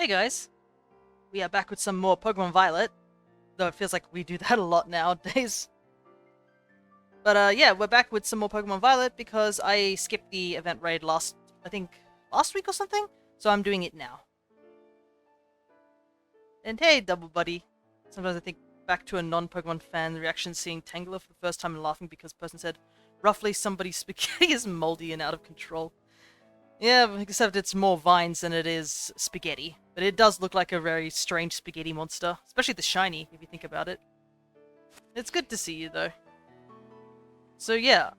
Hey guys, we are back with some more Pokemon Violet, though it feels like we do that a lot nowadays. But yeah, we're back with some more Pokemon Violet because I skipped the event raid I think last week or something, so I'm doing it now. And hey, Double Buddy. Sometimes I think back to a non-Pokemon fan reaction seeing Tangela for the first time and laughing because the person said, roughly somebody's spaghetti is moldy and out of control. Yeah, except it's more vines than it is spaghetti. But it does look like a very strange spaghetti monster. Especially the shiny, if you think about it. It's good to see you, though. So yeah.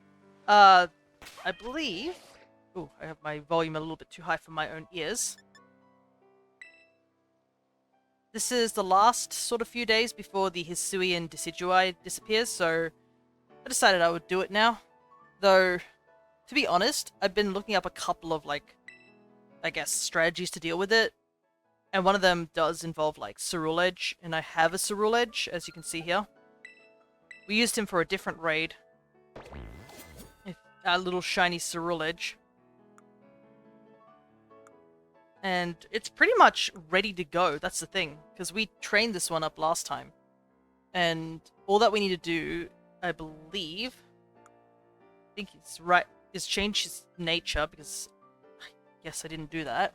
I believe... Ooh, I have my volume a little bit too high for my own ears. This is the last sort of few days before the Hisuian Decidueye disappears, so I decided I would do it now. Though... to be honest, I've been looking up a couple of, like, I guess, strategies to deal with it. And one of them does involve, like, Ceruledge, and I have a Ceruledge, as you can see here. We used him for a different raid. Our little shiny Ceruledge. And it's pretty much ready to go, that's the thing. Because we trained this one up last time. And all that we need to do, I believe... I think it's right... is change his nature, because I guess I didn't do that.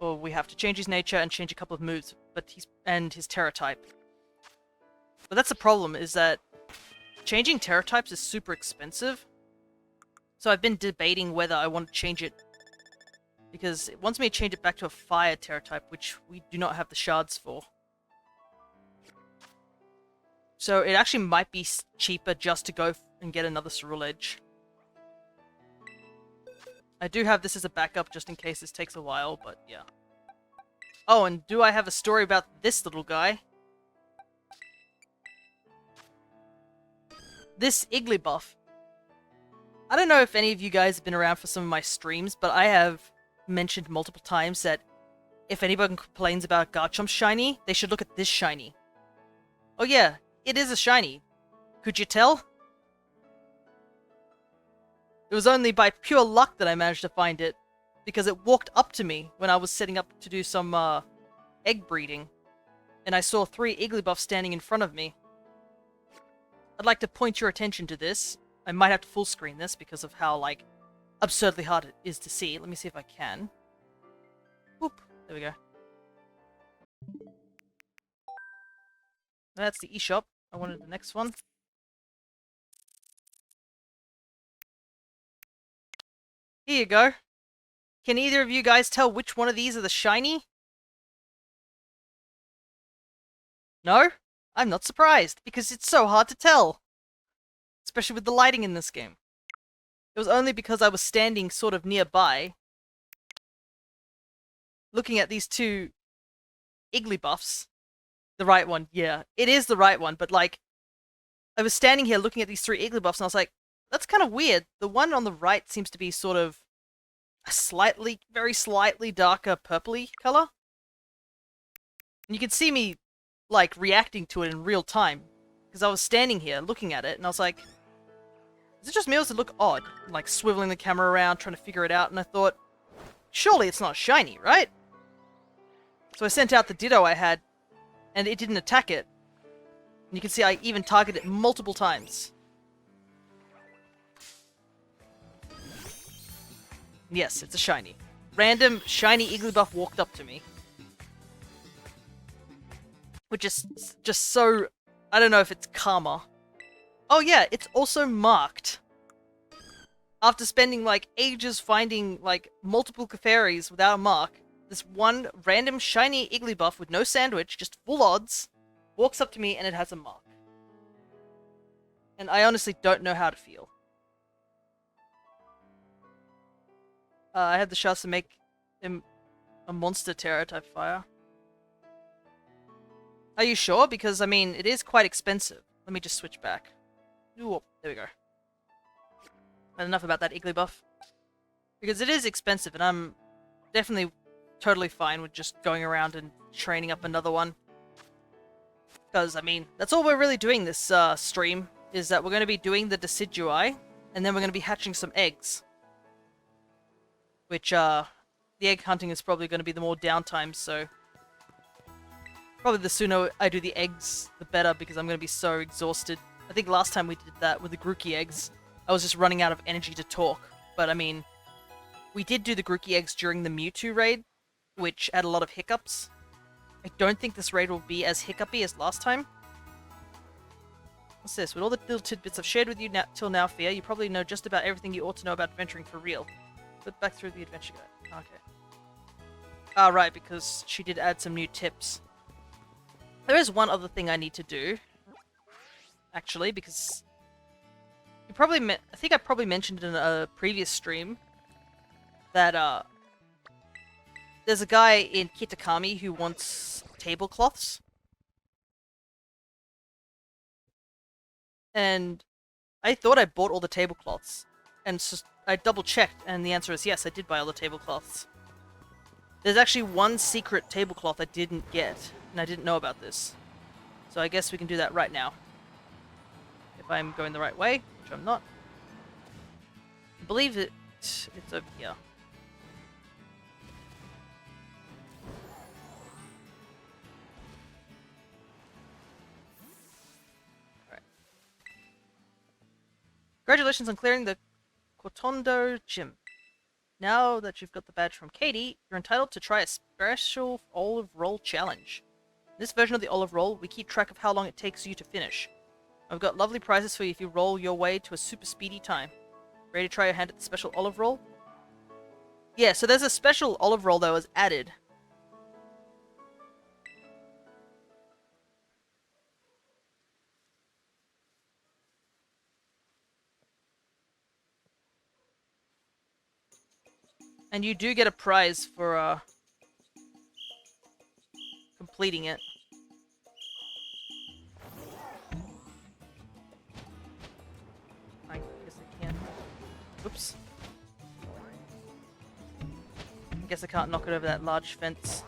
Or we have to change his nature and change a couple of moves, and his Terra type. But that's the problem, is that changing Terra types is super expensive. So I've been debating whether I want to change it, because it wants me to change it back to a Fire Terra type, which we do not have the shards for. So it actually might be cheaper just to go and get another Ceruledge. I do have this as a backup just in case this takes a while, but yeah. Oh, and do I have a story about this little guy? This Igglybuff. I don't know if any of you guys have been around for some of my streams, but I have mentioned multiple times that if anyone complains about Garchomp's shiny, they should look at this shiny. Oh yeah, it is a shiny. Could you tell? It was only by pure luck that I managed to find it, because it walked up to me when I was setting up to do some egg breeding, and I saw 3 Igglybuffs standing in front of me. I'd like to point your attention to this. I might have to full screen this because of how, like, absurdly hard it is to see. Let me see if I can. Whoop, there we go. That's the eShop. I wanted the next one. Here you go. Can either of you guys tell which one of these are the shiny? No? I'm not surprised, because it's so hard to tell. Especially with the lighting in this game. It was only because I was standing sort of nearby, looking at these 2 Igglybuffs. The right one, yeah. It is the right one, but like, I was standing here looking at these 3 Igglybuffs and I was like, that's kind of weird. The one on the right seems to be sort of a very slightly darker purpley color. And you can see me, like, reacting to it in real time. Because I was standing here looking at it and I was like, is it just me or does it look odd? I'm, like, swiveling the camera around trying to figure it out, and I thought, surely it's not shiny, right? So I sent out the Ditto I had, and it didn't attack it. And you can see I even targeted it multiple times. Yes, it's a shiny. Random shiny Igglybuff walked up to me. Which is just so... I don't know if it's karma. Oh yeah, it's also marked. After spending, like, ages finding, like, multiple Clefairies without a mark, this one random shiny Igglybuff with no sandwich, just full odds, walks up to me and it has a mark. And I honestly don't know how to feel. I had the chance to make him a monster Terra type fire. Are you sure? Because, I mean, it is quite expensive. Let me just switch back. Ooh, there we go. But enough about that Igglybuff. Because it is expensive, and I'm definitely totally fine with just going around and training up another one. Because, I mean, that's all we're really doing this stream, is that we're going to be doing the Decidueye, and then we're going to be hatching some eggs. Which, the egg hunting is probably going to be the more downtime, so probably the sooner I do the eggs, the better, because I'm going to be so exhausted. I think last time we did that with the Grookey eggs, I was just running out of energy to talk. But I mean, we did do the Grookey eggs during the Mewtwo raid, which had a lot of hiccups. I don't think this raid will be as hiccupy as last time. What's this? With all the little tidbits I've shared with you till now, Phione, you probably know just about everything you ought to know about adventuring for real. Flip back through the adventure guide. Okay. Ah, right, because she did add some new tips. There is one other thing I need to do, actually, because you probably I think I probably mentioned in a previous stream that there's a guy in Kitakami who wants tablecloths. And I thought I bought all the tablecloths. And so I double checked, and the answer is yes, I did buy all the tablecloths. There's actually one secret tablecloth I didn't get, and I didn't know about this. So I guess we can do that right now. If I'm going the right way, which I'm not. I believe it's over here. Alright. Congratulations on clearing the Kotondo Gym. Now that you've got the badge from Katie, you're entitled to try a special olive roll challenge. In this version of the olive roll, we keep track of how long it takes you to finish. I've got lovely prizes for you if you roll your way to a super speedy time. Ready to try your hand at the special olive roll? Yeah, so there's a special olive roll that was added. And you do get a prize for completing it. I guess I can't. Oops. I guess I can't knock it over that large fence.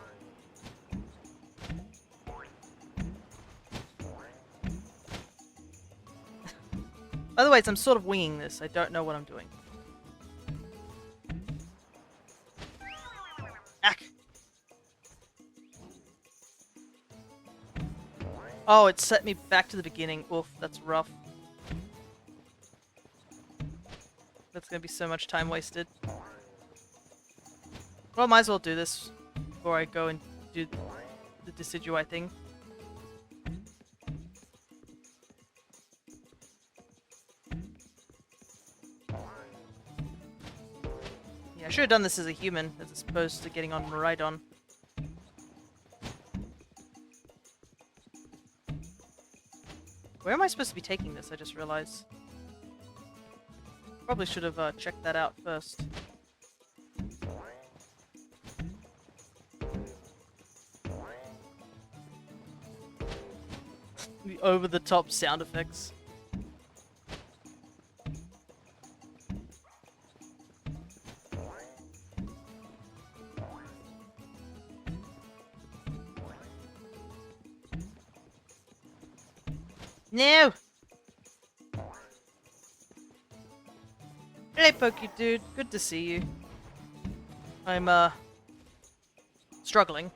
By the way, I'm sort of winging this. I don't know what I'm doing. Ack! Oh, it set me back to the beginning. Oof, that's rough. That's gonna be so much time wasted. Well, I might as well do this before I go and do the Decidueye thing. Yeah, I should have done this as a human, as opposed to getting on Miraidon. Where am I supposed to be taking this? I just realized. Probably should have checked that out first. The over-the-top sound effects. No! Hey, Pokey dude. Good to see you. I'm, struggling.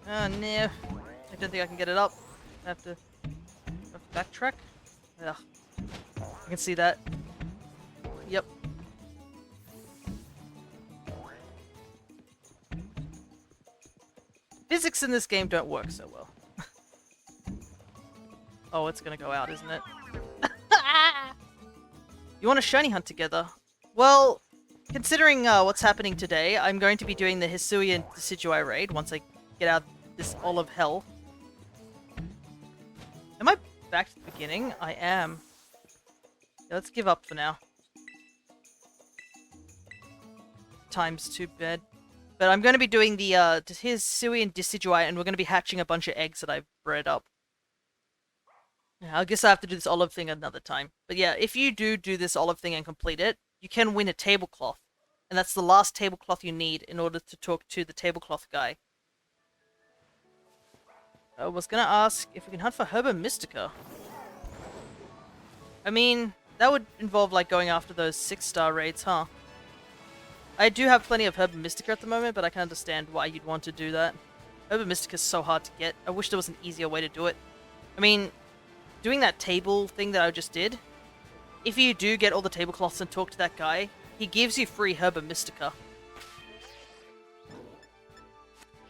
Oh, no. I don't think I can get it up. I have to backtrack. Ugh. I can see that. Yep. Physics in this game don't work so well. Oh, it's gonna go out, isn't it? You want a shiny hunt together? Well, considering what's happening today, I'm going to be doing the Hisuian Decidueye raid once I get out this olive hell. Am I back to the beginning? I am. Yeah, let's give up for now. Time's too bad. But I'm going to be doing the Hisuian Decidueye, and we're going to be hatching a bunch of eggs that I've bred up. Yeah, I guess I have to do this olive thing another time. But yeah, if you do this olive thing and complete it, you can win a tablecloth. And that's the last tablecloth you need in order to talk to the tablecloth guy. I was going to ask if we can hunt for Herba Mystica. I mean, that would involve like going after those 6-star raids, huh? I do have plenty of Herba Mystica at the moment, but I can understand why you'd want to do that. Herba Mystica is so hard to get. I wish there was an easier way to do it. I mean, doing that table thing that I just did, if you do get all the tablecloths and talk to that guy, he gives you free Herba Mystica.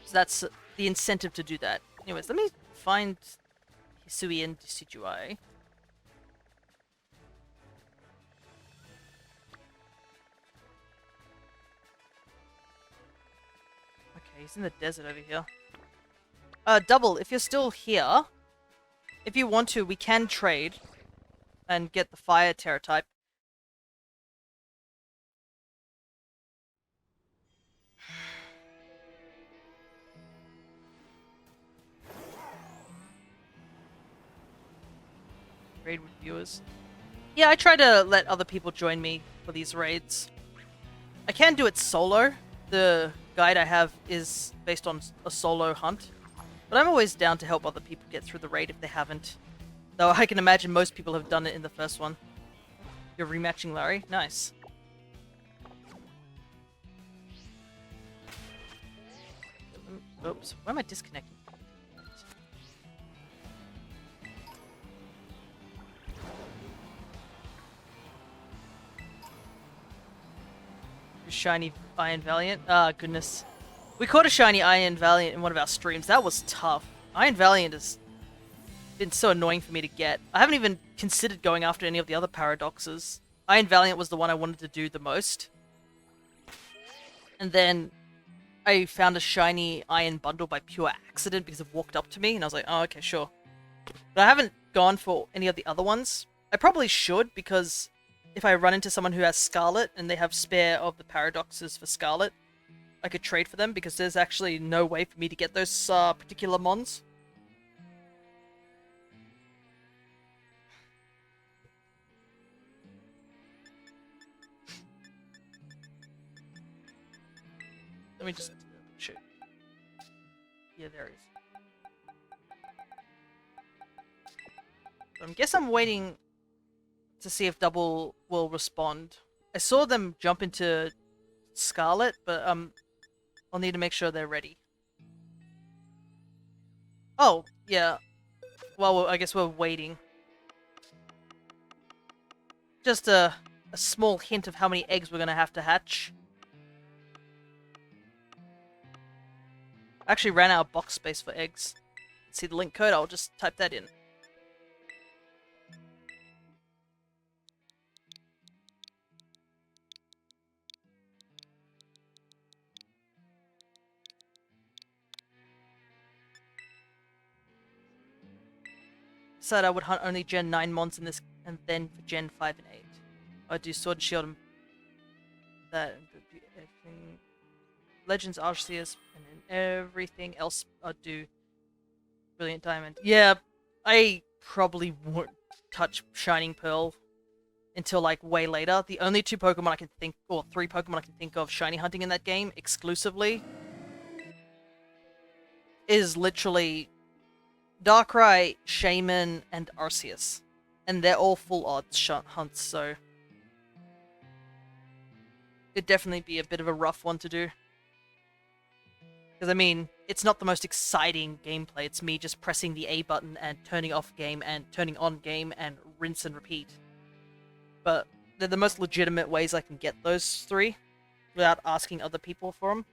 So that's the incentive to do that. Anyways, let me find Hisuian Decidueye. Okay, he's in the desert over here. Double, if you're still here, if you want to, we can trade and get the fire terror type. Raid with viewers. Yeah, I try to let other people join me for these raids. I can do it solo. The guide I have is based on a solo hunt. But I'm always down to help other people get through the raid if they haven't. Though I can imagine most people have done it in the first one. You're rematching Larry? Nice. Oops, why am I disconnecting? Shiny Iron Valiant? Ah, goodness. We caught a shiny Iron Valiant in one of our streams. That was tough. Iron Valiant has been so annoying for me to get. I haven't even considered going after any of the other paradoxes. Iron Valiant was the one I wanted to do the most. And then I found a shiny Iron Bundle by pure accident because it walked up to me, and I was like, oh, okay, sure. But I haven't gone for any of the other ones. I probably should, because if I run into someone who has Scarlet and they have spare of the paradoxes for Scarlet, I could trade for them, because there's actually no way for me to get those particular mons. Let me just shoot. Yeah, there he is. I guess I'm waiting to see if Double will respond. I saw them jump into Scarlet, but I'll need to make sure they're ready. Oh, yeah. Well, I guess we're waiting. Just a small hint of how many eggs we're gonna have to hatch. I actually ran out of box space for eggs. See the link code? I'll just type that in. Said I would hunt only Gen 9 mons in this, and then for Gen 5 and 8. I do Sword and Shield and that, everything. Legends, Arceus, and then everything else I do. Brilliant Diamond. Yeah, I probably won't touch Shining Pearl until like way later. The only 2 Pokemon I can think, or 3 Pokemon I can think of shiny hunting in that game exclusively is literally Darkrai, Shaman, and Arceus. And they're all full odds hunts, so it'd definitely be a bit of a rough one to do. Because, I mean, it's not the most exciting gameplay. It's me just pressing the A button and turning off game and turning on game and rinse and repeat. But they're the most legitimate ways I can get those 3 without asking other people for them.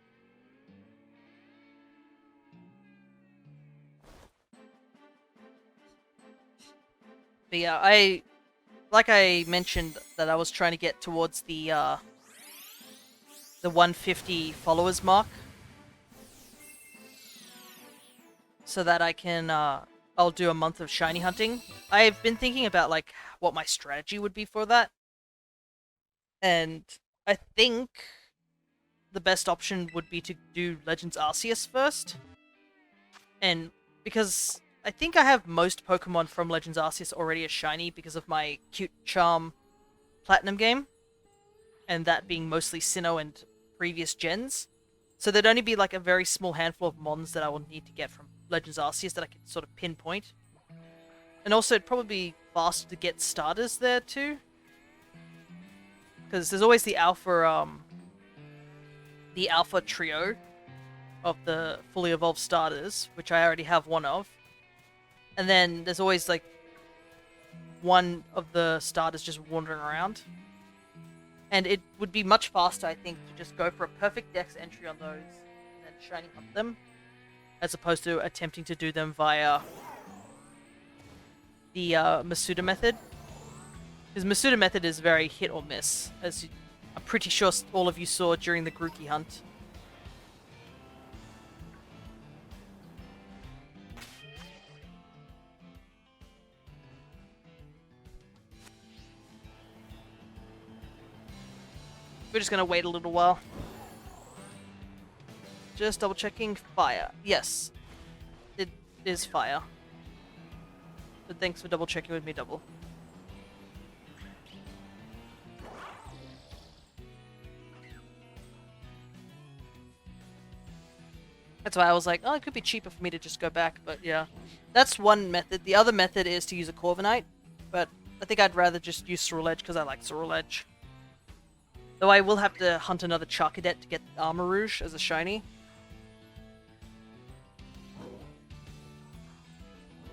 But yeah, like I mentioned that I was trying to get towards the 150 followers mark, so that I can I'll do a month of shiny hunting. I've been thinking about like what my strategy would be for that, and I think the best option would be to do Legends Arceus first, and because I think I have most Pokemon from Legends Arceus already as shiny because of my Cute Charm Platinum game, and that being mostly Sinnoh and previous gens. So there'd only be like a very small handful of mons that I will need to get from Legends Arceus that I can sort of pinpoint. And also, it'd probably be faster to get starters there too. Because there's always the alpha trio of the fully evolved starters, which I already have one of. And then there's always like one of the starters just wandering around. And it would be much faster, I think, to just go for a perfect dex entry on those and then shiny hunt them, as opposed to attempting to do them via the Masuda method. Because Masuda method is very hit or miss, as I'm pretty sure all of you saw during the Grookey hunt. We're just gonna wait a little while. Just double checking fire. Yes, it is fire. But thanks for double checking with me, Double. That's why I was like, oh, it could be cheaper for me to just go back, but yeah. That's one method. The other method is to use a Corviknight, but I think I'd rather just use Ceruledge because I like Ceruledge. Though I will have to hunt another Charcadet to get Armor Rouge as a shiny.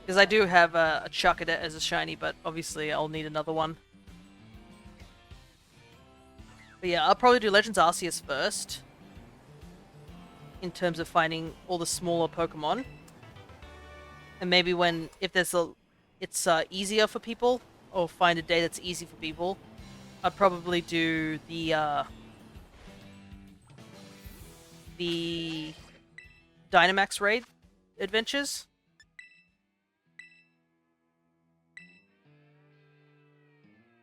Because I do have a Charcadet as a shiny, but obviously I'll need another one. But yeah, I'll probably do Legends Arceus first, in terms of finding all the smaller Pokemon. And maybe if it's easier for people, or find a day that's easy for people, I'd probably do the Dynamax raid adventures.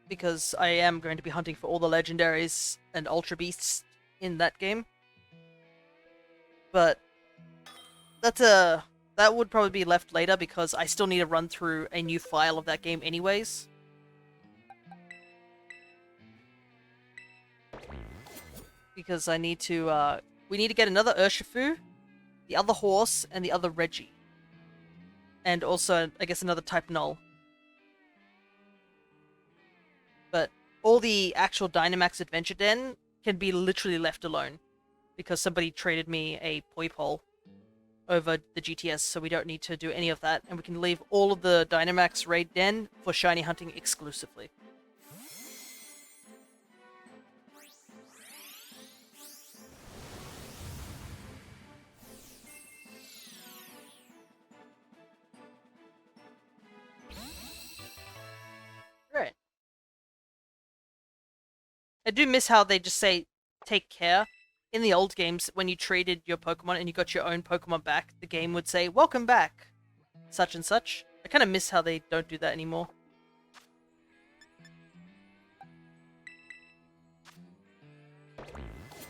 Because I am going to be hunting for all the legendaries and Ultra Beasts in that game. But that would probably be left later because I still need to run through a new file of that game anyways. Because I need to, we need to get another Urshifu, the other horse, and the other Reggie. And also, I guess, another type Null. But all the actual Dynamax Adventure Den can be literally left alone. Because somebody traded me a Poipole over the GTS, so we don't need to do any of that. And we can leave all of the Dynamax Raid Den for shiny hunting exclusively. Right. I do miss how they just say, take care. In the old games, when you traded your Pokemon and you got your own Pokemon back, the game would say, welcome back, such and such. I kind of miss how they don't do that anymore.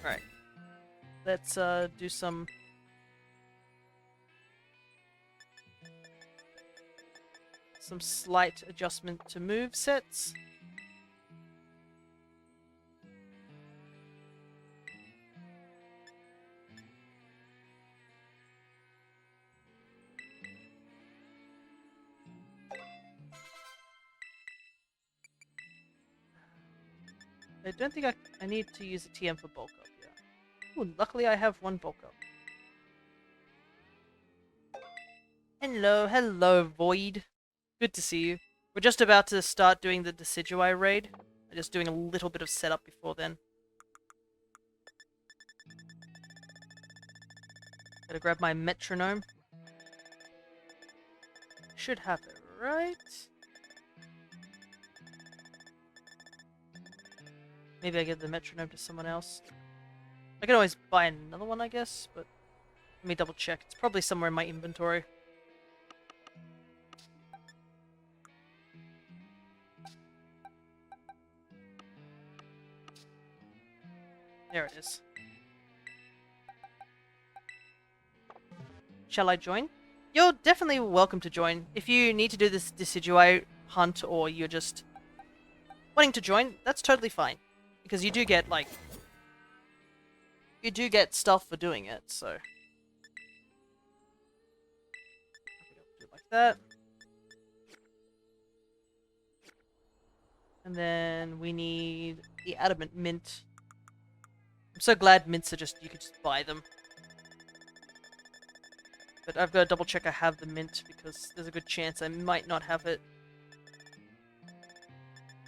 Alright. Let's do some slight adjustment to move sets. I don't think I need to use a TM for bulk up yet. Ooh, luckily I have one bulk up. Hello, Void. Good to see you. We're just about to start doing the Decidueye raid. I'm just doing a little bit of setup before then. Gotta grab my metronome. Should have it, right? Maybe I give the metronome to someone else. I can always buy another one, I guess, but let me double check. It's probably somewhere in my inventory. There it is. Shall I join? You're definitely welcome to join. If you need to do this Decidueye hunt or you're just wanting to join, that's totally fine. Because you do get, like... You do get stuff for doing it, so... Do it like that. And then we need the adamant mint. I'm so glad mints are just, you can just buy them. But I've got to double check I have the mint because there's a good chance I might not have it.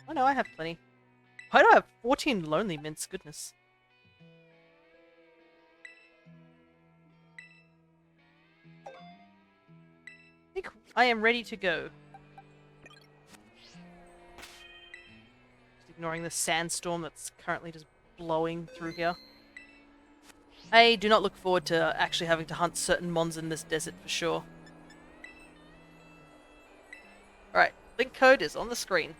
Oh no, I have plenty. Why do I have 14 lonely mints? Goodness. I think I am ready to go. Just ignoring the sandstorm that's currently just blowing through here. I do not look forward to actually having to hunt certain mons in this desert for sure. Alright, link code is on the screen.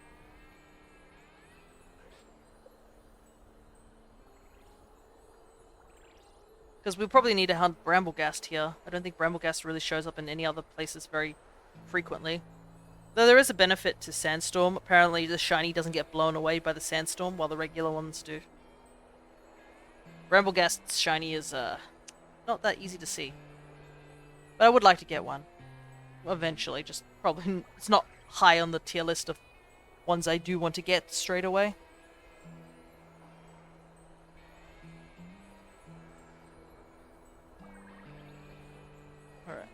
Because we'll probably need to hunt Bramblegast here. I don't think Bramblegast really shows up in any other places very frequently. Though there is a benefit to Sandstorm. Apparently the shiny doesn't get blown away by the Sandstorm, while the regular ones do. Bramblegast's shiny is not that easy to see. But I would like to get one. Eventually, just probably it's not high on the tier list of ones I do want to get straight away. Alright.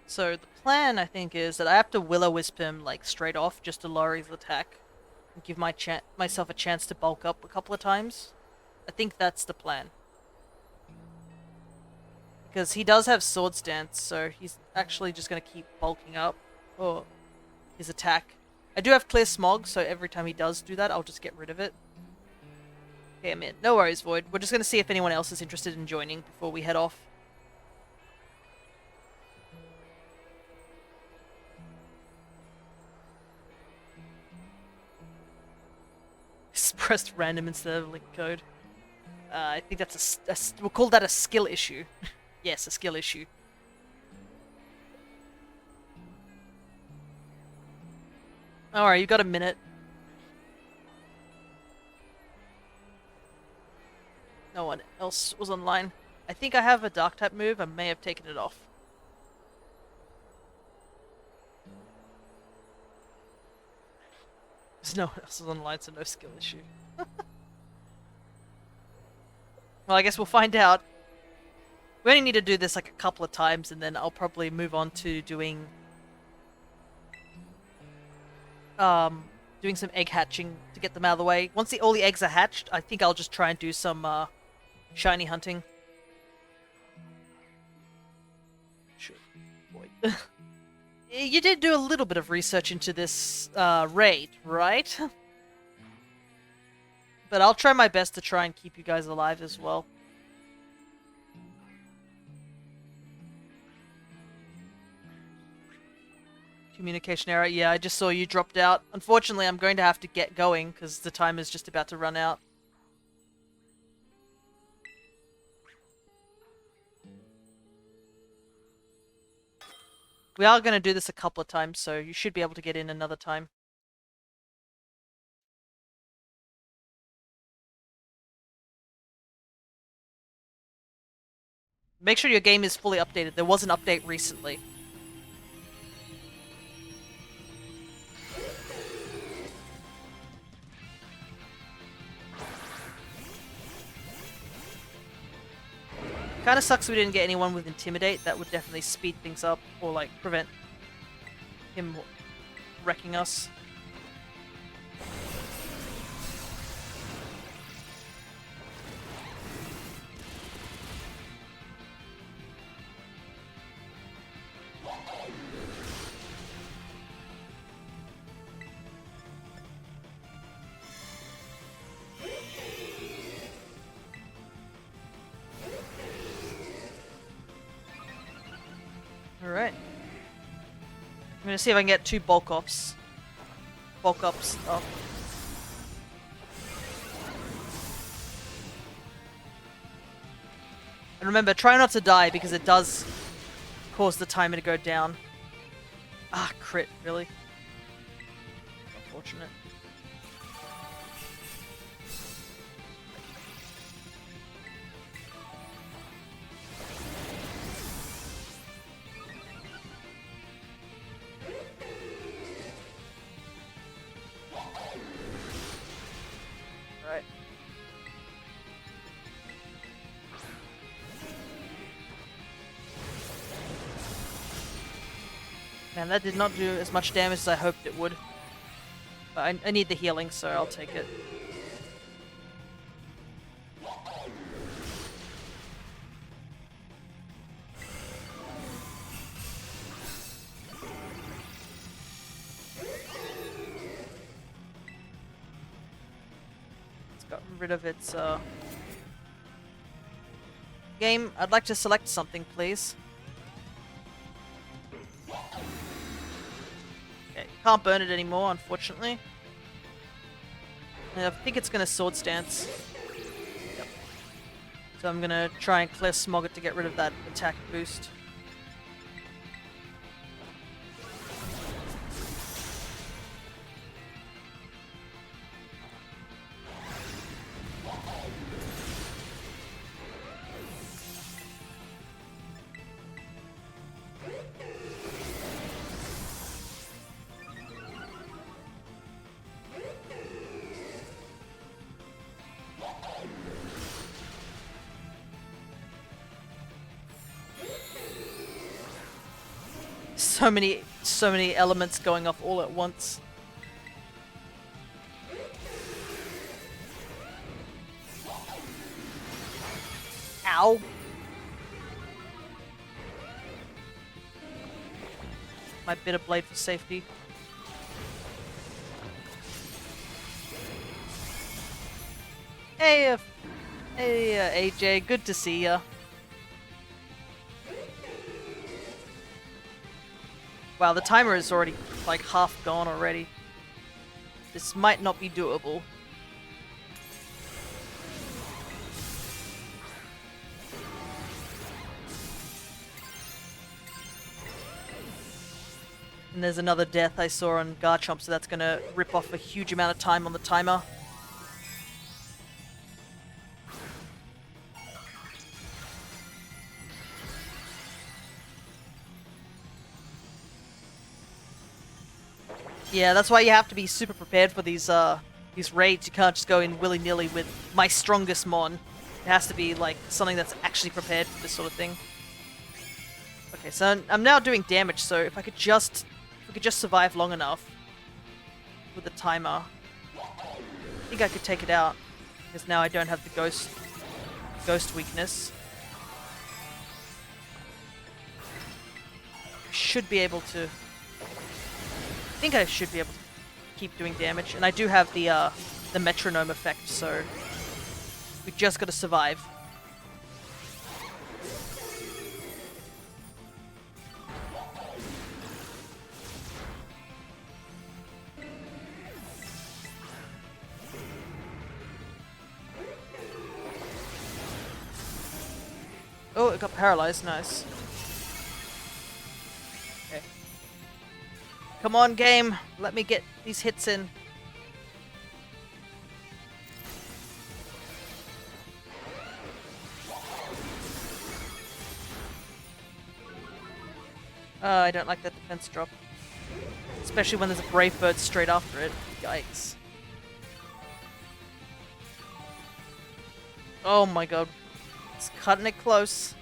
So the plan, I think, is that I have to Will-O-Wisp him like straight off just to lower his attack and give myself a chance to bulk up a couple of times. I think that's the plan. Because he does have Sword Stance, so he's actually just going to keep bulking up his attack. I do have Clear Smog, so every time he does do that, I'll just get rid of it. Okay, I'm in. No worries, Void. We're just going to see if anyone else is interested in joining before we head off. Pressed random instead of link code. I think that's we'll call that a skill issue. Yes, a skill issue. Alright, you got a minute. No one else was online. I think I have a dark type move. I may have taken it off. There's no one else is online, so no skill issue. Well, I guess we'll find out. We only need to do this like a couple of times, and then I'll probably move on to doing some egg hatching to get them out of the way. Once all the eggs are hatched, I think I'll just try and do some shiny hunting. Sure. Boy. You did do a little bit of research into this raid, right? But I'll try my best to try and keep you guys alive as well. Communication error. Yeah, I just saw you dropped out. Unfortunately, I'm going to have to get going because the time is just about to run out. We are going to do this a couple of times, so you should be able to get in another time. Make sure your game is fully updated. There was an update recently. Kinda sucks we didn't get anyone with Intimidate. That would definitely speed things up, or like prevent him wrecking us. Alright. I'm gonna see if I can get 2 bulk ups. Bulk ups up. And remember, try not to die because it does cause the timer to go down. Ah, crit, really? Unfortunate. Man, that did not do as much damage as I hoped it would. But I need the healing, so I'll take it. It's gotten rid of its, Game, I'd like to select something, please. Okay, can't burn it anymore, unfortunately. I think it's gonna Sword Stance. Yep. So I'm gonna try and clear Smog it to get rid of that attack boost. So many elements going off all at once. Ow. My bitter blade for safety. Hey, AJ, good to see ya. Wow, the timer is already, like, half gone already. This might not be doable. And there's another death I saw on Garchomp, so that's gonna rip off a huge amount of time on the timer. Yeah, that's why you have to be super prepared for these raids. You can't just go in willy-nilly with my strongest mon. It has to be like something that's actually prepared for this sort of thing. Okay, so I'm now doing damage, so if we could just survive long enough with the timer, I think I could take it out. Because now I don't have the ghost weakness. Should be able to. I think I should be able to keep doing damage, and I do have the metronome effect, so we just got to survive. Oh, it got paralyzed. Nice. Okay. Come on, game. Let me get these hits in. I don't like that defense drop. Especially when there's a Brave Bird straight after it. Yikes. Oh my god. It's cutting it close.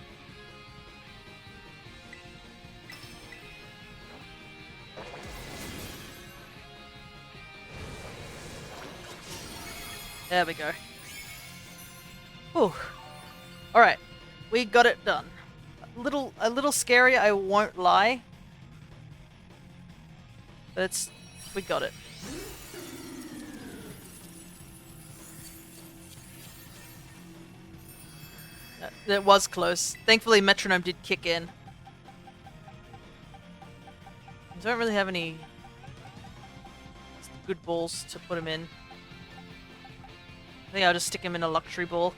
There we go. Whew. Alright. We got it done. A little scary, I won't lie. But we got it. It was close. Thankfully, metronome did kick in. I don't really have any good balls to put him in. I think I'll just stick him in a luxury ball.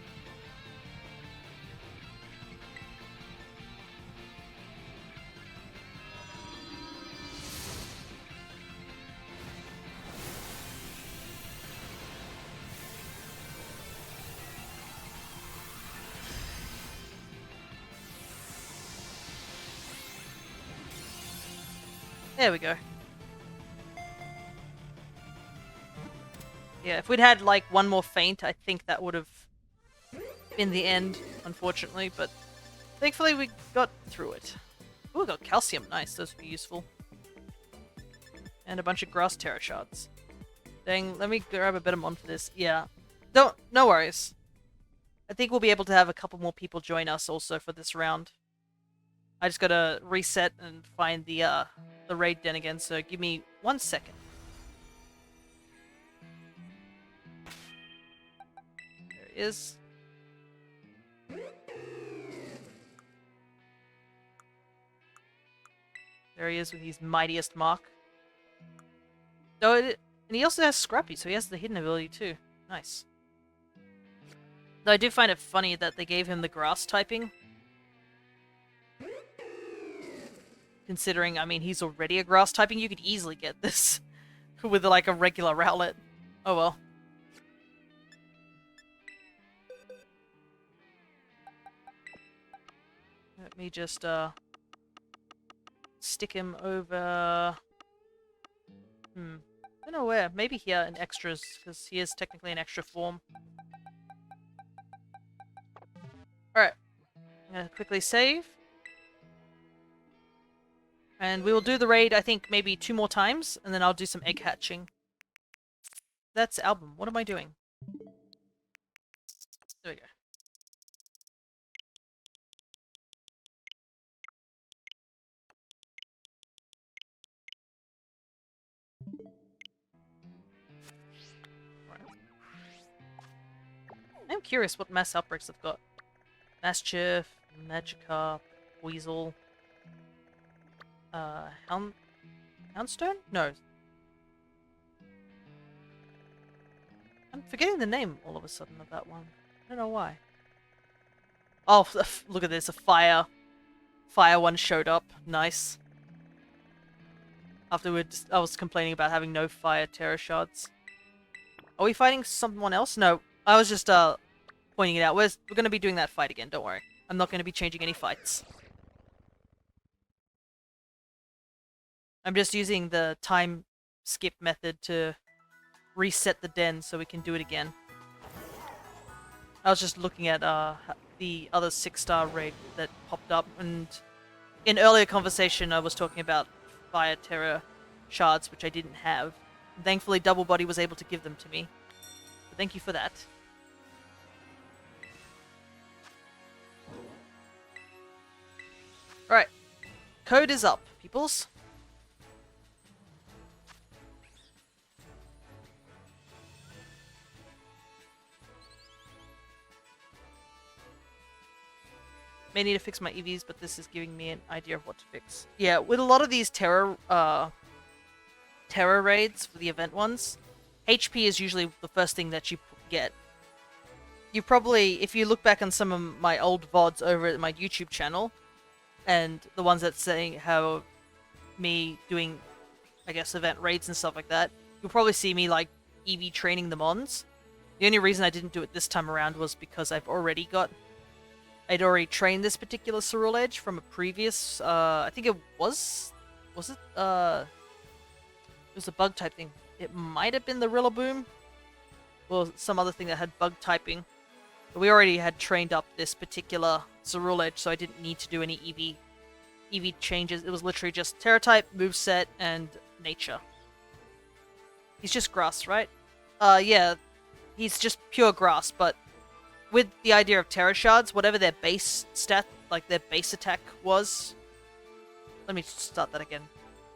There we go. Yeah, if we'd had like one more feint, I think that would have been the end, unfortunately, but thankfully we got through it. Ooh, we got calcium. Nice, those would be useful. And a bunch of grass terror shards. Dang, let me grab a bit of mon for this. Yeah. No worries. I think we'll be able to have a couple more people join us also for this round. I just gotta reset and find the raid den again, so give me 1 second. There it is. There he is with his mightiest mark. And he also has Scrappy, so he has the hidden ability too. Nice. Though I do find it funny that they gave him the grass typing. Considering, I mean, he's already a grass typing, you could easily get this with like a regular Rowlet. Oh well. Let me just stick him over. I don't know where. Maybe here in extras, because he is technically an extra form. Alright. I'm gonna quickly save. And we will do the raid, I think, maybe 2 more times, and then I'll do some egg hatching. That's album. What am I doing? There we go. I'm curious what mass outbreaks they've got. Mischief, Magikarp, Weasel, Houndstone? No. I'm forgetting the name all of a sudden of that one. I don't know why. Oh, look at this, a fire one showed up. Nice. Afterwards, I was complaining about having no fire terror shards. Are we fighting someone else? No, I was just pointing it out. We're going to be doing that fight again, don't worry. I'm not going to be changing any fights. I'm just using the time skip method to reset the den so we can do it again. I was just looking at the other 6-star raid that popped up, and in earlier conversation I was talking about fire terror shards, which I didn't have. And thankfully Double Body was able to give them to me. So thank you for that. Alright. Code is up, peoples. May need to fix my EVs, but this is giving me an idea of what to fix. Yeah, with a lot of these terror raids for the event ones, HP is usually the first thing that you get. You probably, if you look back on some of my old VODs over at my YouTube channel, and the ones that saying how me doing, I guess, event raids and stuff like that, you'll probably see me like EV training the Mons. The only reason I didn't do it this time around was because I'd already trained this particular Ceruledge from a previous, I think it was it? It was a bug type thing. It might have been the Rillaboom, or some other thing that had bug typing. But we already had trained up this particular Ceruledge, so I didn't need to do any EV changes. It was literally just Terra type, moveset, and nature. He's just grass, right? Yeah, he's just pure grass, but with the idea of Terra Shards, whatever their base stat, like their base attack was... Let me start that again.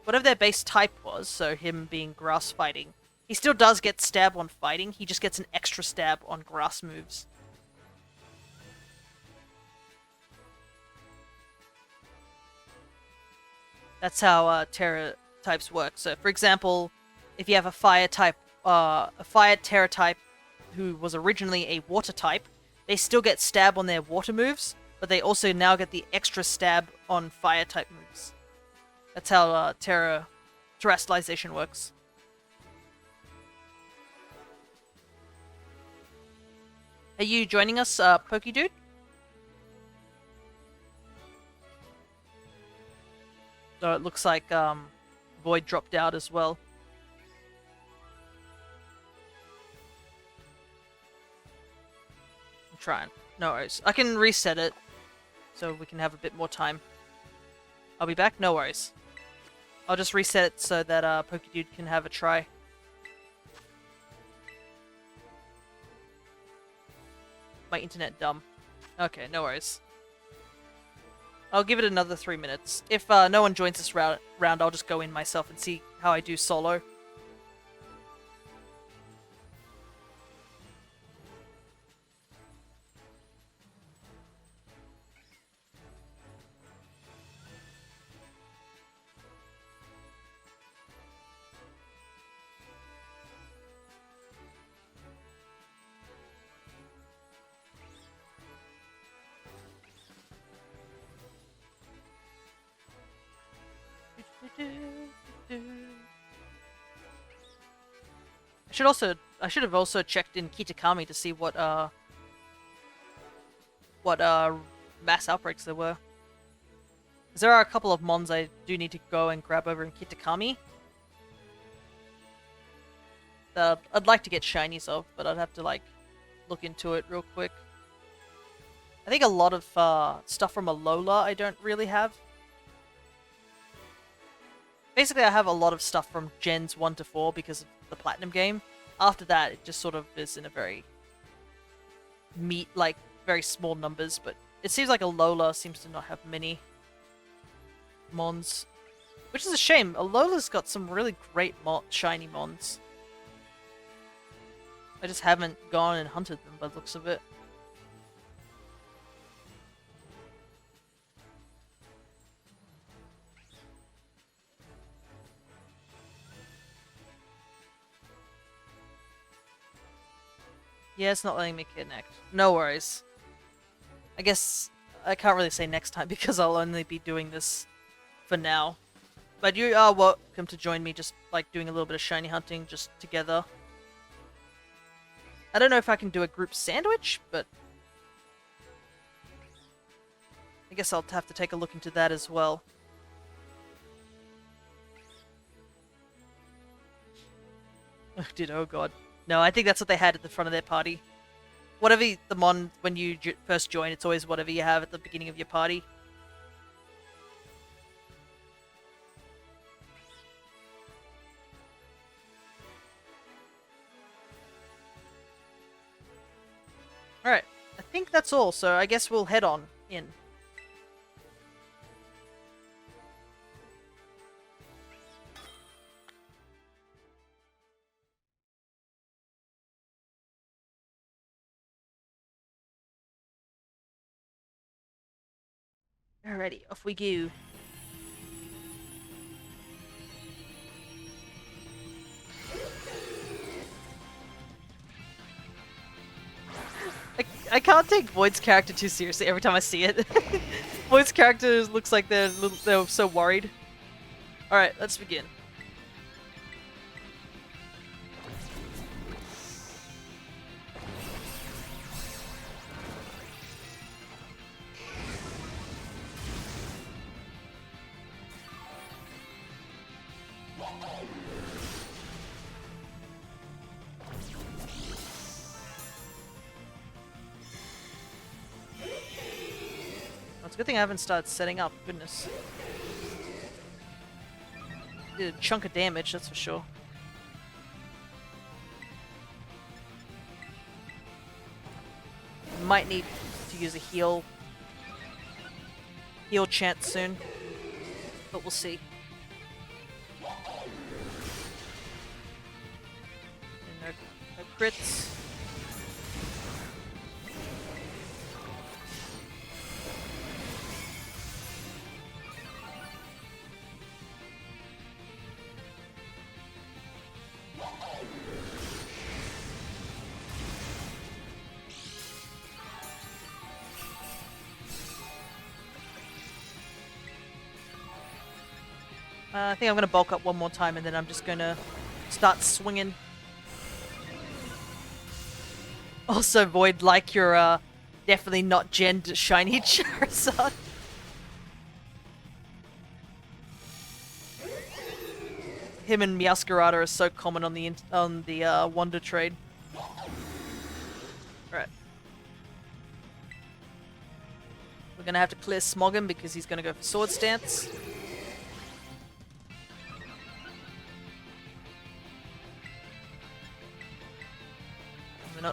Whatever their base type was, so him being grass fighting, he still does get stab on fighting, he just gets an extra stab on grass moves. That's how Terra types work. So, for example, if you have a fire Terra type who was originally a water type, they still get stab on their water moves, but they also now get the extra stab on fire type moves. That's how terrestrialization works. Are you joining us, Pokey Dude? So it looks like Void dropped out as well. I'm trying. No worries. I can reset it so we can have a bit more time. I'll be back. No worries. I'll just reset it so that Pokedude can have a try. My internet dumb. Okay, no worries. I'll give it another 3 minutes. If no one joins this round, I'll just go in myself and see how I do solo. I should have also checked in Kitakami to see what mass outbreaks there were. Because there are a couple of mons I do need to go and grab over in Kitakami that I'd like to get shinies of, but I'd have to like look into it real quick. I think a lot of stuff from Alola I don't really have. Basically, I have a lot of stuff from Gens 1 to 4 because of the Platinum game. After that, it just sort of is in a very very small numbers, but it seems like Alola seems to not have many mons. Which is a shame. Alola's got some really great shiny mons. I just haven't gone and hunted them by the looks of it. Yeah, it's not letting me connect. No worries. I guess I can't really say next time because I'll only be doing this for now. But you are welcome to join me just like doing a little bit of shiny hunting just together. I don't know if I can do a group sandwich, but I guess I'll have to take a look into that as well. Oh god. No, I think that's what they had at the front of their party. Whatever the mon, when you first join, it's always whatever you have at the beginning of your party. Alright, I think that's all, so I guess we'll head on in. Alrighty, off we go. I can't take Void's character too seriously every time I see it. Void's character looks like they're so worried. Alright, let's begin. It's a good thing I haven't started setting up, goodness. Did a chunk of damage, that's for sure. Might need to use a heal chant soon, but we'll see. And no crits. I think I'm going to bulk up one more time and then I'm just going to start swinging. Also, Void, like your definitely not genned shiny Charizard. Him and Meowscarada are so common on the Wonder trade. Right. We're going to have to clear Smoggin because he's going to go for Sword Stance.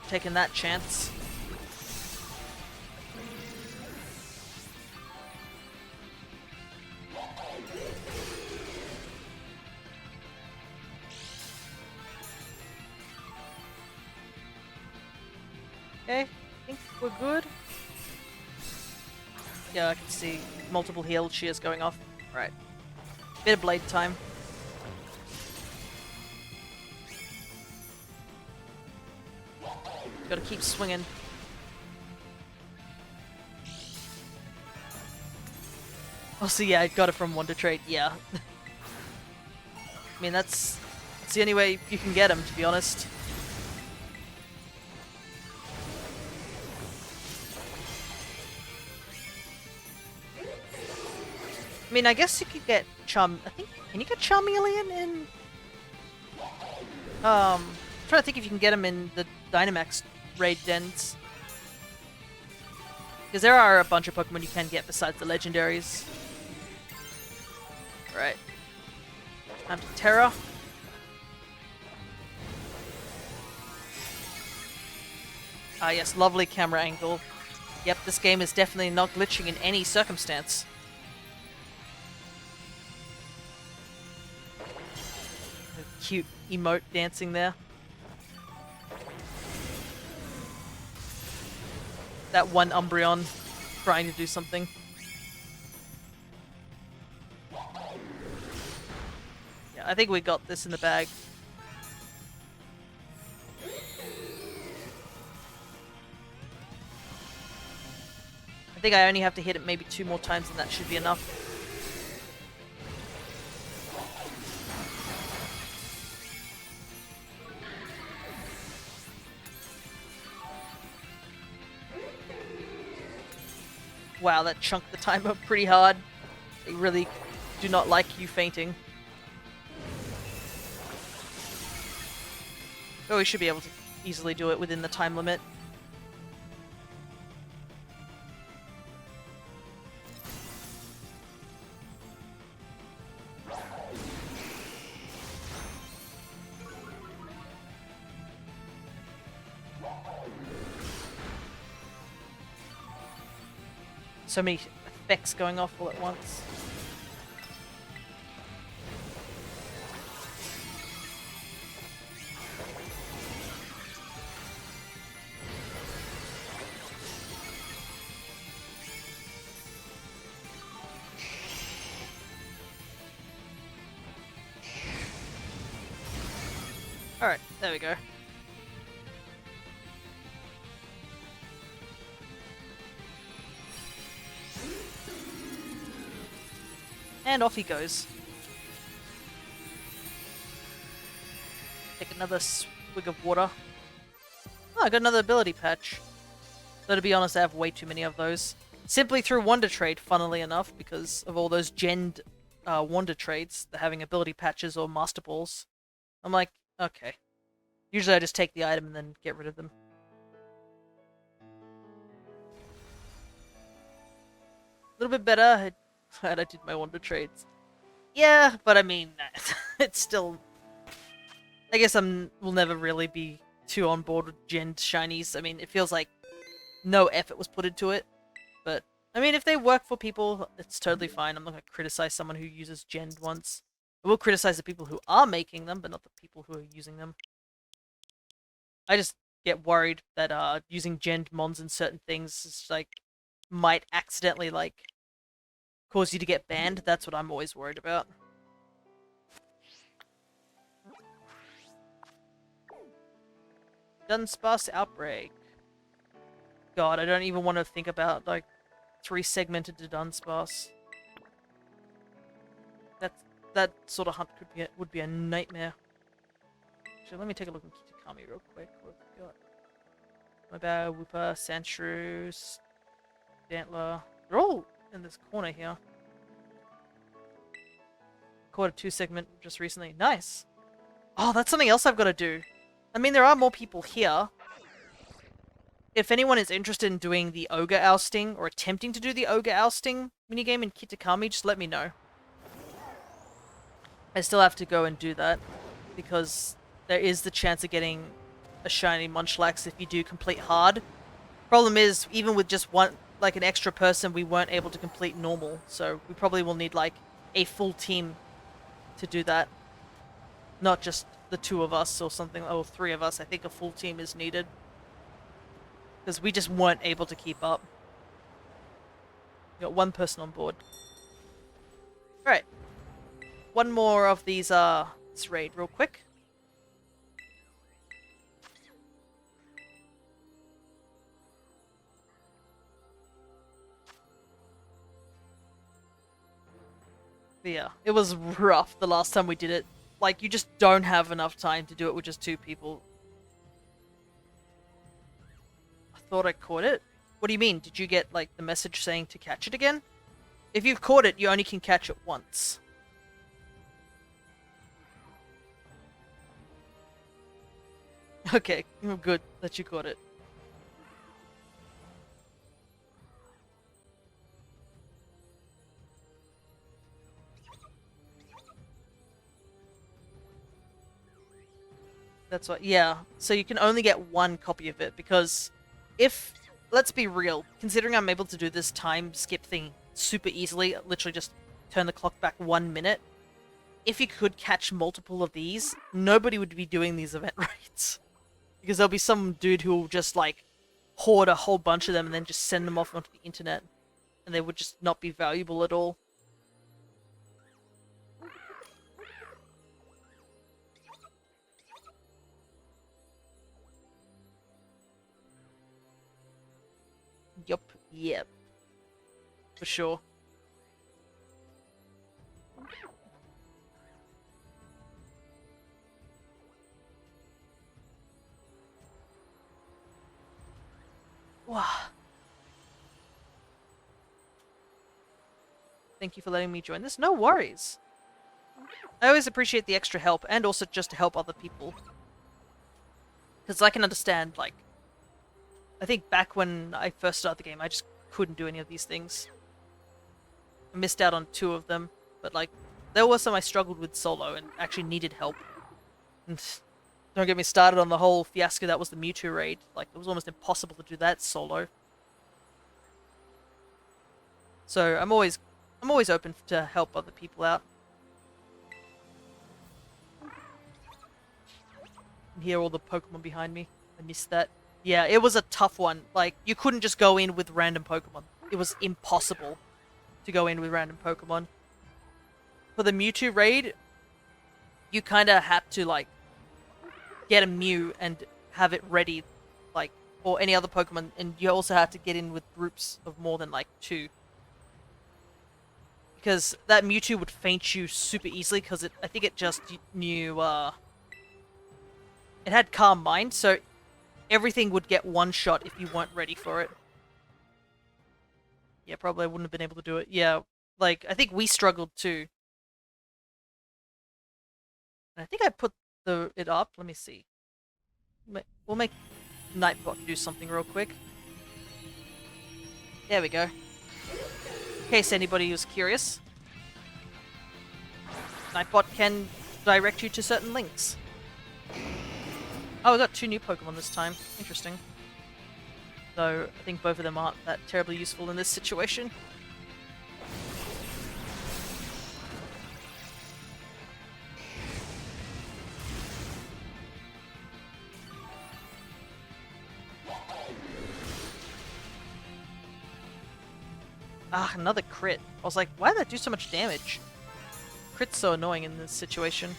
Not taking that chance. Okay, I think we're good. Yeah, I can see multiple heal shears going off. Right. Bit of blade time. Gotta keep swinging. Oh, so yeah, I got it from Wonder Trade. Yeah. I mean, that's the only way you can get him, to be honest. I mean, I guess you could get can you get Charmeleon in... I'm trying to think if you can get him in the Dynamax raid dens. Because there are a bunch of Pokemon you can get besides the legendaries. Right. Time to Terra. Ah yes, lovely camera angle. Yep, this game is definitely not glitching in any circumstance. A cute emote dancing there. That one Umbreon trying to do something. Yeah, I think we got this in the bag. I think I only have to hit it maybe 2 more times and that should be enough. Wow, that chunked the time up pretty hard. They really do not like you fainting. But we should be able to easily do it within the time limit. So many effects going off all at once. Alright, there we go. And off he goes. Take another swig of water. Oh, I got another ability patch. Though to be honest, I have way too many of those. Simply through Wonder Trade, funnily enough, because of all those genned Wonder Trades, they're having ability patches or Master Balls. I'm like, okay. Usually I just take the item and then get rid of them. A little bit better. Glad I did my Wonder Trades. Yeah, but I mean, it's still... I guess will never really be too on board with genned shinies. I mean, it feels like no effort was put into it. But, I mean, if they work for people, it's totally fine. I'm not going to criticize someone who uses genned ones. I will criticize the people who are making them, but not the people who are using them. I just get worried that using genned mons in certain things is, like, might accidentally, like, cause you to get banned. That's what I'm always worried about. Dunsparce Outbreak. God, I don't even want to think about, like, 3-segmented to Dunsparce. That sort of hunt would be a nightmare. Actually, let me take a look at Kitakami real quick. What have we got? My bad, Wooper, Sandshrew, Dantler. They're all in this corner here. Caught a 2-segment just recently. Nice! Oh, that's something else I've got to do. I mean, there are more people here. If anyone is interested in doing the Ogre Ousting, or attempting to do the Ogre Ousting minigame in Kitakami, just let me know. I still have to go and do that, because there is the chance of getting a shiny Munchlax if you do complete hard. Problem is, even with just one, like an extra person, we weren't able to complete normal, so we probably will need like a full team to do that. Not just the two of us or something, or three of us. I think a full team is needed. Because we just weren't able to keep up. We got one person on board. Alright. One more of these, this raid real quick. But yeah, it was rough the last time we did it. Like, you just don't have enough time to do it with just two people. I thought I caught it. What do you mean? Did you get, like, the message saying to catch it again? If you've caught it, you only can catch it once. Okay, good that you caught it. That's what, yeah. So you can only get one copy of it, because if, let's be real, considering I'm able to do this time skip thing super easily, literally just turn the clock back 1 minute, if you could catch multiple of these, nobody would be doing these event raids. Because there'll be some dude who will just, like, hoard a whole bunch of them and then just send them off onto the internet. And they would just not be valuable at all. Yup, yep. For sure. Wow. Thank you for letting me join this. No worries. I always appreciate the extra help, and also just to help other people. Because I can understand, like, I think back when I first started the game, I just couldn't do any of these things. I missed out on 2 of them, but, like, there were some I struggled with solo and actually needed help. And don't get me started on the whole fiasco that was the Mewtwo raid. Like, it was almost impossible to do that solo. So I'm always open to help other people out. And hear all the Pokemon behind me. I missed that. Yeah, it was a tough one. Like, you couldn't just go in with random Pokemon. It was impossible to go in with random Pokemon. For the Mewtwo raid, you kind of had to, like, get a Mew and have it ready, like, or any other Pokemon, and you also had to get in with groups of more than, like, 2. Because that Mewtwo would feint you super easily, because I think it just knew, it had Calm Mind, so everything would get one shot if you weren't ready for it. Yeah, probably I wouldn't have been able to do it. Yeah, like, I think we struggled too. And I think I put it up. Let me see. We'll make Nightbot do something real quick. There we go. In case anybody was curious. Nightbot can direct you to certain links. Oh, we got 2 new Pokemon this time. Interesting. Though, I think both of them aren't that terribly useful in this situation. Ah, another crit. I was like, why did that do so much damage? Crit's so annoying in this situation.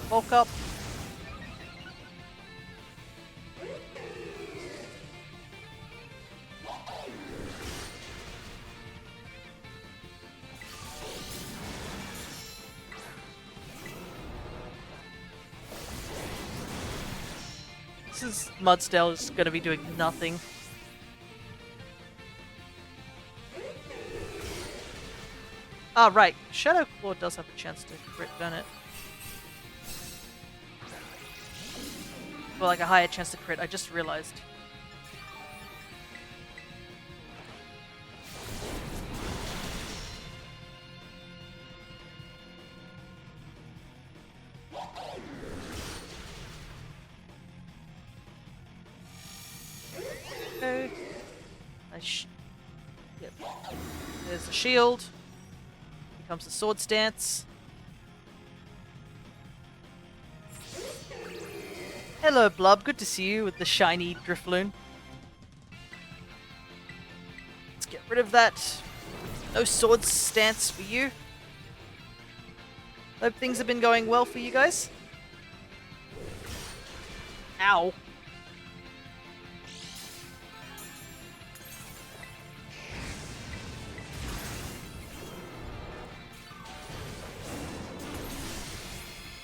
Bulk up. This is Mudsdale is going to be doing nothing. Ah, right. Shadow Claw does have a chance to crit, don't it? Or like a higher chance to crit, I just realized. Okay. Yep. There's the shield. Here comes the sword stance. Hello, Blub. Good to see you with the shiny Drifloon. Let's get rid of that. No sword stance for you. Hope things have been going well for you guys. Ow.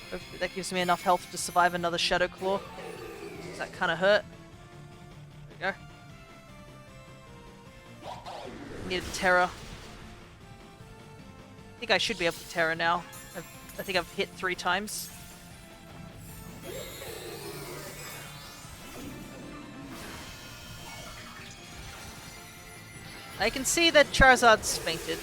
Hopefully that gives me enough health to survive another Shadow Claw. Does that kind of hurt? There we go. Need a Terror. I think I should be able to Terror now. I think I've hit 3 times. I can see that Charizard's fainted.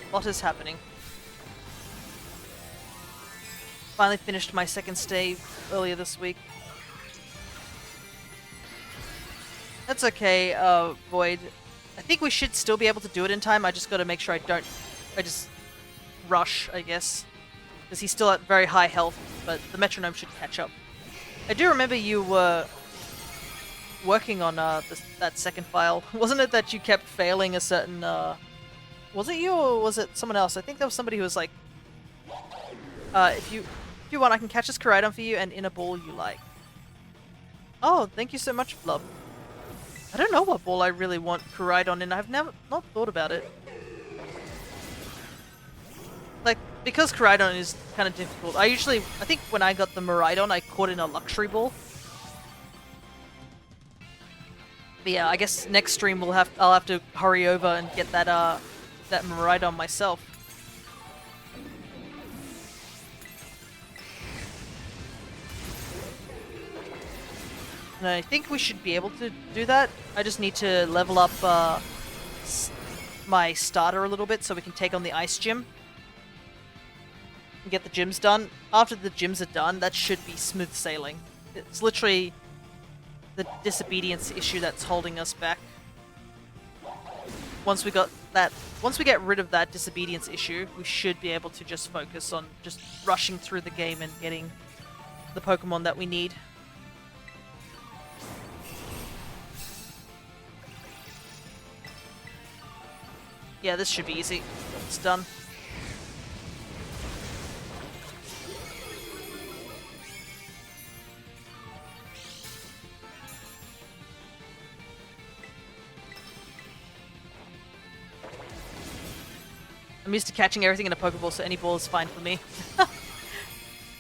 What is happening? Finally finished my second stave earlier this week. That's okay, Void. I think we should still be able to do it in time. I just gotta make sure I just rush, I guess. Because he's still at very high health, but the metronome should catch up. I do remember you were working on that second file. Wasn't it that you kept failing a certain... Was it you or was it someone else? I think there was somebody who was like... if you want, I can catch this Koraidon for you and in a ball you like. Oh, thank you so much, Flub. I don't know what ball I really want Koraidon in. I've not thought about it. Like, because Koraidon is kind of difficult, I think when I got the Miraidon, I caught in a luxury ball. But yeah, I guess next stream I'll have to hurry over and get that Miraidon myself. And I think we should be able to do that. I just need to level up my starter a little bit so we can take on the Ice Gym. And get the gyms done. After the gyms are done, that should be smooth sailing. It's literally the disobedience issue that's holding us back. Once we get rid of that disobedience issue, we should be able to just focus on just rushing through the game and getting the Pokemon that we need. Yeah, this should be easy. It's done. I'm used to catching everything in a Pokeball, so any ball is fine for me.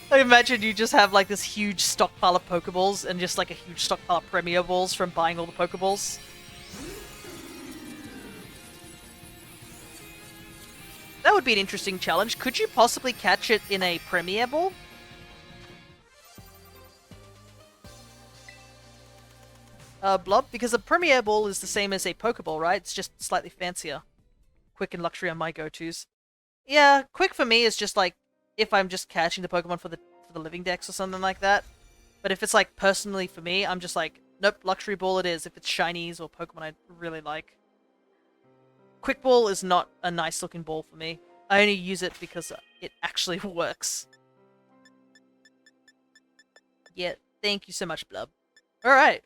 I imagine you just have like this huge stockpile of Pokeballs and just like a huge stockpile of Premier Balls from buying all the Pokeballs. That would be an interesting challenge. Could you possibly catch it in a Premier Ball? Blob? Because a Premier Ball is the same as a Pokeball, right? It's just slightly fancier. Quick and Luxury are my go-tos. Yeah, Quick for me is just like, if I'm just catching the Pokemon for the Living Dex or something like that. But if it's like, personally for me, I'm just like, nope, Luxury Ball it is, if it's Shinies or Pokemon I really like. Quick Ball is not a nice looking ball for me. I only use it because it actually works. Yeah, thank you so much, Blub. Alright.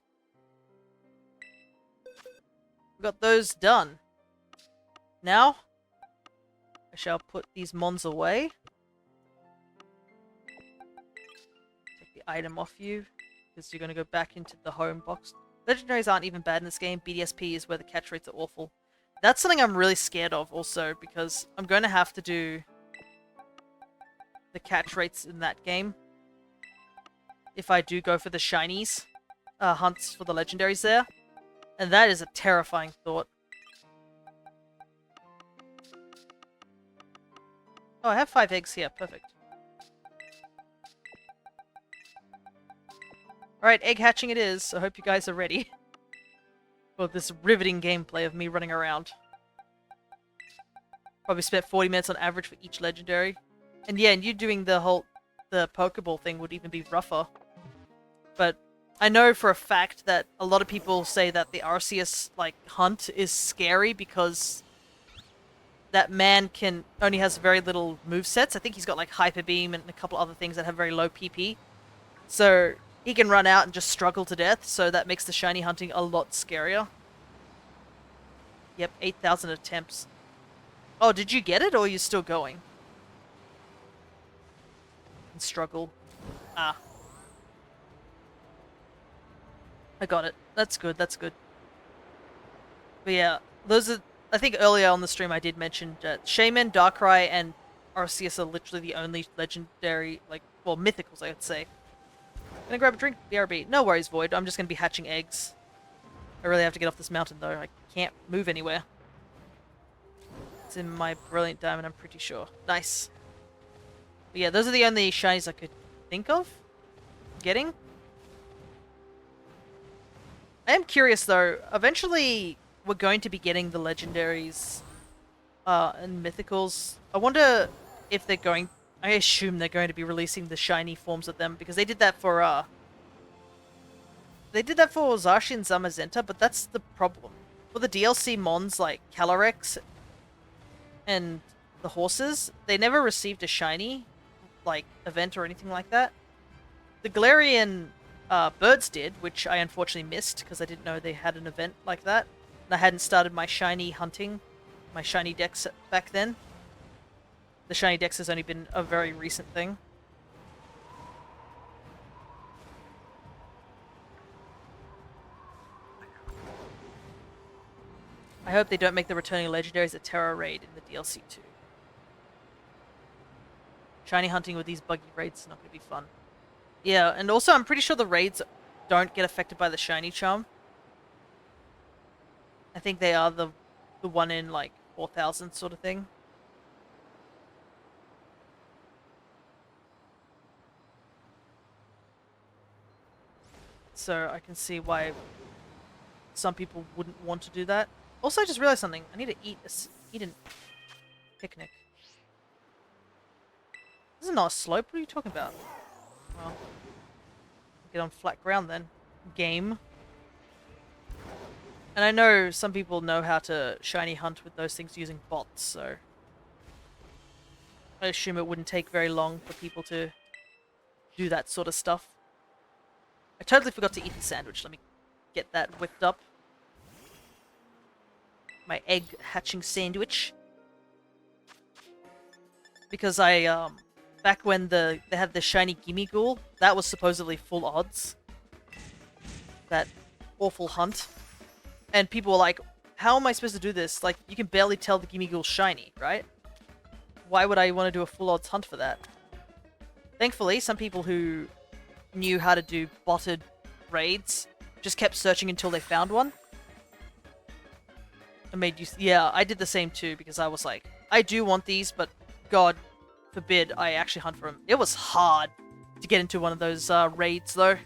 We got those done. Now, I shall put these mons away. Take the item off you, because you're going to go back into the home box. Legendaries aren't even bad in this game. BDSP is where the catch rates are awful. That's something I'm really scared of also, because I'm going to have to do the catch rates in that game. If I do go for the shinies, hunts for the legendaries there. And that is a terrifying thought. Oh, I have 5 eggs here. Perfect. Alright, egg hatching it is. I hope you guys are ready for this riveting gameplay of me running around. Probably spent 40 minutes on average for each legendary. And yeah, and you doing the Pokeball thing would even be rougher. But I know for a fact that a lot of people say that the Arceus, like, hunt is scary because that man only has very little movesets. I think he's got, like, Hyper Beam and a couple other things that have very low PP. So he can run out and just struggle to death, so that makes the shiny hunting a lot scarier. Yep, 8,000 attempts. Oh, did you get it, or are you still going? And struggle. Ah. I got it. That's good, that's good. But yeah, those are... I think earlier on the stream I did mention that Shaman, Darkrai, and Arceus are literally the only legendary, like, well, mythicals, I would say. Gonna grab a drink, BRB. No worries, Void. I'm just gonna be hatching eggs. I really have to get off this mountain, though. I can't move anywhere. It's in my Brilliant Diamond, I'm pretty sure. Nice. But yeah, those are the only shinies I could think of getting. I am curious, though. Eventually, we're going to be getting the legendaries and mythicals. I wonder if they're going... I assume they're going to be releasing the shiny forms of them, because they did that for, they did that for Zacian and Zamazenta, but that's the problem. For the DLC mons like Calyrex and the horses, they never received a shiny, like, event or anything like that. The Galarian birds did, which I unfortunately missed, because I didn't know they had an event like that. And I hadn't started my shiny hunting, my shiny dex back then. The shiny dex has only been a very recent thing. I hope they don't make the returning legendaries a terror raid in the DLC too. Shiny hunting with these buggy raids is not going to be fun. Yeah, and also I'm pretty sure the raids don't get affected by the shiny charm. I think they are the one in like 4,000 sort of thing. So I can see why some people wouldn't want to do that. Also, I just realized something. I need to eat a picnic. This is not a slope. What are you talking about? Well, get on flat ground then. Game. And I know some people know how to shiny hunt with those things using bots, so I assume it wouldn't take very long for people to do that sort of stuff. I totally forgot to eat the sandwich. Let me get that whipped up. My egg hatching sandwich. Because back when they had the shiny Gimme Ghoul, that was supposedly full odds. That awful hunt. And people were like, how am I supposed to do this? Like, you can barely tell the Gimme Ghoul's shiny, right? Why would I want to do a full odds hunt for that? Thankfully, some people who knew how to do botted raids just kept searching until they found one. And made use... Yeah, I did the same too, because I was like, I do want these, but God forbid I actually hunt for them. It was hard to get into one of those raids, though.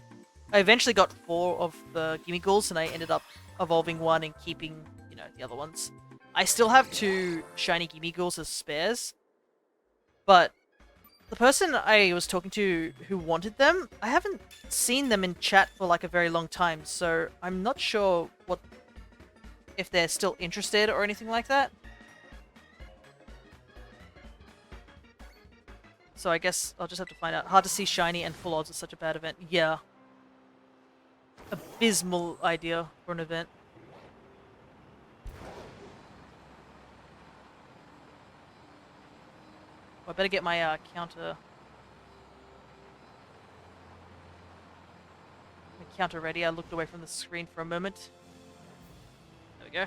I eventually got 4 of the Gimme Ghouls, and I ended up evolving one and keeping, you know, the other ones. I still have 2 shiny Gimme Ghouls as spares, but the person I was talking to who wanted them, I haven't seen them in chat for like a very long time, so I'm not sure if they're still interested or anything like that. So I guess I'll just have to find out. Hard to see shiny and full odds is such a bad event. Yeah. Abysmal idea for an event. Well, I better get my counter ready. I looked away from the screen for a moment. There we go.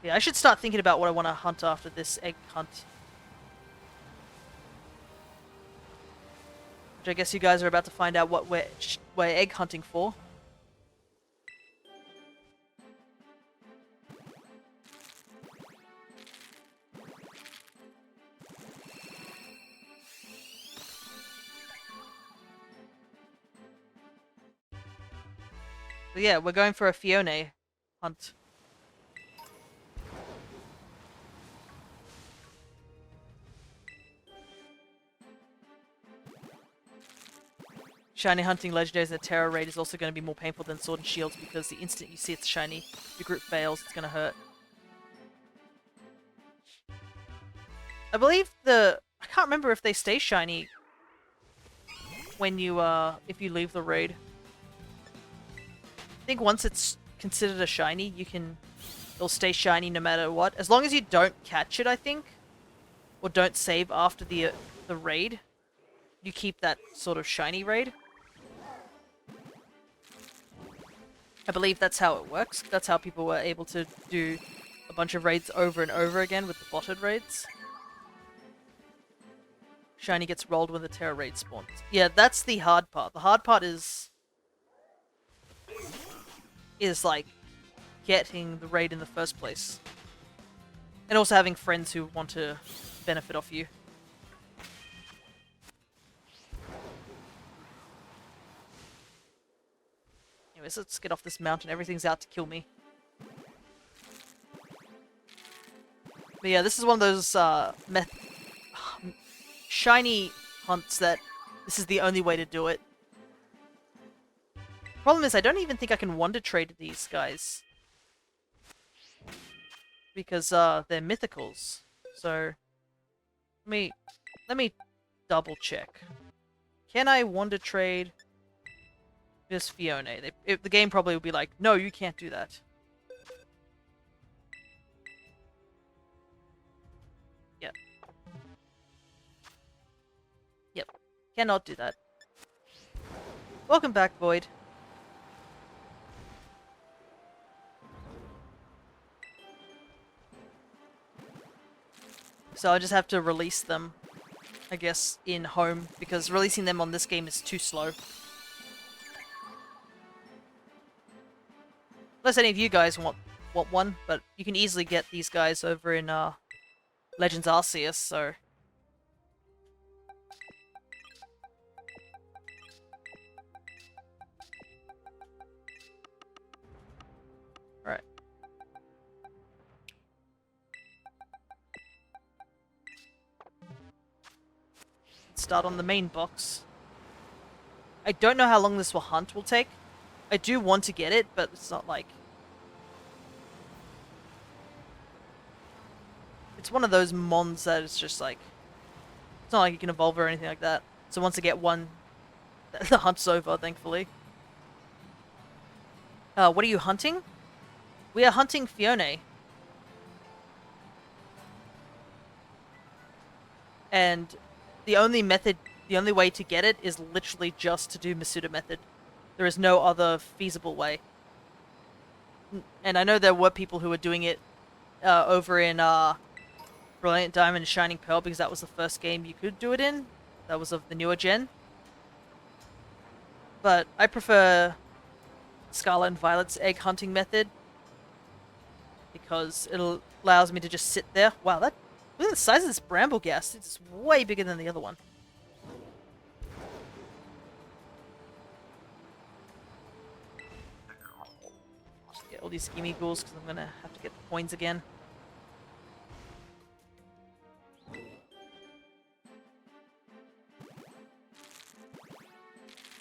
Yeah, I should start thinking about what I want to hunt after this egg hunt Which I guess you guys are about to find out what we're egg hunting for. But yeah, we're going for a Phione hunt. Shiny hunting legendaries in the Terror Raid is also going to be more painful than Sword and Shields because the instant you see it's shiny, if your group fails, it's going to hurt. I believe I can't remember if they stay shiny when you, if you leave the raid. I think once it's considered a shiny, it'll stay shiny no matter what. As long as you don't catch it, I think. Or don't save after the raid. You keep that sort of shiny raid. I believe that's how it works. That's how people were able to do a bunch of raids over and over again with the botted raids. Shiny gets rolled when the Terror Raid spawns. Yeah, that's the hard part. The hard part is like getting the raid in the first place. And also having friends who want to benefit off you. Anyways, let's get off this mountain. Everything's out to kill me. But yeah, this is one of those shiny hunts that this is the only way to do it. Problem is, I don't even think I can wonder trade these guys. Because they're mythicals. So let me double check. Can I wonder trade this Phione? The game probably would be like, no, you can't do that. Yep. Yep. Cannot do that. Welcome back, Void. So I'll just have to release them, I guess, in home, because releasing them on this game is too slow. Unless any of you guys want one, but you can easily get these guys over in Legends Arceus, so... Alright. Start on the main box. I don't know how long this hunt will take. I do want to get it, but it's not like... It's one of those mons that it's just like... It's not like you can evolve or anything like that. So once I get one, the hunt's over, thankfully. What are you hunting? We are hunting Phione. And the only way to get it is literally just to do Masuda method. There is no other feasible way. And I know there were people who were doing it over in Brilliant Diamond and Shining Pearl because that was the first game you could do it in. That was of the newer gen. But I prefer Scarlet and Violet's egg hunting method because it allows me to just sit there. Wow, look at the size of this Brambleghast. It's way bigger than the other one. Get all these gimme ghouls because I'm gonna have to get the coins again.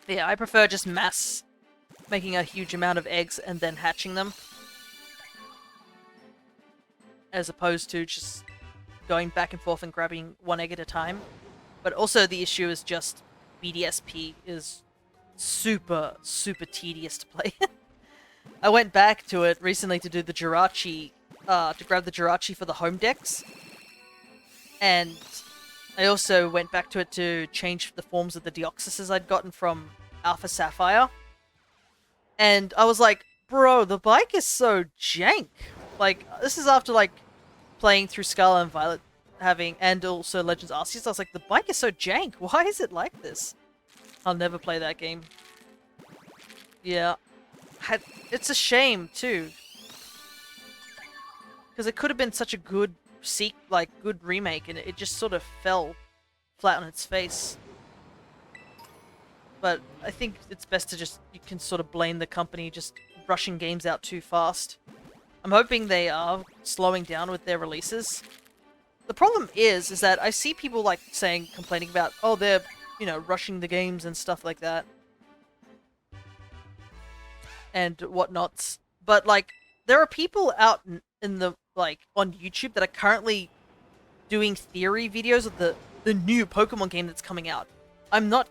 But yeah, I prefer just mass making a huge amount of eggs and then hatching them. As opposed to just going back and forth and grabbing one egg at a time. But also the issue is just BDSP is super, super tedious to play. I went back to it recently to do the Jirachi, to grab the Jirachi for the home decks. And I also went back to it to change the forms of the Deoxyses I'd gotten from Alpha Sapphire. And I was like, bro, the bike is so jank. Like, this is after, like, playing through Scarlet and Violet and also Legends Arceus. I was like, the bike is so jank. Why is it like this? I'll never play that game. Yeah. It's a shame, too. Because it could have been such a good good remake, and it just sort of fell flat on its face. But I think it's best to you can sort of blame the company just rushing games out too fast. I'm hoping they are slowing down with their releases. The problem is that I see people complaining about, oh, they're, rushing the games and stuff like that. And whatnots. But, there are people out in the, on YouTube that are currently doing theory videos of the new Pokemon game that's coming out. I'm not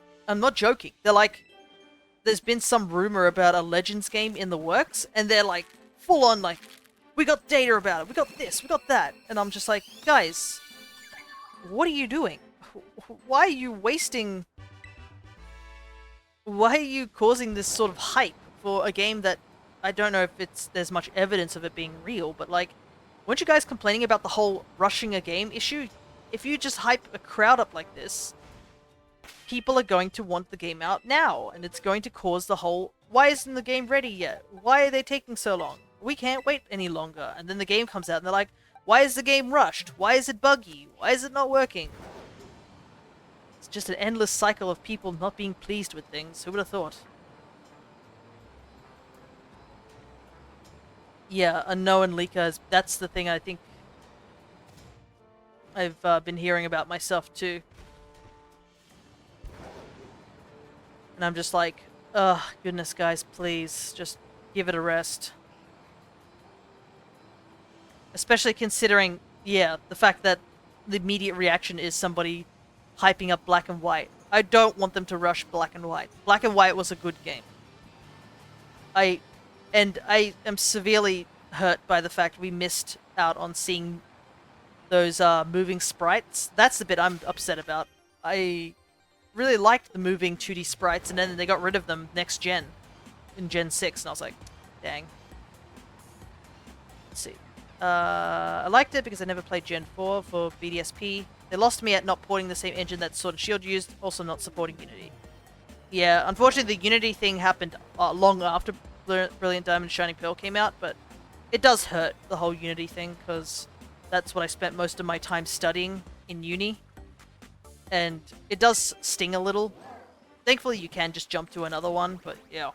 joking. They're there's been some rumor about a Legends game in the works, and they're full on we got data about it, we got this, we got that, and I'm just like, guys, what are you doing? Why are you wasting... Why are you causing this sort of hype for a game that I don't know if there's much evidence of it being real, but weren't you guys complaining about the whole rushing a game issue? If you just hype a crowd up like this, people are going to want the game out now, and it's going to cause the whole, why isn't the game ready yet? Why are they taking so long? We can't wait any longer. And then the game comes out and they're like, why is the game rushed? Why is it buggy? Why is it not working? It's just an endless cycle of people not being pleased with things. Who would have thought? Yeah, unknown leakers. That's the thing I think I've been hearing about myself too. And I'm just like, ugh, goodness guys, please, just give it a rest. Especially considering, yeah, the fact that the immediate reaction is somebody hyping up Black and White. I don't want them to rush Black and White. Black and White was a good game. I am severely hurt by the fact we missed out on seeing those moving sprites. That's the bit I'm upset about. I really liked the moving 2D sprites, and then they got rid of them next gen, in Gen 6, and I was like, dang. Let's see. I liked it because I never played Gen 4 for BDSP. They lost me at not porting the same engine that Sword and Shield used, also not supporting Unity. Yeah, unfortunately the Unity thing happened long after Brilliant Diamond and Shining Pearl came out, but it does hurt, the whole Unity thing, because that's what I spent most of my time studying in uni. And it does sting a little. Thankfully you can just jump to another one, but yeah.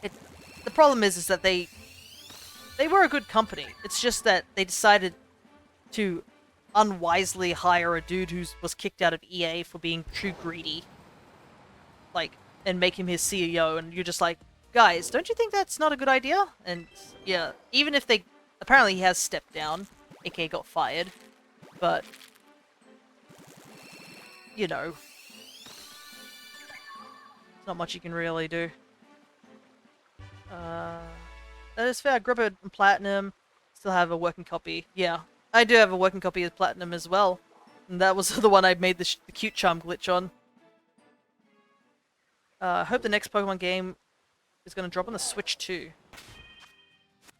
The problem is that they were a good company. It's just that they decided to unwisely hire a dude who was kicked out of EA for being too greedy. And make him his CEO, and you're just like, guys, don't you think that's not a good idea? And yeah, even if they... Apparently he has stepped down, aka got fired, but... You know. Not much you can really do. That is fair. Grab it in Platinum. Still have a working copy. Yeah, I do have a working copy of Platinum as well. And that was the one I made the cute charm glitch on. I hope the next Pokemon game is going to drop on the Switch too.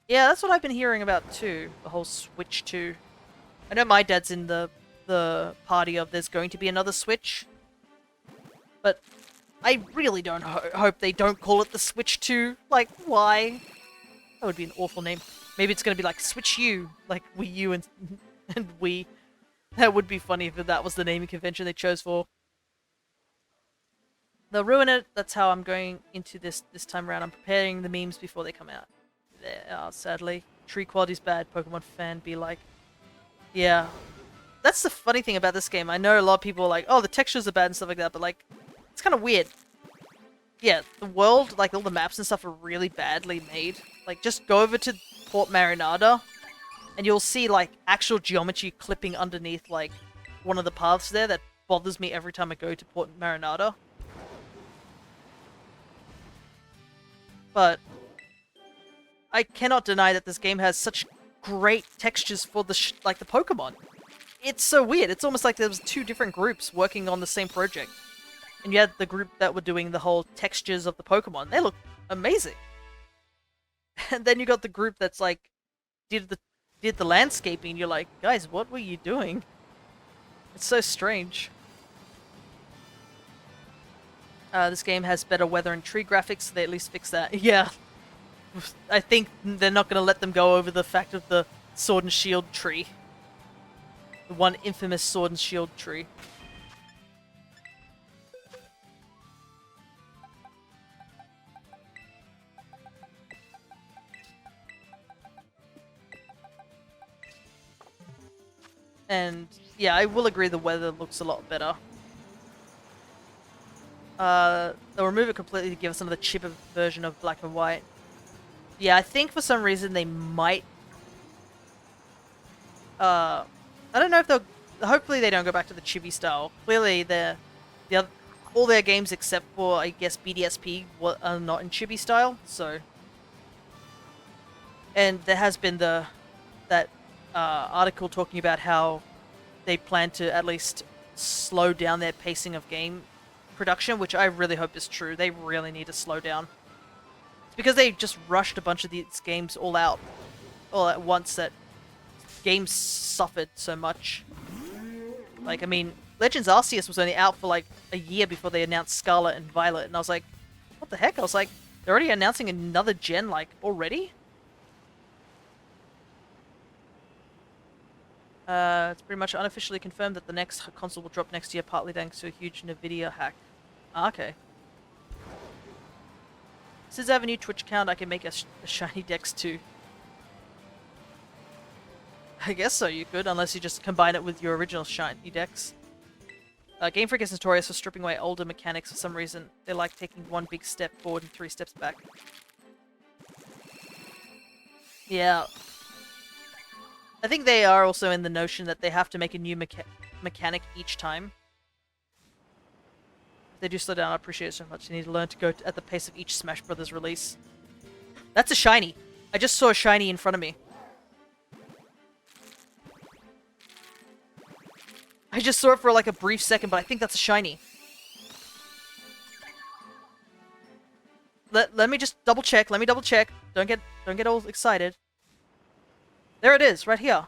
Yeah, that's what I've been hearing about too. The whole Switch 2. I know my dad's in the party of there's going to be another Switch. But I really don't hope they don't call it the Switch 2. Like, why? That would be an awful name. Maybe it's going to be like Switch U, like Wii U and Wii. That would be funny if that was the naming convention they chose for. They'll ruin it. That's how I'm going into this time around. I'm preparing the memes before they come out. They are, sadly. Tree quality's bad. Pokemon fan be like. Yeah. That's the funny thing about this game. I know a lot of people are like, oh, the textures are bad and stuff like that, but like, it's kind of weird. Yeah, the world, like all the maps and stuff are really badly made. Like, just go over to Port Marinada, and you'll see like actual geometry clipping underneath like one of the paths there that bothers me every time I go to Port Marinada. But I cannot deny that this game has such great textures for the the Pokemon. It's so weird. It's almost like there was two different groups working on the same project. And you had the group that were doing the whole textures of the Pokemon. They look amazing. And then you got the group that's like did the landscaping. You're like, guys, what were you doing? It's so strange. This game has better weather and tree graphics, so they at least fix that. Yeah. I think they're not going to let them go over the fact of the sword and shield tree. The one infamous sword and shield tree. And yeah, I will agree the weather looks a lot better. They'll remove it completely to give us another chipper version of black and white. Yeah, I think for some reason they might... I don't know if they'll... Hopefully they don't go back to the chibi style. Clearly all their games except for, I guess, BDSP are not in chibi style, so... And there has been that article talking about how they plan to at least slow down their pacing of game production, which I really hope is true. They really need to slow down. It's because they just rushed a bunch of these games all out all at once that games suffered so much. Like, I mean, Legends Arceus was only out for like a year before they announced Scarlet and Violet, and I was like, what the heck? I was like, they're already announcing another gen, like, already? It's pretty much unofficially confirmed that the next console will drop next year, partly thanks to a huge Nvidia hack. Ah, okay. Since I have a new Twitch account, I can make a shiny Dex too. I guess so, you could, unless you just combine it with your original shiny Dex. Game Freak is notorious for stripping away older mechanics for some reason. They like taking one big step forward and 3 steps back. Yeah. I think they are also in the notion that they have to make a new mechanic each time. If they do slow down, I appreciate it so much. They need to learn to go at the pace of each Smash Brothers release. That's a shiny. I just saw a shiny in front of me. I just saw it for like a brief second, but I think that's a shiny. Let me just double check. Let me double check. Don't get all excited. There it is, right here.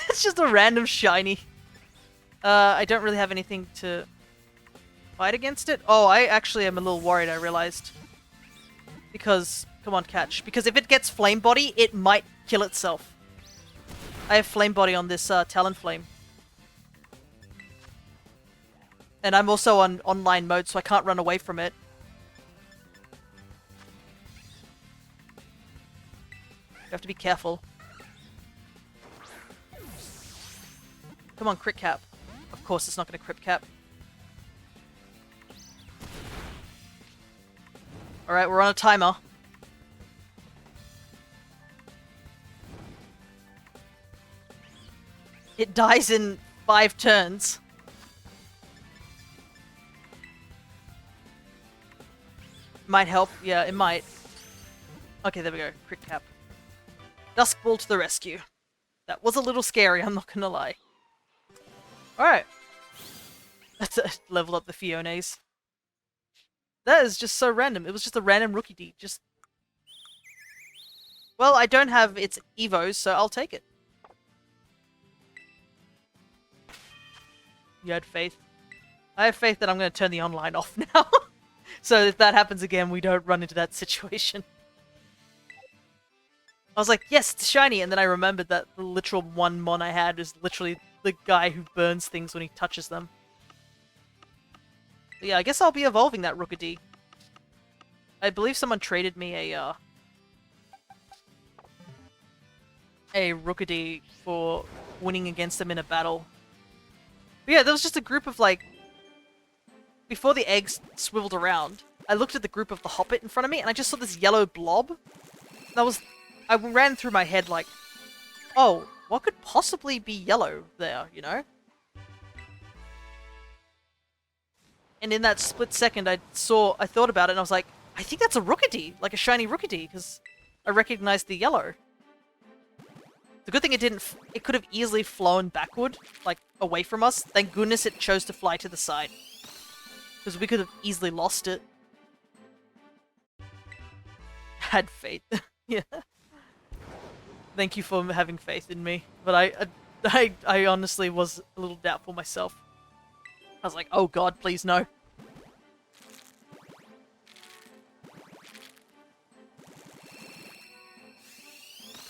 It's just a random shiny. I don't really have anything to fight against it. Oh, I actually am a little worried, I realized. Because, come on, catch. Because if it gets Flame Body, it might kill itself. I have Flame Body on this Talonflame. And I'm also on online mode, so I can't run away from it. You have to be careful. Come on, crit cap. Of course it's not going to crit cap. Alright, we're on a timer. It dies in 5 turns. Might help. Yeah, it might. Okay, there we go. Crit cap. Dusk Ball to the rescue. That was a little scary, I'm not gonna lie. Alright. Let's level up the Phiones. That is just so random. It was just a random rookie D. Just... Well, I don't have its Evos, so I'll take it. You had faith. I have faith that I'm going to turn the online off now. So if that happens again, we don't run into that situation. I was like, yes, it's shiny, and then I remembered that the literal one mon I had is literally the guy who burns things when he touches them. But yeah, I guess I'll be evolving that Rookidee. I believe someone traded me a Rookidee for winning against them in a battle. But yeah, there was just a group of like... Before the eggs swiveled around, I looked at the group of the Hoppit in front of me, and I just saw this yellow blob. I ran through my head like, oh, what could possibly be yellow there, you know? And in that split second, I thought about it, and I was like, I think that's a Rookidee, like a shiny Rookidee, because I recognized the yellow. The good thing it could have easily flown backward, like, away from us. Thank goodness it chose to fly to the side. Because we could have easily lost it. Had faith. Yeah. Thank you for having faith in me. But I honestly was a little doubtful myself. I was like, oh god, please no.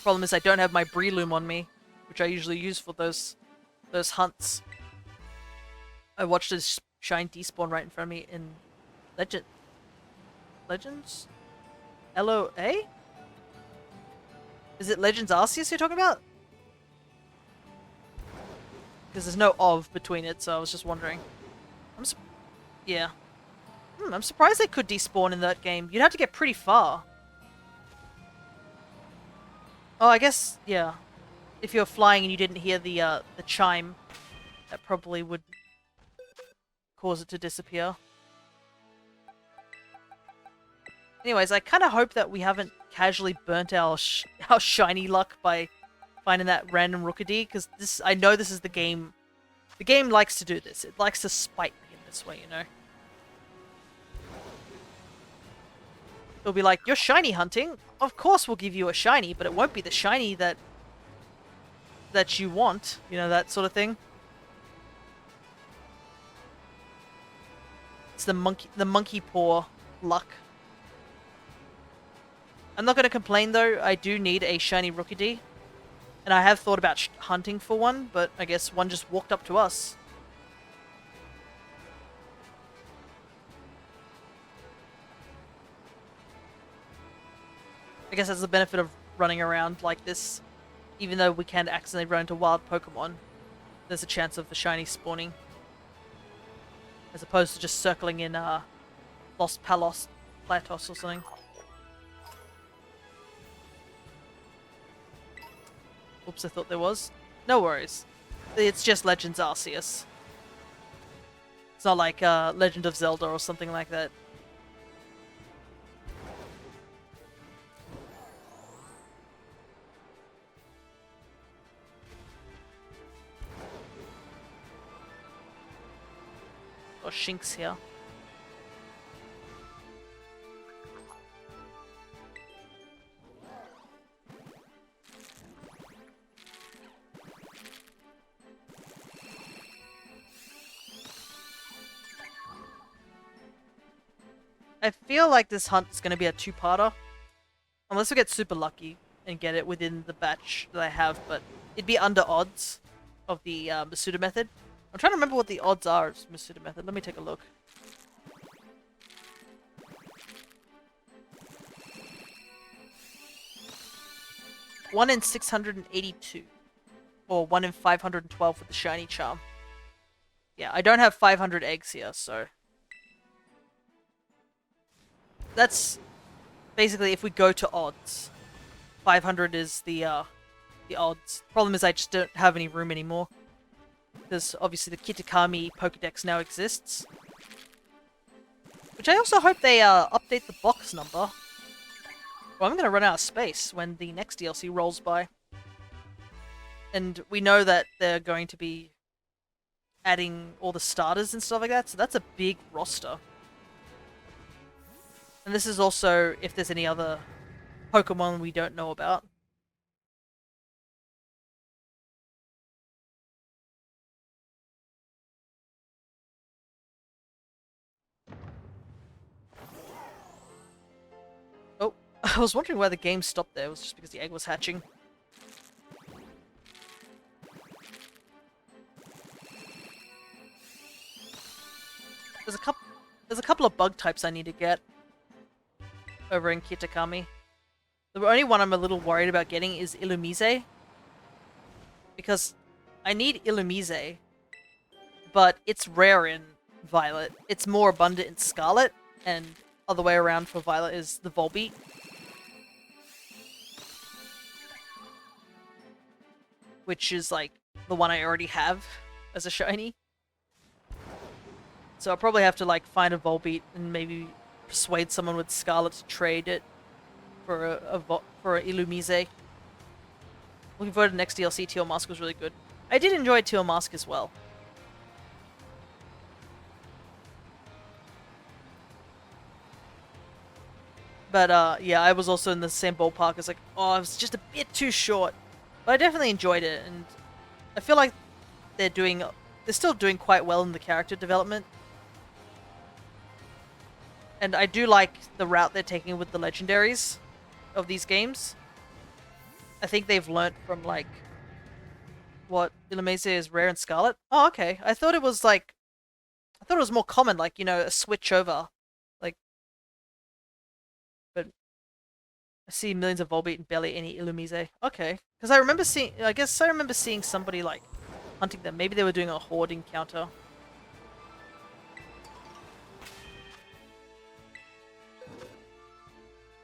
Problem is I don't have my Breloom on me, which I usually use for those hunts. I watched a shine despawn right in front of me in Legends? LOA? Is it Legends Arceus you're talking about? Because there's no of between it, so I was just wondering. Yeah. I'm surprised they could despawn in that game. You'd have to get pretty far. Oh, I guess, yeah. If you're flying and you didn't hear the chime, that probably would cause it to disappear. Anyways, I kind of hope that we haven't casually burnt our shiny luck by finding that random Rookidee, because I know this is the game. The game likes to do this. It likes to spite me in this way, you know? It'll be like, you're shiny hunting? Of course we'll give you a shiny, but it won't be the shiny that you want. You know, that sort of thing. It's the monkey paw luck. I'm not going to complain though, I do need a shiny Rookidee. And I have thought about hunting for one, but I guess one just walked up to us. I guess that's the benefit of running around like this. Even though we can accidentally run into wild Pokemon, there's a chance of the shiny spawning. As opposed to just circling in Los Palos Platos or something. Oops, I thought there was. No worries. It's just Legends Arceus. It's not like Legend of Zelda or something like that. Or Shinx here. I feel like this hunt is going to be a two-parter. Unless we get super lucky and get it within the batch that I have, but it'd be under odds of the Masuda method. I'm trying to remember what the odds are of Masuda method. Let me take a look. One in 682. Or 1 in 512 with the shiny charm. Yeah, I don't have 500 eggs here, so... That's basically if we go to odds. 500 is the odds. Problem is I just don't have any room anymore. Because obviously the Kitakami Pokedex now exists. Which I also hope they update the box number. Well, I'm going to run out of space when the next DLC rolls by. And we know that they're going to be adding all the starters and stuff like that, so that's a big roster. And this is also if there's any other Pokemon we don't know about. Oh, I was wondering why the game stopped there. It was just because the egg was hatching. There's a couple of bug types I need to get over in Kitakami. The only one I'm a little worried about getting is Illumise. Because I need Illumise, but it's rare in Violet. It's more abundant in Scarlet, and other way around for Violet is the Volbeat. Which is like the one I already have as a shiny. So I'll probably have to like find a Volbeat and maybe persuade someone with Scarlet to trade it for a Illumise. Looking forward to the next DLC. Teal Mask was really good. I did enjoy Teal Mask as well. But yeah, I was also in the same ballpark. It's like, oh, it was just a bit too short. But I definitely enjoyed it, and I feel like they're still doing quite well in the character development. And I do like the route they're taking with the legendaries of these games. I think they've learnt from, like, what Illumise is rare in Scarlet. Oh, okay. I thought it was more common, like, you know, a switch over. Like, but I see millions of Volbeat and barely any Illumise. Okay. Because I guess I remember seeing somebody, like, hunting them. Maybe they were doing a horde encounter.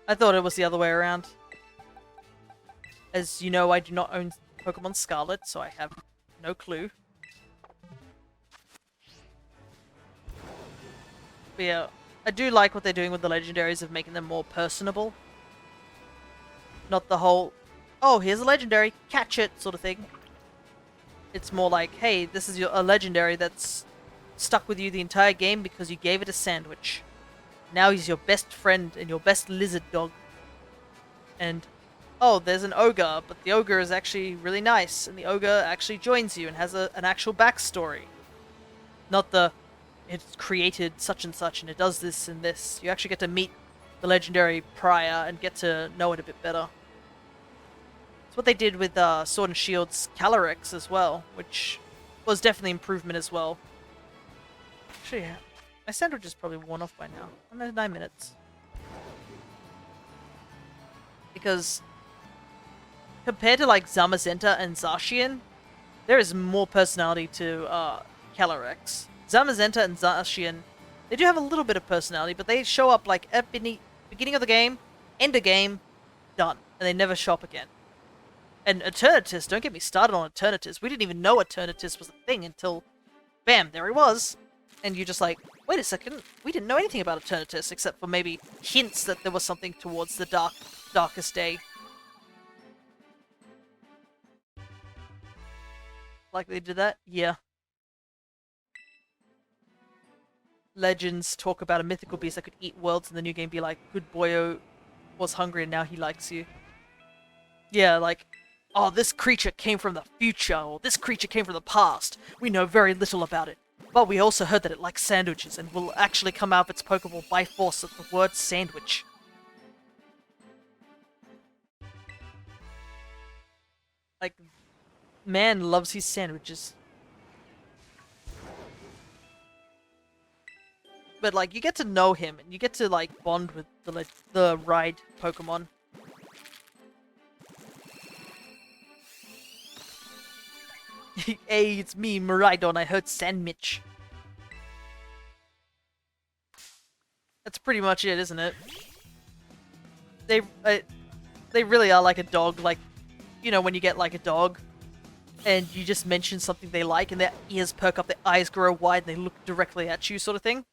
I thought it was the other way around. As you know, I do not own Pokemon Scarlet, so I have no clue. But yeah, I do like what they're doing with the legendaries of making them more personable. Not the whole, oh, here's a legendary, catch it sort of thing. It's more like, hey, this is a legendary that's stuck with you the entire game because you gave it a sandwich. Now he's your best friend and your best lizard dog. And, oh, there's an ogre, but the ogre is actually really nice, and the ogre actually joins you and has an actual backstory. Not the, it's created such and such and it does this and this. You actually get to meet the legendary prior and get to know it a bit better. It's what they did with Sword and Shield's Calyrex as well, which was definitely improvement as well. Actually, yeah, my sandwich is probably worn off by now. I'm at 9 minutes. Because compared to like Zamazenta and Zacian, there is more personality to Calyrex. Zamazenta and Zacian, they do have a little bit of personality, but they show up like at the beginning of the game, end of game, done. And they never show up again. And Eternatus, don't get me started on Eternatus. We didn't even know Eternatus was a thing until, bam, there he was. And you're just like, wait a second, we didn't know anything about Eternatus except for maybe hints that there was something towards the darkest day. Like they did that? Yeah. Legends talk about a mythical beast that could eat worlds in the new game, be like, good boyo was hungry and now he likes you. Yeah, like, oh, this creature came from the future, or this creature came from the past. We know very little about it. But we also heard that it likes sandwiches and will actually come out of its Pokeball by force at the word sandwich. Like, man loves his sandwiches. But, like, you get to know him, and you get to, like, bond with the ride Pokemon. Hey, it's me, Miraidon. I heard sandwich. That's pretty much it, isn't it? They really are like a dog. Like, you know, when you get like a dog, and you just mention something they like, and their ears perk up, their eyes grow wide, and they look directly at you, sort of thing.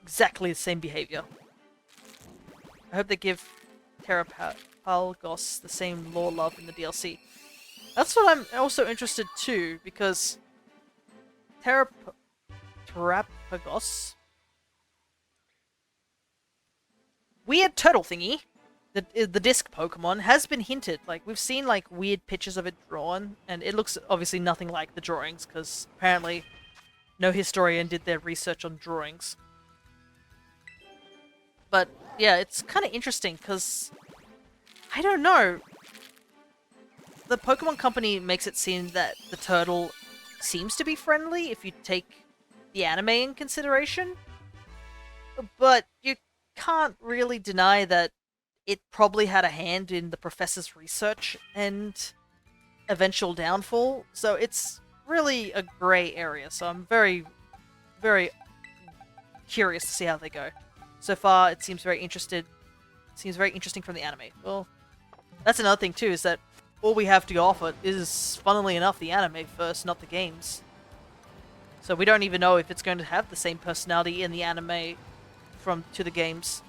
Exactly the same behavior. I hope they give Terrapalgos the same lore love in the DLC. That's what I'm also interested too, because Terrapagos, weird turtle thingy, the disc Pokemon, has been hinted. Like, we've seen like weird pictures of it drawn, and it looks obviously nothing like the drawings, because apparently no historian did their research on drawings. But yeah, it's kind of interesting, because I don't know. The Pokemon Company makes it seem that the turtle seems to be friendly if you take the anime in consideration. But you can't really deny that it probably had a hand in the professor's research and eventual downfall. So it's really a grey area. So I'm very, very curious to see how they go. So far, it seems very interesting from the anime. Well, that's another thing too, is that all we have to offer is, funnily enough, the anime first, not the games. So we don't even know if it's going to have the same personality in the anime to the games.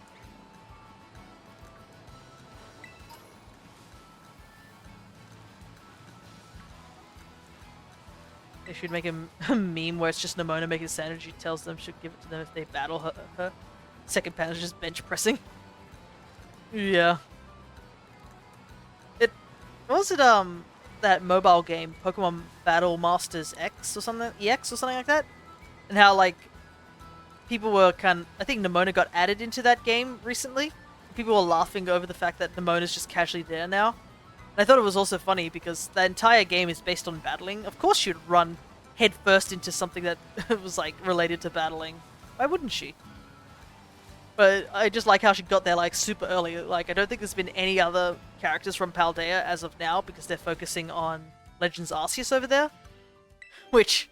They should make a meme where it's just Nimona making a sandwich. She tells them she'll give it to them if they battle her. second panel is just bench pressing. Yeah. It was it that mobile game, Pokemon Battle Masters X or something, EX or something like that, and how like people were I think Nemona got added into that game recently. People were laughing over the fact that Nemona's just casually there now. And I thought it was also funny because the entire game is based on battling. Of course she'd run head first into something that was like related to battling. Why wouldn't she? But I just like how she got there like super early. Like I don't think there's been any other characters from Paldea as of now because they're focusing on Legends Arceus over there. Which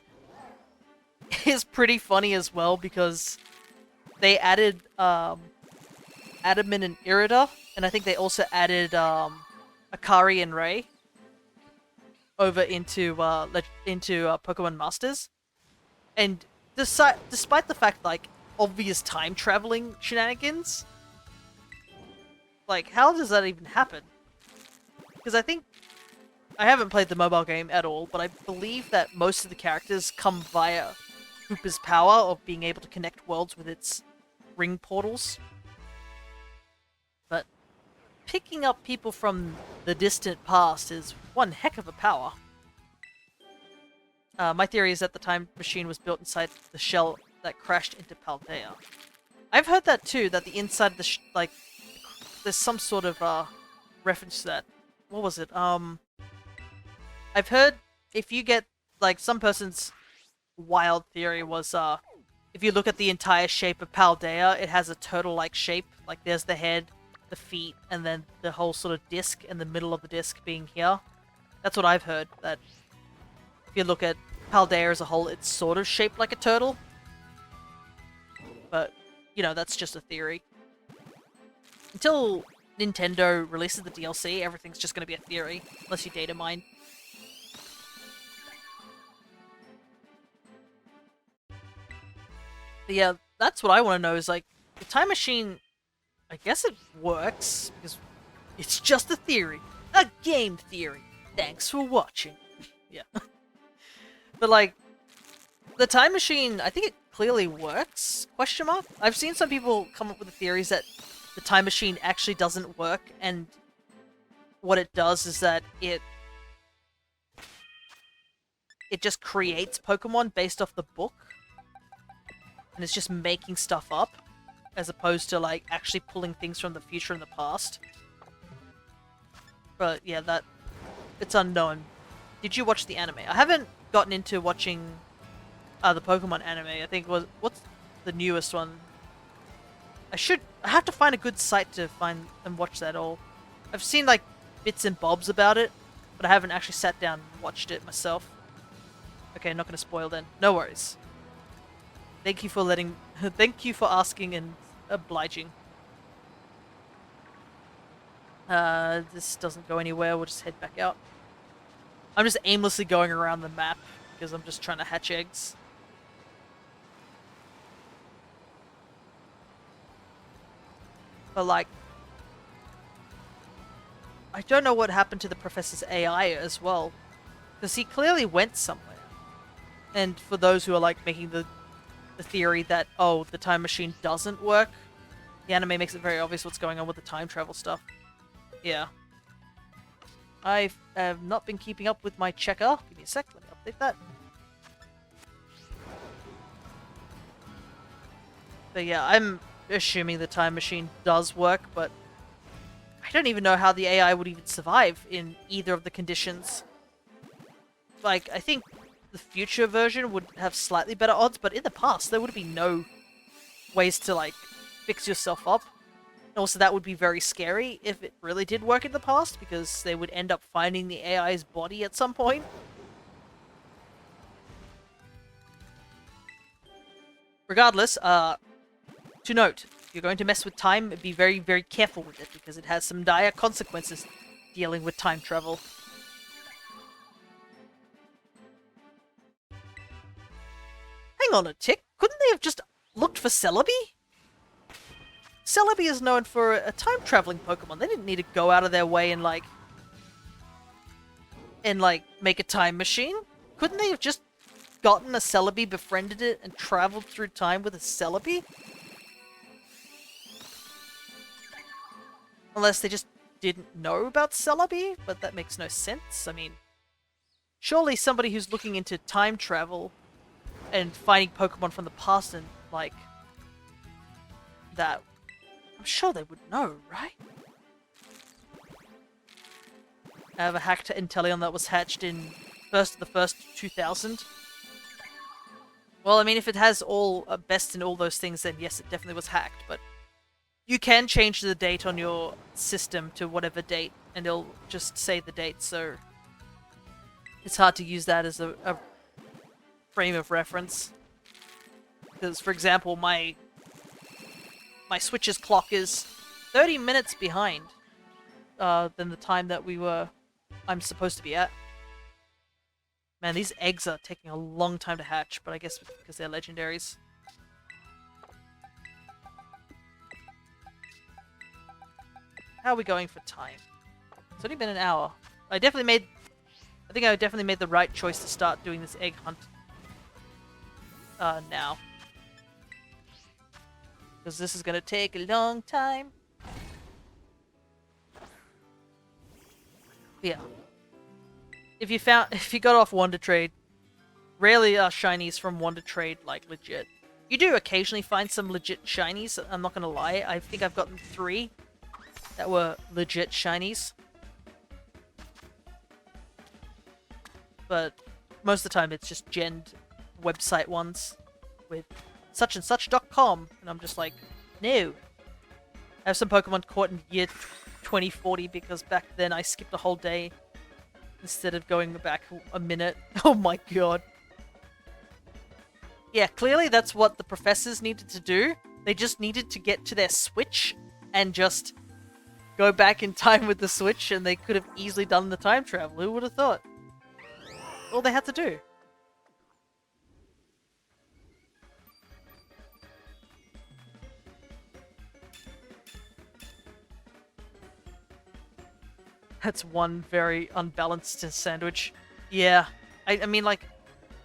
is pretty funny as well because they added Adamin and Irida, and I think they also added Akari and Ray over into Pokemon Masters. And despite the fact like obvious time traveling shenanigans, like how does that even happen? Because I think I haven't played the mobile game at all, but I believe that most of the characters come via Hoopa's power of being able to connect worlds with its ring portals. But picking up people from the distant past is one heck of a power. My theory is that the time machine was built inside the shell that crashed into Paldea. I've heard that too, that the inside of the like, there's some sort of reference to that. What was it? I've heard if you get, like, some person's wild theory was, if you look at the entire shape of Paldea, it has a turtle-like shape. Like, there's the head, the feet, and then the whole sort of disc, and the middle of the disc being here. That's what I've heard, that if you look at Paldea as a whole, it's sort of shaped like a turtle. But, you know, that's just a theory. Until Nintendo releases the DLC, everything's just going to be a theory, unless you data mine. But yeah, that's what I want to know is, like, the time machine, I guess it works, because it's just a theory. A game theory. Thanks for watching. Yeah. But, like, the time machine, I think it clearly works, question mark? I've seen some people come up with the theories that the time machine actually doesn't work, and what it does is that it just creates Pokemon based off the book, and it's just making stuff up, as opposed to, like, actually pulling things from the future and the past. But, yeah, it's unknown. Did you watch the anime? I haven't gotten into watching the Pokemon anime. I think what's the newest one? I have to find a good site to find and watch that all. I've seen, like, bits and bobs about it, but I haven't actually sat down and watched it myself. Okay, not gonna spoil then. No worries. Thank you for thank you for asking and obliging. This doesn't go anywhere, we'll just head back out. I'm just aimlessly going around the map, because I'm just trying to hatch eggs. But, like, I don't know what happened to the Professor's AI as well, because he clearly went somewhere. And for those who are, like, making the theory that, oh, the time machine doesn't work, the anime makes it very obvious what's going on with the time travel stuff. Yeah. I have not been keeping up with my checker. Give me a sec, let me update that. But yeah, I'm assuming the time machine does work, but I don't even know how the AI would even survive in either of the conditions. Like, I think the future version would have slightly better odds, but in the past, there would be no ways to, like, fix yourself up. And also, that would be very scary if it really did work in the past, because they would end up finding the AI's body at some point. Regardless, to note, if you're going to mess with time, be very, very careful with it, because it has some dire consequences dealing with time travel. Hang on a tick, couldn't they have just looked for Celebi? Celebi is known for a time-traveling Pokemon. They didn't need to go out of their way and, like, make a time machine. Couldn't they have just gotten a Celebi, befriended it, and traveled through time with a Celebi? Unless they just didn't know about Celebi, but that makes no sense. I mean, surely somebody who's looking into time travel and finding Pokemon from the past and, like, that, I'm sure they would know, right? I have a hacked Inteleon that was hatched in the first 2000. Well, I mean, if it has all best in all those things, then yes, it definitely was hacked, but you can change the date on your system to whatever date, and it'll just say the date, so it's hard to use that as a frame of reference. Because, for example, my Switch's clock is 30 minutes behind than the time that I'm supposed to be at. Man, these eggs are taking a long time to hatch, but I guess because they're legendaries. How are we going for time? It's only been an hour. I think I definitely made the right choice to start doing this egg hunt now. Because this is gonna take a long time. Yeah. If you got off Wonder Trade, rarely are shinies from Wonder Trade, like, legit. You do occasionally find some legit shinies, I'm not gonna lie. I think I've gotten 3 that were legit shinies. But most of the time it's just genned website ones with suchandsuch.com, and I'm just like, no. I have some Pokemon caught in year 2040 because back then I skipped a whole day instead of going back a minute. Oh my god. Yeah, clearly that's what the professors needed to do. They just needed to get to their Switch and just go back in time with the Switch, and they could have easily done the time travel. Who would have thought? All they had to do. That's one very unbalanced sandwich. Yeah. I mean, like,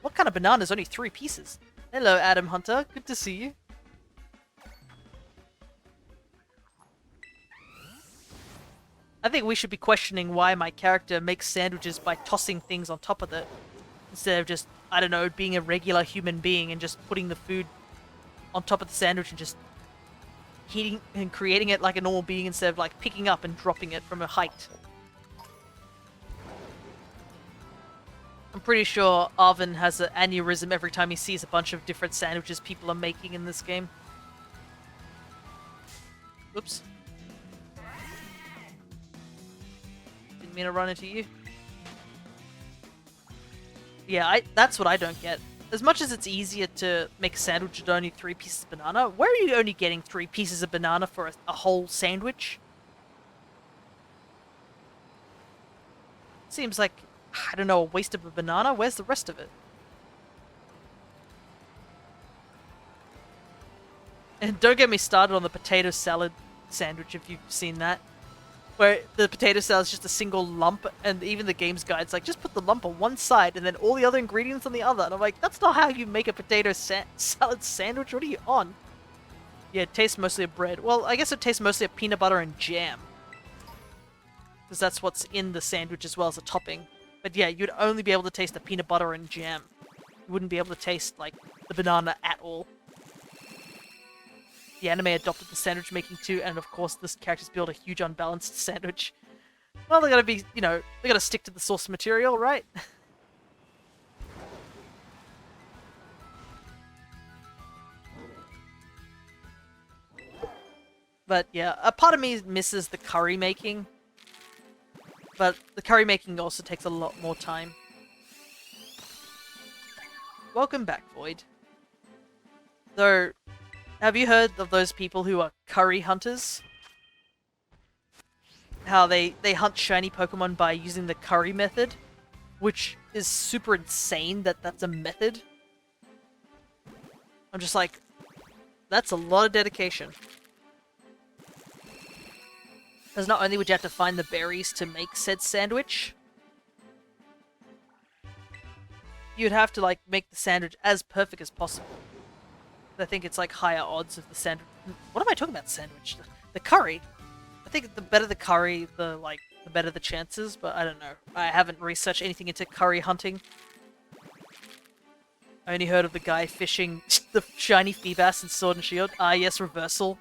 what kind of banana is only 3 pieces? Hello, Adam Hunter. Good to see you. I think we should be questioning why my character makes sandwiches by tossing things on top of it, instead of just, I don't know, being a regular human being and just putting the food on top of the sandwich and just heating and creating it like a normal being instead of, like, picking up and dropping it from a height. I'm pretty sure Arvin has an aneurysm every time he sees a bunch of different sandwiches people are making in this game. Oops. Didn't mean to run into you. Yeah, that's what I don't get. As much as it's easier to make a sandwich with only 3 pieces of banana, where are you only getting 3 pieces of banana for a whole sandwich? Seems like, I don't know, a waste of a banana? Where's the rest of it? And don't get me started on the potato salad sandwich if you've seen that. Where the potato salad is just a single lump, and even the game's guide's like, just put the lump on one side and then all the other ingredients on the other. And I'm like, that's not how you make a potato salad sandwich. What are you on? Yeah, it tastes mostly of bread. Well, I guess it tastes mostly of peanut butter and jam. Because that's what's in the sandwich as well as a topping. But yeah, you'd only be able to taste the peanut butter and jam. You wouldn't be able to taste, like, the banana at all. The anime adopted the sandwich making too, and of course this character's built a huge unbalanced sandwich. Well, they gotta be, you know, they gotta stick to the source material, right? But yeah, a part of me misses the curry making. But the curry making also takes a lot more time. Welcome back, Void. Though, have you heard of those people who are curry hunters? How they hunt shiny Pokemon by using the curry method? Which is super insane that that's a method. I'm just like, that's a lot of dedication. Because not only would you have to find the berries to make said sandwich, you'd have to, like, make the sandwich as perfect as possible. I think it's, like, higher odds of the sandwich. What am I talking about, sandwich? The curry. think the better the curry, the better the chances, but I don't know. I haven't researched anything into curry hunting. I only heard of the guy fishing the shiny Feebas in Sword and Shield. Ah, yes, Reversal.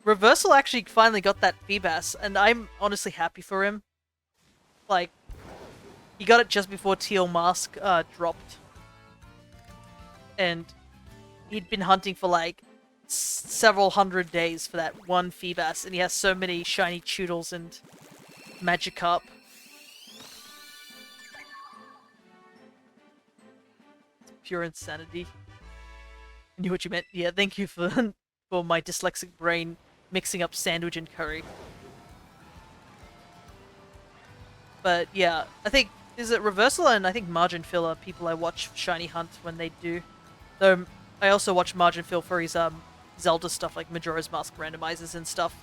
Reversal actually finally got that Feebas, and I'm honestly happy for him. Like, he got it just before Teal Mask dropped. And he'd been hunting for like several hundred days for that one Feebas, and he has so many shiny Toodles and Magikarp. It's pure insanity. I knew what you meant. Yeah, thank you for for my dyslexic brain mixing up sandwich and curry. But yeah, I think, is it Reversal and I think Margin Phil are people I watch shiny hunt when they do. Though I also watch Margin Phil for his Zelda stuff like Majora's Mask randomizers and stuff.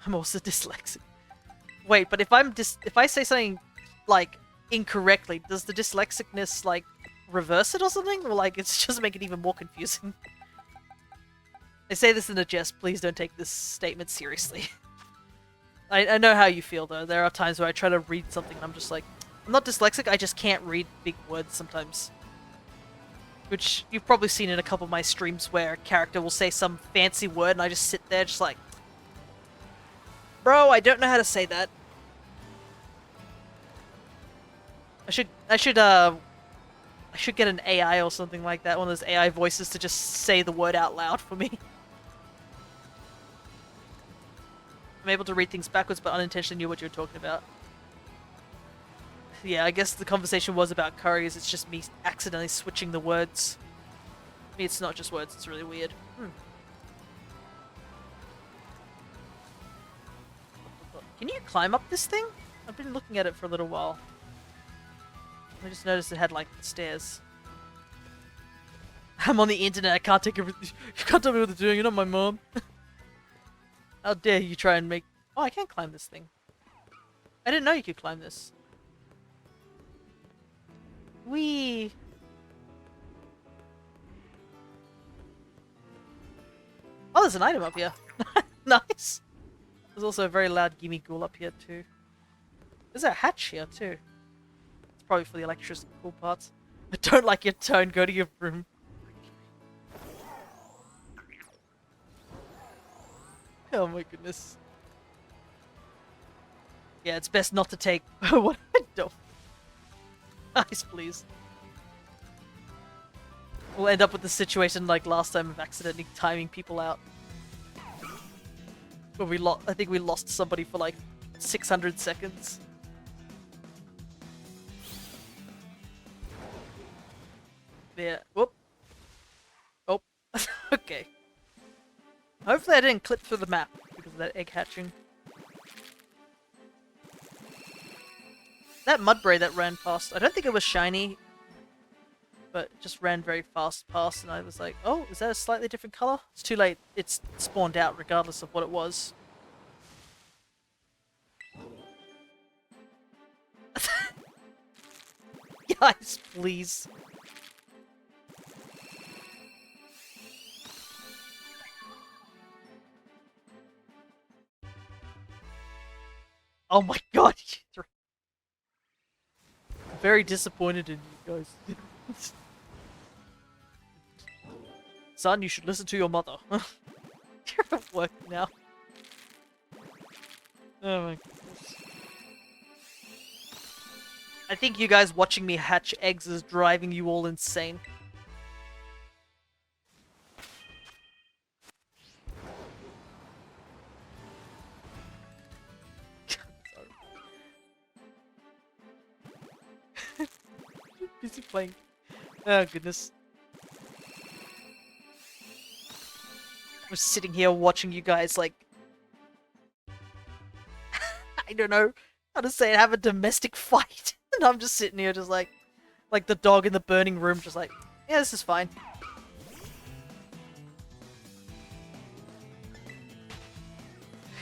I'm also dyslexic. Wait, but if I say something like incorrectly, does the dyslexicness like reverse it or something? Or like it's just make it even more confusing? I say this in a jest, please don't take this statement seriously. I know how you feel though. There are times where I try to read something and I'm just like, I'm not dyslexic, I just can't read big words sometimes. Which you've probably seen in a couple of my streams where a character will say some fancy word and I just sit there just like, bro, I don't know how to say that. I should get an AI or something like that, one of those AI voices to just say the word out loud for me. I'm able to read things backwards, but unintentionally knew what you were talking about. Yeah, I guess the conversation was about curries, it's just me accidentally switching the words. I mean, it's not just words, it's really weird. Can you climb up this thing? I've been looking at it for a little while. I just noticed it had, like, stairs. I'm on the internet, I can't take everything. You can't tell me what they're doing, you're not my mom. How dare you try and make... Oh, I can climb this thing. I didn't know you could climb this. Whee! Oh, there's an item up here. Nice! There's also a very loud gimme ghoul up here too. There's a hatch here too. It's probably for the electricity cool parts. I don't like your tone, go to your room. Oh my goodness. Yeah, it's best not to take what I do. Nice, please. We'll end up with the situation like last time of accidentally timing people out. Where I think we lost somebody for like 600 seconds. Yeah. Whoop. Oh. Okay. Hopefully I didn't clip through the map because of that egg hatching. That Mudbray that ran past, I don't think it was shiny, but it just ran very fast past and I was like, oh, is that a slightly different color? It's too late. It's spawned out regardless of what it was. Guys, please. Oh my god! I'm very disappointed in you guys. Son, you should listen to your mother. You're at work now. Oh my goodness. I think you guys watching me hatch eggs is driving you all insane. Busy playing. Oh goodness. I'm sitting here watching you guys like I don't know how to say it, have a domestic fight. And I'm just sitting here just like the dog in the burning room just like, yeah, this is fine.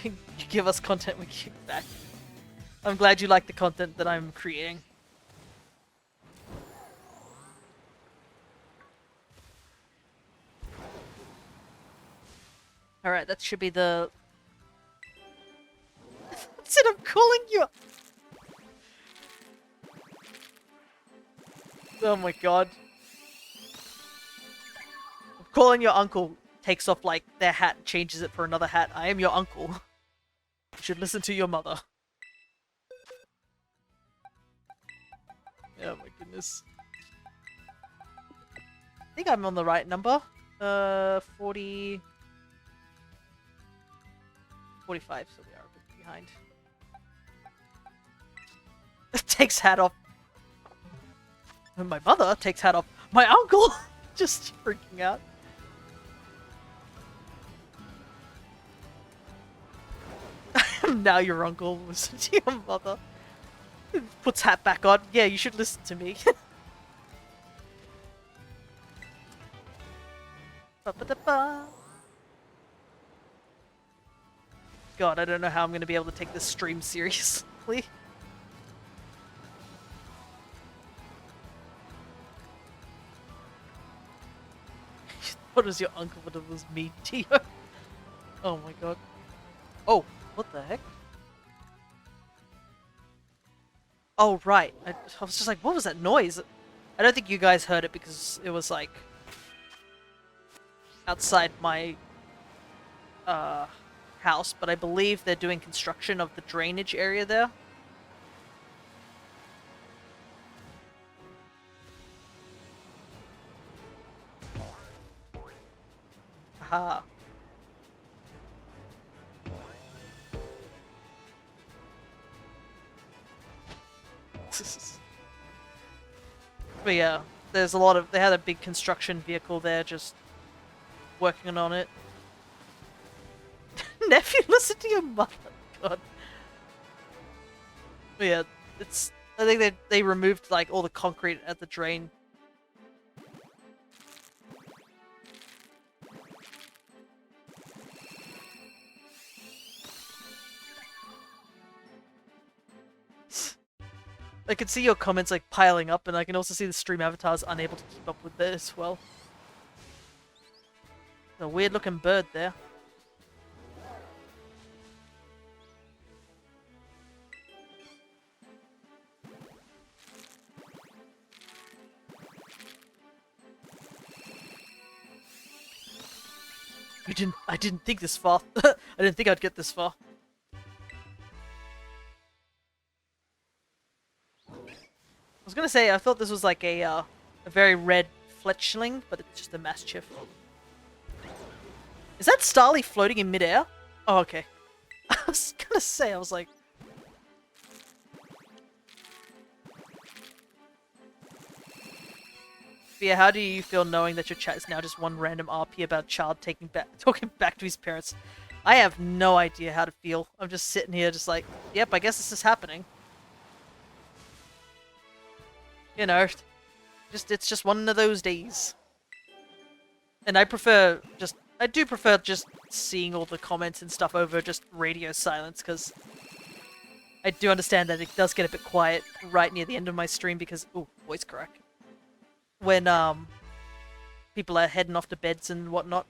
You give us content, we give back. I'm glad you like the content that I'm creating. Alright, that should be the... That's it, I'm calling you... Oh my god. I'm calling your uncle. Takes off, like, their hat and changes it for another hat. I am your uncle. You should listen to your mother. Oh my goodness. I think I'm on the right number. 40... 45, so we are a bit behind. Takes hat off. And my mother takes hat off. My uncle! Just freaking out. Now your uncle listen to your mother. Puts hat back on. Yeah, you should listen to me. Ba-ba-da-ba. God, I don't know how I'm going to be able to take this stream seriously. What was your uncle, but it was me, Tio? Oh my god. Oh, what the heck? Oh, right. I was just like, what was that noise? I don't think you guys heard it because it was like... outside my... house, but I believe they're doing construction of the drainage area there. Aha. But yeah, there's a lot of... They had a big construction vehicle there just working on it. Nephew, listen to your mother. God. But yeah, it's... I think they removed like all the concrete at the drain. I can see your comments like piling up, and I can also see the stream avatars unable to keep up with this as well. A weird looking bird there. I didn't think this far. I didn't think I'd get this far. I was gonna say, I thought this was like a very red fletchling, but it's just a Mastiff. Is that Starly floating in midair? Oh, okay. I was gonna say, I was like... But yeah, how do you feel knowing that your chat is now just one random RP about a child talking back to his parents? I have no idea how to feel. I'm just sitting here just like, yep, I guess this is happening. You know, it's just one of those days. And I do prefer just seeing all the comments and stuff over just radio silence, because I do understand that it does get a bit quiet right near the end of my stream because, ooh, voice crack. When, people are heading off to beds and whatnot.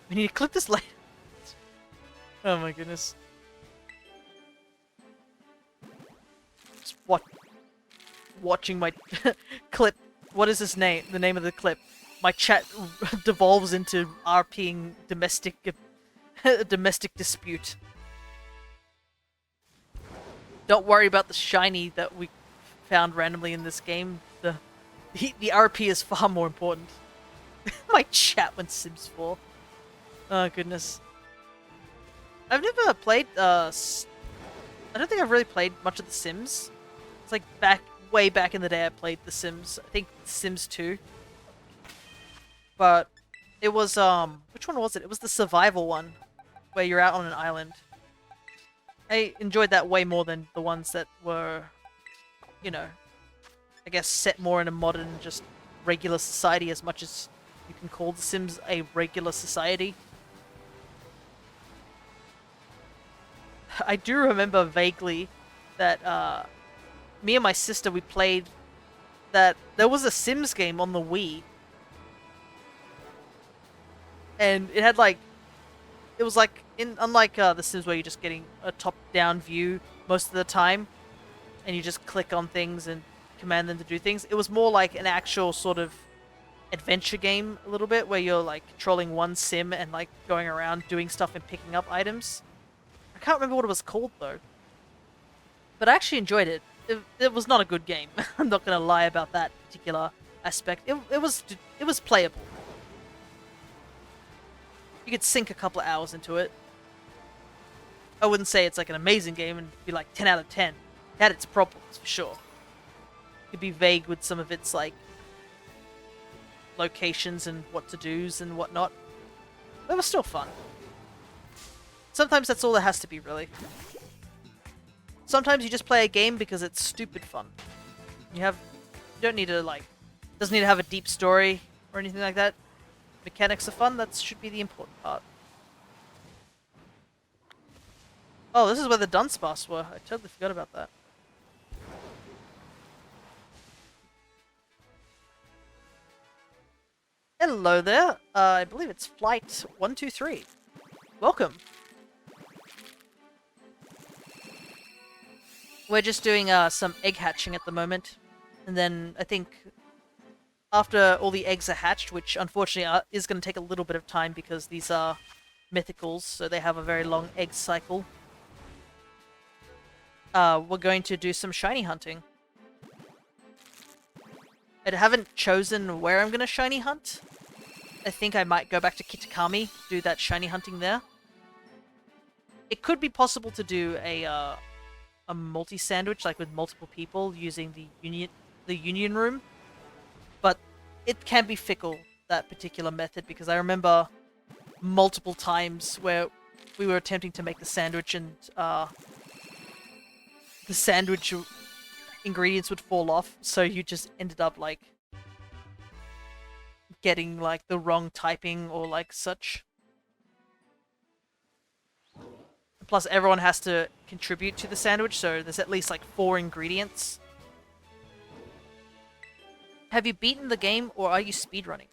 We need to clip this later. Oh my goodness. Just watching my clip. What is this name? The name of the clip. My chat devolves into RPing domestic dispute. Don't worry about the shiny that we found randomly in this game. The RP is far more important. My chat when Sims 4. Oh goodness. I've never played I don't think I've really played much of The Sims. It's like way back in the day I played The Sims. I think Sims 2. But it was which one was it? It was the survival one where you're out on an island. I enjoyed that way more than the ones that were, you know, I guess set more in a modern, just regular society, as much as you can call The Sims a regular society. I do remember vaguely that me and my sister, we played that there was a Sims game on the Wii and it had like, it was like, unlike The Sims where you're just getting a top-down view most of the time, and you just click on things and command them to do things. It was more like an actual sort of adventure game a little bit, where you're like controlling one sim and like going around doing stuff and picking up items. I can't remember what it was called though, but I actually enjoyed it. It was not a good game. I'm not gonna lie about that particular aspect. It was playable. You could sink a couple of hours into it. I wouldn't say it's like an amazing game and be like 10 out of 10. It had its problems for sure. You could be vague with some of its like locations and what to do's and whatnot. But it was still fun. Sometimes that's all there has to be, really. Sometimes you just play a game because it's stupid fun. You don't need to like, doesn't need to have a deep story or anything like that. Mechanics are fun, that should be the important part. Oh, this is where the Dunsparce were. I totally forgot about that. Hello there. I believe it's flight 123. Welcome. We're just doing some egg hatching at the moment. And then I think after all the eggs are hatched, which unfortunately is going to take a little bit of time because these are mythicals, so they have a very long egg cycle. We're going to do some shiny hunting. I haven't chosen where I'm going to shiny hunt. I think I might go back to Kitakami, do that shiny hunting there. It could be possible to do a multi-sandwich, like with multiple people, using the union room. But it can be fickle, that particular method, because I remember multiple times where we were attempting to make the sandwich and the sandwich ingredients would fall off, so you just ended up like getting like the wrong typing or like such. Plus everyone has to contribute to the sandwich, so there's at least like 4 ingredients. Have you beaten the game or are you speedrunning?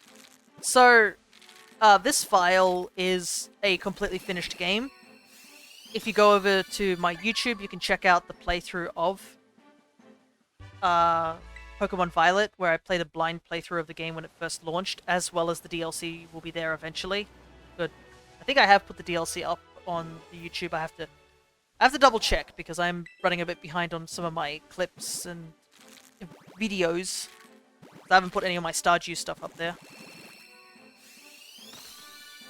So this file is a completely finished game. If you go over to my YouTube, you can check out the playthrough of Pokemon Violet, where I played a blind playthrough of the game when it first launched, as well as the DLC will be there eventually. Good. I think I have put the DLC up on the YouTube. I have to double check because I'm running a bit behind on some of my clips and videos. I haven't put any of my Stardew stuff up there.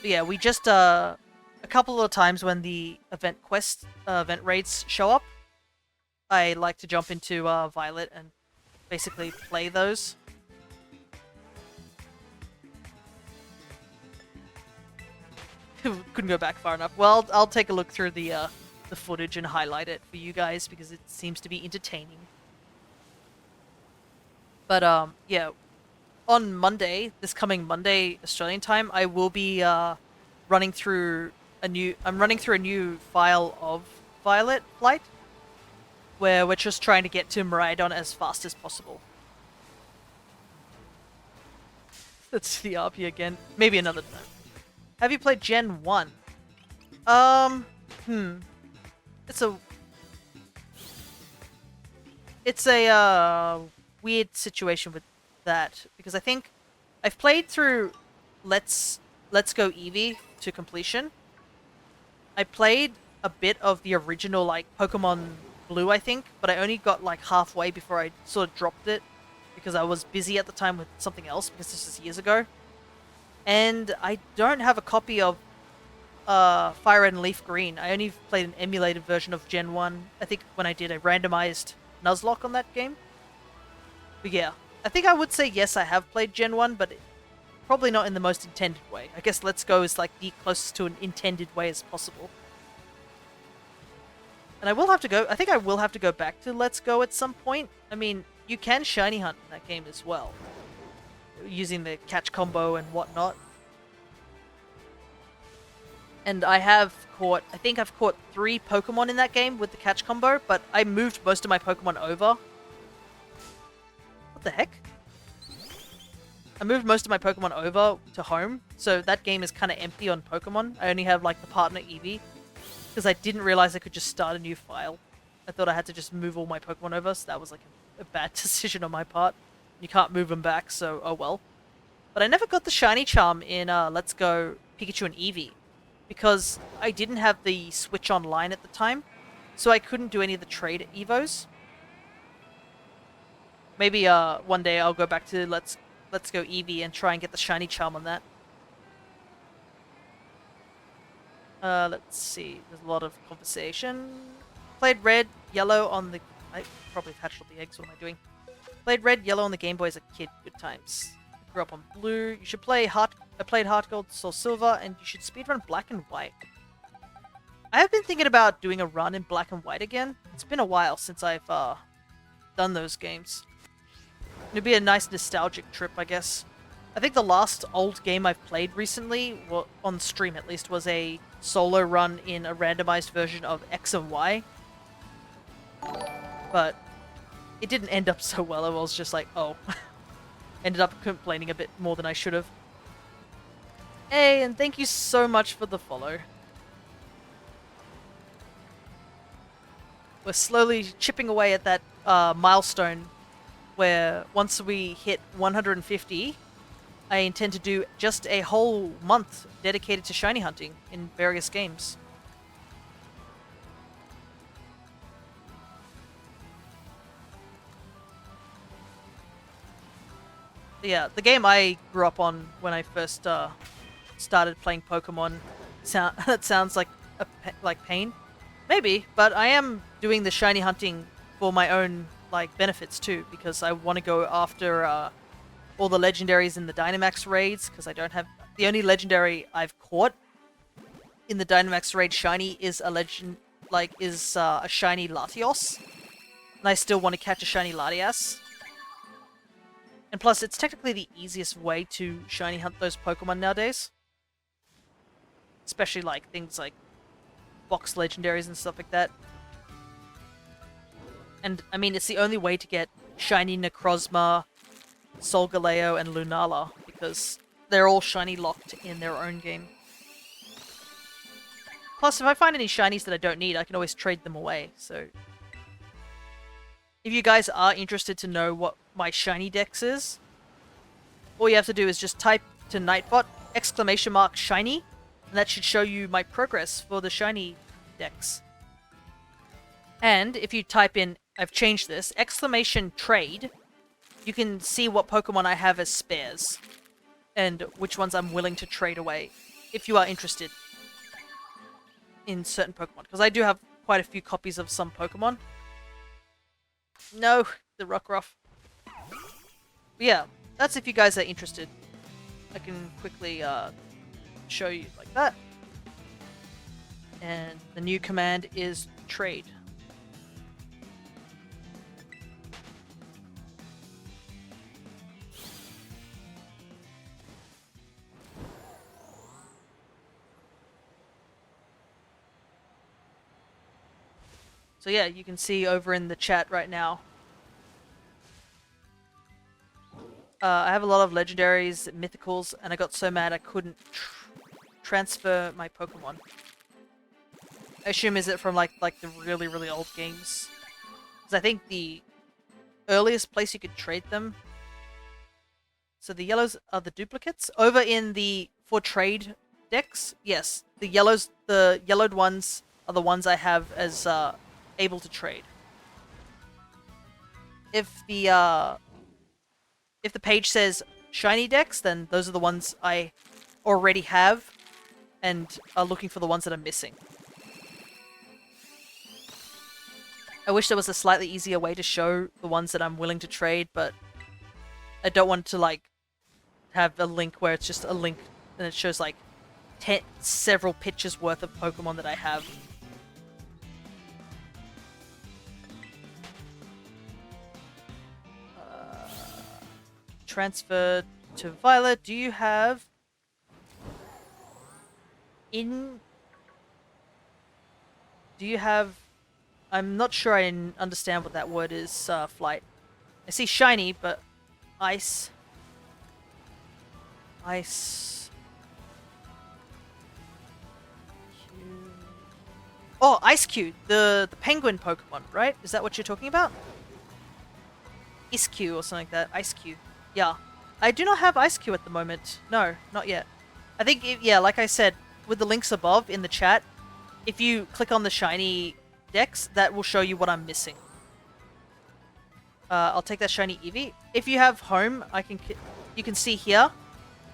But yeah, we just a couple of times when the event raids show up, I like to jump into Violet and basically play those. Couldn't go back far enough. Well, I'll take a look through the footage and highlight it for you guys because it seems to be entertaining. But yeah, on Monday, this coming Monday Australian time, I will be running through a new file of Violet Flight, where we're just trying to get to Miraidon as fast as possible. That's the RP again. Maybe another time. Have you played Gen 1? It's a weird situation with that, because I think I've played through Let's Go Eevee to completion. I played a bit of the original, like, Pokemon Blue, I think, but I only got, like, halfway before I sort of dropped it, because I was busy at the time with something else, because this is years ago. And I don't have a copy of Fire Red and Leaf Green. I only played an emulated version of Gen 1. I think when I did a randomized Nuzlocke on that game. But yeah, I think I would say yes, I have played Gen 1, but probably not in the most intended way. I guess Let's Go is like the closest to an intended way as possible. And I will have to go, I think I will have to go back to Let's Go at some point. I mean, you can shiny hunt in that game as well, using the catch combo and whatnot. And I think I've caught 3 Pokemon in that game with the catch combo, but I moved most of my Pokemon over. What the heck? I moved most of my Pokemon over to home, so that game is kind of empty on Pokemon. I only have like the partner Eevee, because I didn't realize I could just start a new file. I thought I had to just move all my Pokemon over, so that was like a bad decision on my part. You can't move them back, so oh well. But I never got the shiny charm in Let's Go Pikachu and Eevee, because I didn't have the Switch online at the time, so I couldn't do any of the trade evos. Maybe one day I'll go back to Let's Go Eevee and try and get the shiny charm on that. Let's see. There's a lot of conversation. Played red, yellow on the... I probably hatched all the eggs. What am I doing? Played red, yellow on the Game Boy as a kid. Good times. Grew up on blue. You should play Heart... I played Heart Gold, Soul Silver, and you should speedrun Black and White. I have been thinking about doing a run in Black and White again. It's been a while since I've done those games. It'd be a nice nostalgic trip, I guess. I think the last old game I've played recently, well, on stream at least, was a solo run in a randomized version of X and Y. But it didn't end up so well. I was just like, oh. Ended up complaining a bit more than I should have. Hey, and thank you so much for the follow. We're slowly chipping away at that milestone where once we hit 150, I intend to do just a whole month dedicated to shiny hunting in various games. Yeah, the game I grew up on when I first started playing Pokemon, that sounds like like pain. Maybe, but I am doing the shiny hunting for my own like benefits too, because I want to go after all the legendaries in the Dynamax raids, because I don't have... The only legendary I've caught in the Dynamax raid shiny is a a shiny Latios. And I still want to catch a shiny Latias. And plus, it's technically the easiest way to shiny hunt those Pokemon nowadays. Especially like things like box legendaries and stuff like that. And, I mean, it's the only way to get shiny Necrozma, Solgaleo, and Lunala, because they're all shiny locked in their own game. Plus, if I find any shinies that I don't need, I can always trade them away, so... If you guys are interested to know what my shiny dex is, all you have to do is just type to Nightbot, !shiny, and that should show you my progress for the shiny dex. And if you type in, I've changed this, !trade, you can see what Pokemon I have as spares, and which ones I'm willing to trade away, if you are interested in certain Pokemon. Because I do have quite a few copies of some Pokemon. No, the Rockruff. But yeah, that's if you guys are interested. I can quickly show you like that. And the new command is trade. So yeah, you can see over in the chat right now. I have a lot of legendaries, mythicals, and I got so mad I couldn't transfer my Pokemon. I assume is it from like the really, really old games? Because I think the earliest place you could trade them... So the yellows are the duplicates. Over in the for trade decks, yes, the yellowed ones are the ones I have as able to trade. If the page says shiny decks, then those are the ones I already have and are looking for the ones that are missing. I wish there was a slightly easier way to show the ones that I'm willing to trade, but I don't want to like have a link where it's just a link and it shows like several pictures worth of Pokemon that I have. Transfer to Violet. Do you have I'm not sure I understand what that word is, Flight. I see shiny, but ice. Ice. Cube. Oh, Ice Cube, the penguin Pokemon, right? Is that what you're talking about? Ice Cube or something like that. Ice Cube. Yeah. I do not have Ice Cube at the moment. No, not yet. I think, yeah, like I said, with the links above in the chat, if you click on the shiny dex, that will show you what I'm missing. I'll take that shiny Eevee. If you have home, you can see here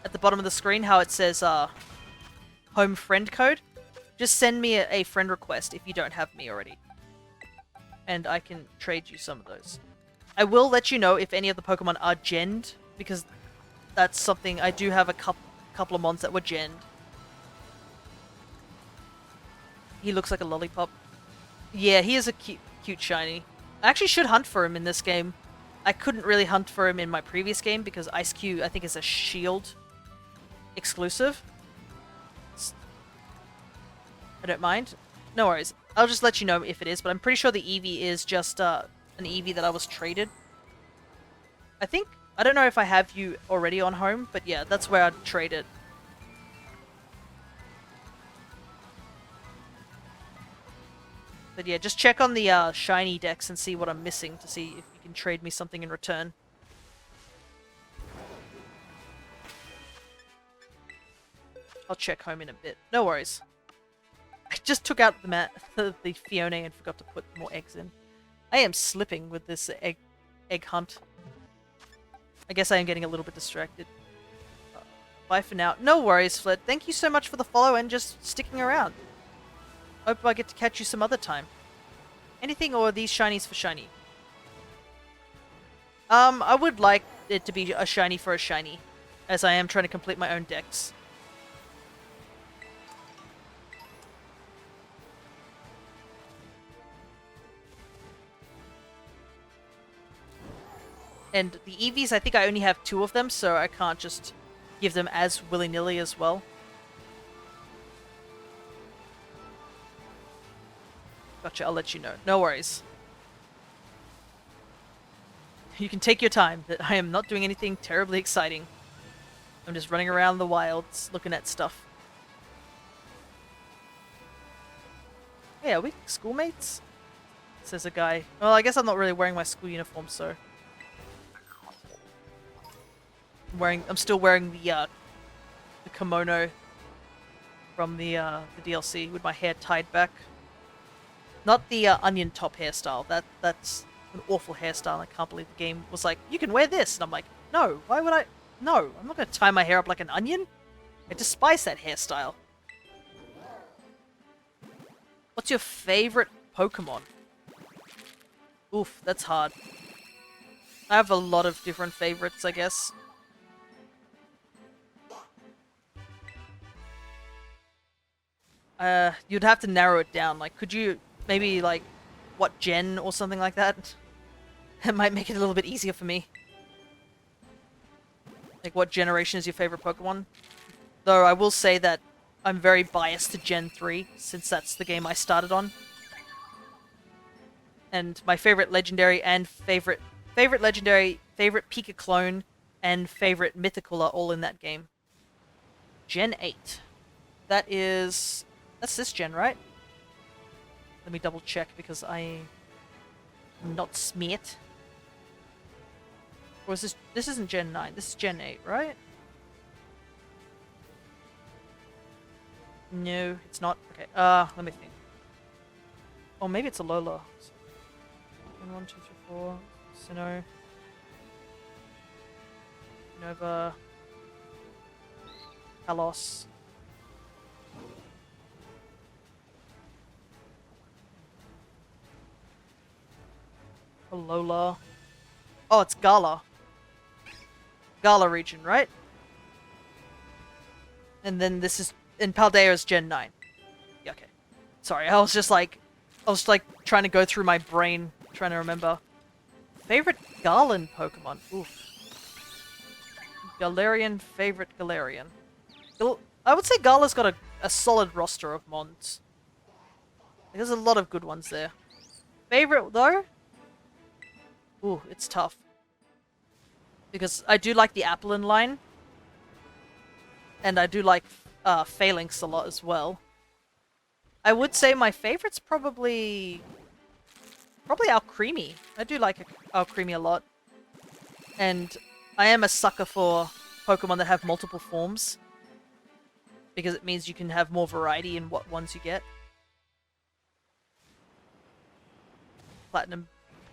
at the bottom of the screen how it says home friend code. Just send me a friend request if you don't have me already. And I can trade you some of those. I will let you know if any of the Pokemon are genned, because that's something. I do have a couple of mons that were genned. He looks like a lollipop. Yeah, he is a cute shiny. I actually should hunt for him in this game. I couldn't really hunt for him in my previous game because Ice Cube, I think, is a shield exclusive. I don't mind. No worries. I'll just let you know if it is, but I'm pretty sure the Eevee is just an Eevee that I was traded. I think... I don't know if I have you already on home, but yeah, that's where I'd trade it. But yeah, just check on the shiny dex and see what I'm missing to see if you can trade me something in return. I'll check home in a bit. No worries. I just took out the Phione and forgot to put more eggs in. I am slipping with this egg hunt. I guess I am getting a little bit distracted. Bye for now. No worries, Fled. Thank you so much for the follow and just sticking around. Hope I get to catch you some other time. Anything, or are these shinies for shiny? I would like it to be a shiny for a shiny, as I am trying to complete my own decks. And the Eevees, I think I only have 2 of them, so I can't just give them as willy-nilly as well. Gotcha, I'll let you know. No worries. You can take your time, that I am not doing anything terribly exciting. I'm just running around the wilds, looking at stuff. Hey, are we schoolmates? Says a guy. Well, I guess I'm not really wearing my school uniform, so... I'm still wearing the kimono from the DLC with my hair tied back. Not the onion top hairstyle. That's an awful hairstyle. I can't believe the game was like, you can wear this, and I'm like, no. Why would I? No, I'm not gonna tie my hair up like an onion. I despise that hairstyle. What's your favorite Pokemon? Oof, that's hard. I have a lot of different favorites, I guess. You'd have to narrow it down. Like, could you maybe, like, what gen or something like that? It might make it a little bit easier for me. Like, what generation is your favorite Pokemon? Though I will say that I'm very biased to Gen 3, since that's the game I started on. And my favorite legendary and favorite legendary, favorite Pika clone, and favorite mythical are all in that game. Gen 8. That's this gen, right? Let me double check because I'm not smeared. Or is this isn't Gen 9, this is Gen 8, right? No, it's not. Okay, let me think. Or maybe it's a Lola. 1, 2, 3, 4. Sinnoh. Nova. Kalos. Lola. Oh, it's Gala. Gala region, right? And then this is... And Paldea's Gen 9. Yeah, okay. Sorry, I was like trying to go through my brain, trying to remember. Favorite Garland Pokemon? Oof. Galarian, favorite Galarian. I would say Gala's got a solid roster of mons. There's a lot of good ones there. Favorite, though? Ooh, it's tough. Because I do like the Applin line. And I do like Phalanx a lot as well. I would say my favorite's probably Alcremie. I do like Alcremie a lot. And I am a sucker for Pokemon that have multiple forms, because it means you can have more variety in what ones you get. Platinum,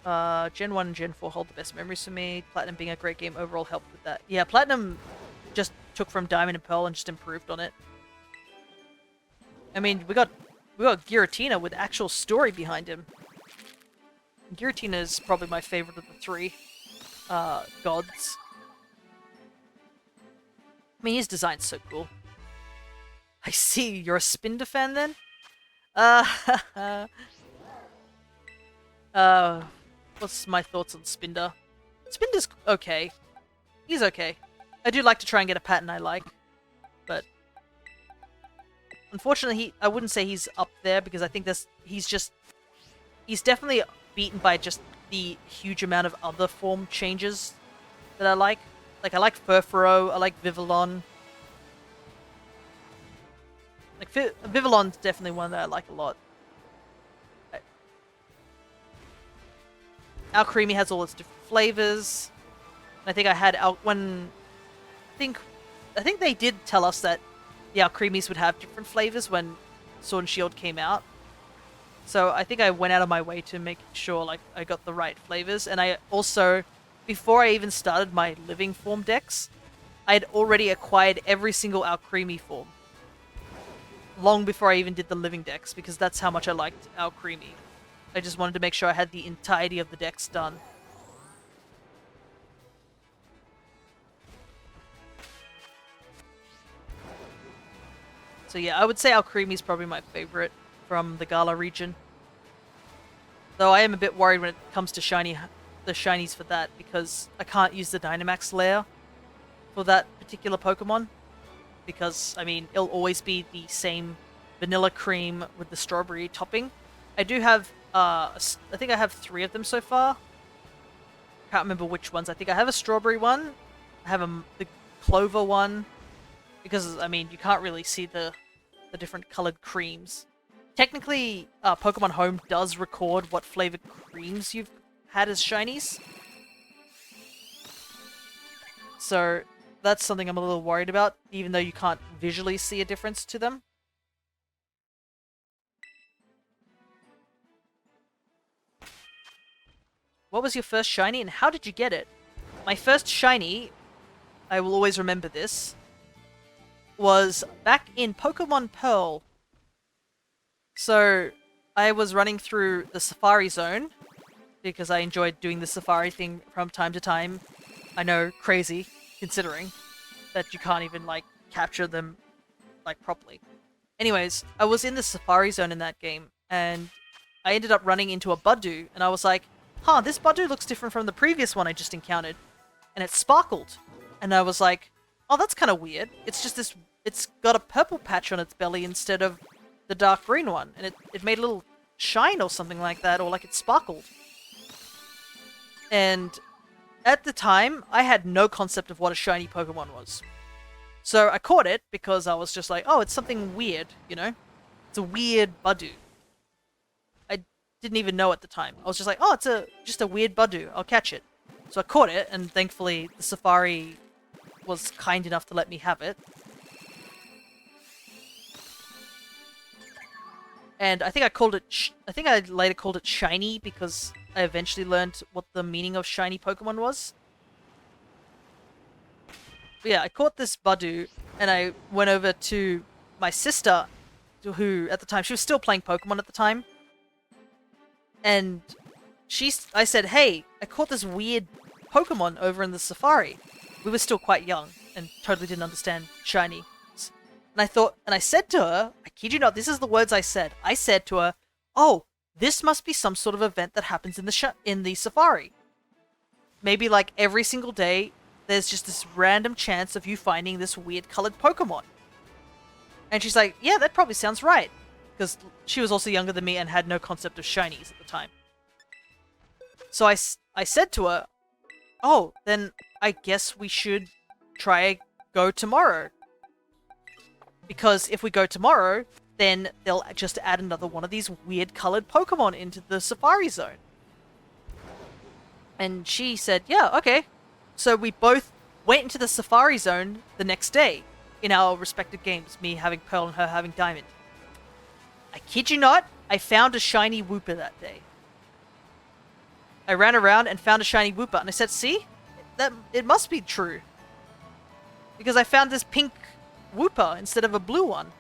Gen 1 and Gen 4 hold the best memories for me. Platinum being a great game overall helped with that. Yeah, Platinum just took from Diamond and Pearl and just improved on it. I mean, we got Giratina with actual story behind him. Giratina is probably my favorite of the three gods. I mean, his design's so cool. I see, you're a Spinder fan then? What's my thoughts on Spinder? Spinder's okay. He's okay. I do like to try and get a pattern I like, but unfortunately, I wouldn't say he's up there, because I think he's definitely beaten by just the huge amount of other form changes that I like. Like, I like Furfuro, I like Vivillon. Like, Vivillon's definitely one that I like a lot. Alcremie has all its different flavors. I think I had I think they did tell us that the Alcremies would have different flavors when Sword and Shield came out. So I think I went out of my way to make sure like I got the right flavors. And I also, before I even started my living form decks, I had already acquired every single Alcremie form. Long before I even did the living decks, because that's how much I liked Alcremie. I just wanted to make sure I had the entirety of the decks done. So yeah, I would say Alcremie is probably my favorite from the Gala region. Though I am a bit worried when it comes to the shinies for that, because I can't use the Dynamax layer for that particular Pokemon. Because, I mean, it'll always be the same vanilla cream with the strawberry topping. I do have, I think I have 3 of them so far. Can't remember which ones. I think I have a strawberry one. I have the clover one. Because, I mean, you can't really see the different colored creams. Technically, Pokemon Home does record what flavored creams you've had as shinies. So, that's something I'm a little worried about, even though you can't visually see a difference to them. What was your first shiny and how did you get it? My first shiny, I will always remember this, was back in Pokemon Pearl. So, I was running through the Safari Zone, because I enjoyed doing the Safari thing from time to time. I know, crazy, considering that you can't even, like, capture them, like, properly. Anyways, I was in the Safari Zone in that game, and I ended up running into a Budew, and I was like, huh, this Budew looks different from the previous one I just encountered. And it sparkled. And I was like, oh, that's kind of weird. It's just this, it's got a purple patch on its belly instead of the dark green one. And it made a little shine or something like that, or like it sparkled. And at the time, I had no concept of what a shiny Pokemon was. So I caught it because I was just like, oh, it's something weird, you know? It's a weird Budew. I didn't even know at the time. I was just like, oh, it's just a weird Budew. I'll catch it. So I caught it, and thankfully the Safari was kind enough to let me have it. And I think I think I later called it Shiny because I eventually learned what the meaning of shiny Pokemon was. But yeah, I caught this Budew, and I went over to my sister, who at the time, she was still playing Pokemon at the time. And I said, hey, I caught this weird Pokemon over in the Safari. We were still quite young and totally didn't understand shiny. And I said to her, I kid you not, this is the words I said. I said to her, oh, this must be some sort of event that happens in the Safari. Maybe like every single day, there's just this random chance of you finding this weird colored Pokemon. And she's like, yeah, that probably sounds right. Because she was also younger than me and had no concept of shinies at the time. So I said to her, oh, then I guess we should go tomorrow. Because if we go tomorrow, then they'll just add another one of these weird colored Pokemon into the Safari Zone. And she said, yeah, okay. So we both went into the Safari Zone the next day in our respective games, me having Pearl and her having Diamond. I kid you not, I found a shiny Wooper that day. I ran around and found a shiny Wooper, and I said, see? It must be true. Because I found this pink Wooper instead of a blue one.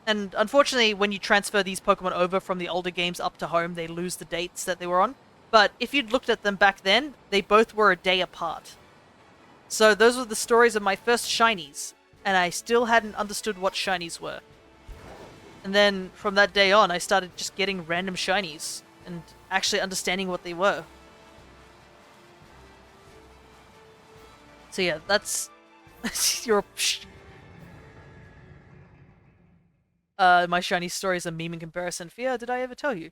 And unfortunately, when you transfer these Pokemon over from the older games up to home, they lose the dates that they were on. But if you'd looked at them back then, they both were a day apart. So those were the stories of my first shinies, and I still hadn't understood what shinies were. And then from that day on, I started just getting random shinies and actually understanding what they were. So yeah, that's your my shiny story is a meme in comparison. Fia, did I ever tell you?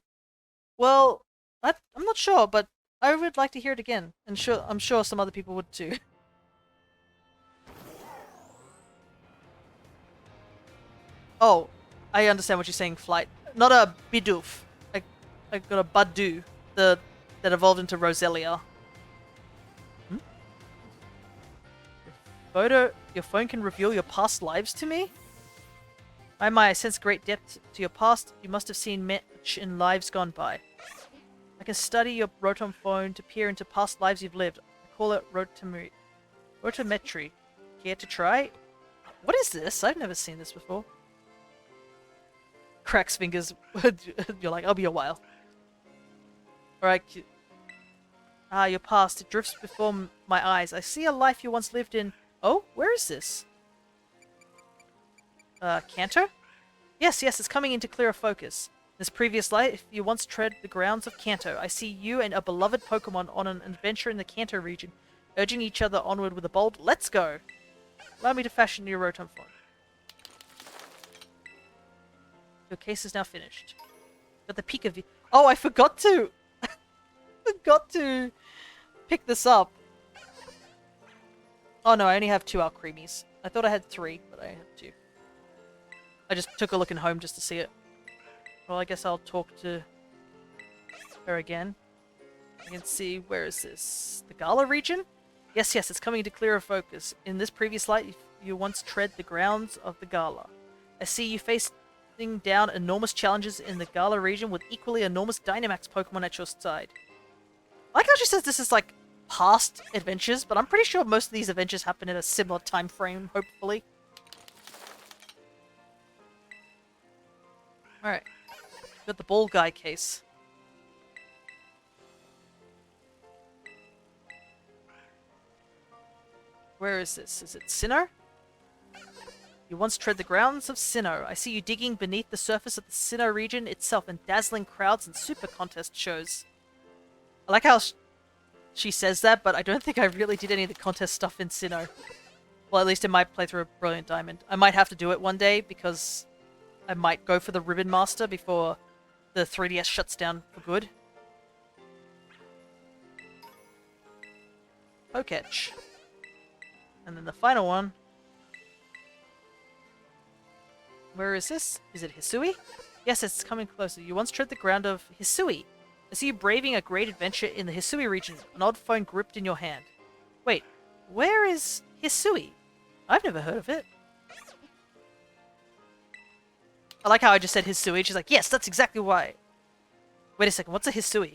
Well, I'm not sure, but I would like to hear it again, and I'm sure some other people would too. Oh, I understand what you're saying, Flight. Not a Bidoof. I got a Budew, that evolved into Roselia. Your phone can reveal your past lives to me? I sense great depth to your past. You must have seen much in lives gone by. I can study your Rotom phone to peer into past lives you've lived. I call it Rotometry. Care to try? What is this? I've never seen this before. Cracks fingers. You're like, I'll be a while. Alright. Your past. It drifts before my eyes. I see a life you once lived in. Oh, where is this? Kanto? Yes, it's coming into clearer focus. This previous life, you once tread the grounds of Kanto. I see you and a beloved Pokemon on an adventure in the Kanto region, urging each other onward with a bold, let's go! Allow me to fashion your Rotom phone. Your case is now finished. Got the peak of you. Oh, I forgot to! forgot to pick this up. Oh no, I only have 2 Alcremies. I thought I had 3, but I have 2. I just took a look in home just to see it. Well, I guess I'll talk to her again. I can see, where is this? The Gala region? Yes, it's coming into clearer focus. In this previous life, you once tread the grounds of the Gala. I see you facing down enormous challenges in the Gala region with equally enormous Dynamax Pokemon at your side. I like how she says this is like past adventures, but I'm pretty sure most of these adventures happen in a similar time frame, hopefully. Alright. Got the ball guy case. Where is this? Is it Sinnoh? You once tread the grounds of Sinnoh. I see you digging beneath the surface of the Sinnoh region itself in dazzling crowds and super contest shows. I like how she says that, but I don't think I really did any of the contest stuff in Sinnoh. Well, at least in my playthrough of Brilliant Diamond. I might have to do it one day, because I might go for the Ribbon Master before the 3DS shuts down for good. Poketch. And then the final one. Where is this? Is it Hisui? Yes, it's coming closer. You once tread the ground of Hisui. I see you braving a great adventure in the Hisui region, an odd phone gripped in your hand. Wait, where is Hisui? I've never heard of it. I like how I just said Hisui. She's like, yes, that's exactly why. Wait a second, what's a Hisui?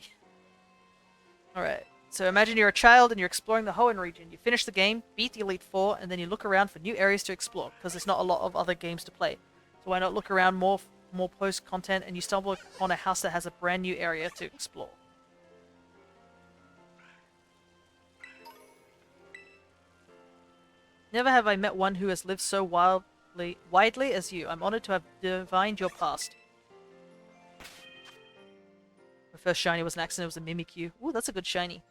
Alright, so imagine you're a child and you're exploring the Hoenn region. You finish the game, beat the Elite Four, and then you look around for new areas to explore, because there's not a lot of other games to play. So why not look around more post-content, and you stumble upon a house that has a brand new area to explore. Never have I met one who has lived so widely as you. I'm honored to have divined your past. My first shiny was an accident. It was a Mimikyu. Ooh, that's a good shiny.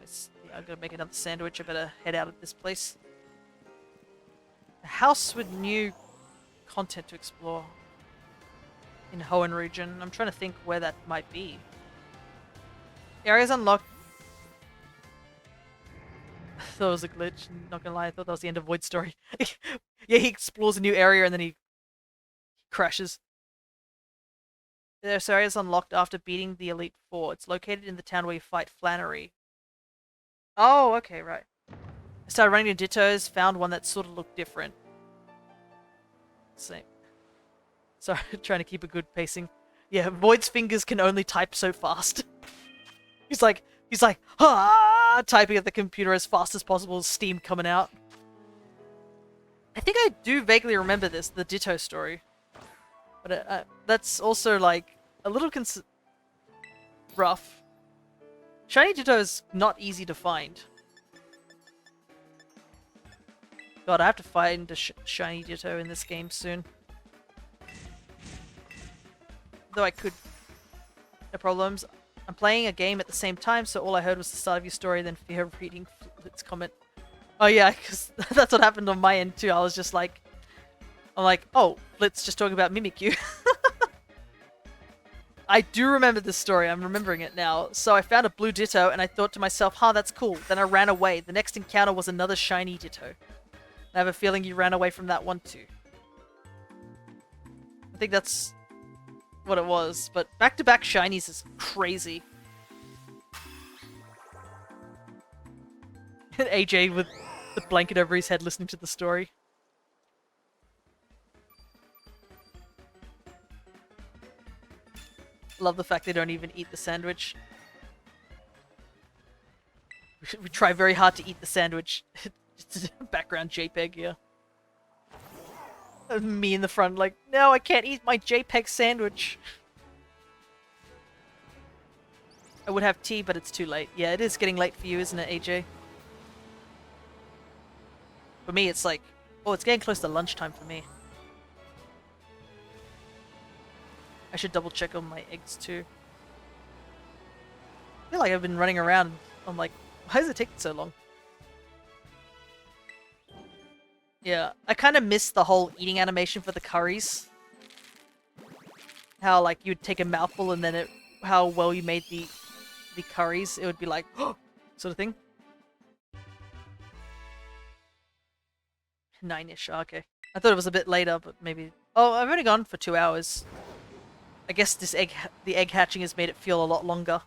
Yeah, I'm gonna make another sandwich. I better head out of this place. A house with new content to explore in Hoenn region. I'm trying to think where that might be. Areas unlocked. thought it was a glitch. Not gonna lie, I thought that was the end of Void's story. Yeah, he explores a new area and then he crashes. This area is unlocked after beating the Elite Four. It's located in the town where you fight Flannery. Oh, okay, right. I started running into Dittos, found one that sort of looked different. Same. Sorry, trying to keep a good pacing. Yeah, Void's fingers can only type so fast. he's like, typing at the computer as fast as possible, steam coming out. I think I do vaguely remember this, the Ditto story. But that's also, like, a little rough. Shiny Ditto is not easy to find. God, I have to find a Shiny Ditto in this game soon. Though I could... No problems. I'm playing a game at the same time, so all I heard was the start of your story, then fear of reading Flit's comment. Oh yeah, because that's what happened on my end too. I was just like... I'm like, oh, Flit's just talking about Mimikyu. I do remember this story, I'm remembering it now. So I found a blue Ditto, and I thought to myself, that's cool. Then I ran away. The next encounter was another shiny Ditto. I have a feeling you ran away from that one too. I think that's what it was, but back-to-back shinies is crazy. AJ with the blanket over his head listening to the story. Love the fact they don't even eat the sandwich. We try very hard to eat the sandwich. Background JPEG, yeah. And me in the front like, no, I can't eat my JPEG sandwich. I would have tea, but it's too late. Yeah, it is getting late for you, isn't it, AJ? For me, it's like, oh, it's getting close to lunchtime for me. I should double check on my eggs too. I feel like I've been running around. I'm like, why does it take so long? Yeah, I kind of miss the whole eating animation for the curries. How, like, you'd take a mouthful and then how well you made the curries. It would be like, oh, sort of thing. 9-ish, okay. I thought it was a bit later, but maybe... Oh, I've only gone for 2 hours. I guess the egg hatching has made it feel a lot longer.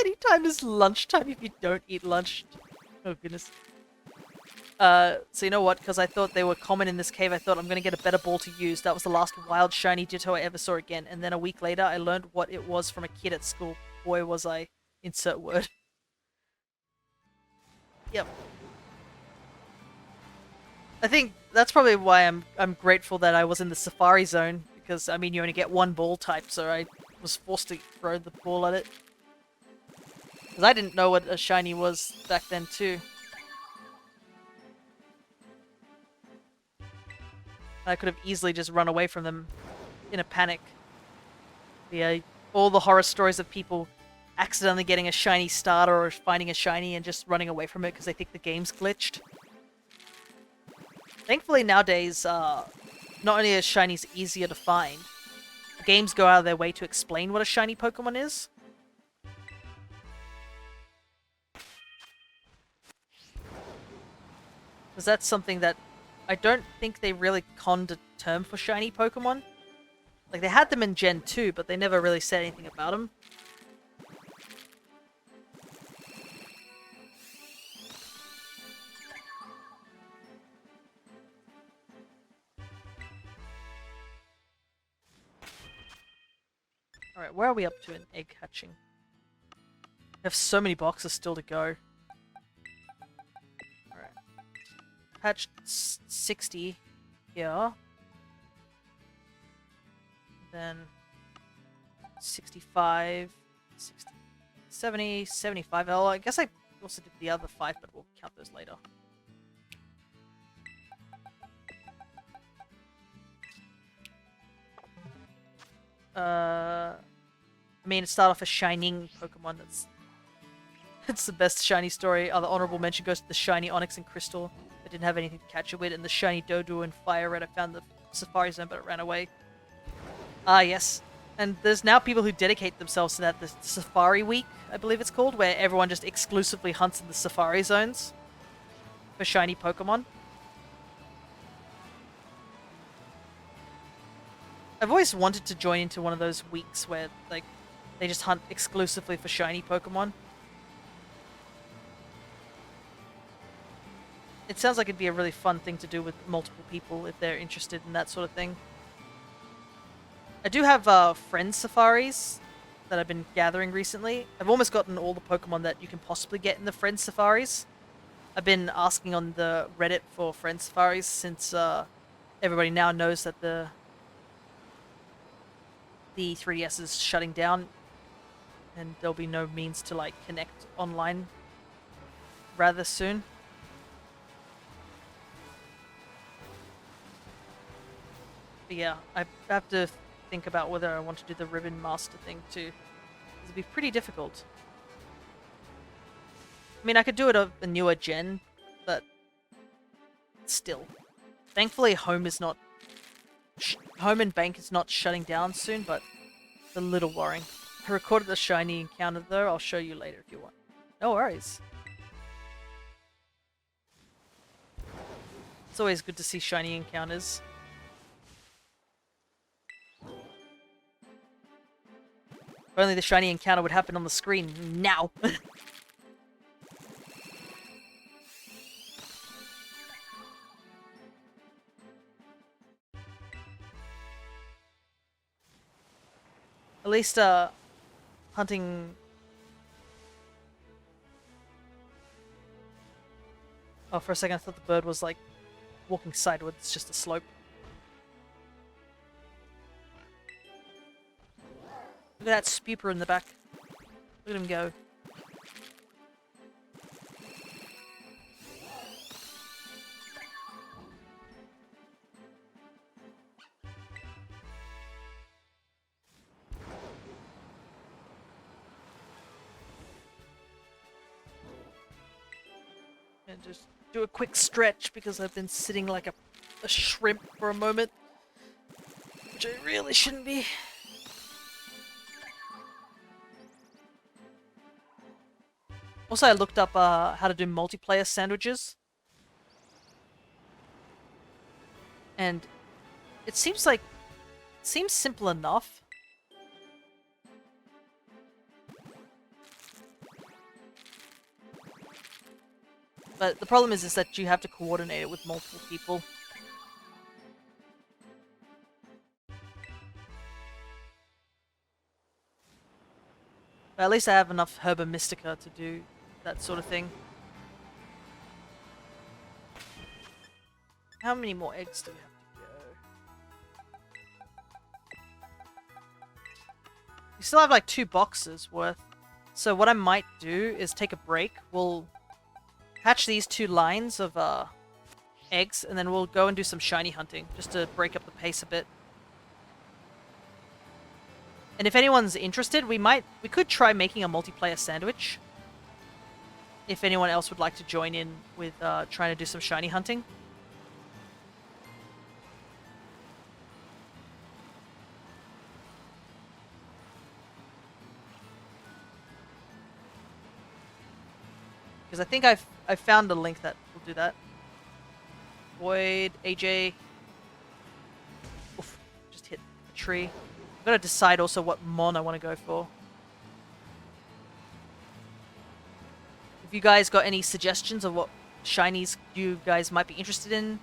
Anytime is lunchtime if you don't eat lunch. Oh, goodness. So you know what? Because I thought they were common in this cave, I thought I'm going to get a better ball to use. That was the last wild shiny Ditto I ever saw again. And then a week later, I learned what it was from a kid at school. Boy, was I... Insert word. Yep. I think that's probably why I'm grateful that I was in the Safari Zone. Because, I mean, you only get one ball type, so I was forced to throw the ball at it. Because I didn't know what a shiny was back then, too. I could have easily just run away from them in a panic. Yeah, all the horror stories of people accidentally getting a shiny starter or finding a shiny and just running away from it because they think the game's glitched. Thankfully nowadays, not only are shinies easier to find, games go out of their way to explain what a shiny Pokemon is. Because that's something that I don't think they really conned a term for shiny Pokemon. Like, they had them in Gen 2, but they never really said anything about them. Alright, where are we up to in egg hatching? I have so many boxes still to go. Alright. Hatched 60 here. Then 65, 60, 70, 75. Oh, I guess I also did the other 5, but we'll count those later. I mean, it started off as Shining Pokemon. It's the best shiny story. Other honorable mention goes to the shiny Onyx and Crystal. I didn't have anything to catch it with, and the shiny Doduo and Fire Red. I found the Safari Zone, but it ran away. Ah, yes. And there's now people who dedicate themselves to that, the Safari Week, I believe it's called, where everyone just exclusively hunts in the Safari zones for shiny Pokemon. I've always wanted to join into one of those weeks where, like, they just hunt exclusively for shiny Pokemon. It sounds like it'd be a really fun thing to do with multiple people if they're interested in that sort of thing. I do have friend safaris that I've been gathering recently. I've almost gotten all the Pokemon that you can possibly get in the friend safaris. I've been asking on the Reddit for friend safaris since everybody now knows that the 3DS is shutting down and there'll be no means to like connect online rather soon. But yeah, I have to think about whether I want to do the Ribbon Master thing too. It'd be pretty difficult. I mean, I could do it a newer gen, but still. Thankfully, Home and Bank is not shutting down soon, but it's a little worrying. I recorded the shiny encounter though. I'll show you later if you want. No worries. It's always good to see shiny encounters. If only the shiny encounter would happen on the screen now. At least, hunting... Oh, for a second I thought the bird was, like, walking sideways. It's just a slope. Look at that Spuper in the back. Look at him go. And just do a quick stretch because I've been sitting like a shrimp for a moment. Which I really shouldn't be. Also, I looked up how to do multiplayer sandwiches. And it seems simple enough. But the problem is that you have to coordinate it with multiple people. But at least I have enough Herba Mystica to do that sort of thing. How many more eggs do we have to go? We still have like 2 boxes worth. So what I might do is take a break. We'll hatch these 2 lines of eggs, and then we'll go and do some shiny hunting, just to break up the pace a bit. And if anyone's interested, we could try making a multiplayer sandwich. If anyone else would like to join in with trying to do some shiny hunting. Because I think I found a link that will do that. Void, AJ. Oof, just hit a tree. I've got to decide also what mon I want to go for. If you guys got any suggestions of what shinies you guys might be interested in,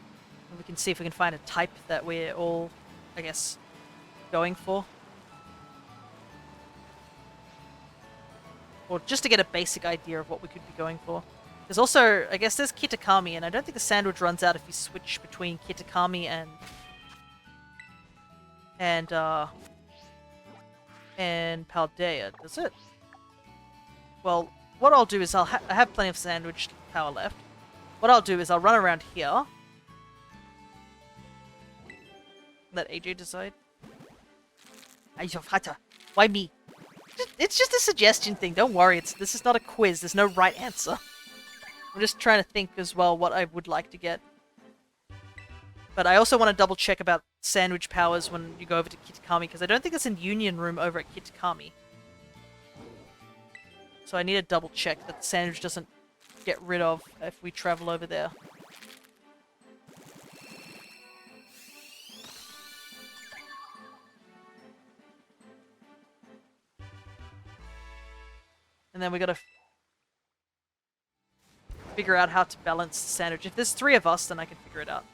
we can see if we can find a type that we're all, I guess, going for. Or just to get a basic idea of what we could be going for. There's also, I guess there's Kitakami, and I don't think the sandwich runs out if you switch between Kitakami and Paldea, does it? Well, what I'll do is I have plenty of sandwich power left. What I'll do is I'll run around here. Let AJ decide. Why me? It's just a suggestion thing. Don't worry. This is not a quiz. There's no right answer. I'm just trying to think as well what I would like to get. But I also want to double check about sandwich powers when you go over to Kitakami, because I don't think it's in Union Room over at Kitakami. So I need to double check that the sandwich doesn't get rid of if we travel over there. And then we gotta figure out how to balance the sandwich. If there's 3 of us, then I can figure it out.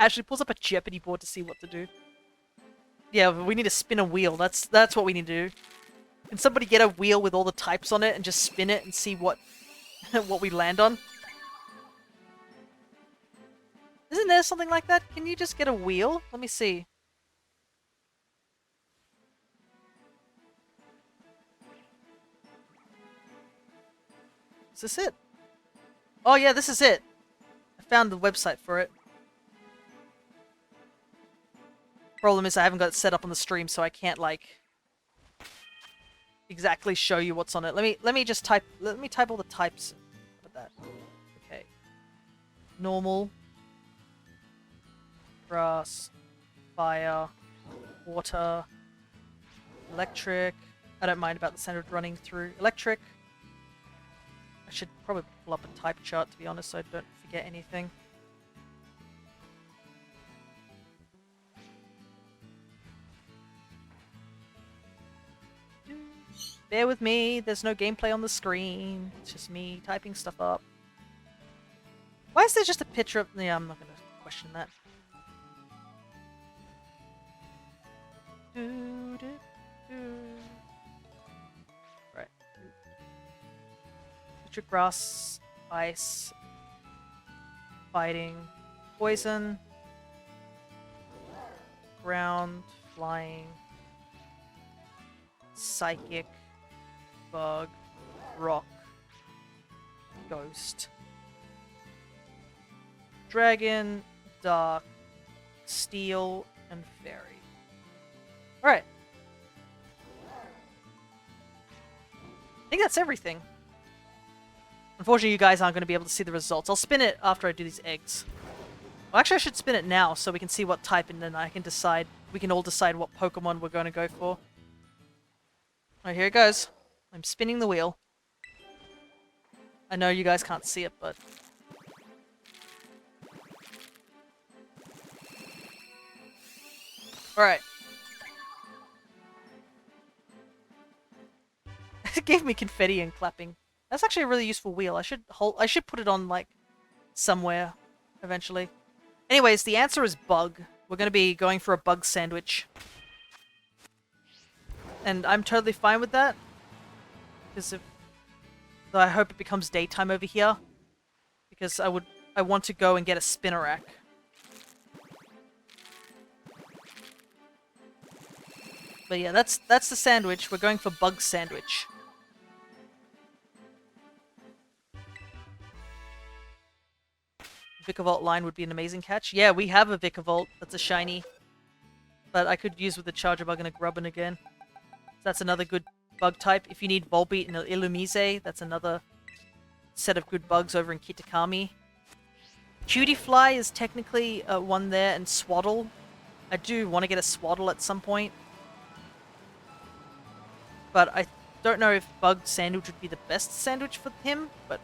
Ashley pulls up a Jeopardy board to see what to do. Yeah, we need to spin a wheel. That's what we need to do. Can somebody get a wheel with all the types on it and just spin it and see what what we land on? Isn't there something like that? Can you just get a wheel? Let me see. Is this it? Oh yeah, this is it. I found the website for it. Problem is I haven't got it set up on the stream, so I can't like exactly show you what's on it. Let me just type all the types. How about that? Okay. Normal. Grass. Fire. Water. Electric. I don't mind about the sandwich running through. Electric. I should probably pull up a type chart, to be honest, so I don't forget anything. Bear with me, there's no gameplay on the screen. It's just me typing stuff up. Why is there just a picture of... Yeah, I'm not going to question that. Right. Electric, grass, ice, fighting, poison, ground, flying, psychic, bug, rock, ghost, dragon, dark, steel, and fairy. Alright. I think that's everything. Unfortunately, you guys aren't going to be able to see the results. I'll spin it after I do these eggs. Well, actually, I should spin it now so we can see what type, and then I can decide. We can all decide what Pokemon we're going to go for. Alright, here it goes. I'm spinning the wheel. I know you guys can't see it, but... Alright. It gave me confetti and clapping. That's actually a really useful wheel. I should put it on, like, somewhere eventually. Anyways, the answer is bug. We're going to be going for a bug sandwich. And I'm totally fine with that. Because though I hope it becomes daytime over here. Because I want to go and get a Spinnerack. But yeah, that's the sandwich. We're going for bug sandwich. Vikavolt line would be an amazing catch. Yeah, we have a Vikavolt that's a shiny. But I could use with the Charger Bug and a Grubbin again. So that's another good bug type. If you need Volbeat and Illumise, that's another set of good bugs over in Kitakami. Cutiefly is technically one there, and Swaddle. I do want to get a Swaddle at some point. But I don't know if Bug Sandwich would be the best sandwich for him, but...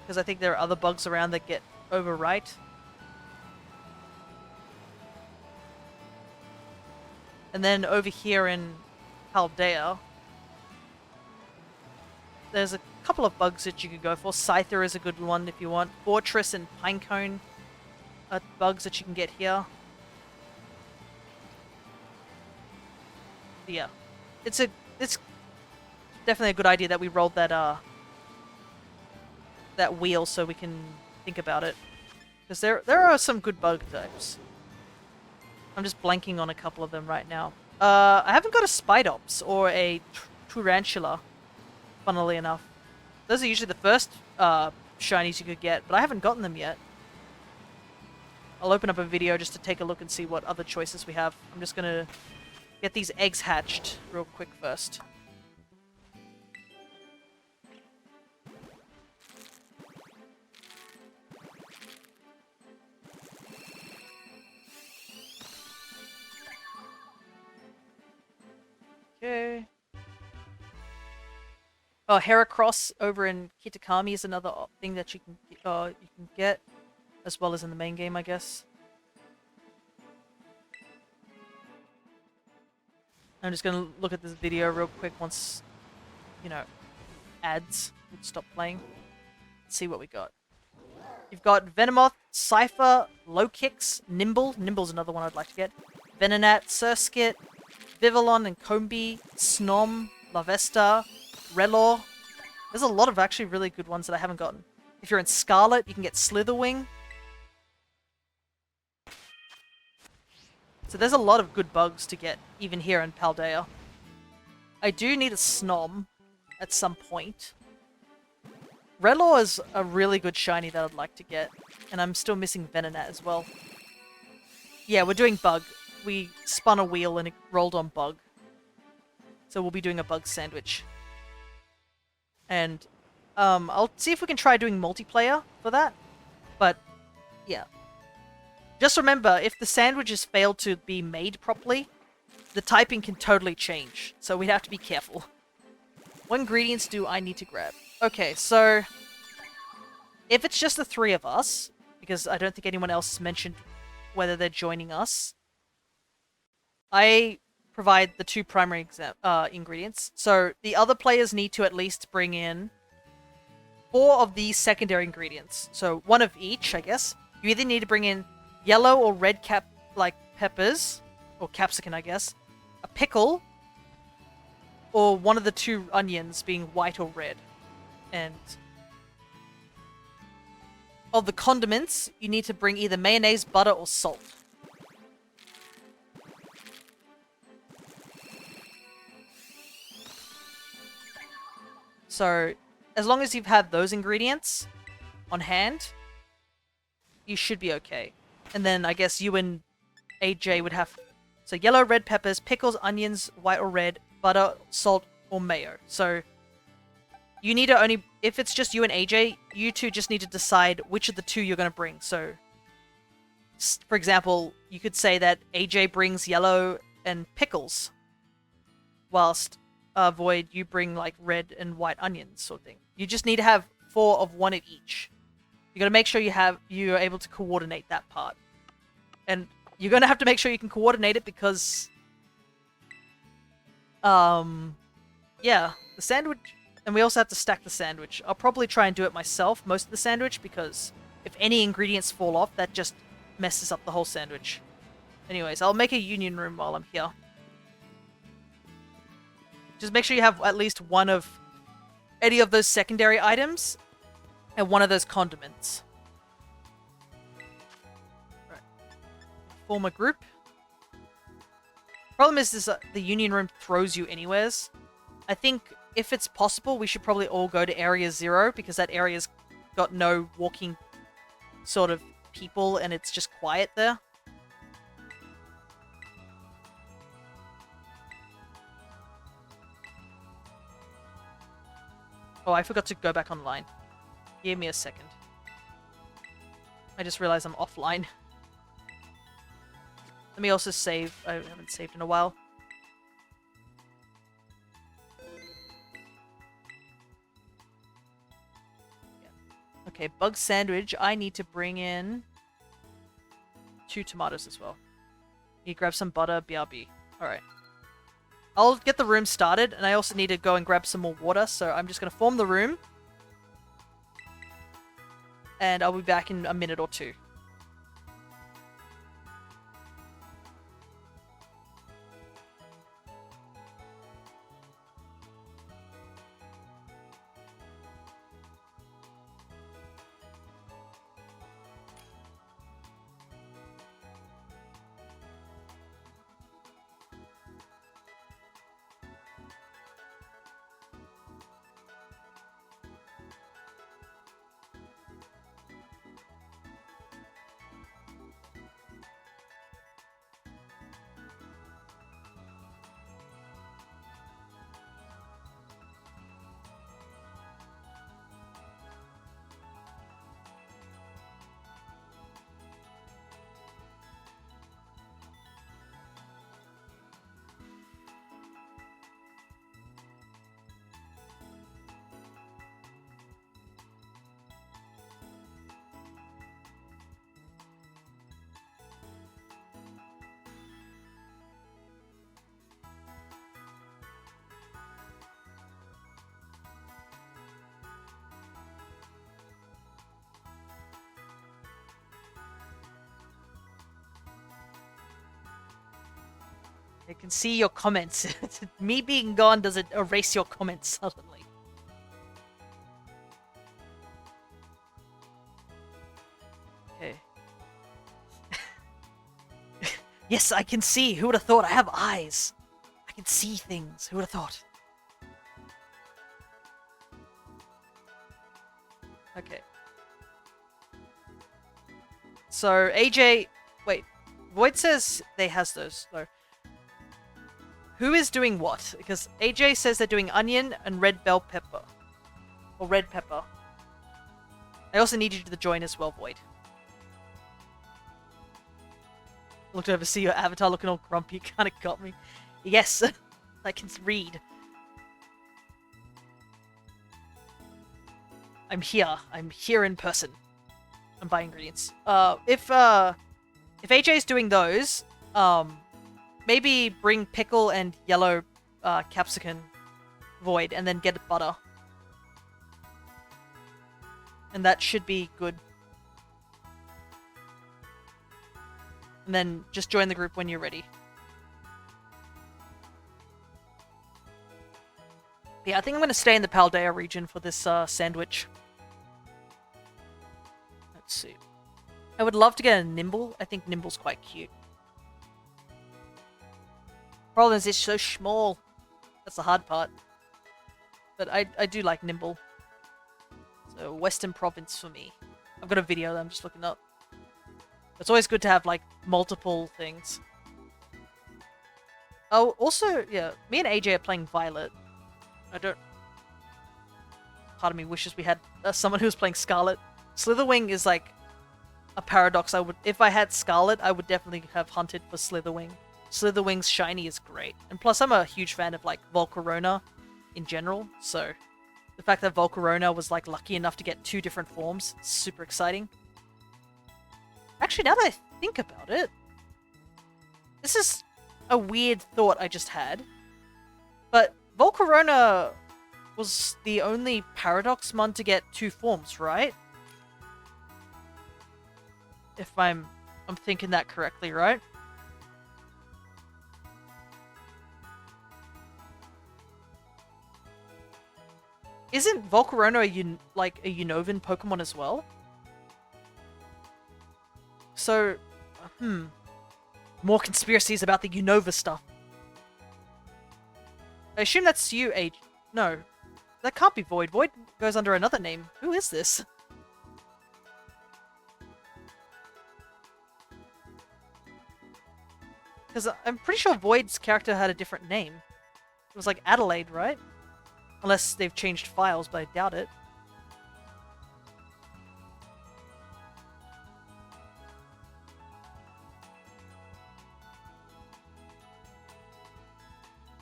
Because I think there are other bugs around that get overright. And then over here in Paldea, there's a couple of bugs that you could go for. Scyther is a good one if you want. Fortress and Pinecone are bugs that you can get here. But yeah, it's definitely a good idea that we rolled that that wheel so we can think about it, because there are some good bug types. I'm just blanking on a couple of them right now. I haven't got a Spidops or a Tarantula, funnily enough. Those are usually the first shinies you could get, but I haven't gotten them yet. I'll open up a video just to take a look and see what other choices we have. I'm just gonna get these eggs hatched real quick first. Okay. Oh, Heracross over in Kitakami is another thing that you can get, as well as in the main game, I guess. I'm just gonna look at this video real quick once, you know, ads would stop playing. Let's see what we got. You've got Venomoth, Cypher, Low Kicks, Nimble. Nimble's another one I'd like to get. Venonat, Surskit, Vivillon and Combee, Snom, Lavesta, Relor. There's a lot of actually really good ones that I haven't gotten. If you're in Scarlet, you can get Slitherwing. So there's a lot of good bugs to get, even here in Paldea. I do need a Snom at some point. Relor is a really good shiny that I'd like to get, and I'm still missing Venonat as well. Yeah, we're doing Bug. We spun a wheel and it rolled on Bug. So we'll be doing a Bug sandwich. And I'll see if we can try doing multiplayer for that. But, yeah. Just remember, if the sandwiches fail to be made properly, the typing can totally change. So we'd have to be careful. What ingredients do I need to grab? Okay, so if it's just the three of us, because I don't think anyone else has mentioned whether they're joining us, I provide the two primary ingredients. So the other players need to at least bring in 4 of these secondary ingredients. So one of each, I guess. You either need to bring in yellow or red peppers, or capsicum, I guess, a pickle, or one of the 2 onions being white or red. And of the condiments, you need to bring either mayonnaise, butter, or salt. So, as long as you've had those ingredients on hand, you should be okay. And then I guess you and AJ would have... So yellow, red peppers, pickles, onions, white or red, butter, salt, or mayo. So you need to only... If it's just you and AJ, you two just need to decide which of the 2 you're going to bring. So, for example, you could say that AJ brings yellow and pickles, whilst Void, you bring like red and white onions sort of thing. You just need to have 4 of one of each. You got to make sure you're able to coordinate that part. And you're going to have to make sure you can coordinate it because yeah, the sandwich, and we also have to stack the sandwich. I'll probably try and do it myself, most of the sandwich, because if any ingredients fall off, that just messes up the whole sandwich. Anyways, I'll make a union room while I'm here. Just make sure you have at least one of any of those secondary items and one of those condiments. Right. Form a group. Problem is the union room throws you anywheres. I think if it's possible, we should probably all go to Area 0 because that area's got no walking sort of people and it's just quiet there. Oh, I forgot to go back online. Give me a second. I just realized I'm offline. Let me also save. I haven't saved in a while. Yeah. Okay, bug sandwich. I need to bring in 2 tomatoes as well. You grab some butter, BRB. Alright. I'll get the room started, and I also need to go and grab some more water, so I'm just going to form the room. And I'll be back in a minute or 2. I can see your comments. Me being gone doesn't erase your comments suddenly. Okay. Yes, I can see. Who would have thought? I have eyes. I can see things. Who would have thought? Okay. So, AJ... Wait. Void says they has those, though. Who is doing what? Because AJ says they're doing onion and red bell pepper. Or red pepper. I also need you to join as well, Void. Looked over, see your avatar looking all grumpy. Kinda got me. Yes, I can read. I'm here. I'm here in person. I'm buying ingredients. If AJ's doing those, maybe bring pickle and yellow capsicum, Void, and then get butter. And that should be good. And then just join the group when you're ready. Yeah, I think I'm going to stay in the Paldea region for this sandwich. Let's see. I would love to get a Nimble. I think Nimble's quite cute. Problem is, it's so small. That's the hard part. But I do like Nimble. So, Western Province for me. I've got a video that I'm just looking up. It's always good to have, like, multiple things. Oh, also, yeah, me and AJ are playing Violet. I don't... Part of me wishes we had someone who was playing Scarlet. Slitherwing is, like, a paradox. If I had Scarlet, I would definitely have hunted for Slitherwing. Slitherwing's shiny is great. And plus, I'm a huge fan of, like, Volcarona in general, so... The fact that Volcarona was, like, lucky enough to get 2 different forms, super exciting. Actually, now that I think about it, this is a weird thought I just had. But Volcarona was the only Paradox Mon to get 2 forms, right? If I'm thinking that correctly, right? Isn't Volcarona a Unovan Pokemon as well? So, more conspiracies about the Unova stuff. I assume that's you, Age. No, that can't be Void. Void goes under another name. Who is this? Because I'm pretty sure Void's character had a different name. It was like Adelaide, right? Unless they've changed files, but I doubt it.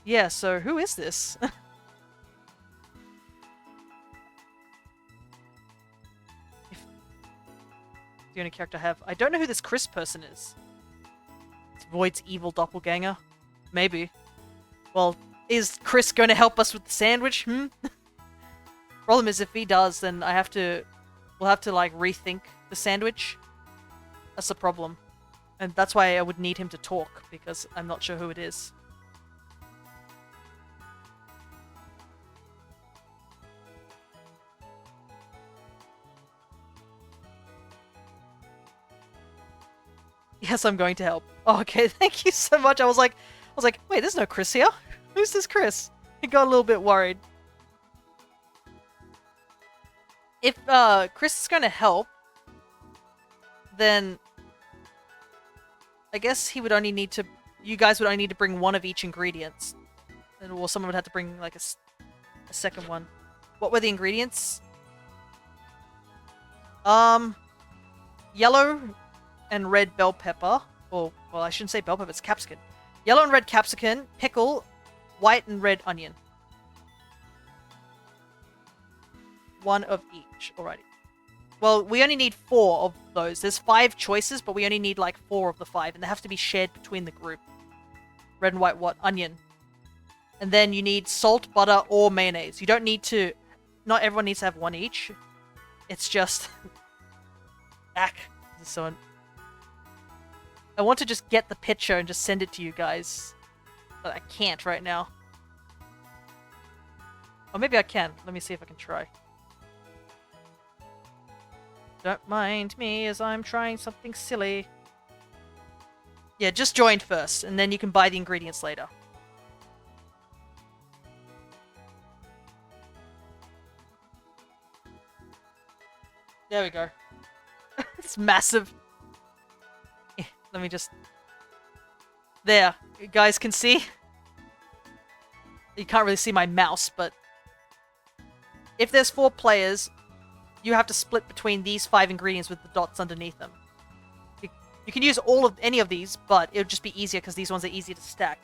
Yeah, so who is this? The only character I have. I don't know who this Chris person is. It's Void's evil doppelganger. Maybe. Well, is Chris going to help us with the sandwich? Problem is, if he does, then we'll have to, like, rethink the sandwich. That's the problem. And that's why I would need him to talk, because I'm not sure who it is. Yes, I'm going to help. Oh, okay, thank you so much. I was like, wait, there's no Chris here. Who's this Chris? I got a little bit worried. If Chris is going to help, then I guess he would only need to... You guys would only need to bring one of each ingredients. Or someone would have to bring, like, a second one. What were the ingredients? Yellow and red bell pepper. Or, well, I shouldn't say bell pepper, it's capsicum. Yellow and red capsicum, pickle, white and red onion. One of each. Alrighty. Well, we only need 4 of those. There's 5 choices, but we only need, like, 4 of the 5. And they have to be shared between the group. Red and white what? Onion. And then you need salt, butter, or mayonnaise. You don't need to... Not everyone needs to have 1 each. It's just... Ack. So... I want to just get the picture and just send it to you guys. But I can't right now. Or maybe I can. Let me see if I can try. Don't mind me as I'm trying something silly. Yeah, just join first, and then you can buy the ingredients later. There we go. It's massive. Let me just... There. You guys can see? You can't really see my mouse, but... If there's 4 players, you have to split between these 5 ingredients with the dots underneath them. You can use any of these, but it would just be easier because these ones are easy to stack.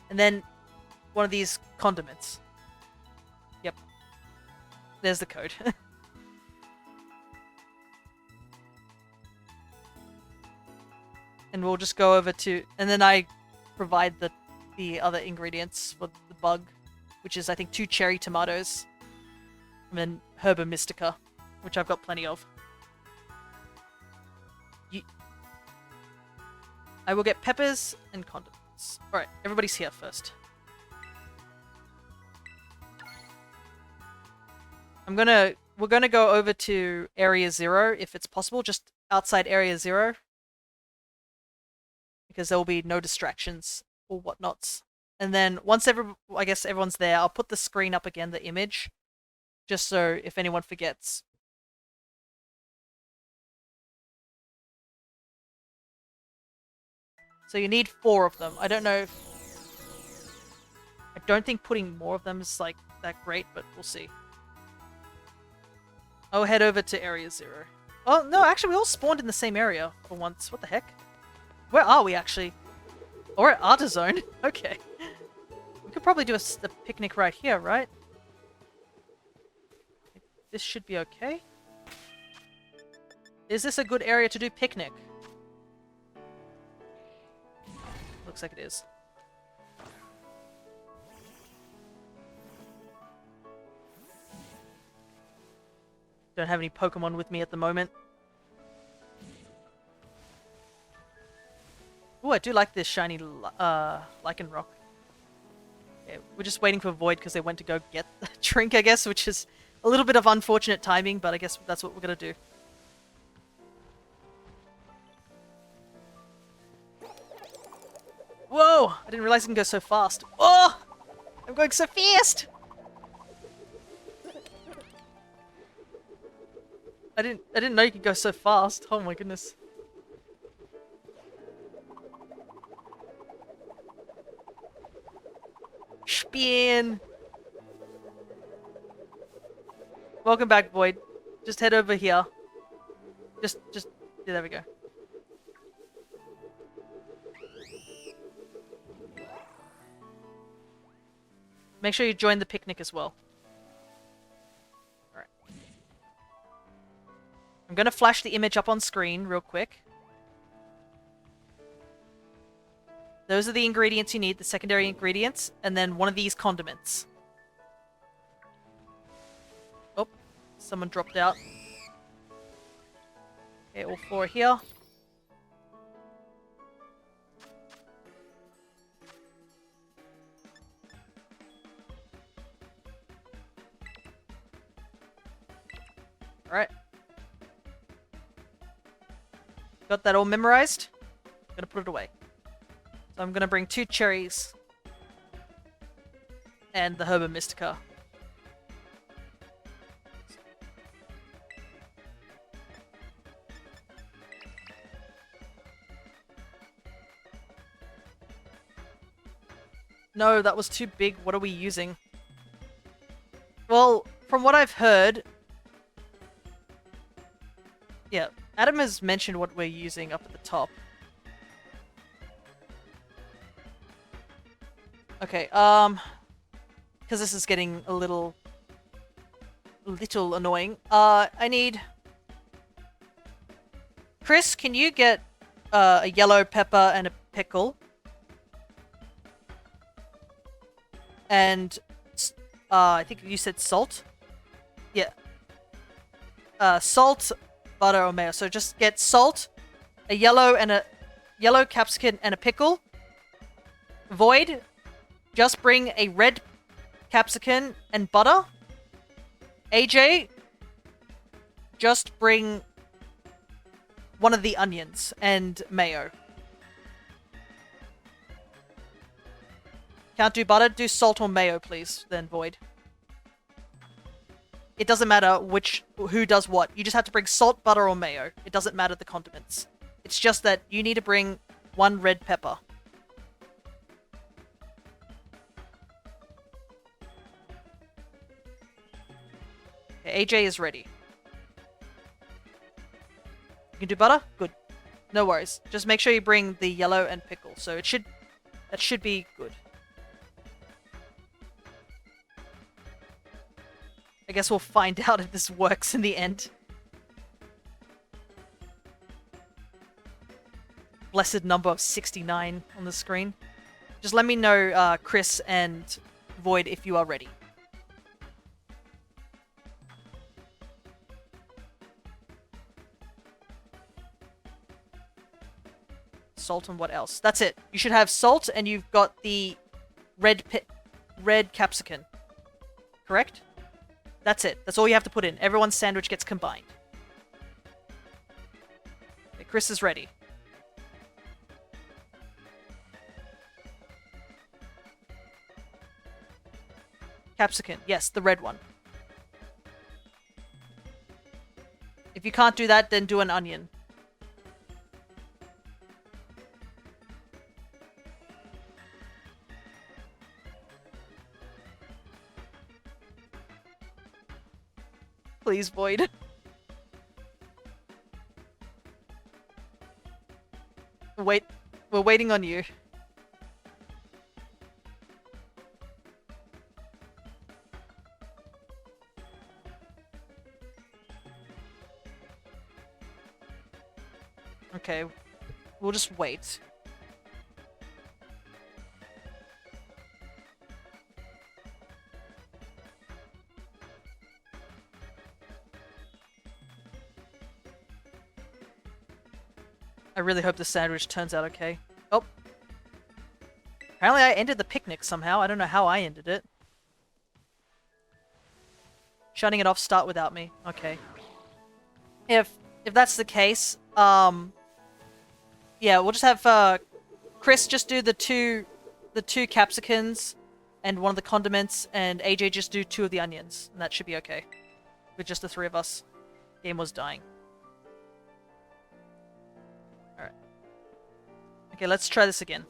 And then one of these condiments. Yep. There's the code. And we'll just go over to... And then I provide the other ingredients for the bug, which is, I think, 2 cherry tomatoes. And then Herba Mystica, which I've got plenty of. I will get peppers and condiments. Alright, everybody's here first. We're gonna go over to Area 0, if it's possible, just outside Area 0. Because there will be no distractions or whatnots. And then once I guess everyone's there, I'll put the screen up again, the image, just so if anyone forgets. So you need 4 of them. I don't know if... I don't think putting more of them is like that great, but we'll see. I'll head over to Area 0. Oh, no, actually we all spawned in the same area for once. What the heck? Where are we, actually? Oh, we're at Artizone. Okay. We could probably do a picnic right here, right? This should be okay. Is this a good area to do picnic? Looks like it is. Don't have any Pokemon with me at the moment. Ooh, I do like this shiny Lichen Rock. Yeah, we're just waiting for Void because they went to go get the drink, I guess, which is a little bit of unfortunate timing, but I guess that's what we're gonna do. Whoa! I didn't realize it can go so fast. Oh! I'm going so fast! I didn't know you could go so fast. Oh my goodness. Spin! Welcome back, Void. Just head over here. Just, yeah, there we go. Make sure you join the picnic as well. Alright. I'm gonna flash the image up on screen real quick. Those are the ingredients you need, the secondary ingredients, and then one of these condiments. Oh, someone dropped out. Okay, all 4 here. Alright. Got that all memorized? Gonna put it away. So I'm gonna bring 2 cherries. And the Herba Mystica. No, that was too big. What are we using? Well, from what I've heard... Yeah, Adam has mentioned what we're using up at the top. Okay, because this is getting a little annoying. I need... Chris, can you get a yellow pepper and a pickle? And, I think you said salt? Yeah. Salt, butter, or mayo. So just get salt, a yellow capsicum and a pickle. Void, just bring a red capsicum and butter. AJ, just bring one of the onions and mayo. Can't do butter? Do salt or mayo, please, then, Void. It doesn't matter who does what. You just have to bring salt, butter, or mayo. It doesn't matter the condiments. It's just that you need to bring one red pepper. Okay, AJ is ready. You can do butter? Good. No worries. Just make sure you bring the yellow and pickle. So that should be good. I guess we'll find out if this works in the end. Blessed number of 69 on the screen. Just let me know, Chris and Void, if you are ready. Salt and what else? That's it. You should have salt and you've got the red capsicum. Correct? That's it. That's all you have to put in. Everyone's sandwich gets combined. Okay, Chris is ready. Capsicum. Yes, the red one. If you can't do that, then do an onion. Please, Void. Wait, we're waiting on you. Okay, we'll just wait. I really hope the sandwich turns out okay. Oh. Apparently I ended the picnic somehow. I don't know how I ended it. Shutting it off, start without me. Okay. If that's the case, yeah, we'll just have Chris just do the two capsicums and one of the condiments, and AJ just do 2 of the onions, and that should be okay. With just the 3 of us. Game was dying. Alright. Okay, let's try this again.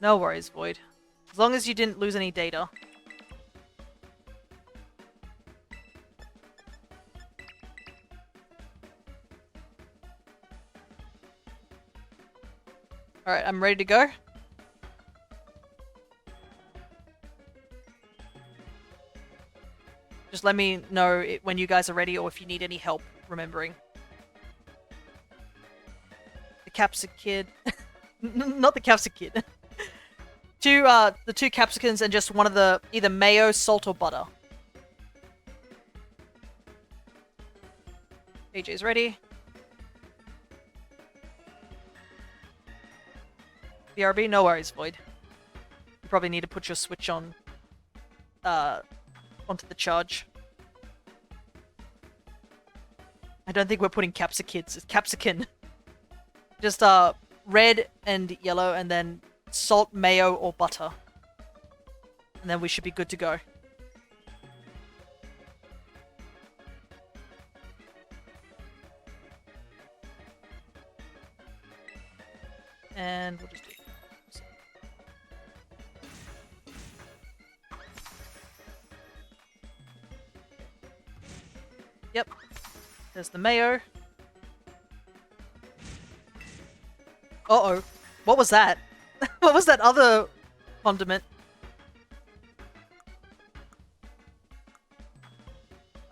No worries, Void. As long as you didn't lose any data. Alright, I'm ready to go. Just let me know when you guys are ready or if you need any help remembering. The capsicum kid. Not the capsicum kid. The 2 capsicums and just one of the either mayo, salt, or butter. AJ's ready. BRB, no worries, Void. You probably need to put your switch on onto the charge. I don't think we're putting capsicums. It's capsicum. Just red and yellow, and then salt, mayo, or butter. And then we should be good to go. And we'll just do... Yep. There's the mayo. Uh-oh. What was that? What was that other condiment?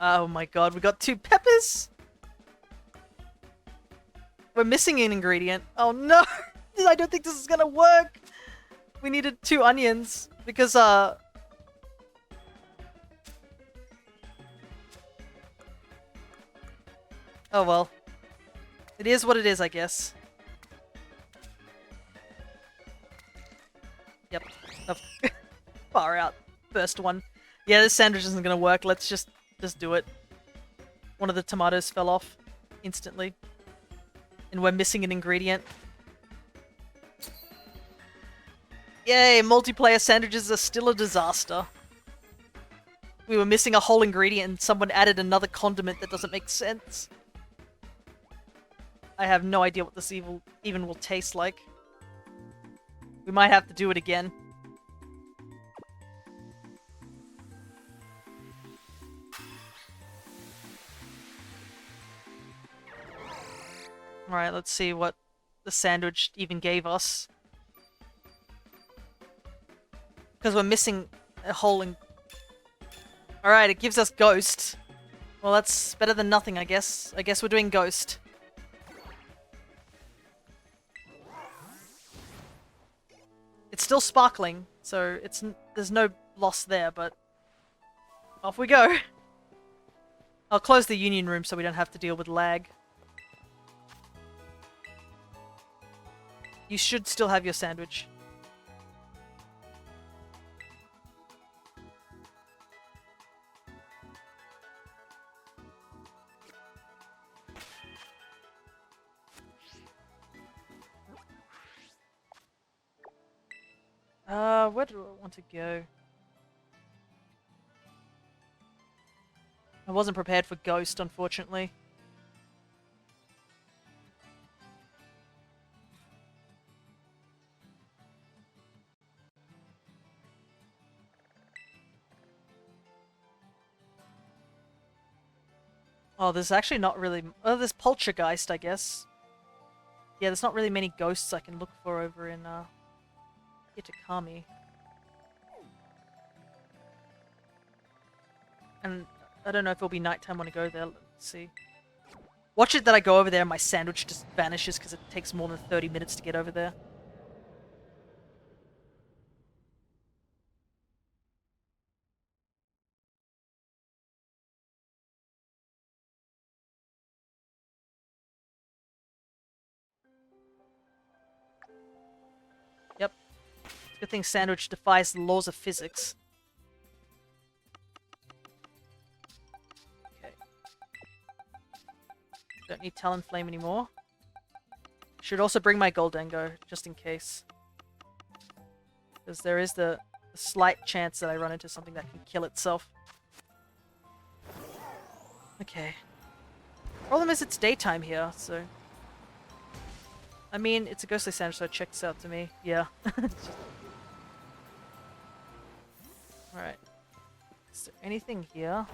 Oh my god, we got 2 peppers? We're missing an ingredient. Oh no! I don't think this is gonna work! We needed 2 onions, because, Oh well. It is what it is, I guess. Yep. Oh, far out. First one. Yeah, this sandwich isn't gonna work. Let's just do it. One of the tomatoes fell off instantly. And we're missing an ingredient. Yay, multiplayer sandwiches are still a disaster. We were missing a whole ingredient and someone added another condiment that doesn't make sense. I have no idea what this even will taste like. We might have to do it again. Alright, let's see what the sandwich even gave us. Because we're missing a whole... Alright, it gives us Ghost. Well, that's better than nothing, I guess. I guess we're doing Ghost. It's still sparkling, so there's no loss there, but... Off we go! I'll close the union room so we don't have to deal with lag. You should still have your sandwich. Where do I want to go? I wasn't prepared for Ghost, unfortunately. Oh, there's actually not really... Oh, there's Poltergeist, I guess. Yeah, there's not really many ghosts I can look for over in, Itakami. And I don't know if it'll be nighttime when I go there. Let's see. Watch it that I go over there and my sandwich just vanishes because it takes more than 30 minutes to get over there. Yep. Good thing sandwich defies the laws of physics. Okay. Don't need Talonflame anymore. Should also bring my Goldango, just in case. Because there is the slight chance that I run into something that can kill itself. Okay. Problem is it's daytime here, so... I mean, it's a ghostly sandwich, so it checks out to me. Yeah. Alright. Is there anything here?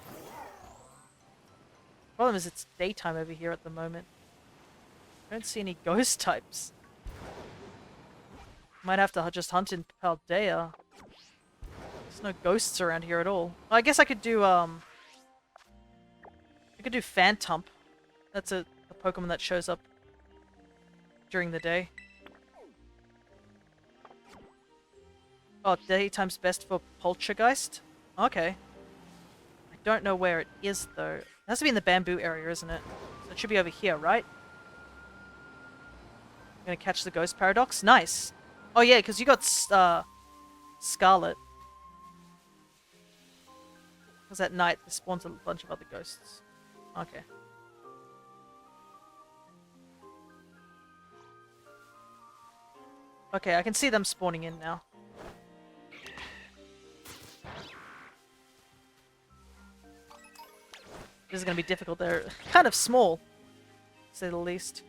Problem is it's daytime over here at the moment. I don't see any ghost types. Might have to just hunt in Paldea. There's no ghosts around here at all. Well, I guess I could do, Phantump. That's a Pokemon that shows up during the day. Oh, daytime's best for Poltergeist? Okay. I don't know where it is, though. It has to be in the bamboo area, isn't it? So it should be over here, right? I'm gonna catch the Ghost Paradox. Nice! Oh yeah, because you got, Scarlet. Because at night, it spawns a bunch of other ghosts. Okay. Okay, I can see them spawning in now. This is going to be difficult. They're kind of small, to say the least.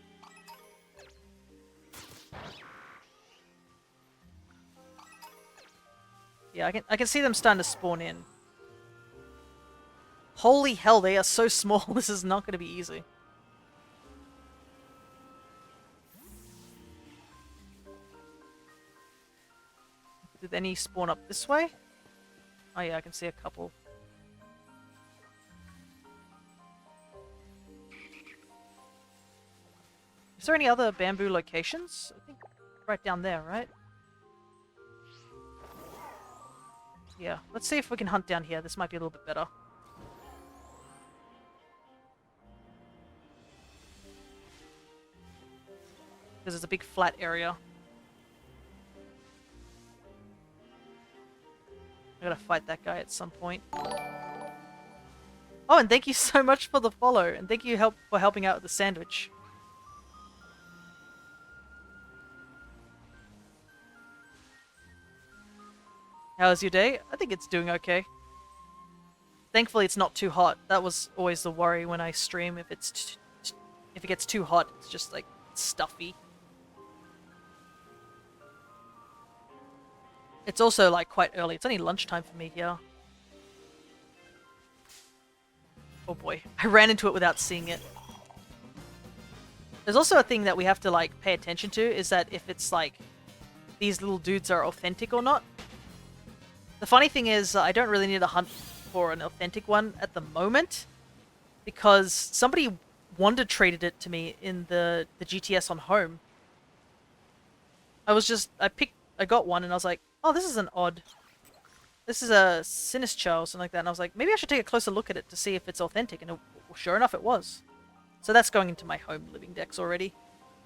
Yeah, I can see them starting to spawn in. Holy hell, they are so small. This is not going to be easy. Did any spawn up this way? Oh yeah, I can see a couple. Is there any other bamboo locations? I think right down there, right? Yeah, let's see if we can hunt down here. This might be a little bit better. because it's a big flat area. I gotta fight that guy at some point. Oh, and thank you so much for the follow, and thank you for helping out with the sandwich. How's your day? I think it's doing okay. Thankfully, it's not too hot. That was always the worry when I stream. If it gets too hot, it's just like stuffy. It's also like quite early. It's only lunchtime for me here. Oh boy, I ran into it without seeing it. There's also a thing that we have to like pay attention to, is that if it's like these little dudes are authentic or not. The funny thing is, I don't really need to hunt for an authentic one at the moment, because somebody wonder traded it to me in the GTS on home. I got one and I was like, oh, this is an odd. This is a Sinistcha or something like that, and I was like, maybe I should take a closer look at it to see if it's authentic, and sure enough it was. So that's going into my home living decks already.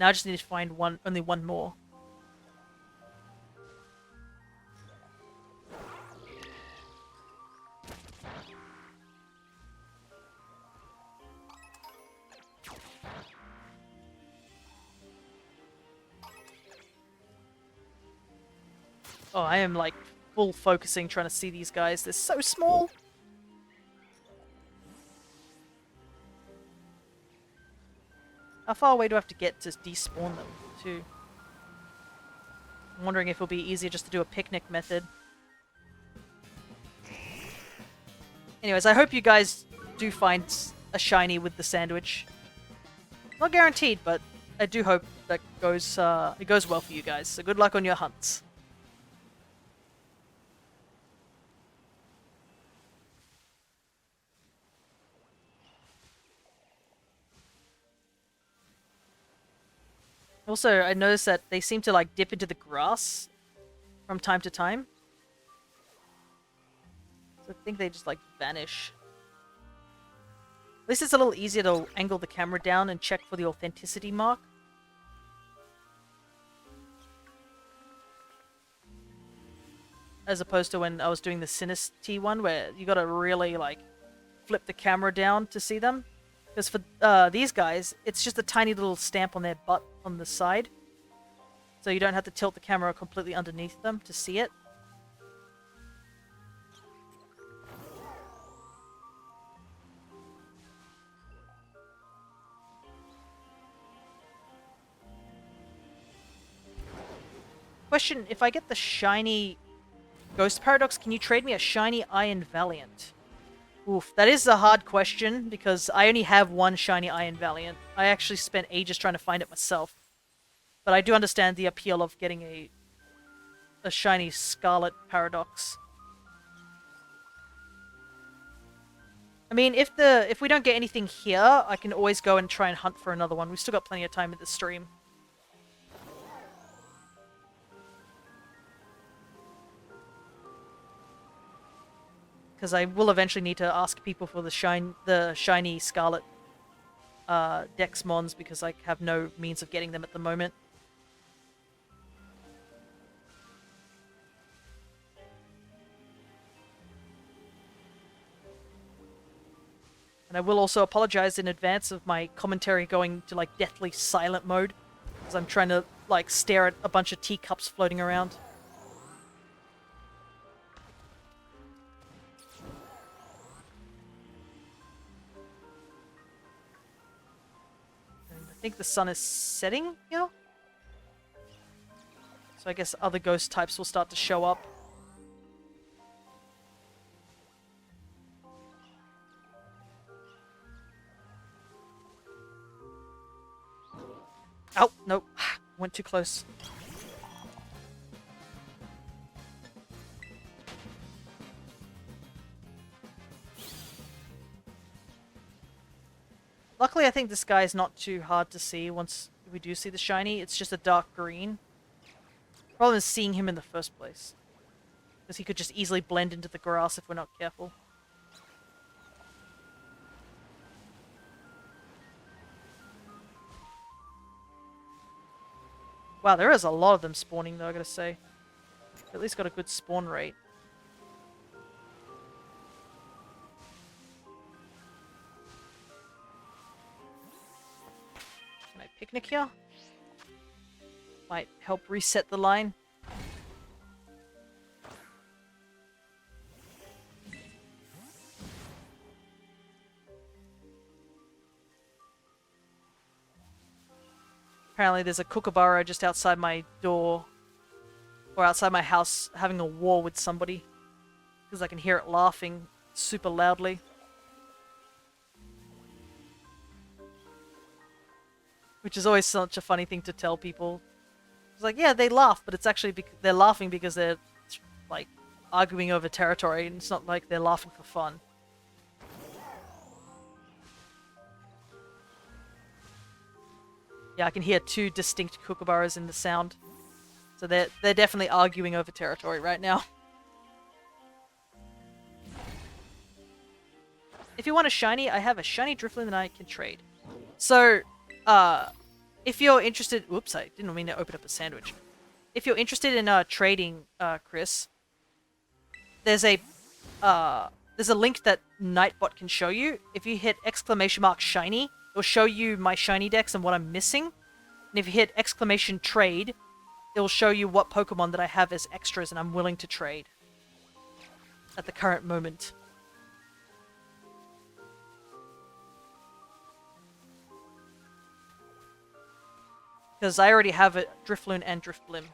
Now I just need to find only one more. Oh, I am like full focusing trying to see these guys. They're so small. How far away do I have to get to despawn them, too? I'm wondering if it'll be easier just to do a picnic method. Anyways, I hope you guys do find a shiny with the sandwich. Not guaranteed, but I do hope that it goes well for you guys. So good luck on your hunts. Also, I noticed that they seem to like dip into the grass from time to time. So I think they just like vanish. At least it's a little easier to angle the camera down and check for the authenticity mark. As opposed to when I was doing the Sinistcha one, where you gotta really like flip the camera down to see them. Because for these guys, it's just a tiny little stamp on their butt on the side. So you don't have to tilt the camera completely underneath them to see it. Question, if I get the shiny Ghost Paradox, can you trade me a shiny Iron Valiant? Oof, that is a hard question, because I only have one shiny Iron Valiant. I actually spent ages trying to find it myself. But I do understand the appeal of getting a shiny Scarlet Paradox. I mean, if we don't get anything here, I can always go and try and hunt for another one. We've still got plenty of time in the stream. Because I will eventually need to ask people for the shiny Scarlet Dex Mons, because I have no means of getting them at the moment. And I will also apologize in advance of my commentary going to like deathly silent mode, because I'm trying to like stare at a bunch of teacups floating around. I think the sun is setting here. So I guess other ghost types will start to show up. Oh, nope. Went too close. Luckily, I think this guy is not too hard to see once we do see the shiny. It's just a dark green. Problem is seeing him in the first place, because he could just easily blend into the grass if we're not careful. Wow, there is a lot of them spawning though, I gotta say. At least got a good spawn rate. Can I picnic here? Might help reset the line. Apparently there's a kookaburra just outside my door. Or outside my house having a war with somebody. Because I can hear it laughing super loudly. Which is always such a funny thing to tell people. It's like, yeah, they laugh, but it's actually they're laughing because they're, like, arguing over territory, and it's not like they're laughing for fun. Yeah, I can hear two distinct kookaburras in the sound. So they're definitely arguing over territory right now. If you want a shiny, I have a shiny Drifloon that I can trade. So, if you're interested... Whoops, I didn't mean to open up a sandwich. If you're interested in trading, Chris, there's a link that Nightbot can show you. If you hit !shiny, it'll show you my shiny decks and what I'm missing. And if you hit !trade, it'll show you what Pokemon that I have as extras and I'm willing to trade at the current moment. Because I already have a Drifloon and Drifblim,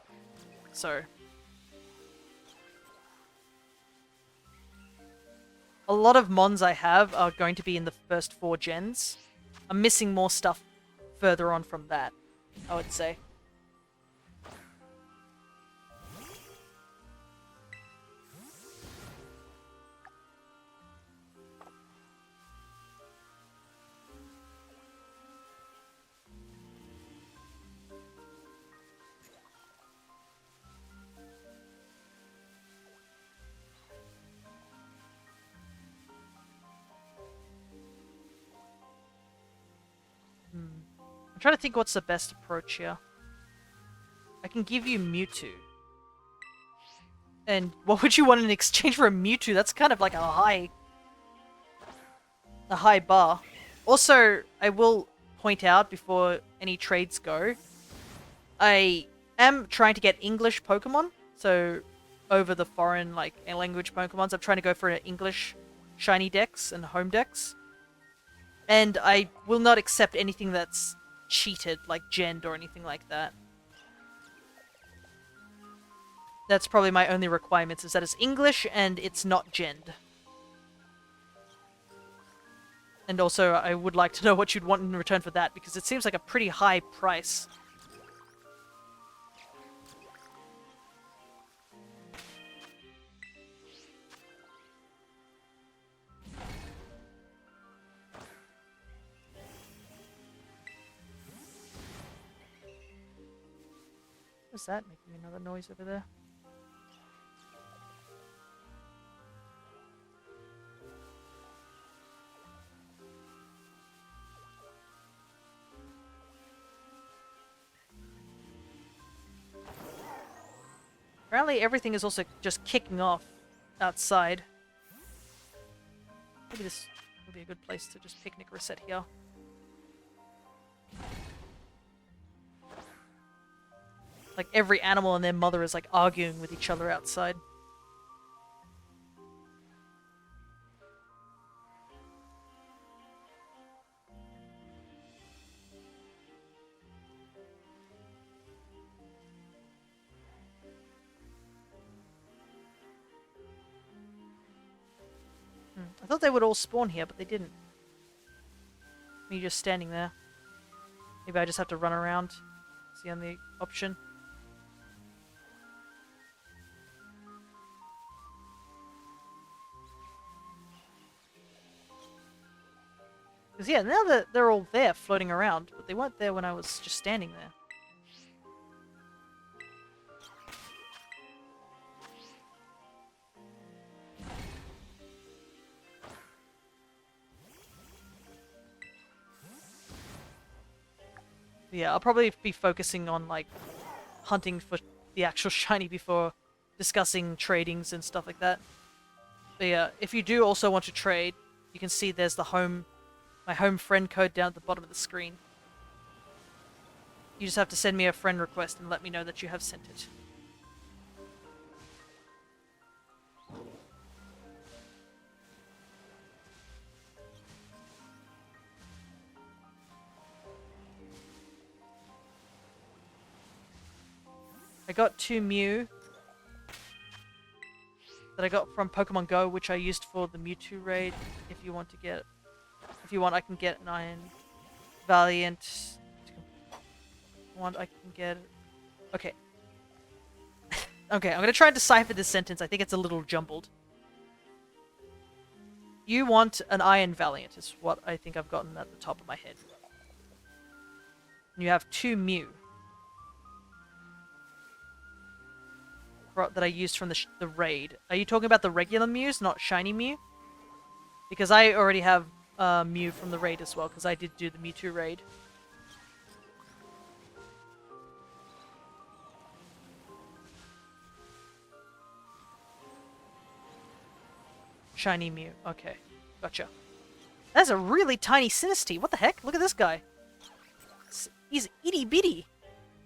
so... A lot of Mons I have are going to be in the first 4 gens. I'm missing more stuff further on from that, I would say. I'm trying to think what's the best approach here. I can give you Mewtwo. And what would you want in exchange for a Mewtwo? That's kind of like a high bar. Also, I will point out before any trades go, I am trying to get English Pokemon. So, over the foreign, like, language Pokemons, I'm trying to go for an English shiny dex and home dex. And I will not accept anything that's cheated, like genned or anything like that. That's probably my only requirements, is that it's English and it's not genned. And also, I would like to know what you'd want in return for that, because it seems like a pretty high price. What's that making another noise over there? Apparently everything is also just kicking off outside. Maybe this would be a good place to just picnic reset here. Like every animal and their mother is like arguing with each other outside. I thought they would all spawn here, but they didn't. Me just standing there. Maybe I just have to run around. It's the only option. Because yeah, now that they're all there floating around, but they weren't there when I was just standing there. Yeah, I'll probably be focusing on like hunting for the actual shiny before discussing tradings and stuff like that. But yeah, if you do also want to trade, you can see there's my home friend code down at the bottom of the screen. You just have to send me a friend request and let me know that you have sent it. I got 2 Mew that I got from Pokemon Go, which I used for the Mewtwo raid. If you want, I can get an Iron Valiant. I can get. Okay. Okay, I'm gonna try and decipher this sentence. I think it's a little jumbled. You want an Iron Valiant, is what I think I've gotten at the top of my head. And you have 2 Mew that I used from the raid. Are you talking about the regular Mews, not shiny Mew? Because I already have Mew from the raid as well, because I did do the Mewtwo raid. Shiny Mew. Okay. Gotcha. That's a really tiny Sinistea. What the heck? Look at this guy. He's itty bitty.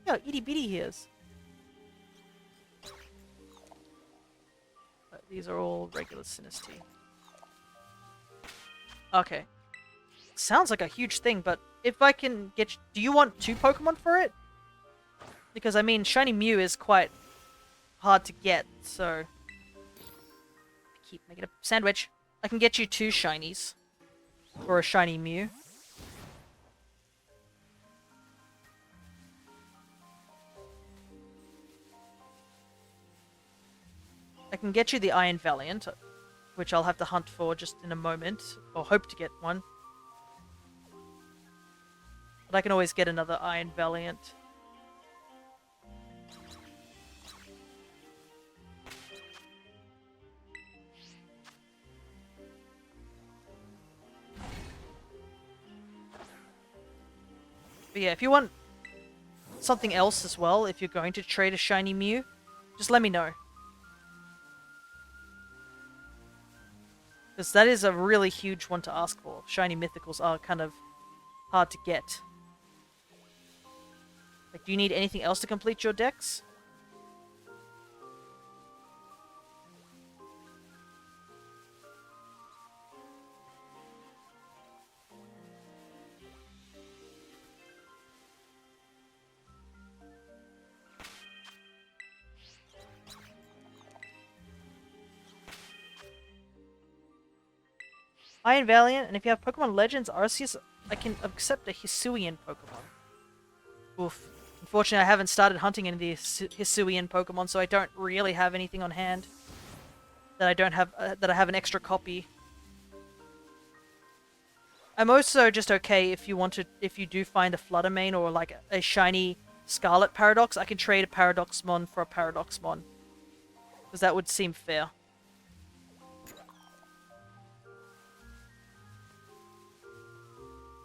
Look how itty bitty he is. These are all regular Sinistea. Okay. Sounds like a huge thing, but if I can get... Do you want 2 Pokemon for it? Because, I mean, shiny Mew is quite hard to get, so... Keep making a sandwich. I can get you 2 shinies for a shiny Mew. I can get you the Iron Valiant, which I'll have to hunt for just in a moment, or hope to get one. But I can always get another Iron Valiant. But yeah, if you want something else as well, if you're going to trade a shiny Mew, just let me know. Because that is a really huge one to ask for. Shiny Mythicals are kind of hard to get. Like, do you need anything else to complete your decks? Iron Valiant, and if you have Pokemon Legends Arceus, I can accept a Hisuian Pokemon. Oof. Unfortunately, I haven't started hunting any of the Hisuian Pokemon, so I don't really have anything on hand that I don't have. That I have an extra copy. I'm also just okay if you do find a Fluttermane or like a shiny Scarlet Paradox. I can trade a Paradoxmon for a Paradoxmon, because that would seem fair.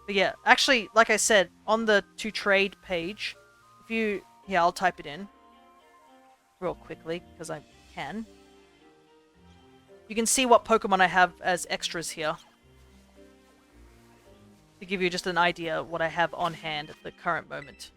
But yeah, actually, like I said, on the to trade page, if you... Yeah, I'll type it in real quickly, because I can. You can see what Pokemon I have as extras here. To give you just an idea of what I have on hand at the current moment.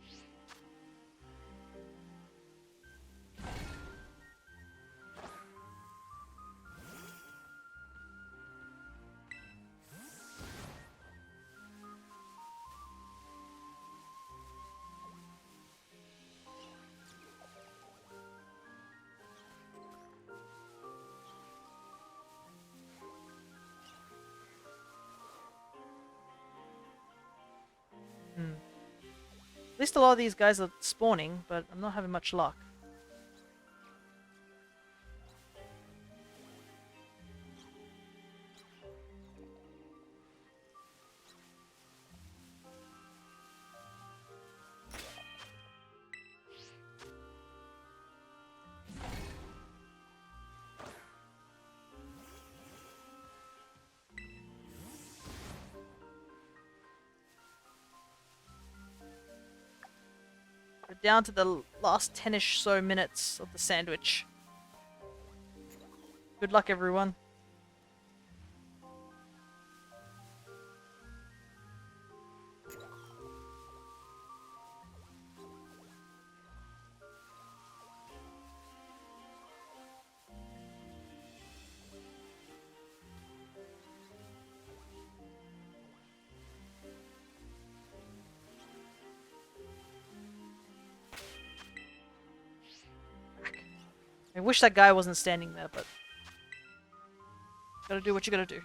At least a lot of these guys are spawning, but I'm not having much luck. down to the last 10-ish so minutes of the sandwich. Good luck, everyone. I wish that guy wasn't standing there, but gotta do what you gotta do.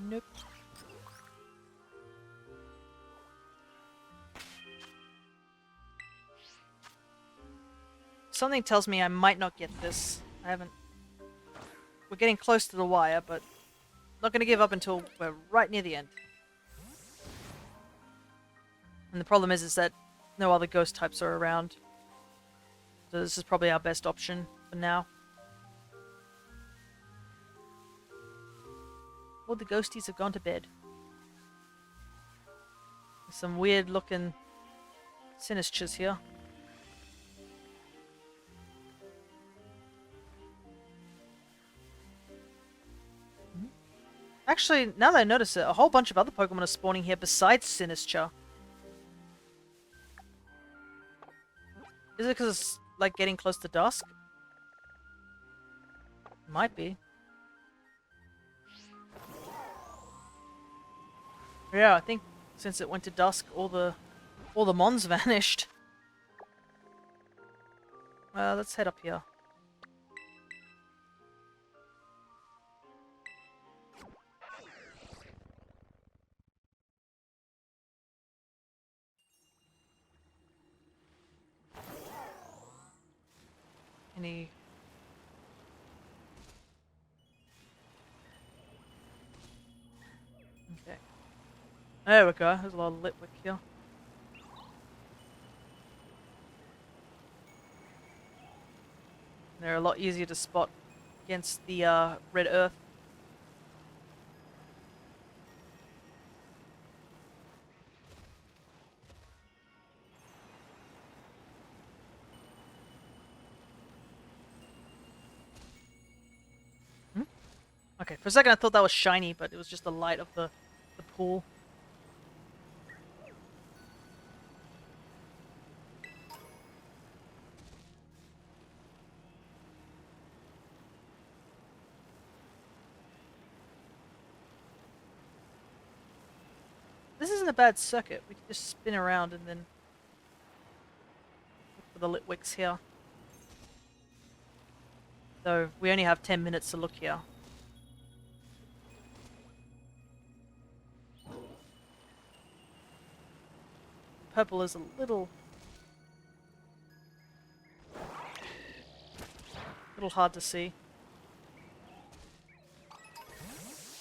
Nope. Something tells me I might not get this. I haven't... We're getting close to the wire, but not gonna give up until we're right near the end. And the problem is that no other ghost types are around. So this is probably our best option for now. All the ghosties have gone to bed. There's some weird looking sinistures here. Actually, now that I notice it, a whole bunch of other Pokemon are spawning here besides Sinistra. Is it because it's like getting close to dusk? Might be. Yeah, I think since it went to dusk, all the Mons vanished. Let's head up here. Any... Okay. There we go. There's a lot of Litwick here. They're a lot easier to spot against the red earth. Okay, for a second I thought that was shiny, but it was just the light of the pool. This isn't a bad circuit. We can just spin around and then look for the Litwicks here. Though we only have 10 minutes to look here. Purple is a little hard to see.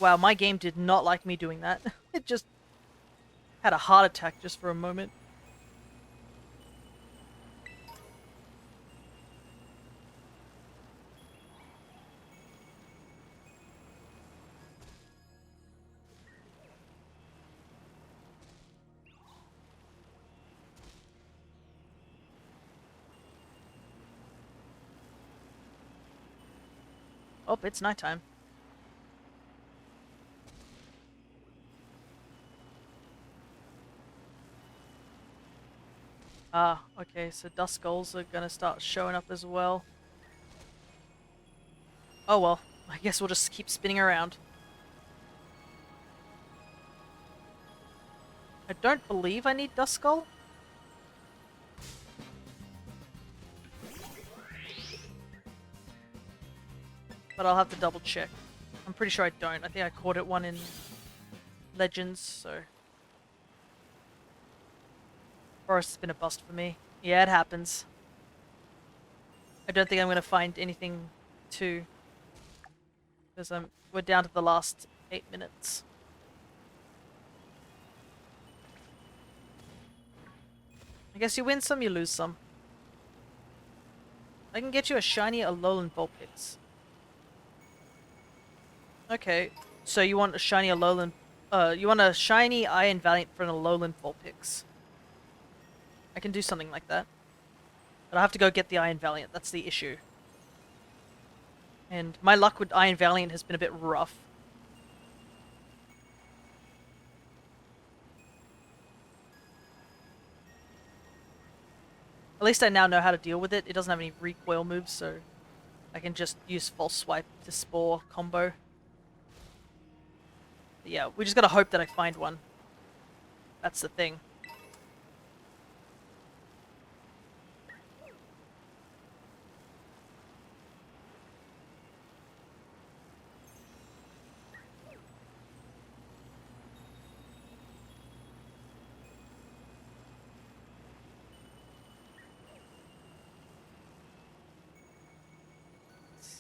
Wow, my game did not like me doing that. It just had a heart attack just for a moment. Oh, it's nighttime. Ah, okay, so Duskulls are gonna start showing up as well. Oh well, I guess we'll just keep spinning around. I don't believe I need Duskull. But I'll have to double check. I'm I'm pretty sure I don't. I think I caught it one in Legends, so... Forest has been a bust for me. Yeah, it happens. I don't think I'm going to find anything too... Because we're down to the last 8 minutes. I guess you win some, you lose some. I can get you a shiny Alolan Vulpix. Okay, so you want a shiny Alolan... you want a shiny Iron Valiant for an Alolan Vulpix. I can do something like that. But I have to go get the Iron Valiant, that's the issue. And my luck with Iron Valiant has been a bit rough. At least I now know how to deal with it. It doesn't have any recoil moves, so I can just use False Swipe to Spore combo. But yeah, we just gotta hope that I find one. That's the thing.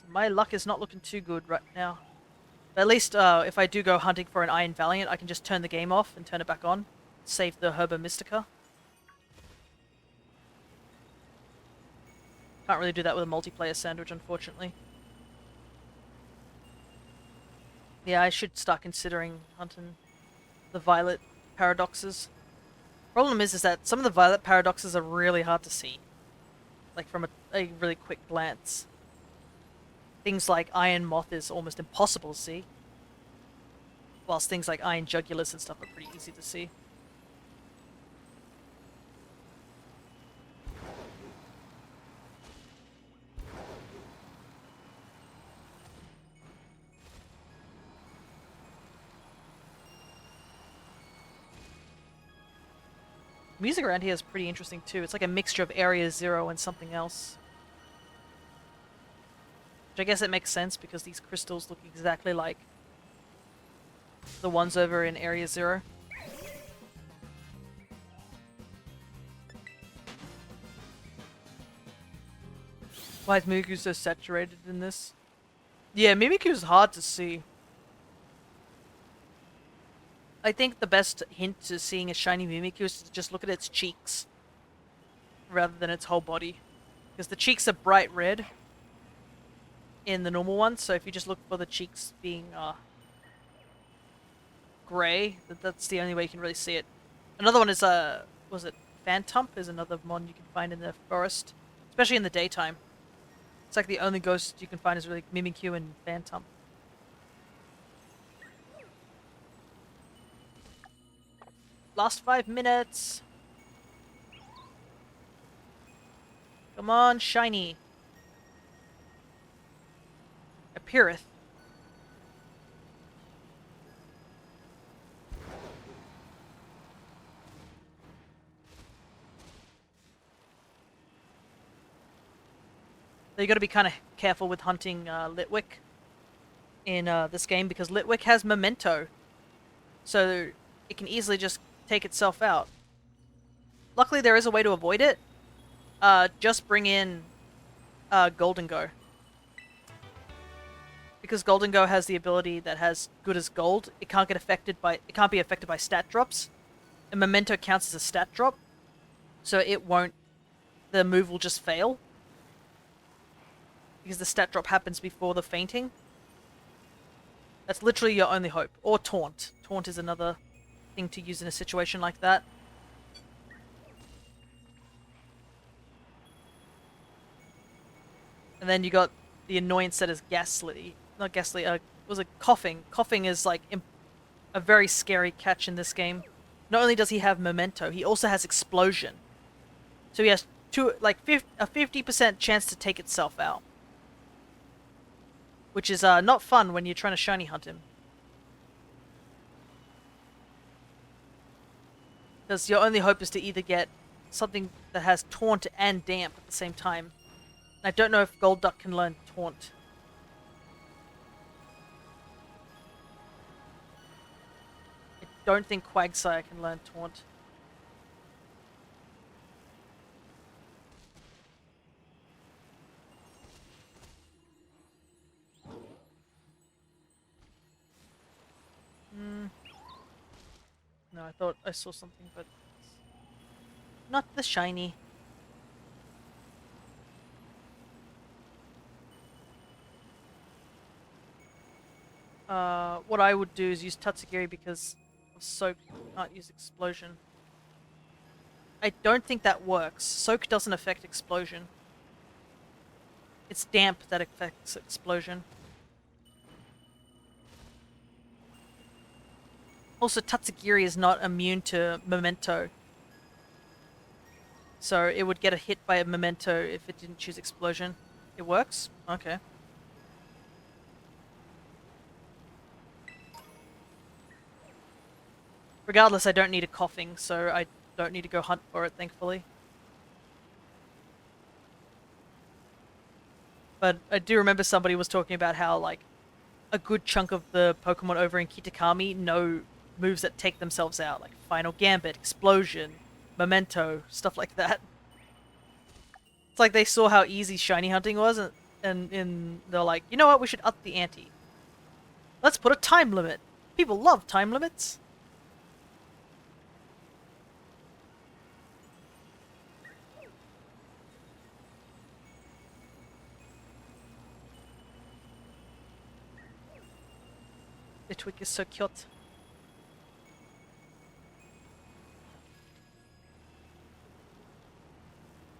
My luck is not looking too good right now. But at least if I do go hunting for an Iron Valiant, I can just turn the game off and turn it back on. Save the Herba Mystica. Can't really do that with a multiplayer sandwich, unfortunately. Yeah, I should start considering hunting the Violet Paradoxes. Problem is that some of the Violet Paradoxes are really hard to see. Like from a really quick glance. Things like Iron Moth is almost impossible to see. Whilst things like Iron Jugulus and stuff are pretty easy to see. Music around here is pretty interesting too. It's like a mixture of Area Zero and something else. Which I guess it makes sense because these crystals look exactly like the ones over in Area Zero. Why is Mimikyu so saturated in this? Yeah, Mimikyu's hard to see. I think the best hint to seeing a shiny Mimikyu is to just look at its cheeks rather than its whole body. Because the cheeks are bright red in the normal ones, so if you just look for the cheeks being grey, that's the only way you can really see it. Another one is was it Phantump is another mon you can find in the forest, especially in the daytime. It's like the only ghost you can find is really Mimikyu and Phantump. Last 5 minutes. Come on, shiny. Appeareth. So you got to be kind of careful with hunting Litwick in this game because Litwick has Memento, so it can easily just take itself out. Luckily, there is a way to avoid it. Just bring in Golden Go. Because Golden Go has the ability that has good as gold, it can't be affected by stat drops. And Memento counts as a stat drop, so it won't. The move will just fail because the stat drop happens before the fainting. That's literally your only hope. Or Taunt. Taunt is another thing to use in a situation like that. And then you got the annoyance that is Ghastly. Not Ghastly, was it Coughing? Coughing is like a very scary catch in this game. Not only does he have Memento, he also has Explosion. So he has a 50% chance to take itself out. Which is not fun when you're trying to shiny hunt him. Because your only hope is to either get something that has Taunt and Damp at the same time. I don't know if Golduck can learn Taunt. don't think Quagsire can learn Taunt. No, I thought I saw something, but not the shiny. What I would do is use Tatsugiri because of Soak, can't use Explosion. I don't think that works. Soak doesn't affect Explosion. It's damp that affects Explosion. Also, Tatsugiri is not immune to Memento. So it would get a hit by a Memento if it didn't choose Explosion. It works? Okay. Regardless, I don't need a coughing, so I don't need to go hunt for it, thankfully. But I do remember somebody was talking about how, like, a good chunk of the Pokemon over in Kitakami know moves that take themselves out, like Final Gambit, Explosion, Memento, stuff like that. It's like they saw how easy shiny hunting was, and they're like, you know what, we should up the ante. Let's put a time limit. People love time limits. Litwick is so cute.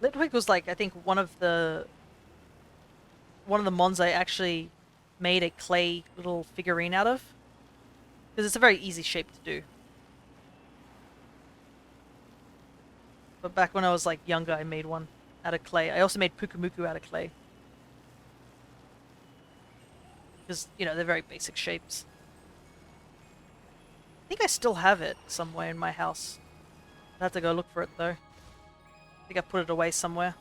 Litwick was like, I think one of the mons I actually made a clay little figurine out of. Because it's a very easy shape to do. But back when I was like younger, I made one out of clay. I also made Pukumuku out of clay. Because, you know, they're very basic shapes. I think I still have it somewhere in my house. I have to go look for it though. I think I put it away somewhere.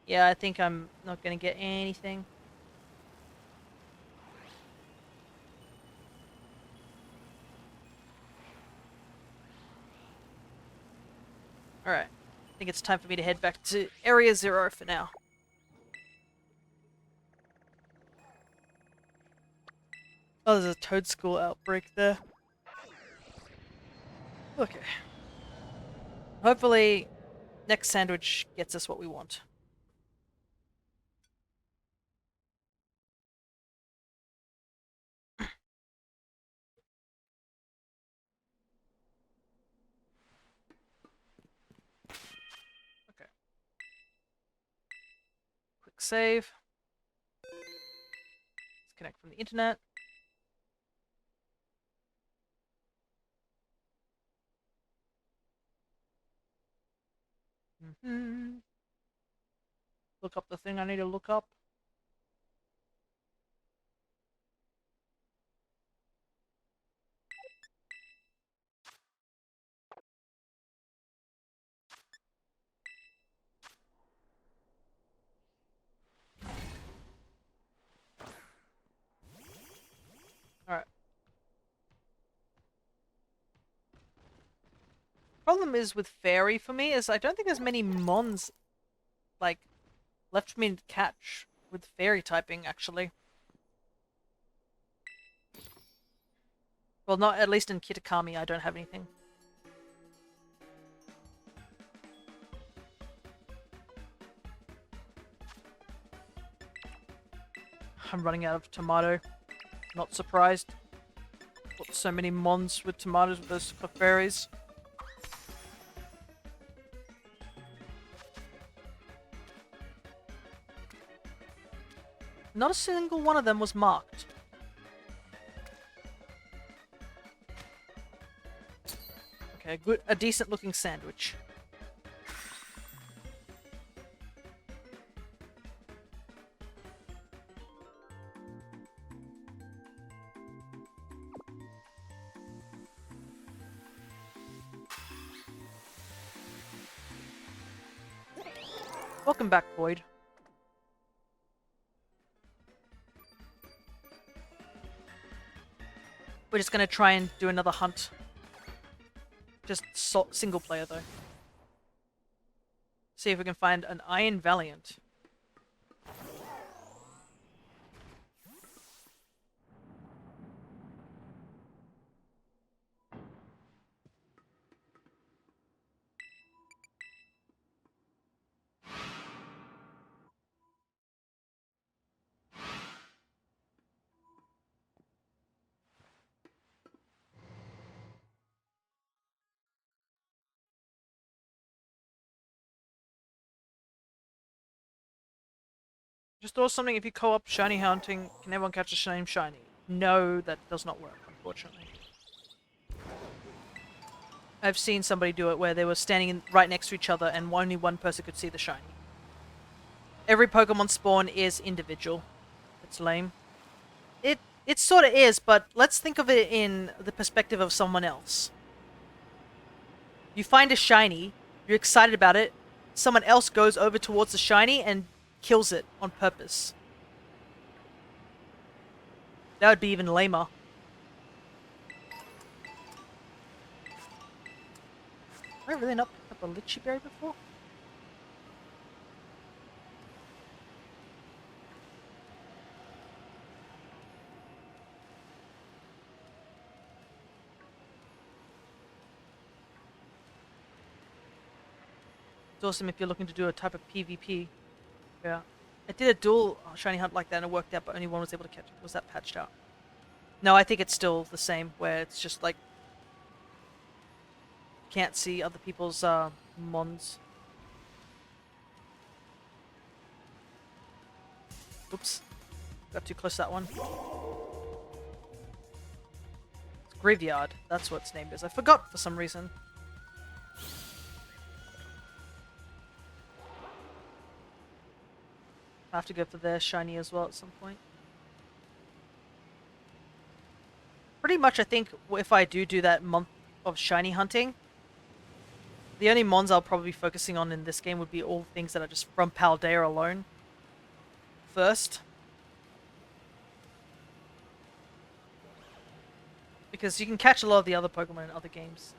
Yeah, I think I'm not gonna get anything. Alright. I think it's time for me to head back to Area 0 for now. Oh, there's a Toad School outbreak there. Okay. Hopefully, next sandwich gets us what we want. Okay. Quick save. Let's connect from the internet. Look up the thing I need to look up. Alright. Problem is with Fairy for me is I don't think there's many mons like left for me to catch with Fairy typing actually. Well, not at least in Kitakami I don't have anything. I'm running out of tomato. Not surprised. Got so many mons with tomatoes with those fairies. Not a single one of them was marked. Okay, a decent looking sandwich. Welcome back, Boyd. We're just gonna try and do another hunt. Just single player, though. See if we can find an Iron Valiant. Just thought something, if you co-op shiny hunting, can everyone catch the same shiny? No, that does not work, unfortunately. I've seen somebody do it where they were standing right next to each other and only one person could see the shiny. Every Pokemon spawn is individual. It's lame. It sort of is, but let's think of it in the perspective of someone else. You find a shiny, you're excited about it, someone else goes over towards the shiny and kills it on purpose. That would be even lamer. Have I really not picked up a Lychee Berry before? It's awesome if you're looking to do a type of PvP. Yeah. I did a dual shiny hunt like that and it worked out, but only one was able to catch it. Was that patched out? No, I think it's still the same, where it's just like... Can't see other people's mons. Oops. Got too close to that one. It's Graveyard. That's what its name is. I forgot for some reason. I have to go for their shiny as well at some point. Pretty much, I think, if I do that month of shiny hunting, the only mons I'll probably be focusing on in this game would be all things that are just from Paldea alone. First. Because you can catch a lot of the other Pokemon in other games.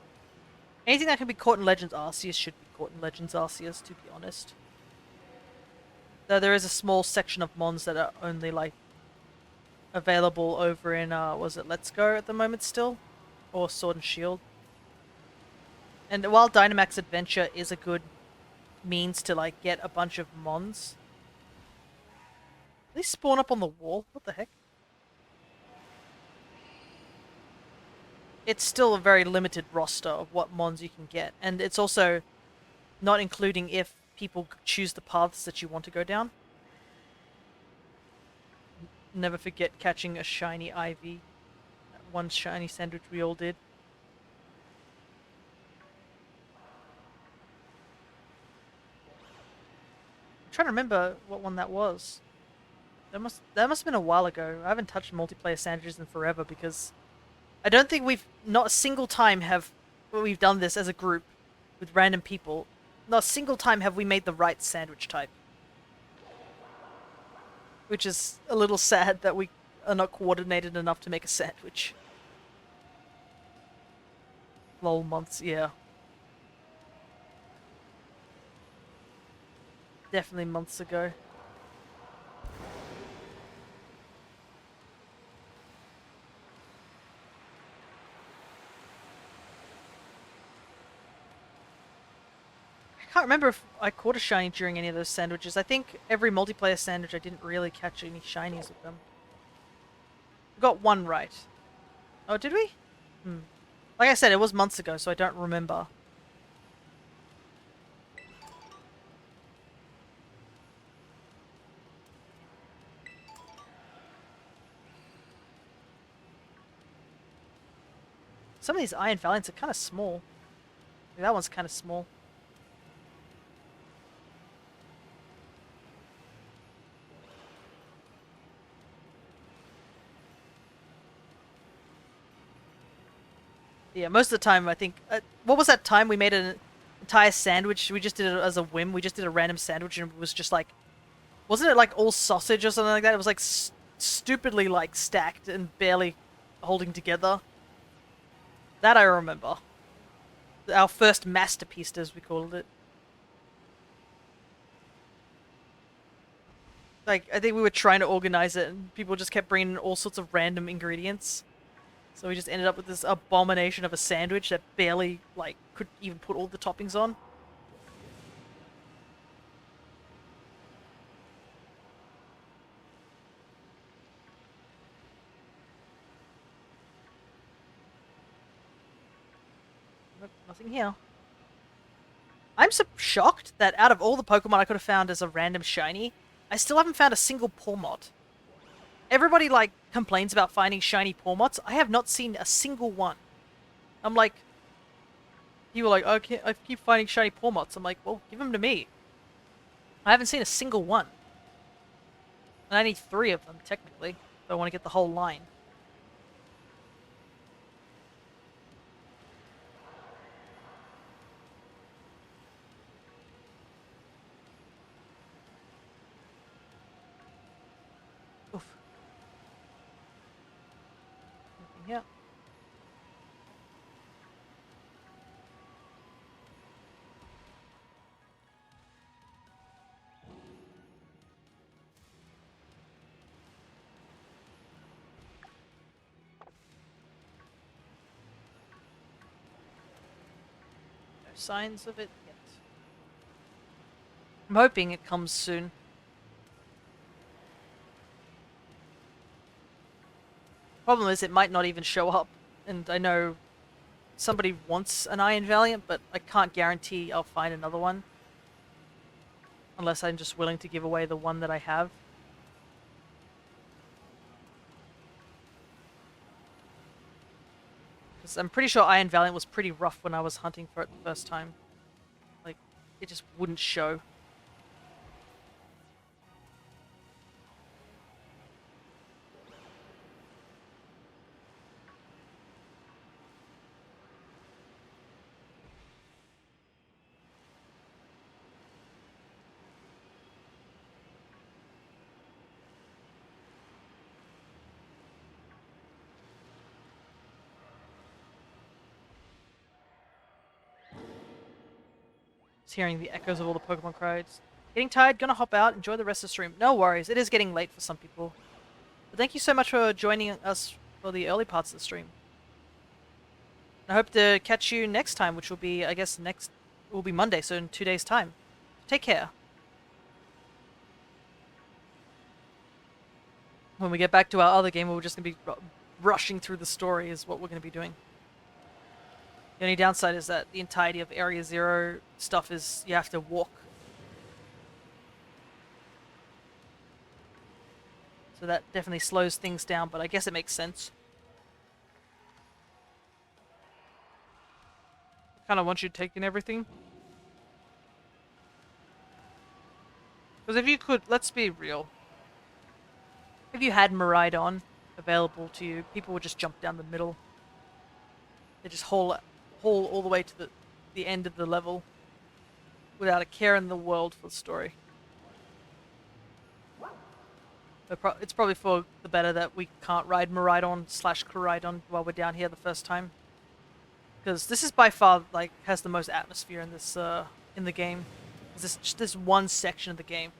Anything that can be caught in Legends Arceus should be caught in Legends Arceus, to be honest. Though there is a small section of mons that are only, like, available over in, was it Let's Go at the moment still? Or Sword and Shield. And while Dynamax Adventure is a good means to, like, get a bunch of mons... They spawn up on the wall? What the heck? It's still a very limited roster of what mons you can get. And it's also not including if people choose the paths that you want to go down. Never forget catching a shiny Ivy. That one shiny sandwich we all did. I'm trying to remember what one that was. That must have been a while ago. I haven't touched multiplayer sandwiches in forever because I don't think not a single time have we've done this as a group with random people. Not a single time have we made the right sandwich type. Which is a little sad that we are not coordinated enough to make a sandwich. Lol months, yeah. Definitely months ago. I can't remember if I caught a shiny during any of those sandwiches. I think every multiplayer sandwich I didn't really catch any shinies with them. We got one right. Oh, did we? Like I said, it was months ago, so I don't remember. Some of these Iron Valiants are kind of small. That one's kind of small. Yeah, most of the time I think... what was that time we made entire sandwich. We just did it as a whim. We just did a random sandwich, and it was just like, wasn't it like all sausage or something like that? It was like stupidly like stacked and barely holding together. That I remember. Our first masterpiece, as we called it. Like, I think we were trying to organize it, and people just kept bringing in all sorts of random ingredients. So we just ended up with this abomination of a sandwich that barely, like, could even put all the toppings on. Nope, nothing here. I'm so shocked that out of all the Pokemon I could have found as a random shiny, I still haven't found a single Pawmot. Everybody, like, complains about finding shiny Pawmots. I have not seen a single one. I'm like... You were like, okay, I keep finding shiny Pawmots. I'm like, well, give them to me. I haven't seen a single one. And I need 3 of them, technically, if I want to get the whole line. Oof. Nothing here. No signs of it yet. I'm hoping it comes soon. Problem is, it might not even show up. And I know somebody wants an Iron Valiant, but I can't guarantee I'll find another one. Unless I'm just willing to give away the one that I have. Because I'm pretty sure Iron Valiant was pretty rough when I was hunting for it the first time. Like, it just wouldn't show. Just hearing the echoes of all the Pokemon cries. Getting tired, gonna hop out, enjoy the rest of the stream. No worries, it is getting late for some people. But thank you so much for joining us for the early parts of the stream. I hope to catch you next time, which will be, I guess, will be Monday, so in 2 days' time. Take care. When we get back to our other game, we're just going to be rushing through the story is what we're going to be doing. The only downside is that the entirety of Area Zero stuff is you have to walk. So that definitely slows things down, but I guess it makes sense. Kind of want you taking everything. Because if you could, let's be real. If you had Miraidon available to you, people would just jump down the middle. They just haul all the way to the end of the level without a care in the world for the story. It's probably for the better that we can't ride Miraidon / Koraidon while we're down here the first time. Because this is by far, like, has the most atmosphere in this, in the game. This just this one section of the game.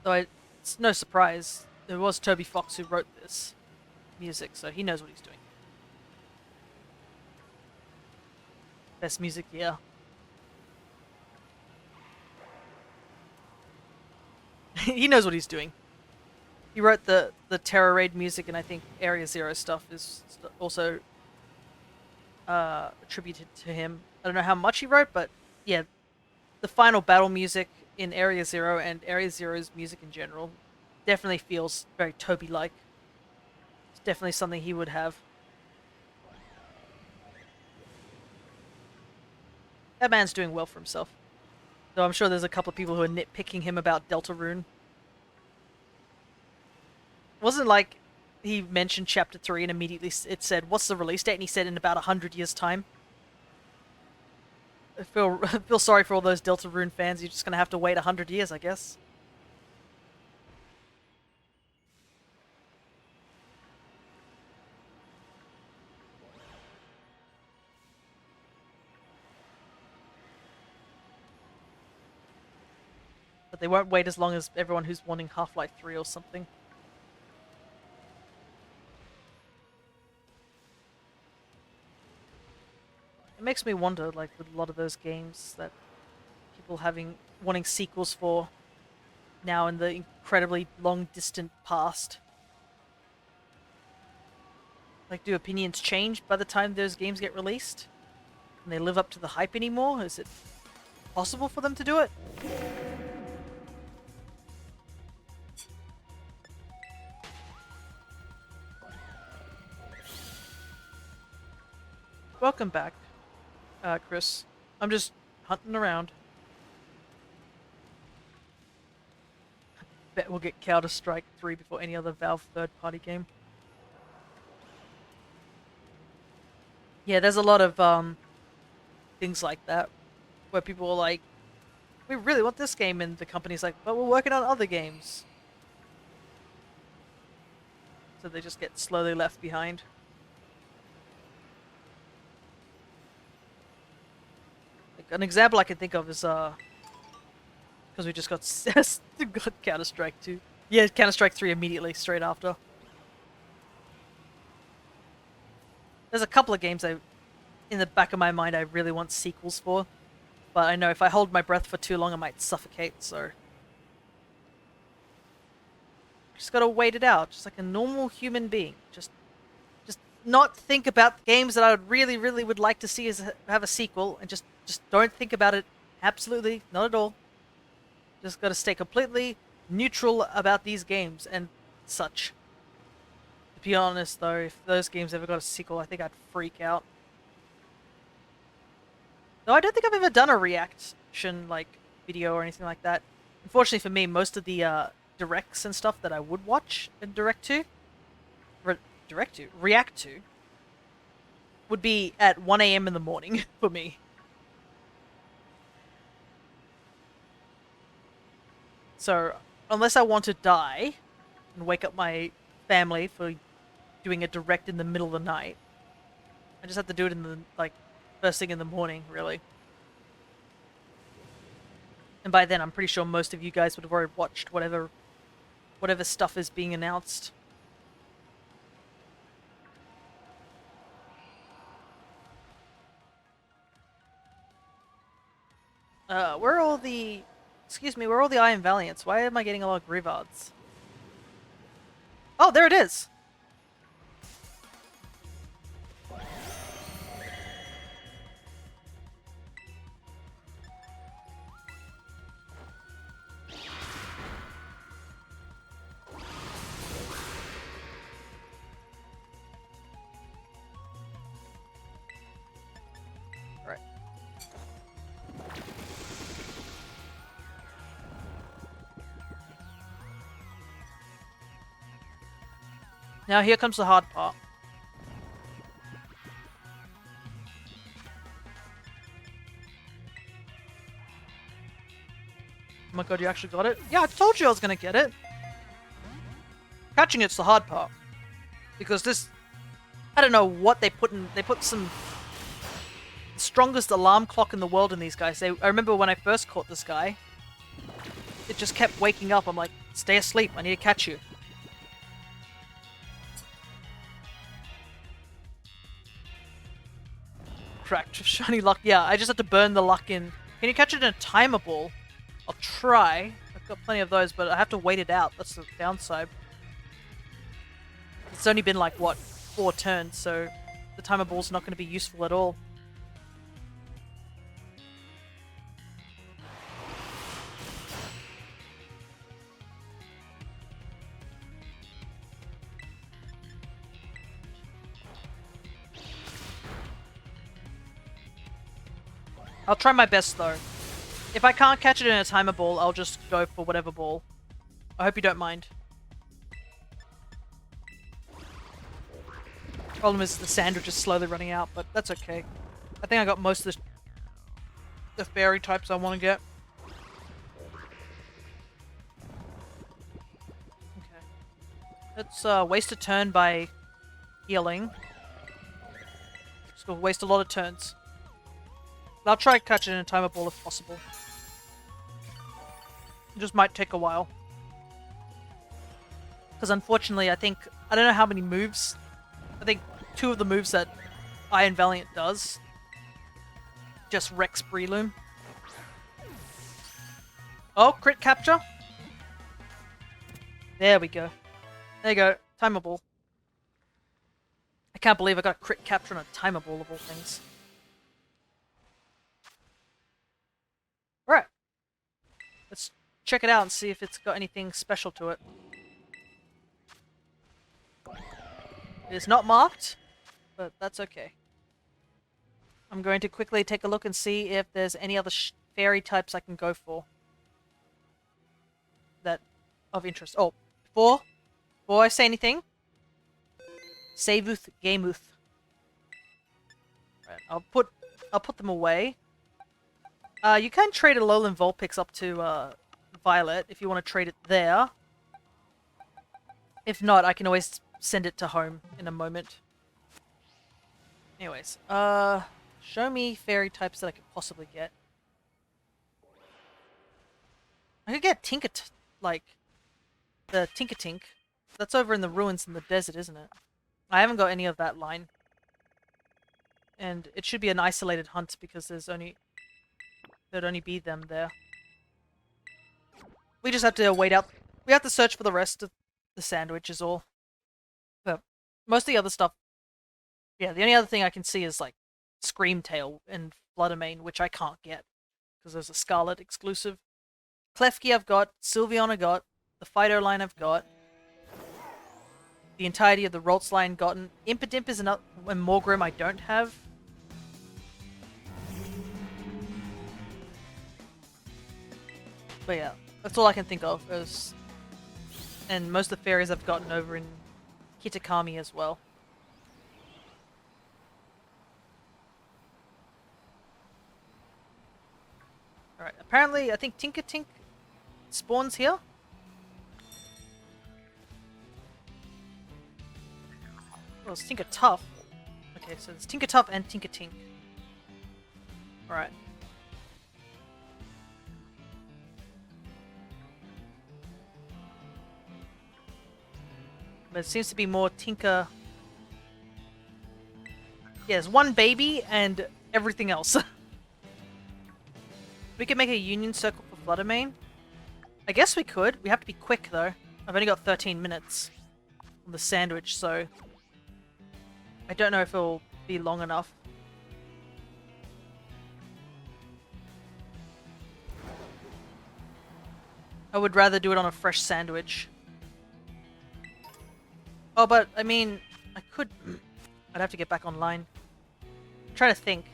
So it's no surprise. It was Toby Fox who wrote this music, so he knows what he's doing. Best music, yeah. He knows what he's doing. He wrote the Terror Raid music, and I think Area Zero stuff is also attributed to him. I don't know how much he wrote, but yeah, the final battle music in Area Zero and Area Zero's music in general definitely feels very Toby-like. It's definitely something he would have. That man's doing well for himself. Though I'm sure there's a couple of people who are nitpicking him about Deltarune. It wasn't like he mentioned Chapter 3 and immediately it said, what's the release date? And he said in about 100 years' time. I feel feel sorry for all those Deltarune fans. You're just gonna have to wait 100 years, I guess. But they won't wait as long as everyone who's wanting Half-Life 3 or something. It makes me wonder, like, with a lot of those games that people wanting sequels for now in the incredibly long distant past. Like, do opinions change by the time those games get released? Can they live up to the hype anymore? Is it possible for them to do it? Welcome back, Chris. I'm just hunting around. Bet we'll get Counter-Strike 3 before any other Valve third-party game. Yeah, there's a lot of things like that where people are like, we really want this game, and the company's like, but we're working on other games. So they just get slowly left behind. Like, an example I can think of is because we just got Counter-Strike 2. Yeah, Counter-Strike 3 immediately, straight after. There's a couple of games in the back of my mind I really want sequels for. But I know if I hold my breath for too long, I might suffocate, so... Just gotta wait it out, just like a normal human being. Just not think about the games that I would really would like to see have a sequel, and just don't think about it. Absolutely, not at all. Just gotta stay completely neutral about these games and such. To be honest, though, if those games ever got a sequel, I think I'd freak out. Though I don't think I've ever done a reaction, like, video or anything like that. Unfortunately for me, most of the directs and stuff that I would watch and react to, would be at 1 AM in the morning for me. So, unless I want to die and wake up my family for doing a direct in the middle of the night, I just have to do it in the, like, first thing in the morning, really. And by then, I'm pretty sure most of you guys would have already watched whatever stuff is being announced. Where are all the... Excuse me, where are all the Iron Valiants? Why am I getting a lot of vods? Oh, there it is! Right. Now here comes the hard part. Oh my god, you actually got it? Yeah, I told you I was gonna get it! Catching it's the hard part. Because this... I don't know what they put in... They put some... strongest alarm clock in the world in these guys. I remember when I first caught this guy, it just kept waking up. I'm like, stay asleep, I need to catch you. Cracked. Shiny luck. Yeah, I just have to burn the luck in. Can you catch it in a timer ball? I'll try. I've got plenty of those, but I have to wait it out. That's the downside. It's only been like, what, 4 turns, so the timer ball's not going to be useful at all. I'll try my best, though. If I can't catch it in a timer ball, I'll just go for whatever ball. I hope you don't mind. Problem is the sandwich is slowly running out, but that's okay. I think I got most of the... the fairy types I want to get. Okay. Let's waste a turn by healing. Just gonna waste a lot of turns. I'll try to catch it in a timer ball if possible. It just might take a while. Because unfortunately, I don't know how many moves. I think 2 of the moves that Iron Valiant does just wrecks Breloom. Oh, crit capture. There we go. There you go. Timer ball. I can't believe I got a crit capture on a timer ball of all things. Right. Let's check it out and see if it's got anything special to it. It is not marked, but that's okay. I'm going to quickly take a look and see if there's any other fairy types I can go for that of interest. Oh, before I say anything, Savuth Gamuth. Right, I'll put them away. You can trade a Lowland Vulpix up to Violet if you want to trade it there. If not, I can always send it to home in a moment. Anyways, show me fairy types that I could possibly get. I could get like the Tinkatink. That's over in the ruins in the desert, isn't it? I haven't got any of that line. And it should be an isolated hunt because there'd only be them there. We just have to wait out. We have to search for the rest of the sandwich is all. But most of the other stuff, yeah, the only other thing I can see is like Screamtail and Fluttermane, which I can't get because there's a Scarlet exclusive. Klefki I've got, Sylveon I got, the Fido line I've got, the entirety of the Ralts line gotten. Impidimp is another, and Morgrim I don't have. But yeah, that's all I can think of. And most of the fairies I've gotten over in Kitakami as well. Alright, apparently I think Tinkatink spawns here. Well, it's Tinkatuff. Okay, so it's Tinkatuff and Tinkatink. Alright. But it seems to be more Tinka. Yeah, there's one baby and everything else. We could make a union circle for Fluttermane. I guess we could. We have to be quick though. I've only got 13 minutes on the sandwich, so I don't know if it'll be long enough. I would rather do it on a fresh sandwich. Oh, but I mean, I could. I'd have to get back online. I'm trying to think.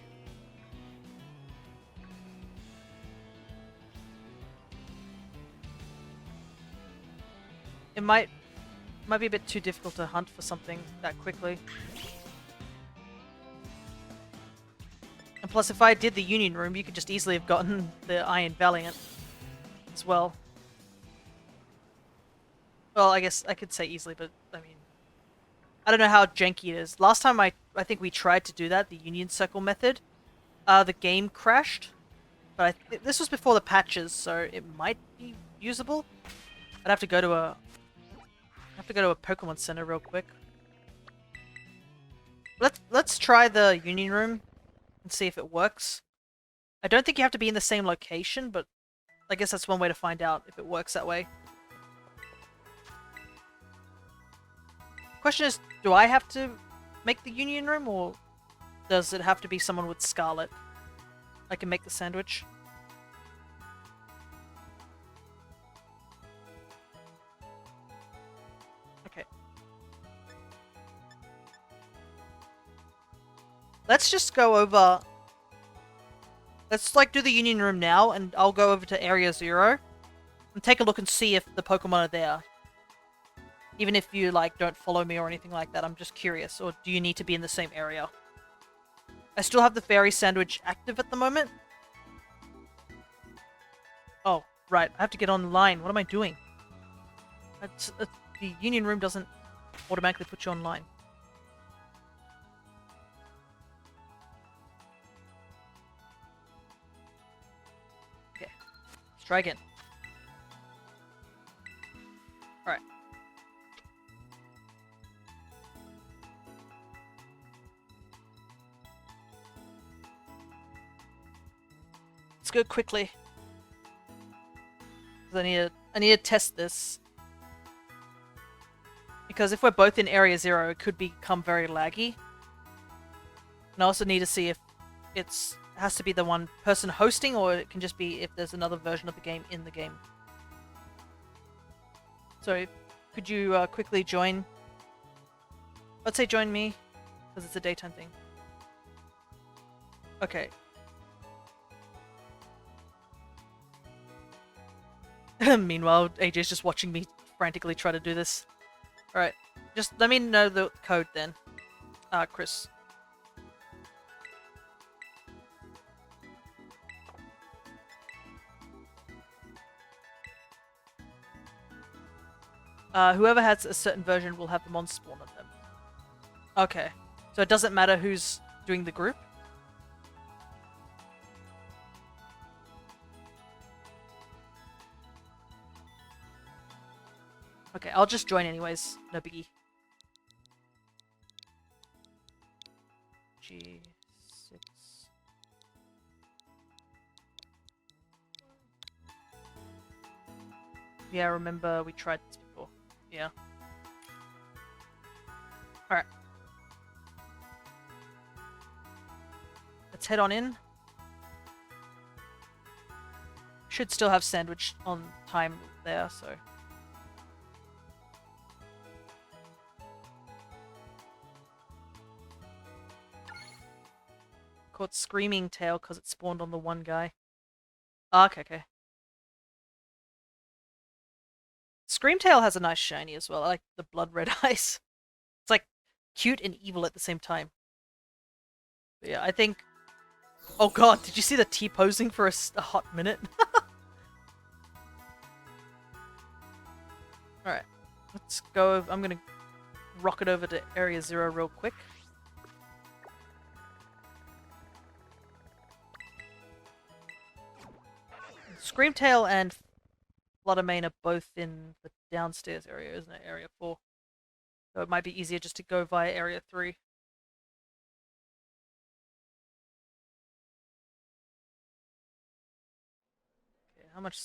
It might be a bit too difficult to hunt for something that quickly. And plus, if I did the Union Room, you could just easily have gotten the Iron Valiant as well. Well, I guess I could say easily, but I mean, I don't know how janky it is. Last time I think we tried to do that, the Union Circle method, the game crashed. But this was before the patches, so it might be usable. I'd have to go to a Pokemon Center real quick. Let's try the Union Room and see if it works. I don't think you have to be in the same location, but I guess that's one way to find out if it works that way. Question is, do I have to make the Union Room, or does it have to be someone with Scarlet? I can make the sandwich. Okay. Let's just go over... Let's, like, do the Union Room now, and I'll go over to Area 0 and take a look and see if the Pokemon are there. Even if you, like, don't follow me or anything like that, I'm just curious. Or do you need to be in the same area? I still have the Fairy Sandwich active at the moment. Right, I have to get online. What am I doing? The union room doesn't automatically put you online. Okay, let's try again. Alright. Let's go quickly. I need to test this. Because if we're both in Area 0, it could become very laggy. And I also need to see if it has to be the one person hosting, or it can just be if there's another version of the game in the game. So, could you quickly join? Let's say join me, because it's a daytime thing. Okay. Meanwhile, AJ's just watching me frantically try to do this. Alright, just let me know the code then, Chris. Whoever has a certain version will have the mon spawn on them. Okay, so it doesn't matter who's doing the group? Okay, I'll just join anyways, no biggie. G6. Yeah, I remember we tried this before. Yeah. Alright. Let's head on in. Should still have sandwich on time there, so... Caught Screaming Tail because it spawned on the one guy. Oh, okay. Screamtail has a nice shiny as well. I like the blood red eyes. It's like cute and evil at the same time. But yeah, I think... Oh god, did you see the T-posing for a hot minute? Alright, let's go. I'm gonna rocket over to Area 0 real quick. Screamtail and Fluttermane are both in the downstairs area, isn't it? Area 4. So it might be easier just to go via Area 3. Okay, how much...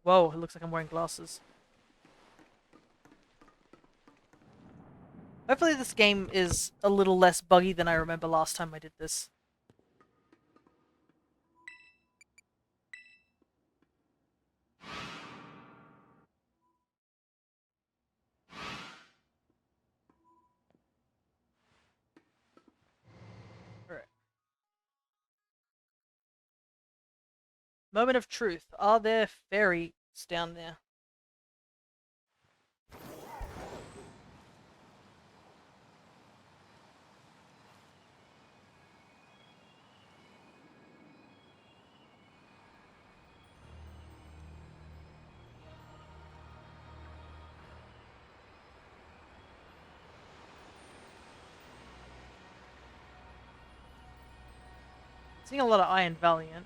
Whoa, it looks like I'm wearing glasses. Hopefully this game is a little less buggy than I remember last time I did this. Alright. Moment of truth. Are there fairies down there? Seeing a lot of Iron Valiant.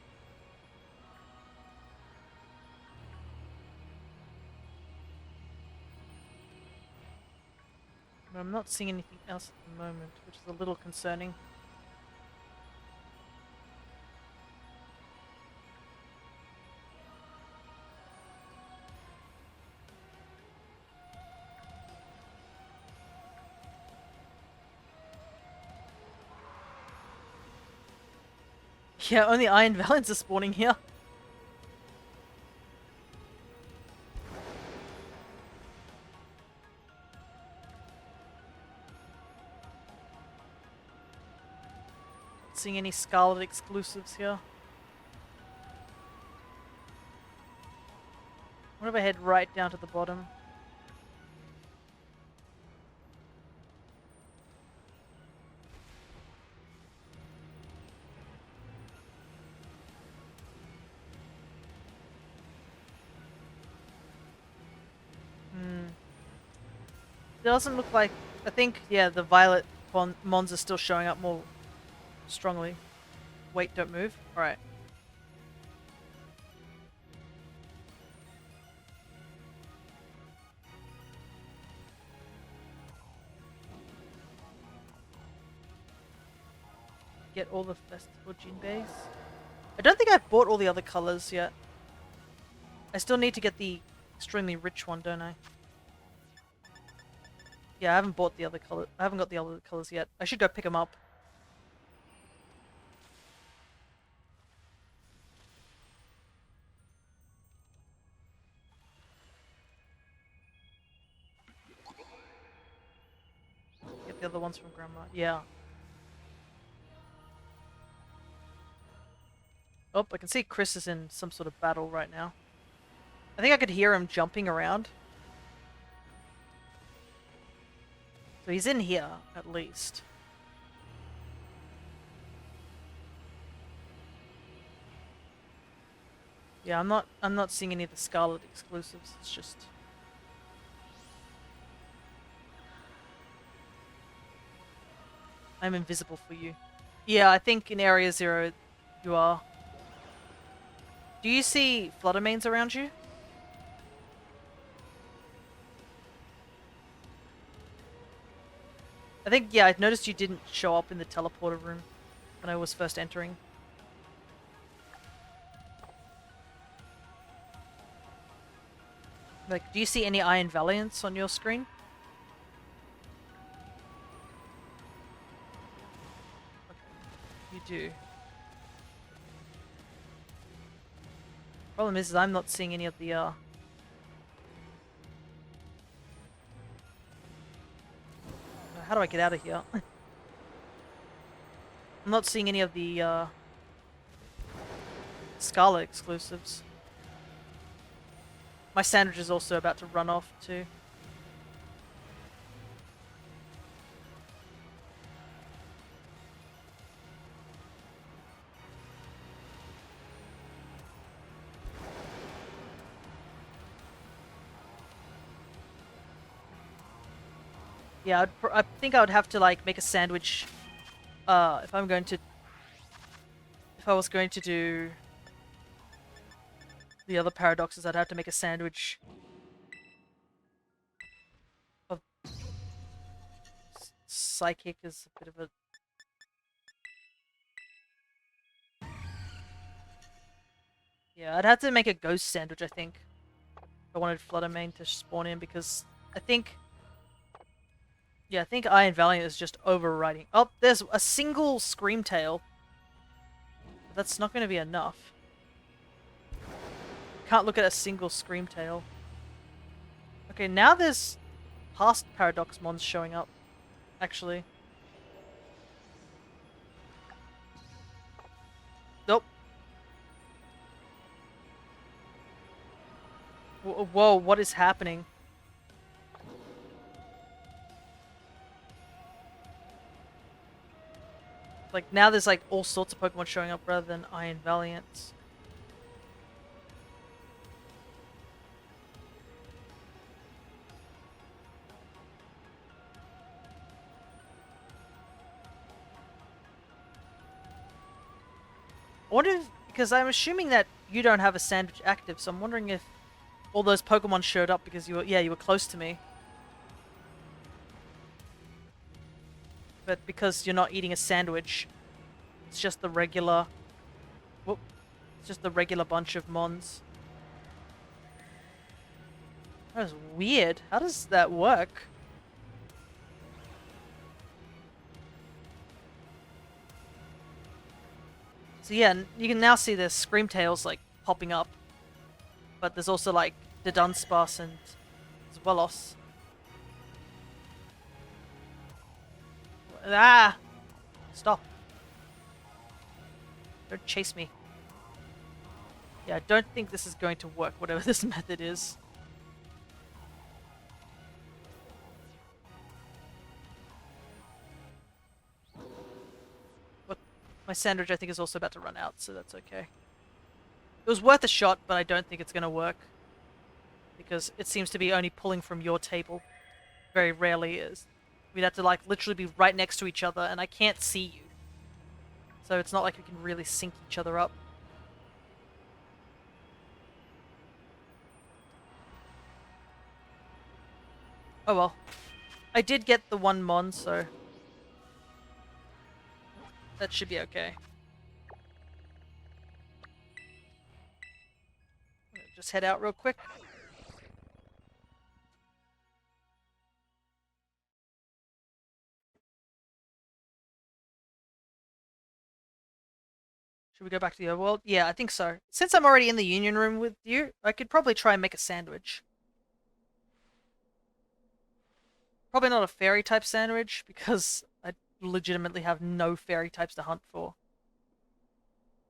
But I'm not seeing anything else at the moment, which is a little concerning. Yeah, only Iron Valiants are spawning here. Not seeing any Scarlet exclusives here. What if I head right down to the bottom? doesn't look like... I think, yeah, the violet mons are still showing up more strongly. Wait, don't move. Alright. Get all the festival Jinbeis. I don't think I've bought all the other colors yet. I still need to get the extremely rich one, don't I? Yeah, I haven't bought the other color. I haven't got the other colors yet. I should go pick them up. Get the other ones from Grandma. Yeah. Oh, I can see Chris is in some sort of battle right now. I think I could hear him jumping around. So he's in here, at least. Yeah, I'm not seeing any of the Scarlet exclusives. It's just I'm invisible for you. Yeah, I think in Area 0 you are. Do you see Fluttermanes around you? I think, yeah, I noticed you didn't show up in the teleporter room when I was first entering. Like, do you see any Iron Valiants on your screen? Okay. You do. Problem is I'm not seeing any of the, How do I get out of here? I'm not seeing any of the, Scarlet exclusives. My sandwich is also about to run off, too. Yeah, I think I would have to, like, make a sandwich, if I'm going to... If I was going to do the other paradoxes, I'd have to make a sandwich of... Psychic is a bit of a... Yeah, I'd have to make a ghost sandwich, I think. If I wanted Fluttermane to spawn in, because I think... Yeah, I think Iron Valiant is just overriding. Oh, there's a single Screamtail. That's not going to be enough. Can't look at a single Screamtail. Okay, now there's past Paradox Mons showing up, actually. Nope. Whoa, what is happening? Like, now there's, like, all sorts of Pokemon showing up rather than Iron Valiants. I wonder if, because I'm assuming that you don't have a sandwich active, so I'm wondering if all those Pokemon showed up because you were close to me. But because you're not eating a sandwich, it's just the regular... Whoop. It's just the regular bunch of Mons. That is weird. How does that work? So yeah, you can now see the Screamtails, like, popping up. But there's also, like, the Dunsparce and Zwelos. Ah! Stop. Don't chase me. Yeah, I don't think this is going to work, whatever this method is. But my sandwich, I think, is also about to run out, so that's okay. It was worth a shot, but I don't think it's going to work. Because it seems to be only pulling from your table. very rarely is. We'd have to like literally be right next to each other, and I can't see you. So it's not like we can really sync each other up. Oh well. I did get the one mon, so that should be okay. Just head out real quick. Should we go back to the overworld? Yeah, I think so. Since I'm already in the union room with you, I could probably try and make a sandwich. Probably not a fairy type sandwich, because I legitimately have no fairy types to hunt for.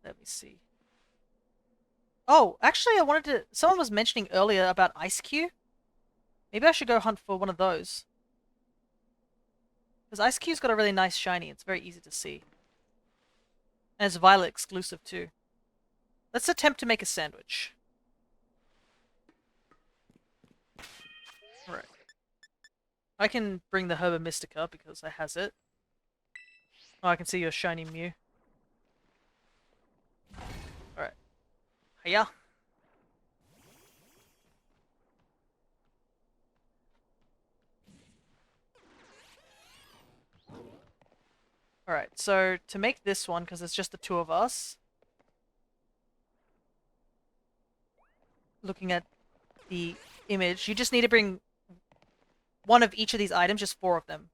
Let me see. Oh, actually I wanted to... Someone was mentioning earlier about Ice Cube. Maybe I should go hunt for one of those. Because Ice Cube's got a really nice shiny. It's very easy to see. And it's Violet exclusive too. Let's attempt to make a sandwich. Alright. I can bring the Herba Mystica because I has it. Oh, I can see your shiny Mew. Alright. Hiya. Alright, so to make this one, because it's just the two of us, looking at the image, you just need to bring one of each of these items, just 4 of them.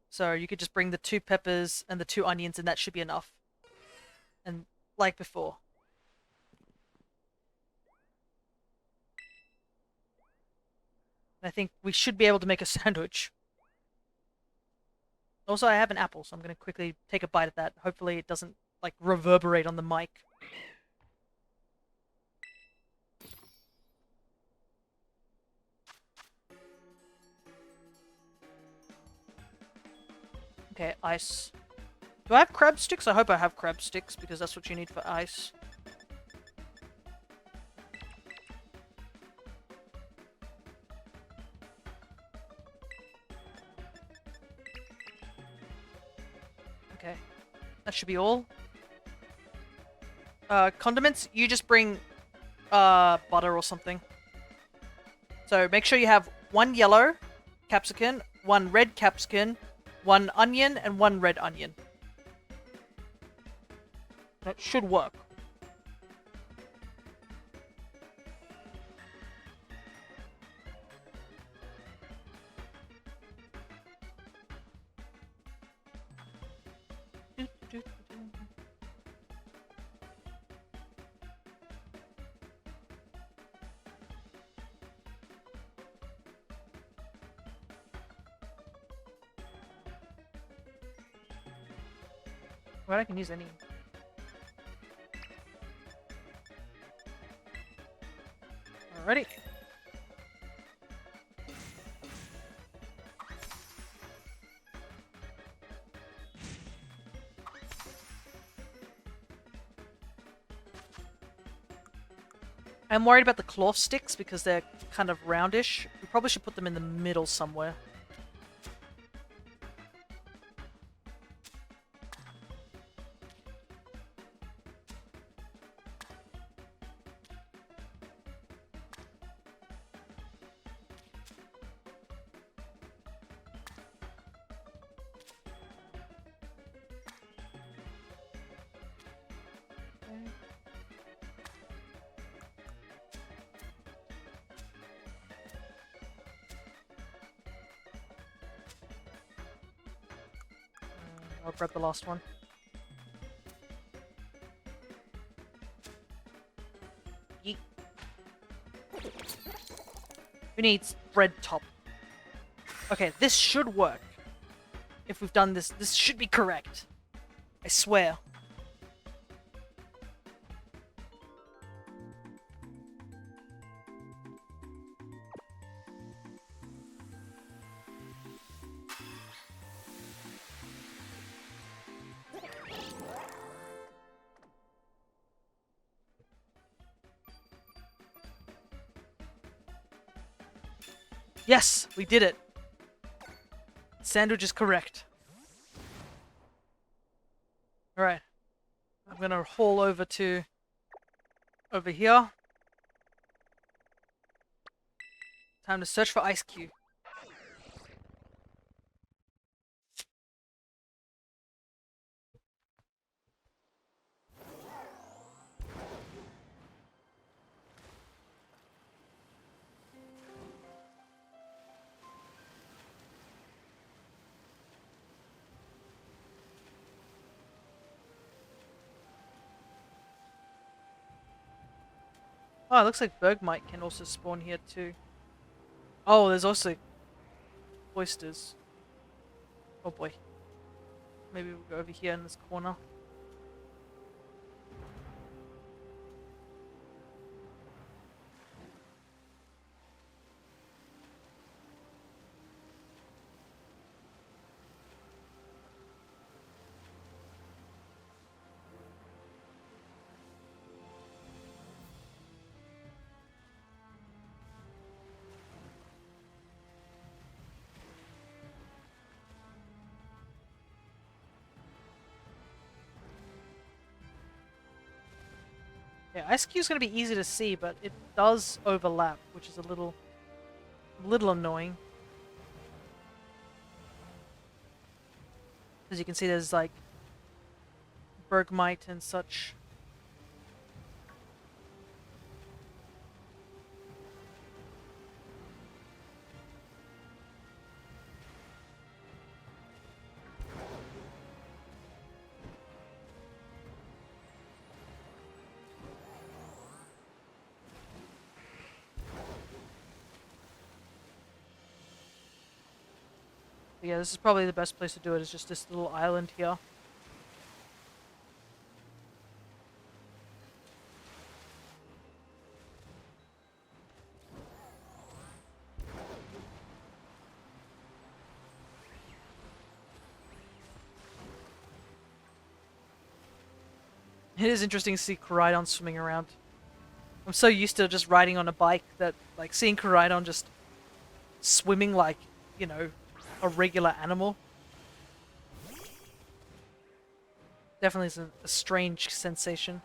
So you could just bring the 2 peppers and the 2 onions, and that should be enough. And like before. I think we should be able to make a sandwich. Also, I have an apple, so I'm going to quickly take a bite of that. Hopefully it doesn't, like, reverberate on the mic. Okay, ice. Do I have crab sticks? I hope I have crab sticks, because that's what you need for ice. Okay. That should be all. Condiments, you just bring, butter or something. So make sure you have 1 yellow capsicum, 1 red capsicum, 1 onion, and 1 red onion. That should work. Well, I can use any. Alrighty. I'm worried about the cloth sticks because they're kind of roundish. We probably should put them in the middle somewhere. I'll grab the last one. Yeet. Who needs bread top? Okay, this should work. If we've done this, this should be correct. I swear. Yes, we did it. Sandwich is correct. Alright. I'm gonna haul over to over here. Time to search for Ice Cube. Oh, it looks like Bergmite can also spawn here too. Oh, there's also oysters. Oh boy. Maybe we'll go over here in this corner. Yeah, Ice Cube's gonna be easy to see, but it does overlap, which is a little annoying. As you can see, there's like Bergmite and such. But yeah, this is probably the best place to do it, is just this little island here. It is interesting to see Koraidon swimming around. I'm so used to just riding on a bike that, like, seeing Koraidon just swimming like, you know, a regular animal. Definitely is a strange sensation.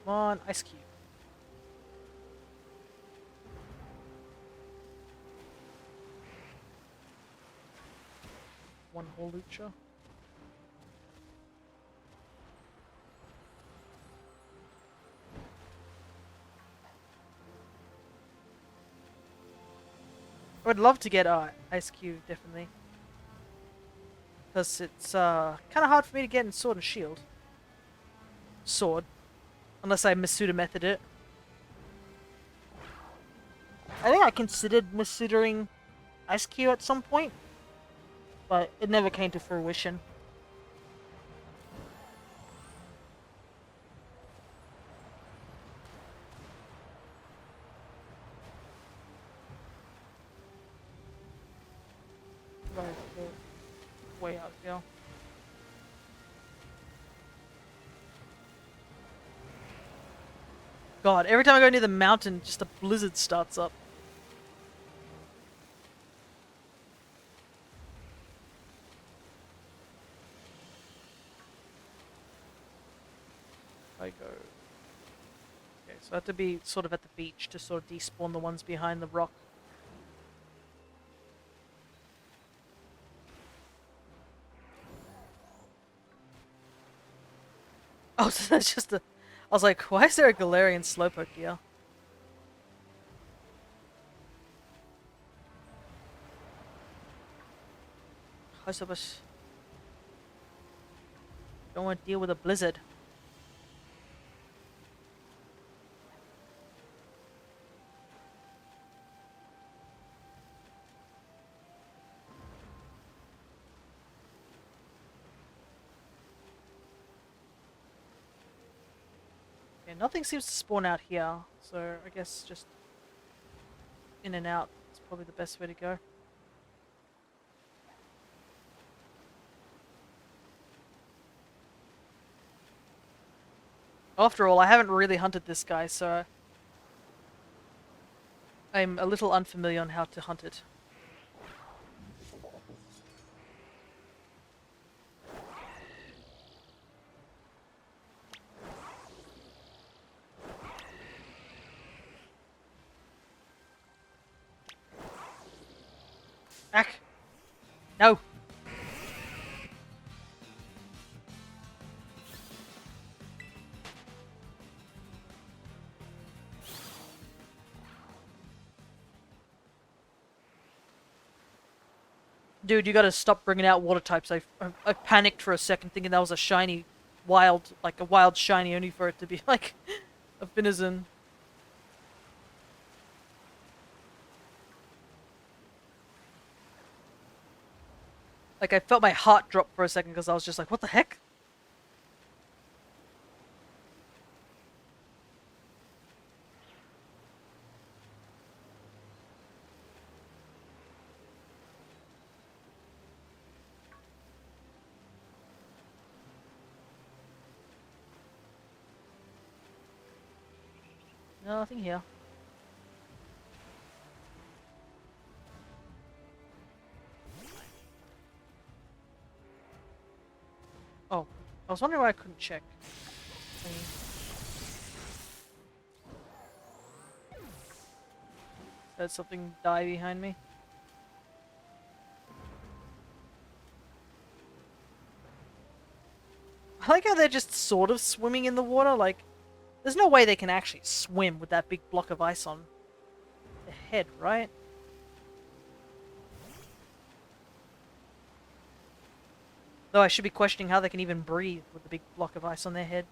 Come on, Ice Cube. One whole lucha. I would love to get Ice Cube, definitely. Because it's kind of hard for me to get in Sword and Shield. Sword. Unless I Masuda Method it. I think I considered Masudering Ice Cube at some point. But it never came to fruition. Right, way out here. God, every time I go near the mountain, just a blizzard starts up. I go. Okay, so I have to be sort of at the beach to sort of despawn the ones behind the rock. Oh, so that's just a... I was like, why is there a Galarian Slowpoke here? I suppose... Don't want to deal with a blizzard. Yeah, nothing seems to spawn out here, so I guess just in and out is probably the best way to go. After all, I haven't really hunted this guy, so I'm a little unfamiliar on how to hunt it. Ack! No! Dude, you gotta stop bringing out water types. I panicked for a second thinking that was a shiny, wild, like a wild shiny, only for it to be like a Finizen. Like, I felt my heart drop for a second because I was just like, what the heck? Nothing here. Oh, I was wondering why I couldn't check. There's something die behind me. I like how they're just sort of swimming in the water. Like, there's no way they can actually swim with that big block of ice on their head, right? Though I should be questioning how they can even breathe with the big block of ice on their head.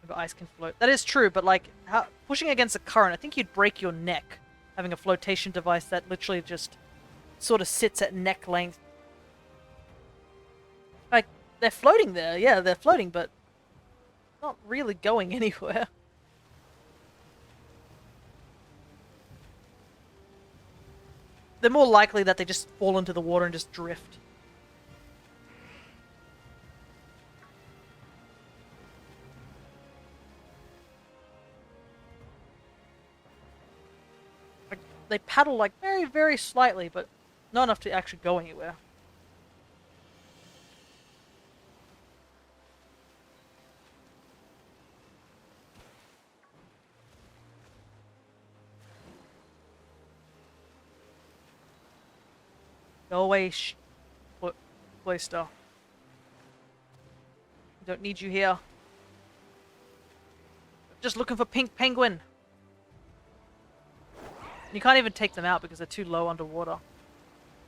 But ice can float. That is true, but like, pushing against a current, I think you'd break your neck having a flotation device that literally just sort of sits at neck length. Like, they're floating there, yeah, they're floating, but not really going anywhere. They're more likely that they just fall into the water and just drift. Like, they paddle like very, very slightly, but not enough to actually go anywhere. Go away, Blaster. Don't need you here. Just looking for pink penguin. You can't even take them out because they're too low underwater.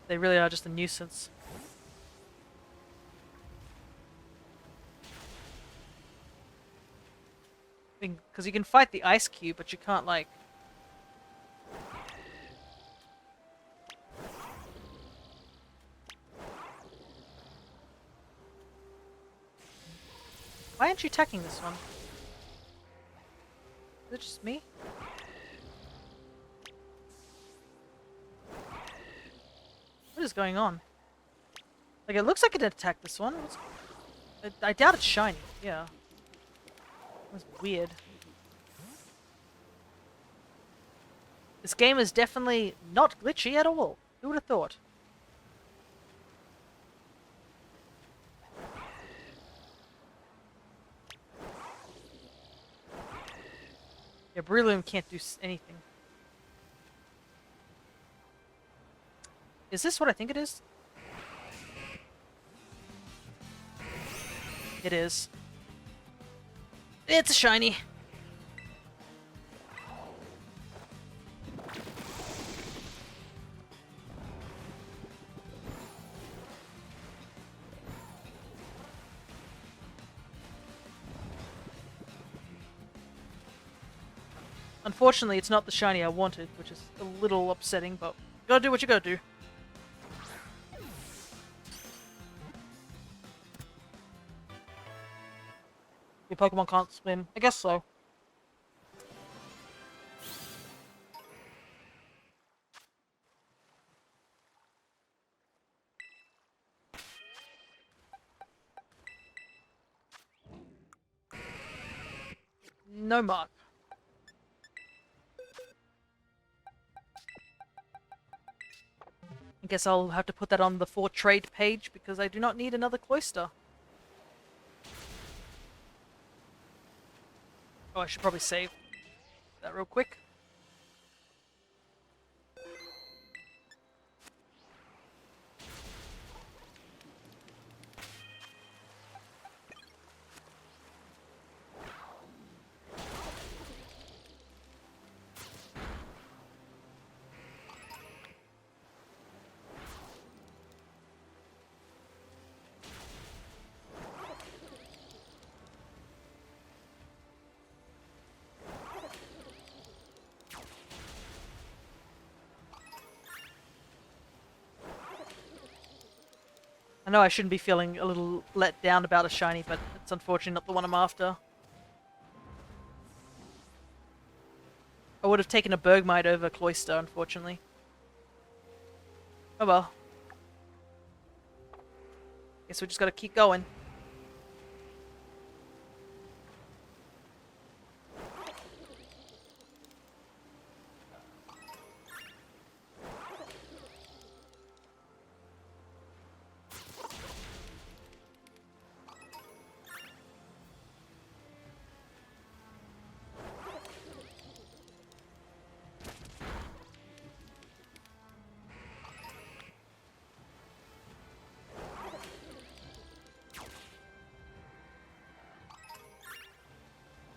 They really are just a nuisance. Because you can fight the ice cube, but you can't, like... Why aren't you attacking this one? Is it just me? What is going on? Like, it looks like it attacked this one. I doubt it's shiny. Yeah. That's weird. This game is definitely not glitchy at all. Who would have thought? Yeah, Breloom can't do anything. Is this what I think it is? It is. It's a shiny. Unfortunately, it's not the shiny I wanted, which is a little upsetting, but you gotta do what you gotta do. Your Pokemon can't swim. I guess so. No mark. I guess I'll have to put that on the for trade page because I do not need another cloister. Oh, I should probably save that real quick. I know I shouldn't be feeling a little let down about a shiny, but it's unfortunately not the one I'm after. I would have taken a Bergmite over Cloyster, unfortunately. Oh well. Guess we just gotta keep going.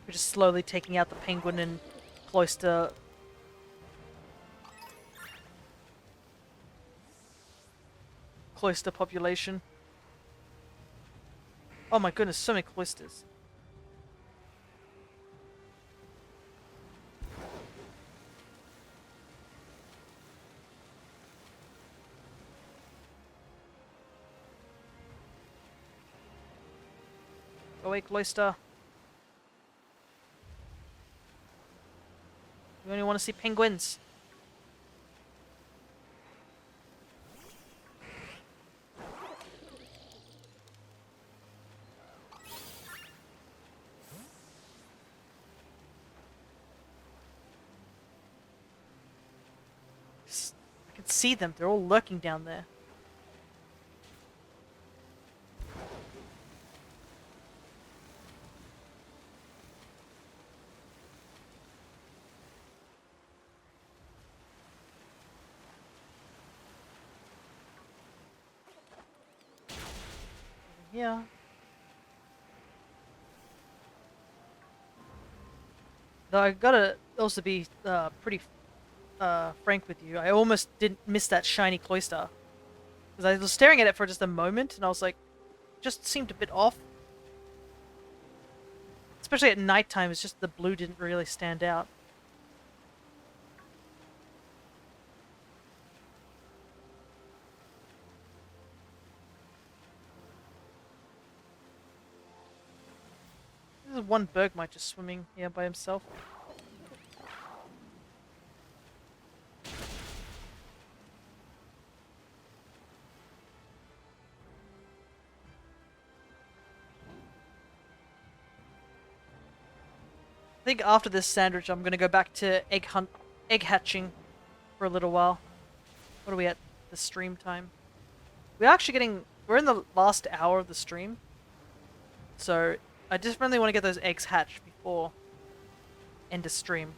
We're just slowly taking out the penguin and Cloyster. Cloyster population. Oh my goodness, so many Cloysters. Go away, Cloyster. We only want to see penguins. I can see them. They're all lurking down there. Yeah. Though I gotta also be pretty frank with you. I almost didn't miss that shiny Cloyster. Because I was staring at it for just a moment and I was like, just seemed a bit off. Especially at nighttime, it's just the blue didn't really stand out. There's one Bergmite just swimming here by himself. I think after this sandwich, I'm gonna go back to egg hatching for a little while. What are we at? The stream time. We're in the last hour of the stream. So, I just really want to get those eggs hatched before end of stream.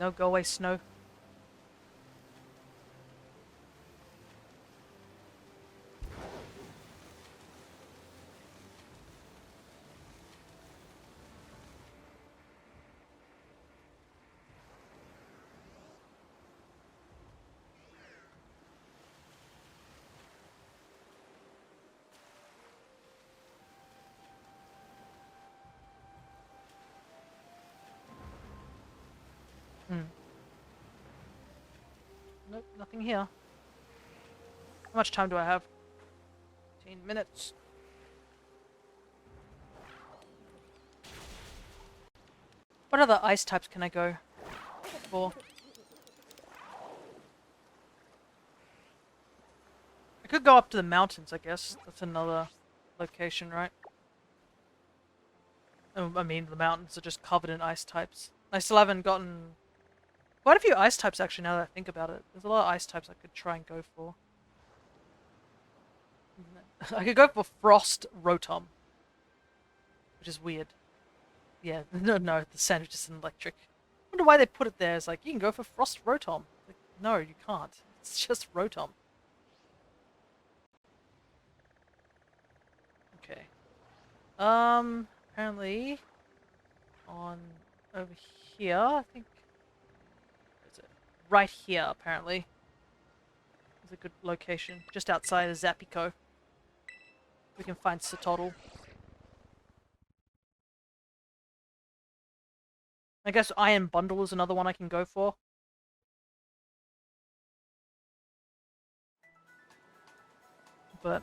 No, go away, Snow. Nope, nothing here. How much time do I have? 15 minutes. What other ice types can I go for? I could go up to the mountains, I guess. That's another location, right? I mean, the mountains are just covered in ice types. I still haven't gotten quite a few ice types, actually, now that I think about it. There's a lot of ice types I could try and go for. I could go for Frost Rotom, which is weird. Yeah, no, the sandwich is electric. I wonder why they put it there. It's like, you can go for Frost Rotom. Like, no, you can't. It's just Rotom. Okay. Apparently, on over here, I think. Where is it? Right here, apparently. Is a good location. Just outside of Zapico. We can find Satotl. I guess Iron Bundle is another one I can go for. But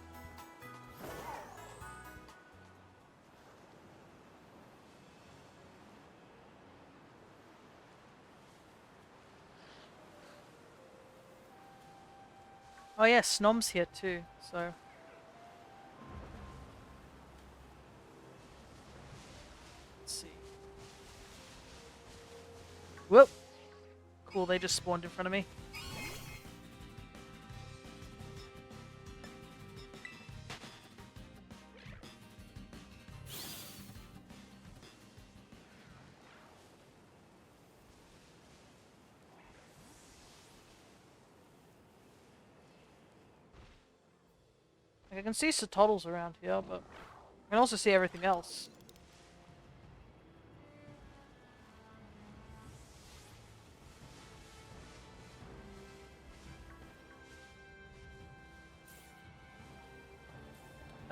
oh yeah, Snom's here too, so let's see. Whoop! Cool, they just spawned in front of me. Like, I can see Satotls around here, but I can also see everything else.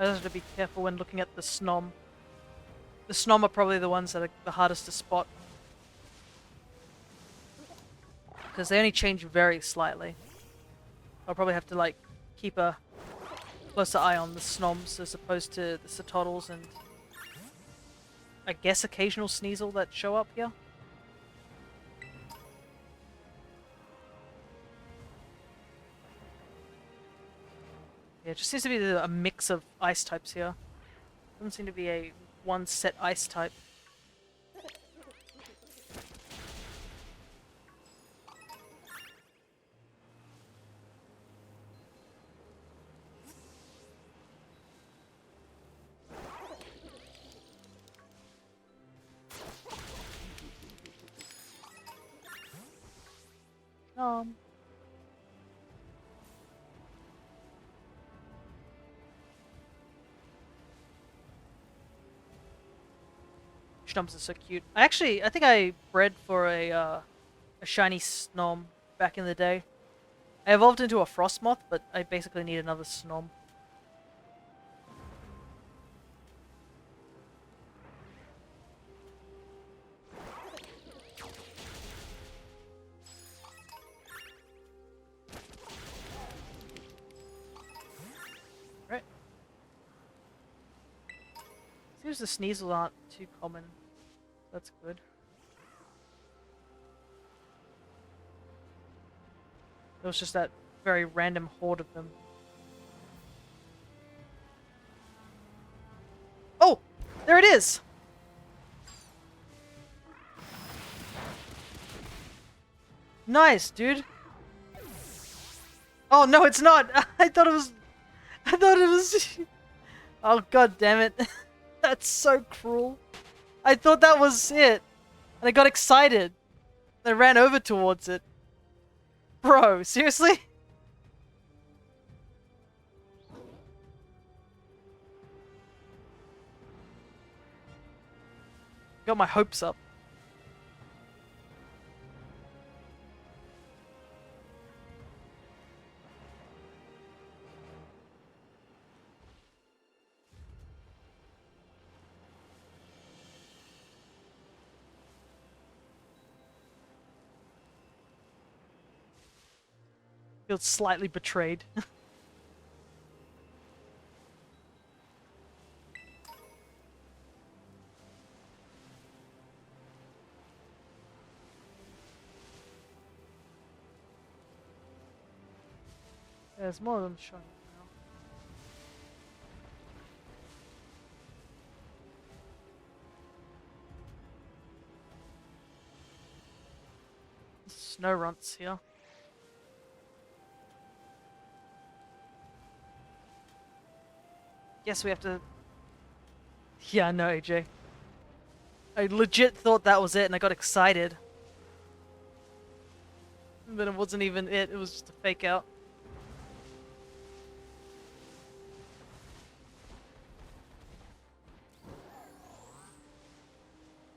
I just have to be careful when looking at the Snom. The Snom are probably the ones that are the hardest to spot. Because they only change very slightly. I'll probably have to, like, keep a closer eye on the Snoms as opposed to the Satotls and I guess occasional Sneasel that show up here. Yeah, it just seems to be a mix of ice types here. Doesn't seem to be a one set ice type. Um. Snoms are so cute. I think I bred for a shiny Snom back in the day. I evolved into a Frostmoth, but I basically need another Snom. Right. Seems the Sneasel aren't too common. That's good. There was just that very random horde of them. Oh! There it is! Nice, dude! Oh, no, it's not! I thought it was... Oh, god damn it. That's so cruel. I thought that was it. And I got excited. I ran over towards it. Bro, seriously? Got my hopes up. Feels slightly betrayed. There's more of them showing up now. Snow runts here. Guess we have to... Yeah, no, AJ. I legit thought that was it and I got excited. But it wasn't even it, it was just a fake out.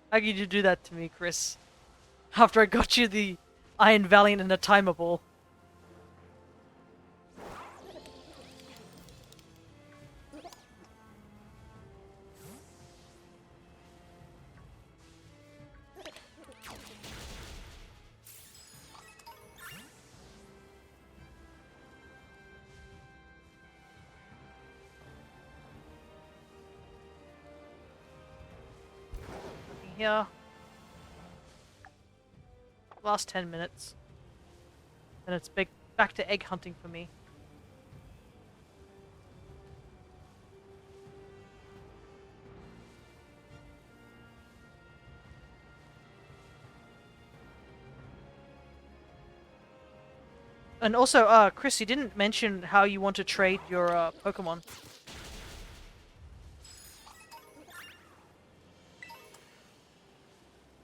How could you do that to me, Chris? After I got you the Iron Valiant and a timer ball. Looking here. Last 10 minutes. And it's back to egg hunting for me. And also, Chris, you didn't mention how you want to trade your Pokemon.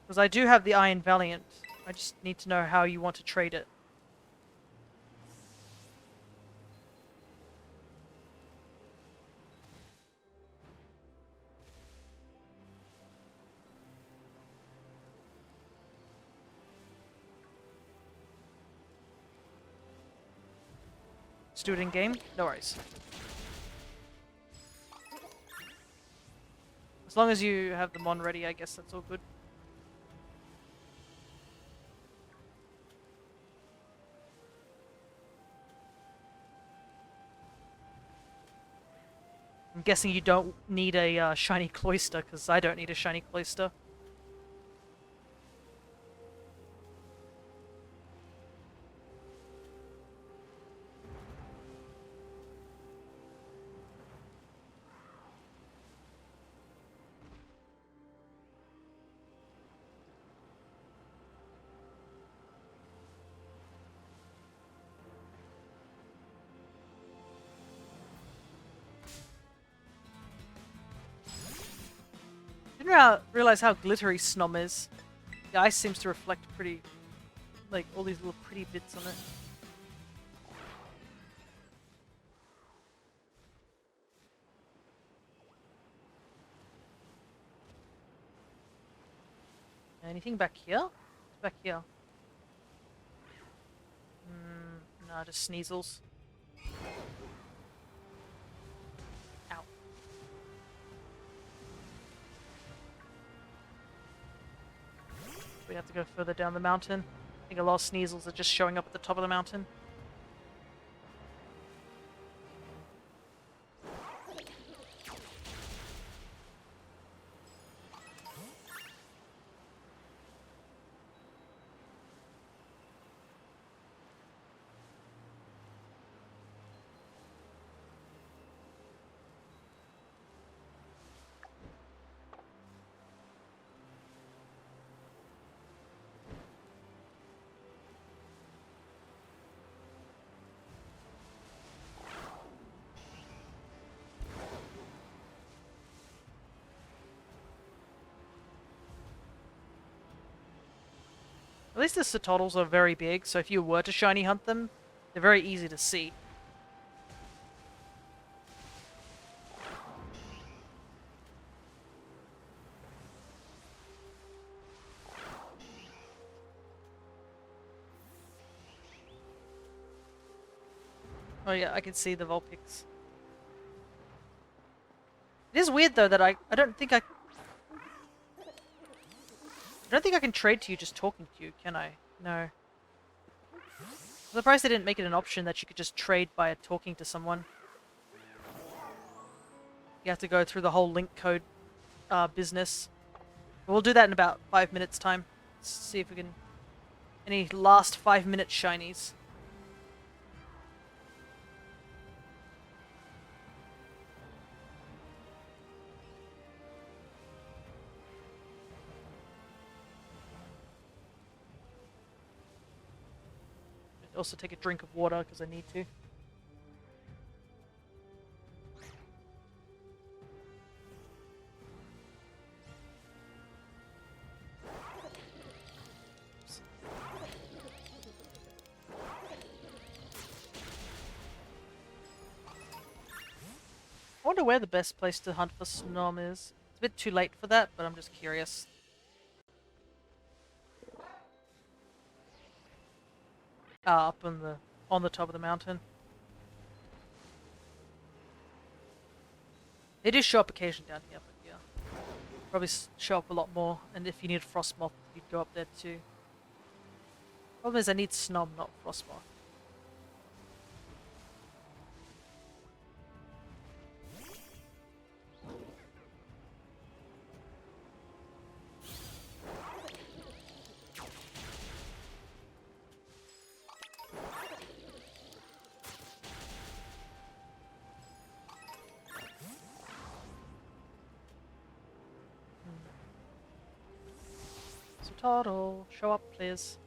Because I do have the Iron Valiant. I just need to know how you want to trade it. Let's do it in game. No worries. As long as you have the Mon ready, I guess that's all good. I'm guessing you don't need a shiny Cloyster, because I don't need a shiny Cloyster. Didn't realize how glittery Snom is. The ice seems to reflect pretty, like, all these little pretty bits on it. Anything back here? What's back here? No, just Sneasels. Ow. We have to go further down the mountain. I think a lot of Sneasels are just showing up at the top of the mountain. At least the Sotodles are very big, so if you were to shiny hunt them, they're very easy to see. Oh yeah, I can see the Vulpix. It is weird though that I don't think I can trade to you just talking to you, can I? No. I Surprised they didn't make it an option that you could just trade by talking to someone. You have to go through the whole link code business. We'll do that in about 5 minutes time. Let's see if we can... Any last 5-minute shinies. Also take a drink of water because I need to. I wonder where the best place to hunt for Snom is. It's a bit too late for that, but I'm just curious. Up on the top of the mountain. They do show up occasionally down here, but yeah. Probably show up a lot more, and if you need Frostmoth, you'd go up there too. Problem is I need Snom, not Frostmoth. So Toddle, show up please.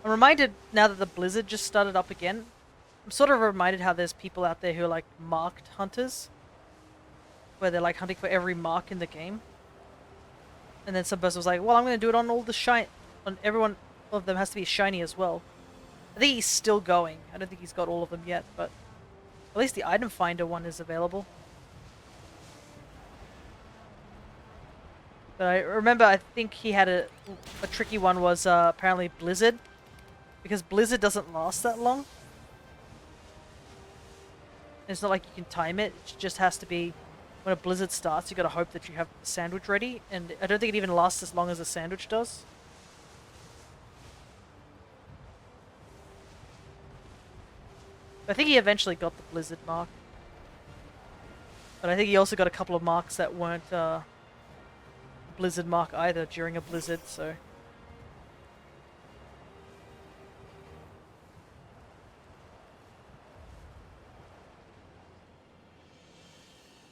I'm reminded now that the blizzard just started up again. I'm sort of reminded how there's people out there who are like marked hunters. Where they're like hunting for every mark in the game. And then some person was like, well, I'm going to do it on all the shine... On everyone of them has to be shiny as well. I think he's still going. I don't think he's got all of them yet, but... At least the item finder one is available. But I remember, I think he had a tricky one was apparently Blizzard. Because Blizzard doesn't last that long. It's not like you can time it. It just has to be... When a blizzard starts, you gotta hope that you have the sandwich ready, and I don't think it even lasts as long as a sandwich does. I think he eventually got the blizzard mark. But I think he also got a couple of marks that weren't blizzard mark either during a blizzard, so...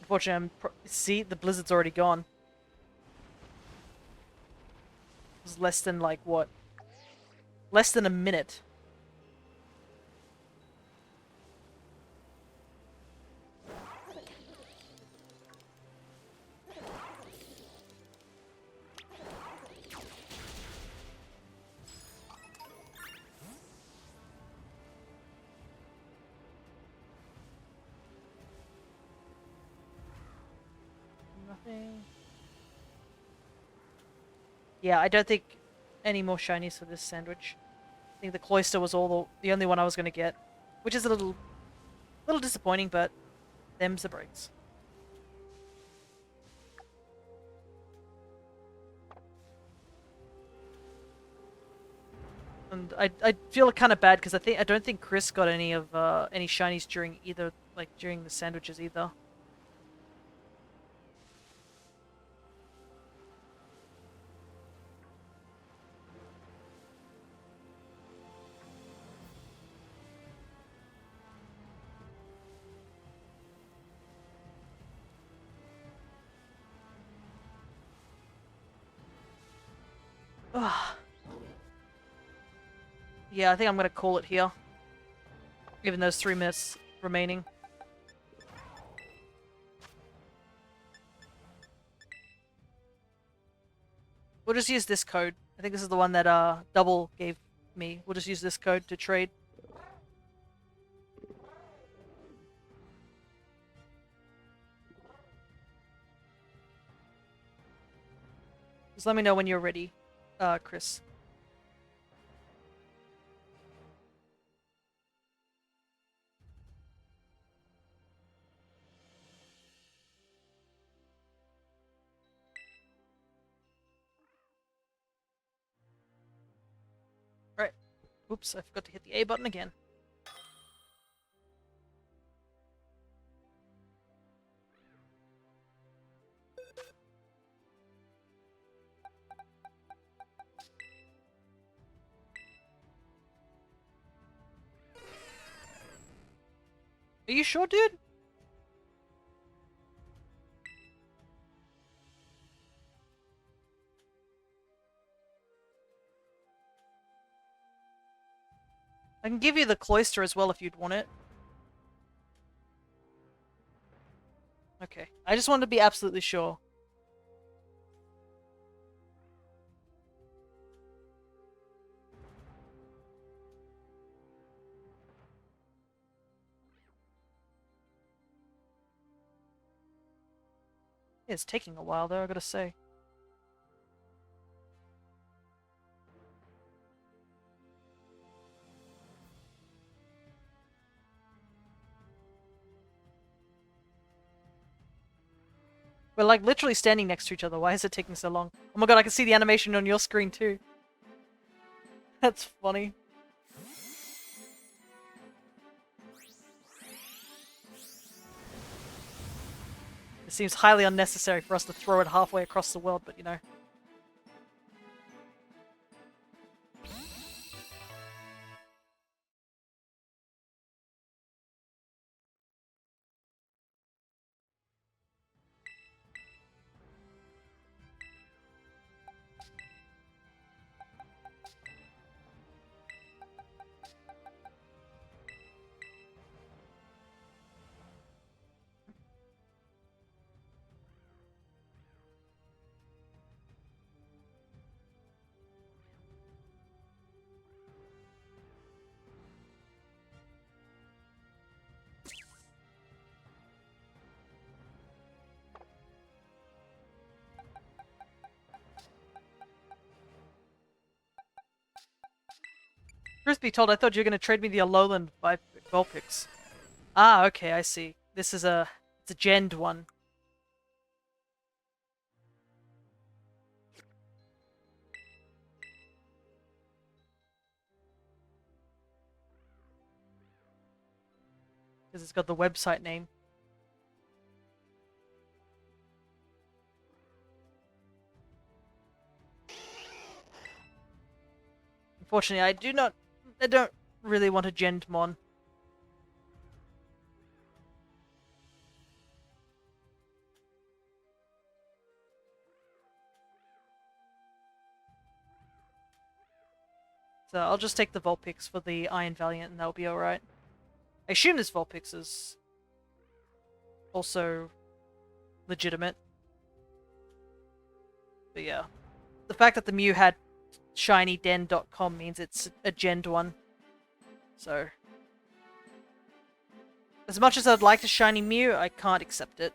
Unfortunately, see, the blizzard's already gone. It was less than, like, what? Less than a minute. Yeah, I don't think any more shinies for this sandwich. I think the Cloister was the only one I was going to get. Which is a little disappointing, but them's the breaks. And I feel kind of bad because I don't think Chris got any shinies during during the sandwiches either. Ugh. Yeah, I think I'm gonna call it here. Given those 3 minutes remaining. We'll just use this code. I think this is the one that Double gave me. We'll just use this code to trade. Just let me know when you're ready, Chris. Oops, I forgot to hit the A button again. Are you sure, dude? I can give you the cloister as well if you'd want it. Okay. I just wanted to be absolutely sure. Yeah, it's taking a while though, I gotta say. We're like literally standing next to each other. Why is it taking so long? Oh my god, I can see the animation on your screen too. That's funny. It seems highly unnecessary for us to throw it halfway across the world, but you know. Truth be told, I thought you were going to trade me the Alolan Vulpix. Ah, okay, I see. This is it's a gend one. Because it's got the website name. Unfortunately, I don't really want a Gendmon. So I'll just take the Vulpix for the Iron Valiant and that'll be alright. I assume this Vulpix is also legitimate. But yeah. The fact that the Mew had shinyden.com means it's a Gend one. So as much as I'd like a shiny Mew, I can't accept it.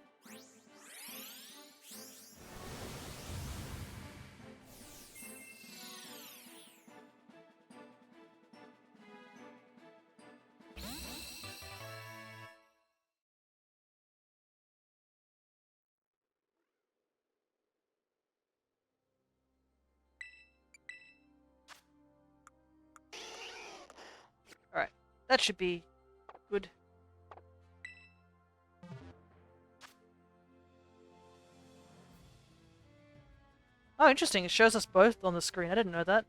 Alright, that should be good. Oh, interesting. It shows us both on the screen. I didn't know that.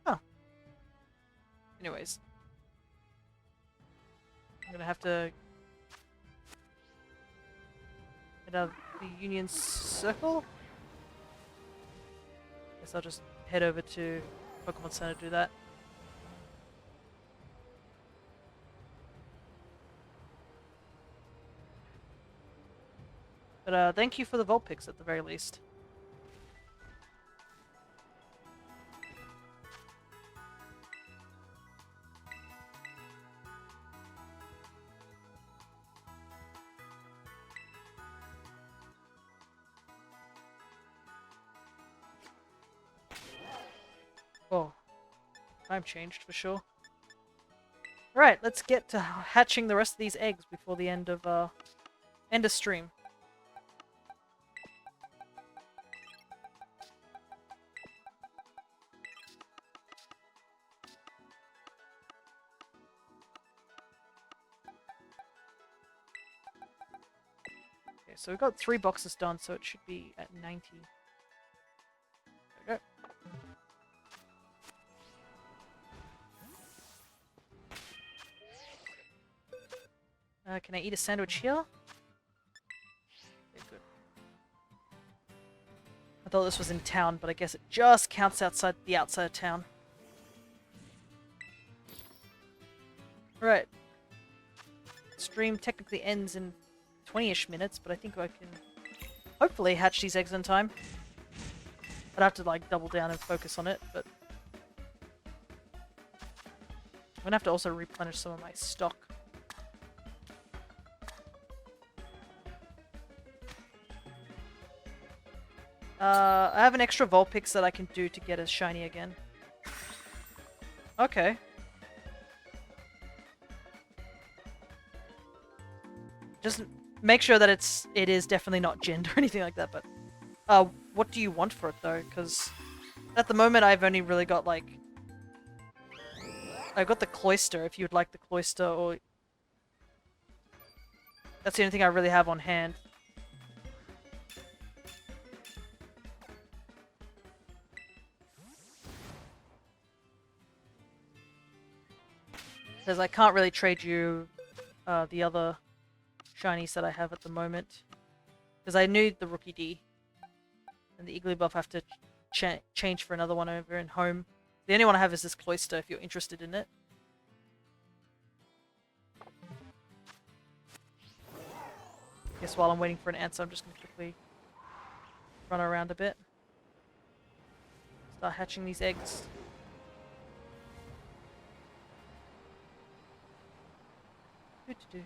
Huh. Anyways. I'm gonna have to get out of the Union Circle. Guess I'll just head over to Pokemon Center to do that. But thank you for the Vulpix at the very least. Oh, time changed for sure. Right, let's get to hatching the rest of these eggs before the end of stream. Okay, so we've got 3 boxes done, so it should be at 90. There we go. Can I eat a sandwich here? Okay, good. I thought this was in town, but I guess it just counts outside the outside of town. Right. Stream technically ends in 20-ish minutes, but I think I can hopefully hatch these eggs in time. I'd have to like double down and focus on it, but I'm gonna have to also replenish some of my stock. I have an extra Vulpix that I can do to get as shiny again. Okay. Just make sure that it is definitely not ginned or anything like that, but what do you want for it though? Because at the moment I've only really got like I've got the cloister if you would like the cloister, or that's the only thing I really have on hand. Because I can't really trade you the other shinies that I have at the moment. Because I need the Rookie D. And the Igglybuff I have to change for another one over in home. The only one I have is this Cloyster if you're interested in it. Guess while I'm waiting for an answer, I'm just going to quickly run around a bit. Start hatching these eggs. Do-do-do.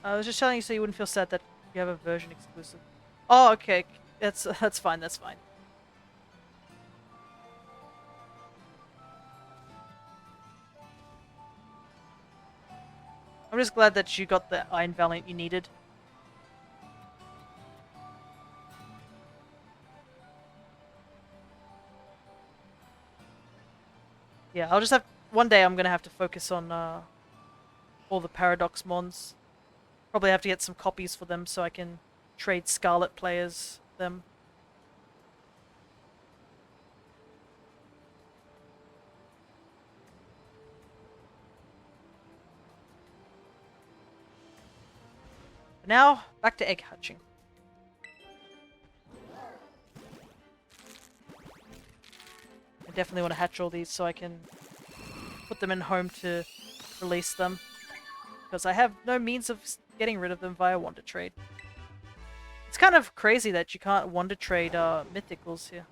I was just telling you so you wouldn't feel sad that you have a version exclusive. Oh, okay. That's fine. That's fine. I'm just glad that you got the Iron Valiant you needed. Yeah, I'll just have... One day I'm gonna have to focus on all the Paradox Mons. Probably have to get some copies for them so I can trade Scarlet players them. But now, back to egg hatching. I definitely want to hatch all these so I can put them in home to release them. Because I have no means of getting rid of them via Wonder Trade. It's kind of crazy that you can't Wonder Trade mythicals here.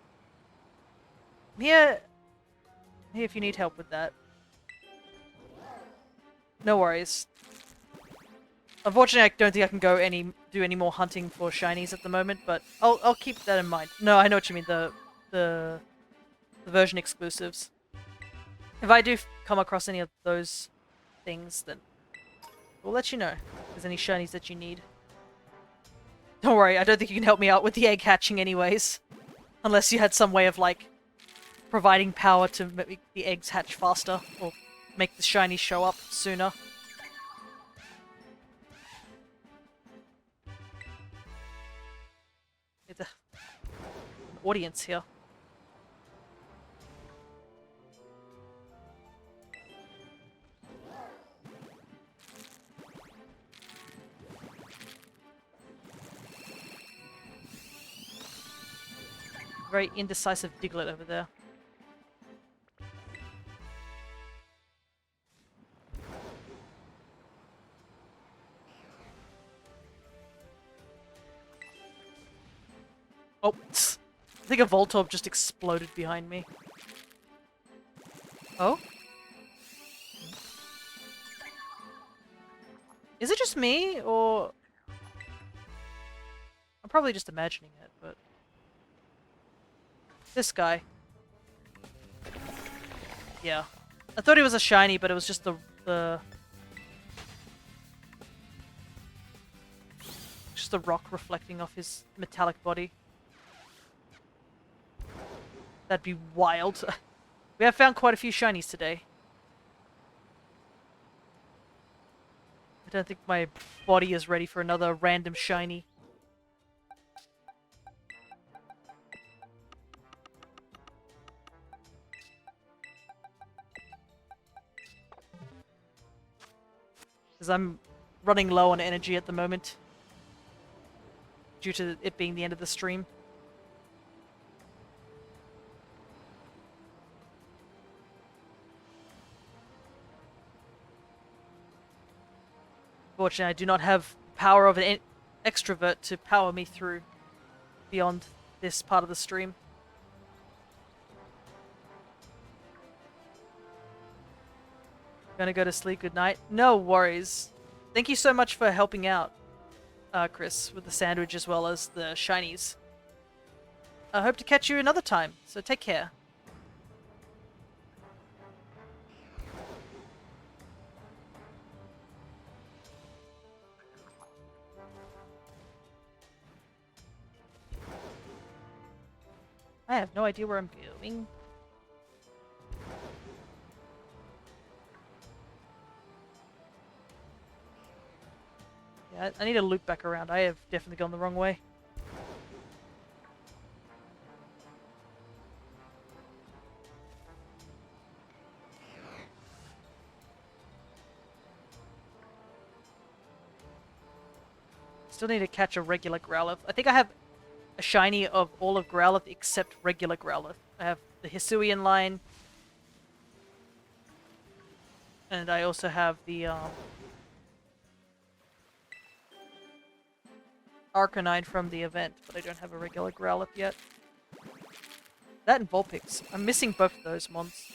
I'm here if you need help with that. No worries. Unfortunately, I don't think I can go do any more hunting for shinies at the moment, but I'll keep that in mind. No, I know what you mean. The version exclusives. If I do come across any of those things, then we'll let you know if there's any shinies that you need. Don't worry, I don't think you can help me out with the egg hatching anyways. Unless you had some way of, like, providing power to make the eggs hatch faster, or make the shinies show up sooner. It's an audience here. Very indecisive Diglett over there. Oh, I think a Voltorb just exploded behind me. Oh? Is it just me, or... I'm probably just imagining it, but... This guy. Yeah. I thought he was a shiny, but it was just just the rock reflecting off his metallic body. That'd be wild. We have found quite a few shinies today. I don't think my body is ready for another random shiny. Because I'm running low on energy at the moment. Due to it being the end of the stream. Fortunately, I do not have power of an extrovert to power me through beyond this part of the stream. Gonna go to sleep. Good night. No worries. Thank you so much for helping out, Chris, with the sandwich as well as the shinies. I hope to catch you another time, so take care. I have no idea where I'm going. Yeah, I need to loop back around. I have definitely gone the wrong way. Still need to catch a regular Growlithe. I think I have a shiny of all of Growlithe except regular Growlithe. I have the Hisuian line. And I also have the Arcanine from the event, but I don't have a regular Growlithe yet. That and Vulpix. I'm missing both of those mons.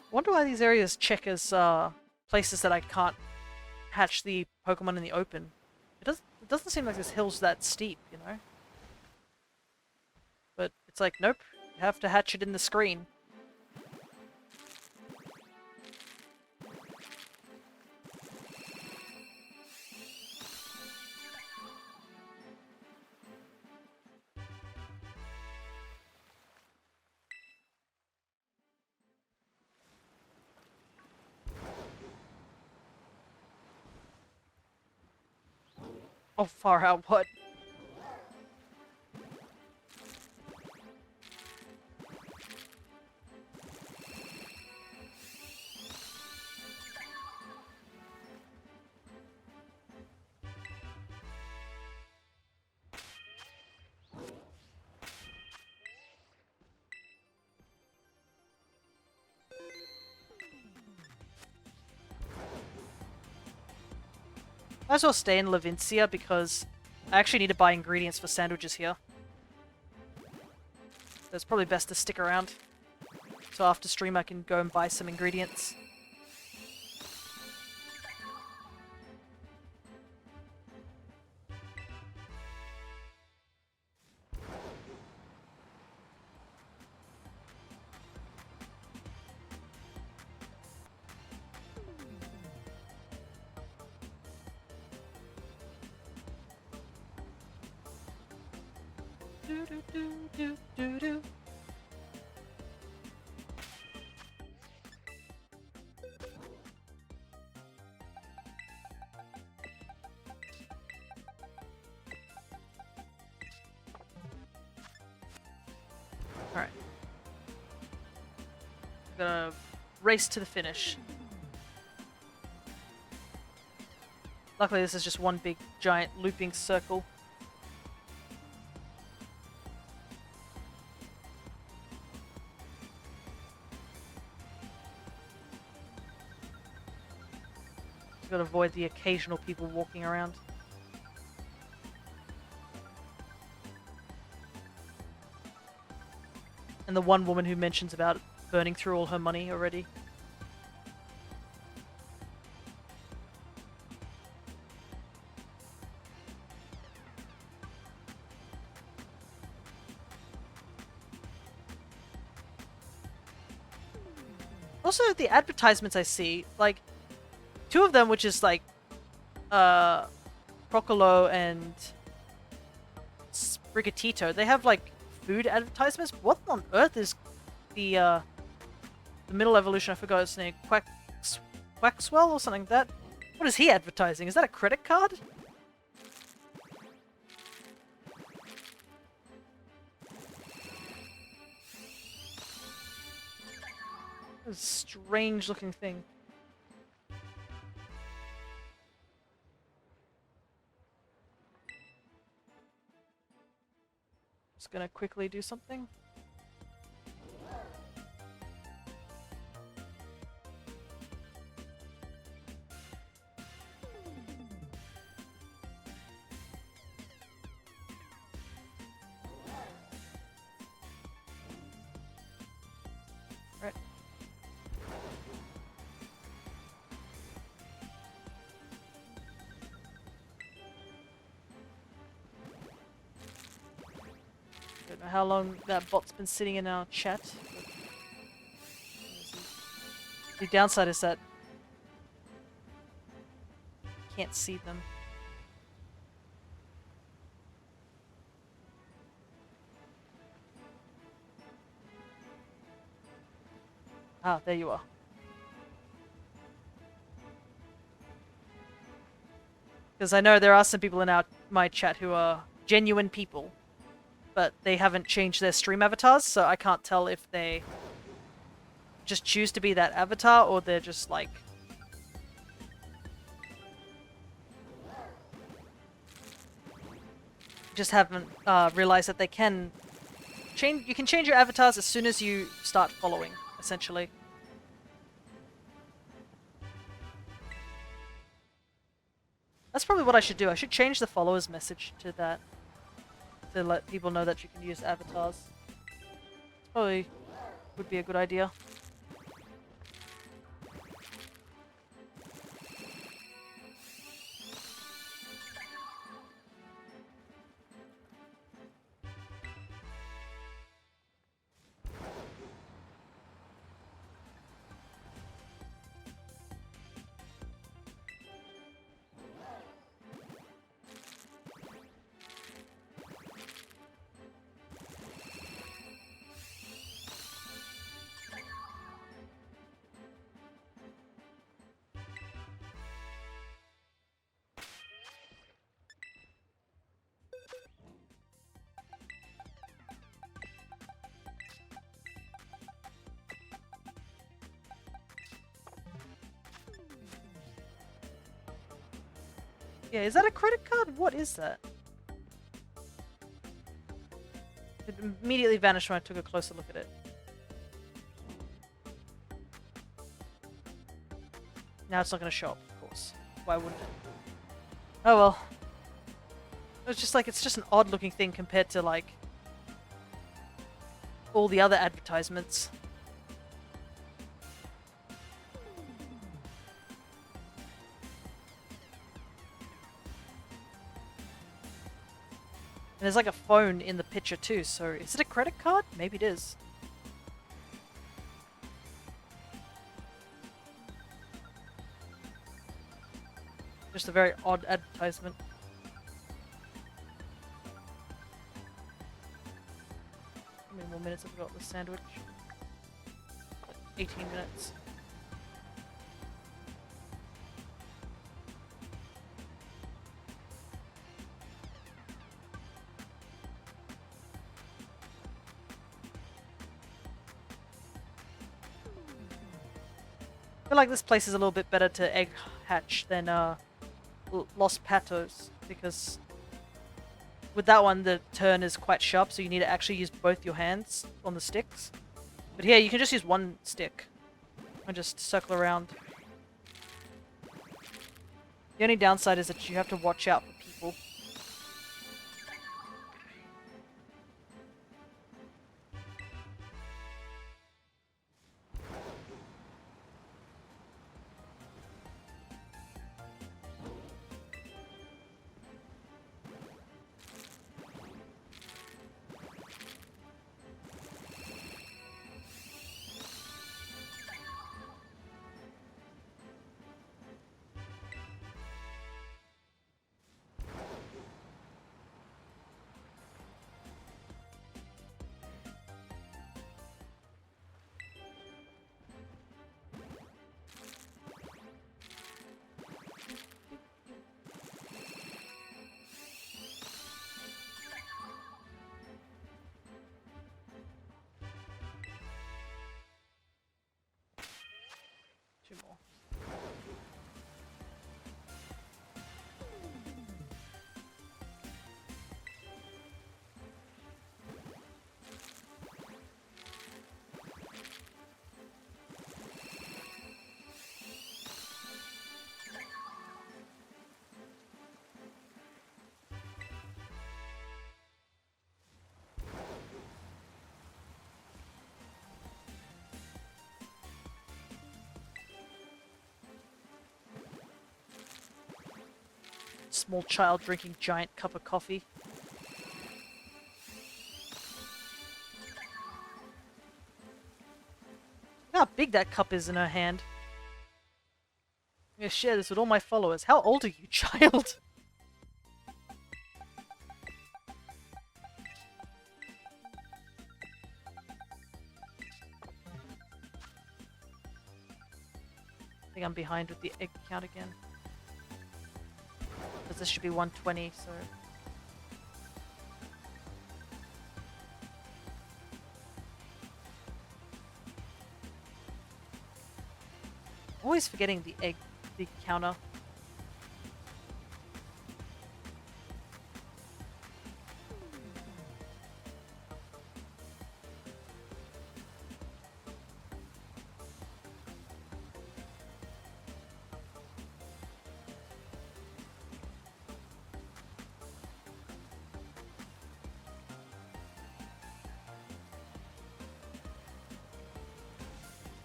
Wonder why these areas check as places that I can't hatch the Pokemon in the open. It doesn't seem like this hill's that steep, you know? But it's like, nope, you have to hatch it in the screen. Oh, far out, what? Might as well stay in Levincia because I actually need to buy ingredients for sandwiches here. So it's probably best to stick around. So after stream I can go and buy some ingredients. Do-do-do-do-do-do. Alright. I'm gonna race to the finish. Luckily this is just one big giant looping circle. Gotta avoid the occasional people walking around. And the one woman who mentions about burning through all her money already. Also, the advertisements I see, like, two of them, which is like, Procolo and Sprigatito, they have like food advertisements. What on earth is the middle evolution? I forgot his name. Quaxwell or something like that. What is he advertising? Is that a credit card? A strange looking thing. Just gonna quickly do something. Right. Don't know how long that bot's been sitting in our chat. The downside is that can't see them. Ah, there you are. Because I know there are some people in my chat who are genuine people, but they haven't changed their stream avatars, so I can't tell if they just choose to be that avatar or they're just like just haven't realized that they can change. You can change your avatars as soon as you start following, essentially. That's probably what I should do. I should change the followers message to that to let people know that you can use avatars. Probably would be a good idea. Yeah, is that a credit card? What is that? It immediately vanished when I took a closer look at it. Now it's not going to show up, of course. Why wouldn't it? Oh well. It's just like, it's just an odd looking thing compared to like all the other advertisements. And there's like a phone in the picture too, so is it a credit card? Maybe it is. Just a very odd advertisement. How many more minutes have we got this sandwich? 18 minutes. I feel like this place is a little bit better to egg hatch than Los Patos, because with that one the turn is quite sharp, so you need to actually use both your hands on the sticks. But here you can just use one stick and just circle around. The only downside is that you have to watch out for people. Two more. Small child drinking giant cup of coffee. Look how big that cup is in her hand. I'm gonna share this with all my followers. How old are you, child? I think I'm behind with the egg count again. Because this should be 120, so... Always forgetting the counter.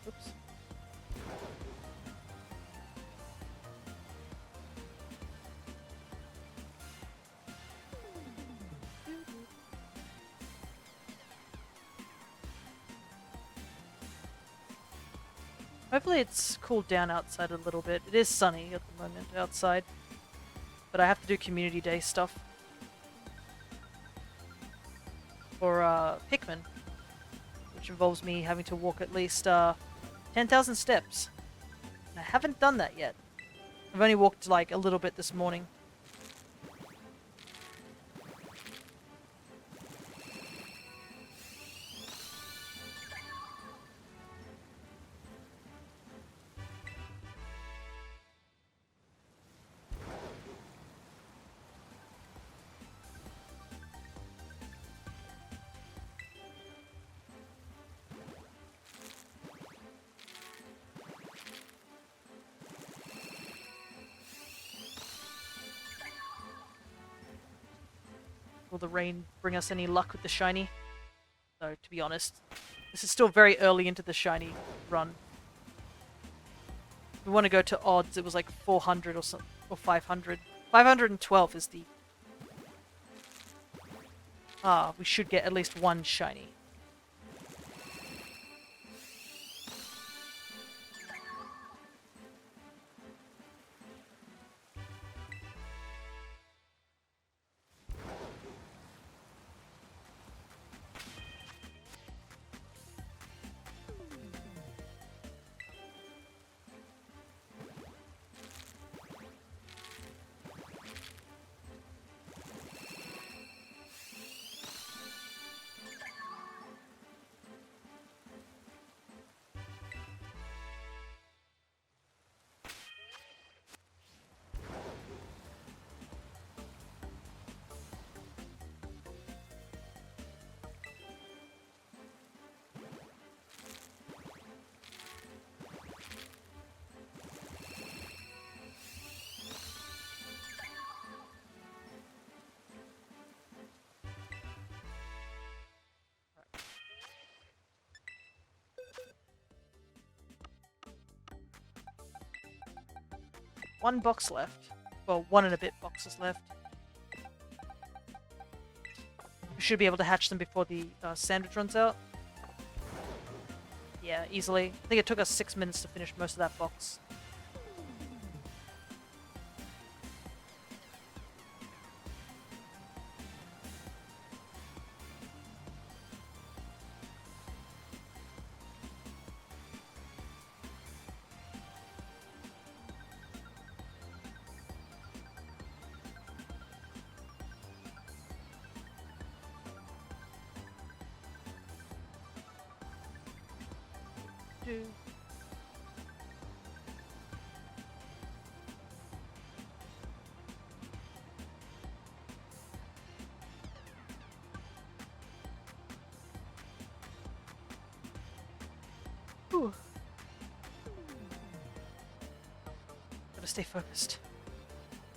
Oops. Hopefully it's cooled down outside a little bit. It is sunny at the moment outside. But I have to do community day stuff. For Pikmin. Which involves me having to walk at least 10,000 steps. And I haven't done that yet. I've only walked like a little bit this morning. Will the rain bring us any luck with the shiny? Though, to be honest, this is still very early into the shiny run. If we want to go to odds, it was like 400 or something, or 500. 512 is the... we should get at least one shiny. One box left. Well, one and a bit boxes left. We should be able to hatch them before the sandwich runs out. Yeah, easily. I think it took us 6 minutes to finish most of that box. Whew. Gotta stay focused.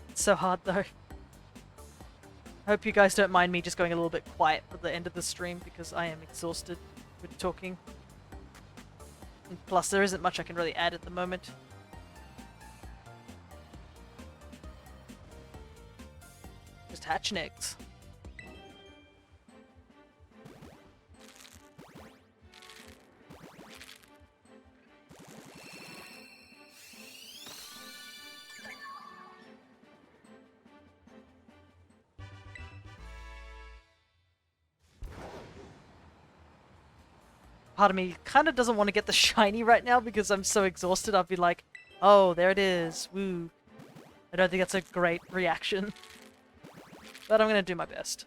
It's so hard though. I hope you guys don't mind me just going a little bit quiet at the end of the stream because I am exhausted with talking. And plus, there isn't much I can really add at the moment. Just hatching eggs. Part of me kind of doesn't want to get the shiny right now because I'm so exhausted. I'll be like, oh, there it is. Woo. I don't think that's a great reaction. But I'm going to do my best.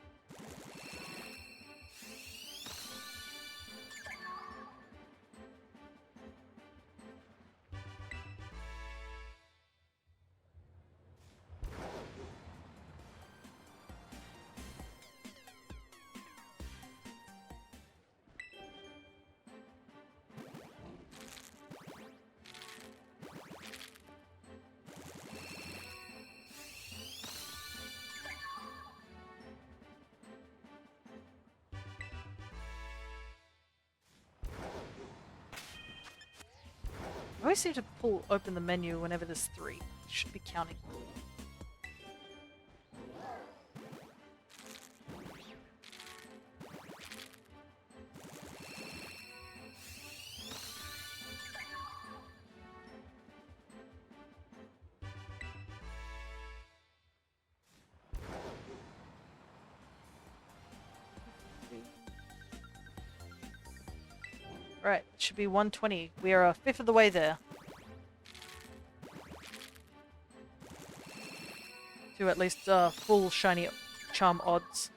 I always seem to pull open the menu whenever there's 3. Should be counting. Right, it should be 120. We are a fifth of the way there. To at least full shiny charm odds.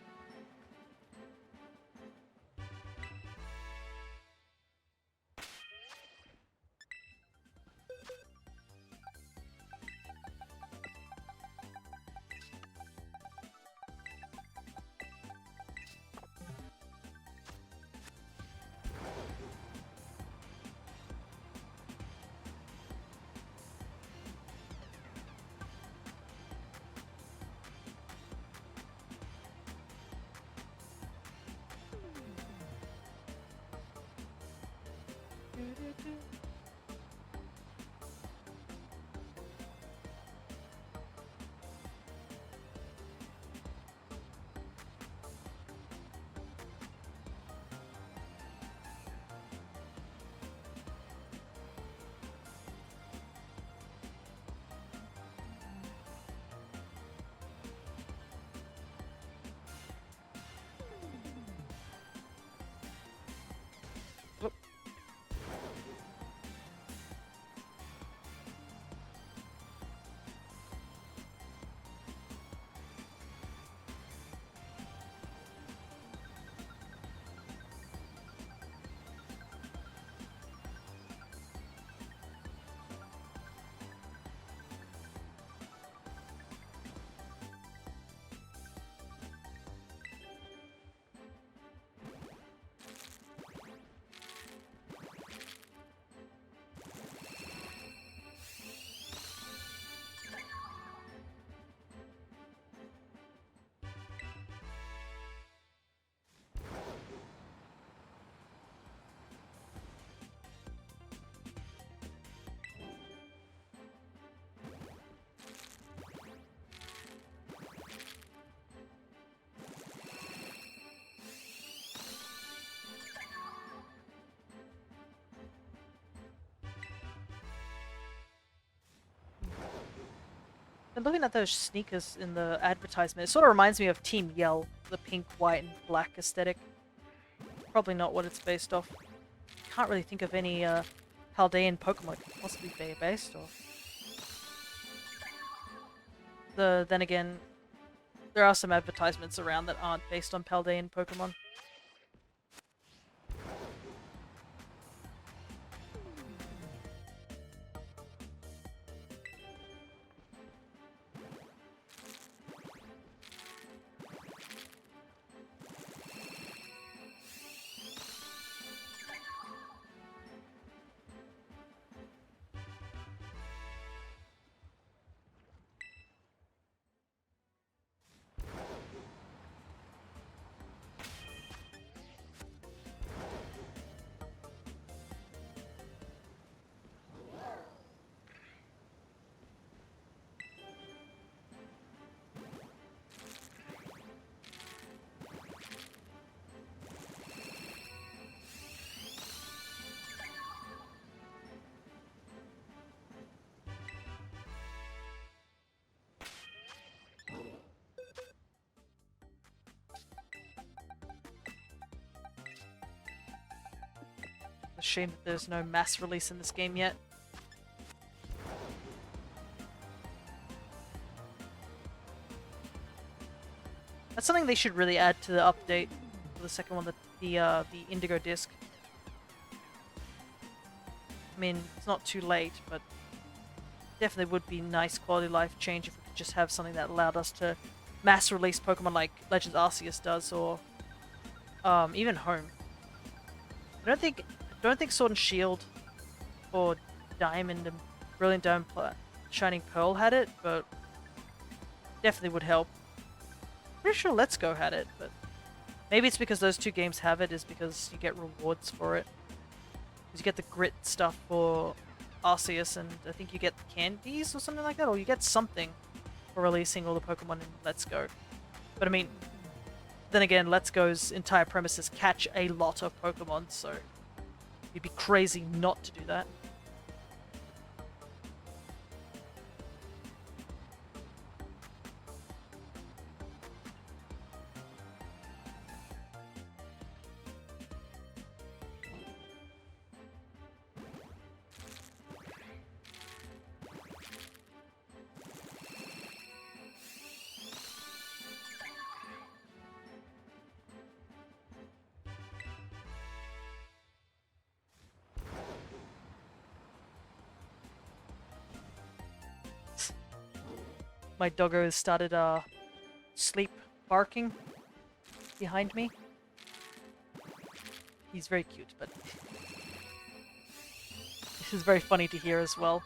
And looking at those sneakers in the advertisement, it sort of reminds me of Team Yell, the pink, white, and black aesthetic. Probably not what it's based off. Can't really think of any Paldean Pokemon it could possibly be based off. Then again, there are some advertisements around that aren't based on Paldean Pokemon. a shame that there's no mass release in this game yet. That's something they should really add to the update for the second one, the Indigo disc. I mean, it's not too late, but definitely would be nice quality of life change if we could just have something that allowed us to mass release Pokemon like Legends Arceus does, or even Home. I don't think Sword and Shield or Diamond and Brilliant Diamond Shining Pearl had it, but definitely would help. Pretty sure Let's Go had it, but maybe it's because those two games have it, is because you get rewards for it. Because you get the grit stuff for Arceus, and I think you get the candies or something like that, or you get something for releasing all the Pokemon in Let's Go. But I mean, then again, Let's Go's entire premise is catch a lot of Pokemon, so you'd be crazy not to do that. My doggo has started sleep barking behind me. He's very cute, but this is very funny to hear as well.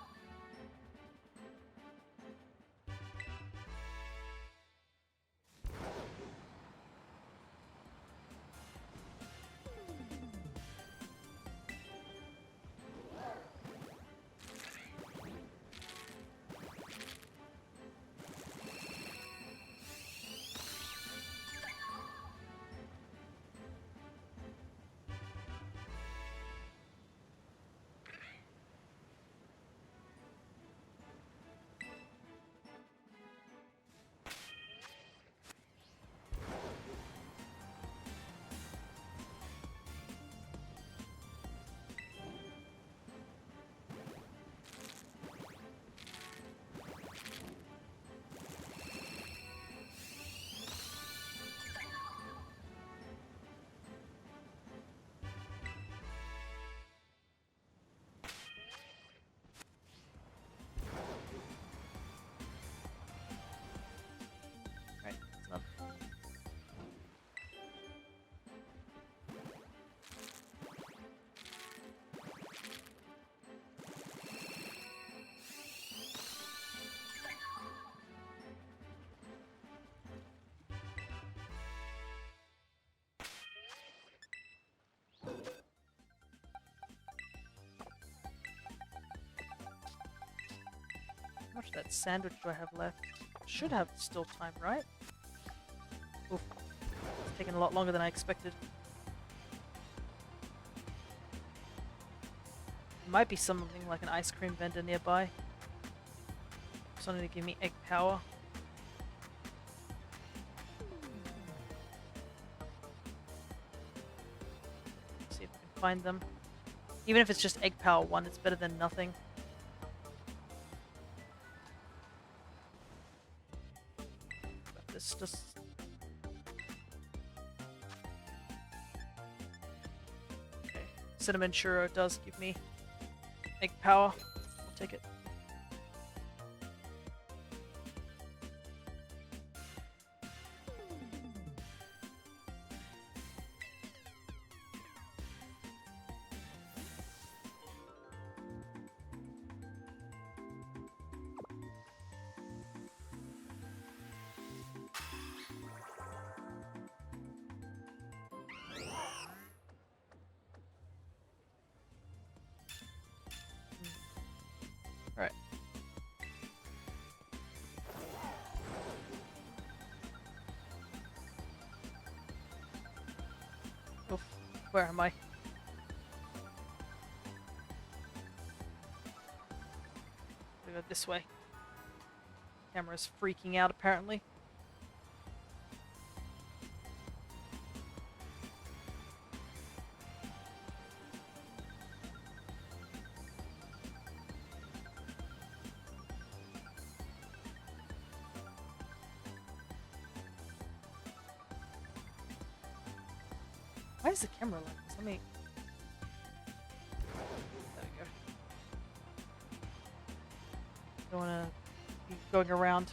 How much of that sandwich do I have left? Should have still time, right? Oof. It's taken a lot longer than I expected. There might be something like an ice cream vendor nearby. Something to give me egg power. See if I can find them. Even if it's just egg power 1, it's better than nothing. It's just... Okay. Cinnamon Churro does give me egg power. I'll take it. Right. Oof. Where am I? We go this way. Camera's freaking out apparently. Why is the camera like this? Let me... There we go. Don't wanna be going around.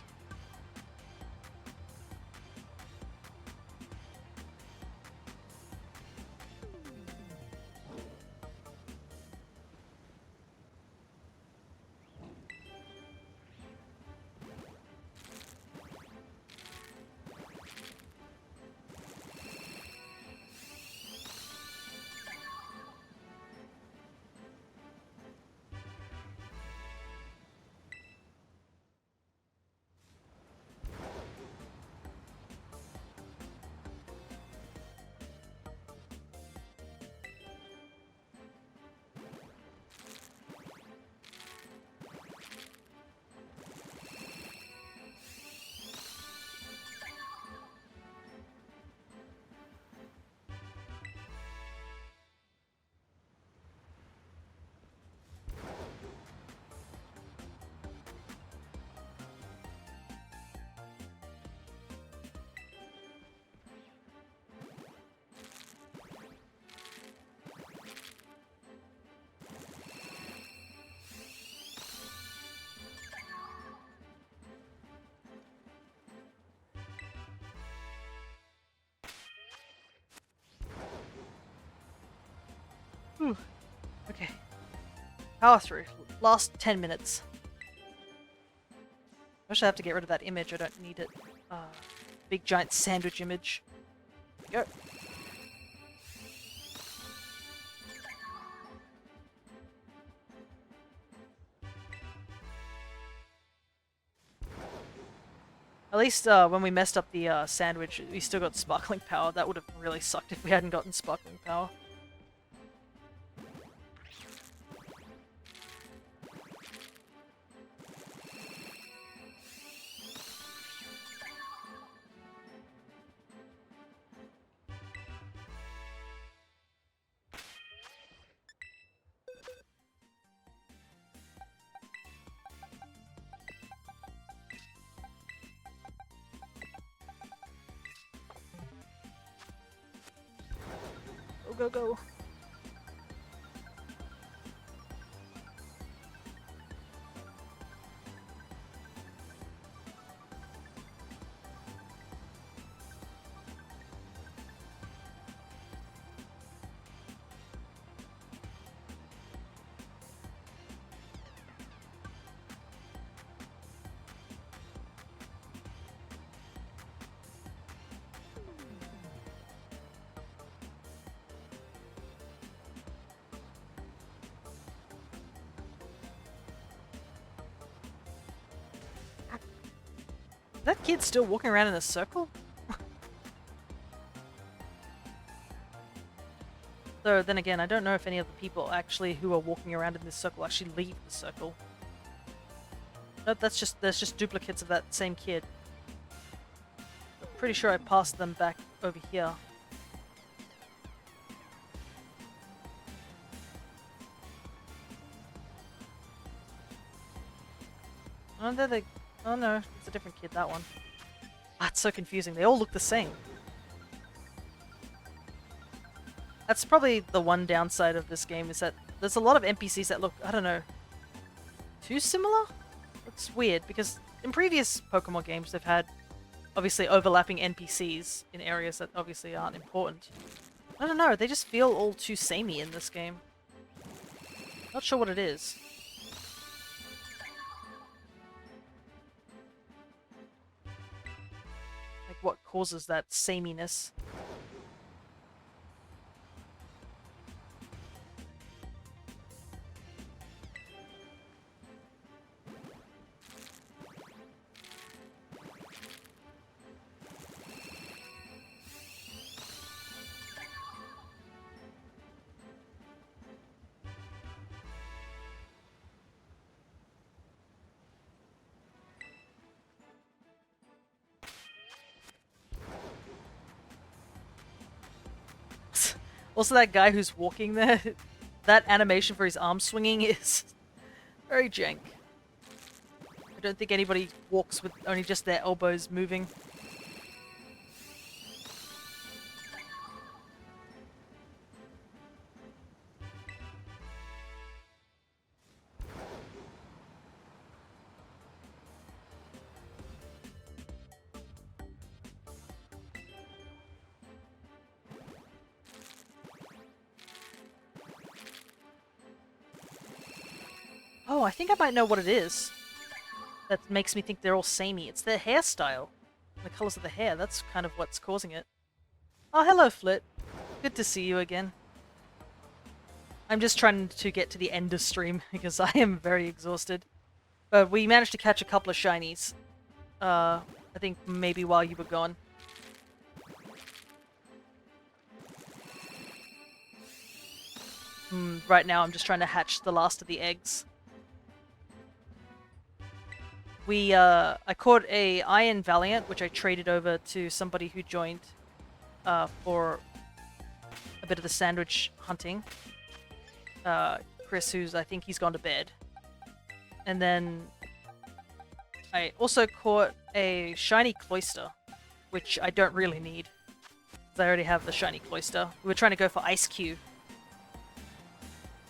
Whew. Okay. Power through. Last 10 minutes. I wish I have to get rid of that image. I don't need it. Big giant sandwich image. Go. At least when we messed up the sandwich, we still got sparkling power. That would have really sucked if we hadn't gotten sparkling power. Go, go, go. Is that kid still walking around in a circle? So then again, I don't know if any of the people actually who are walking around in this circle actually leave the circle. No, there's just duplicates of that same kid. I'm pretty sure I passed them back over here. Oh, there they... Oh no, it's a different kid, that one. Ah, it's so confusing. They all look the same. That's probably the one downside of this game, is that there's a lot of NPCs that look, I don't know, too similar? It's weird, because in previous Pokemon games they've had, obviously, overlapping NPCs in areas that obviously aren't important. I don't know, they just feel all too samey in this game. Not sure what it is. What causes that sameness. Also, that guy who's walking there, that animation for his arm swinging is very jank. I don't think anybody walks with only just their elbows moving. Oh, I think I might know what it is. That makes me think they're all samey. It's their hairstyle. The colors of the hair. That's kind of what's causing it. Oh, hello, Flit. Good to see you again. I'm just trying to get to the end of stream because I am very exhausted. But we managed to catch a couple of shinies. I think maybe while you were gone. Right now I'm just trying to hatch the last of the eggs. I caught a Iron Valiant, which I traded over to somebody who joined for a bit of the sandwich hunting. Chris, I think he's gone to bed. And then I also caught a shiny Cloyster, which I don't really need, because I already have the shiny Cloyster. We were trying to go for Ice Cube.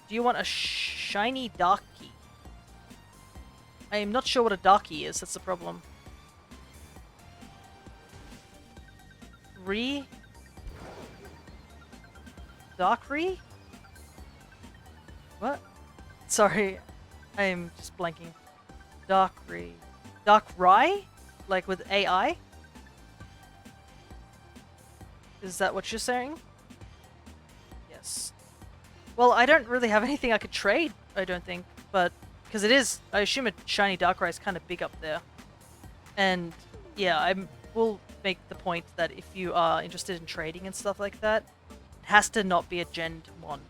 Do you want a shiny Darky? I am not sure what a Darky is, that's the problem. Darkry? What? Sorry, I am just blanking. Darkrai? Like with AI? Is that what you're saying? Yes. Well, I don't really have anything I could trade, I don't think, but because it is, I assume a shiny Darkrai is kind of big up there. And yeah, I will make the point that if you are interested in trading and stuff like that, it has to not be a Gen 1.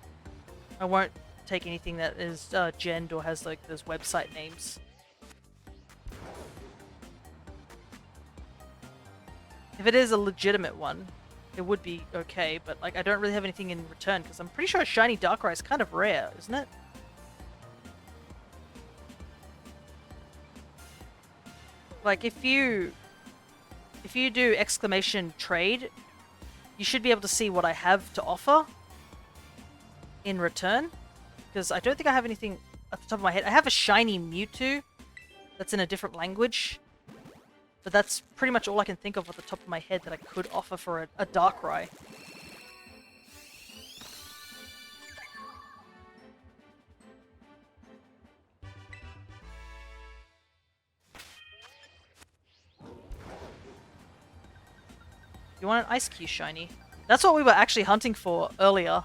I won't take anything that is Gen or has like those website names. If it is a legitimate one, it would be okay, but like I don't really have anything in return because I'm pretty sure a shiny Darkrai is kind of rare, isn't it? Like if you do exclamation trade, you should be able to see what I have to offer in return, because I don't think I have anything at the top of my head. I have a shiny Mewtwo that's in a different language, but that's pretty much all I can think of at the top of my head that I could offer for a Darkrai. You want an Ice Cube shiny? That's what we were actually hunting for earlier.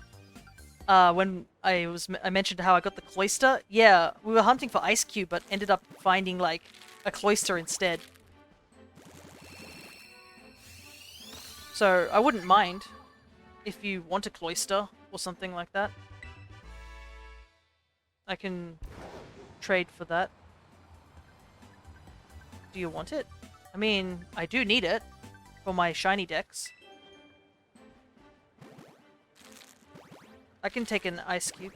When I mentioned how I got the Cloyster. Yeah, we were hunting for Ice Cube, but ended up finding like a Cloyster instead. So I wouldn't mind if you want a Cloyster or something like that. I can trade for that. Do you want it? I mean, I do need it for my shiny decks. I can take an Ice Cube.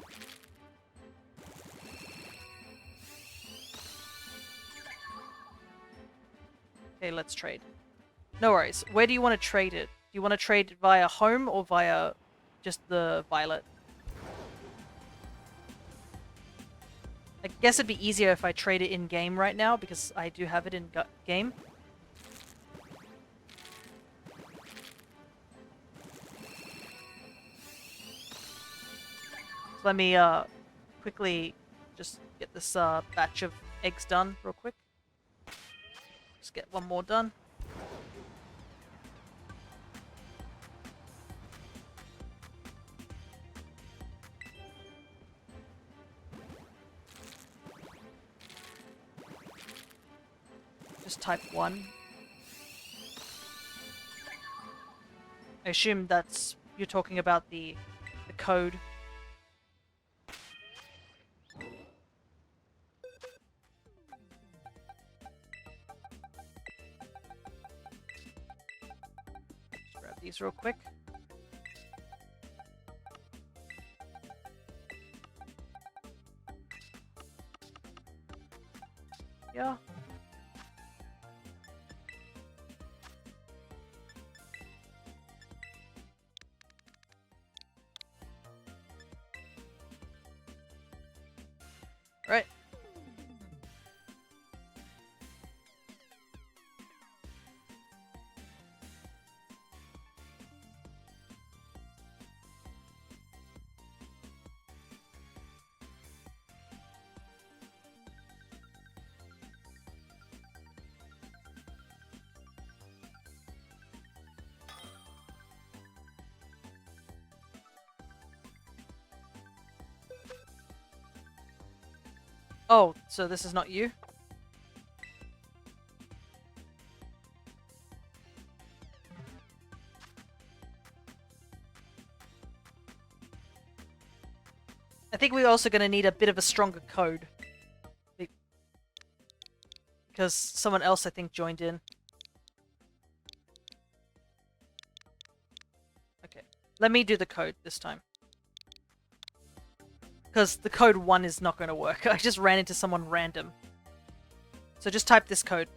Okay, let's trade. No worries. Where do you want to trade it? Do you want to trade via home or via just the Violet? I guess it'd be easier if I trade it in-game right now, because I do have it in-game. So let me quickly just get this batch of eggs done real quick. Just get one more done. Just type 1. I assume that's you're talking about the code. Just grab these real quick. Yeah. Right. Oh, so this is not you? I think we're also going to need a bit of a stronger code. Because someone else, I think, joined in. Okay. Let me do the code this time. Because the code 1 is not going to work. I just ran into someone random. So just type this code.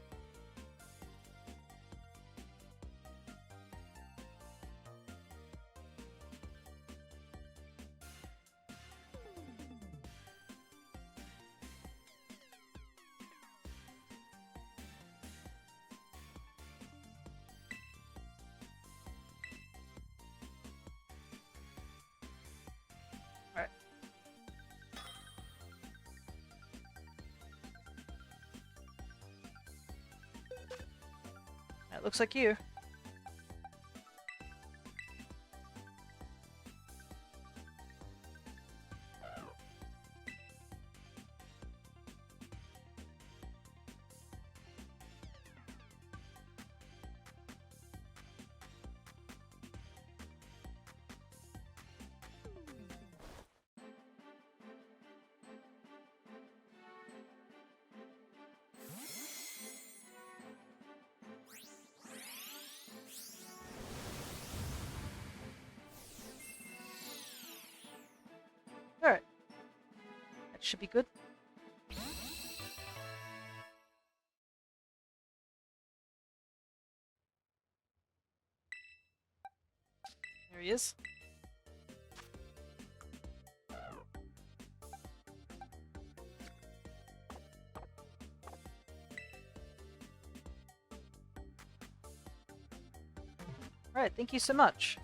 Alright. That looks like you. Alright. That should be good. There he is. Alright, thank you so much.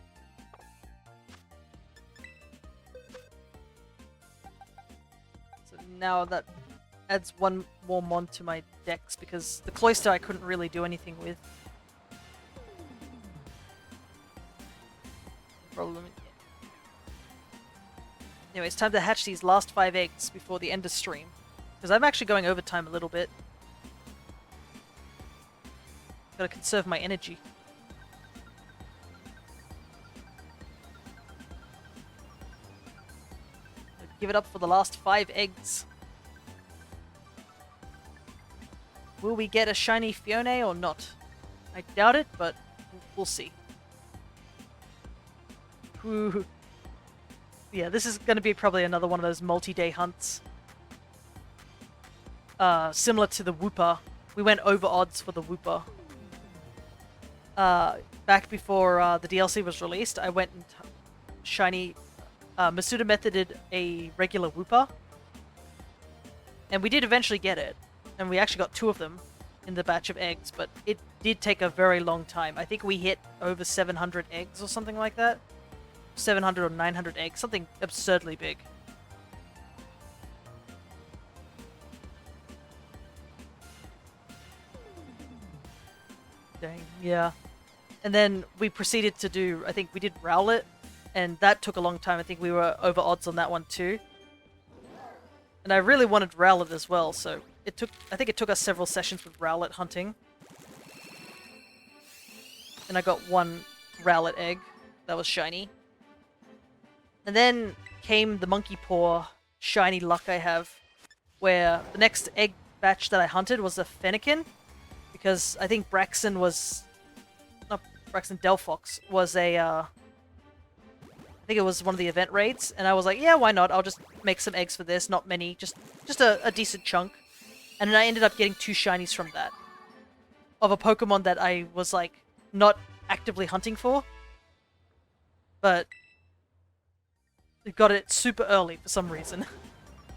So now that adds one more mod to my decks because the Cloister I couldn't really do anything with. Problem. Anyway, it's time to hatch these last 5 eggs before the end of stream. Because I'm actually going overtime a little bit. Gotta conserve my energy. Give it up for the last 5 eggs. Will we get a shiny Phione or not? I doubt it, but we'll see. Ooh. Yeah, this is going to be probably another one of those multi-day hunts. Similar to the Wooper. We went over odds for the Wooper. Back before the DLC was released, I went and shiny... Masuda methoded a regular Wooper. And we did eventually get it. And we actually got 2 of them in the batch of eggs, but it did take a very long time. I think we hit over 700 eggs or something like that. 700 or 900 eggs, something absurdly big. Dang, yeah. And then we proceeded to do, I think we did Rowlet, and that took a long time. I think we were over odds on that one too. And I really wanted Rowlet as well, so I think it took us several sessions with Rowlet hunting. And I got 1 Rowlet egg that was shiny. And then came the Monkey Paw shiny luck I have, where the next egg batch that I hunted was a Fennekin, because I think Braxton was... not Braxton, Delphox was a, I think it was one of the event raids, and I was like, yeah, why not? I'll just make some eggs for this, not many, just a decent chunk. And then I ended up getting 2 shinies from that. Of a Pokemon that I was, like, not actively hunting for. But... I got it super early for some reason.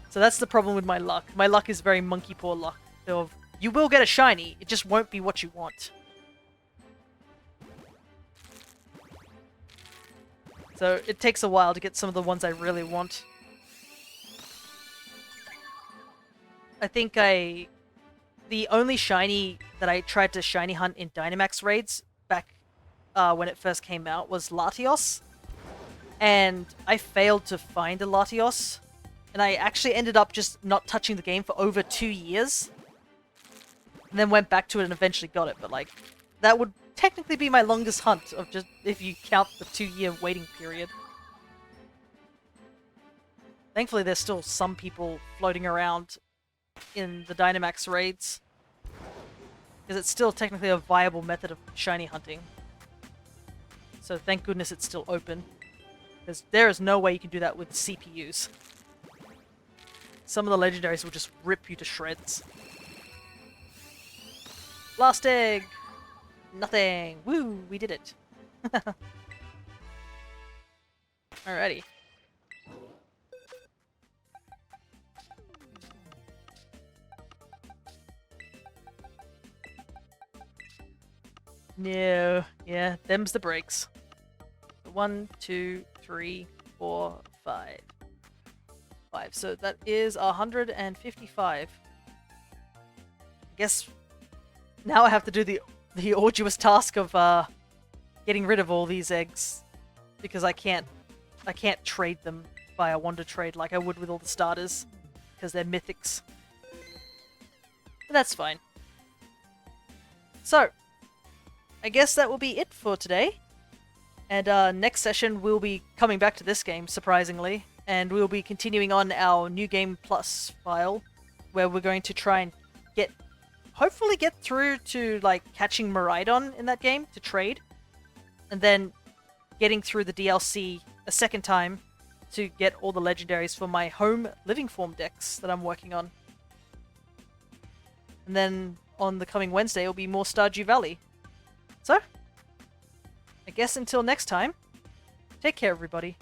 So that's the problem with my luck. My luck is very Monkey Paw luck. Of, you will get a shiny, it just won't be what you want. So it takes a while to get some of the ones I really want. I think the only shiny that I tried to shiny hunt in Dynamax raids back when it first came out was Latios. And I failed to find a Latios. and I actually ended up just not touching the game for over 2 years. And then went back to it and eventually got it, but like, that would technically be my longest hunt of just, if you count the 2-year waiting period. Thankfully there's still some people floating around in the Dynamax raids. Because it's still technically a viable method of shiny hunting. So thank goodness it's still open. Because there is no way you can do that with CPUs. Some of the legendaries will just rip you to shreds. Last egg! Nothing! Woo! We did it! Alrighty. No. Yeah, them's the breaks. 1, 2, 3, 4, 5. 5. So that is 155. I guess now I have to do the arduous task of getting rid of all these eggs because I can't trade them via Wonder Trade like I would with all the starters because they're mythics. But that's fine. So, I guess that will be it for today. And next session we'll be coming back to this game, surprisingly, and we'll be continuing on our New Game Plus file, where we're going to try and hopefully get through to, like, catching Miraidon in that game to trade, and then getting through the DLC a second time to get all the legendaries for my home living form decks that I'm working on. And then on the coming Wednesday it'll be more Stardew Valley. So, I guess until next time, take care everybody.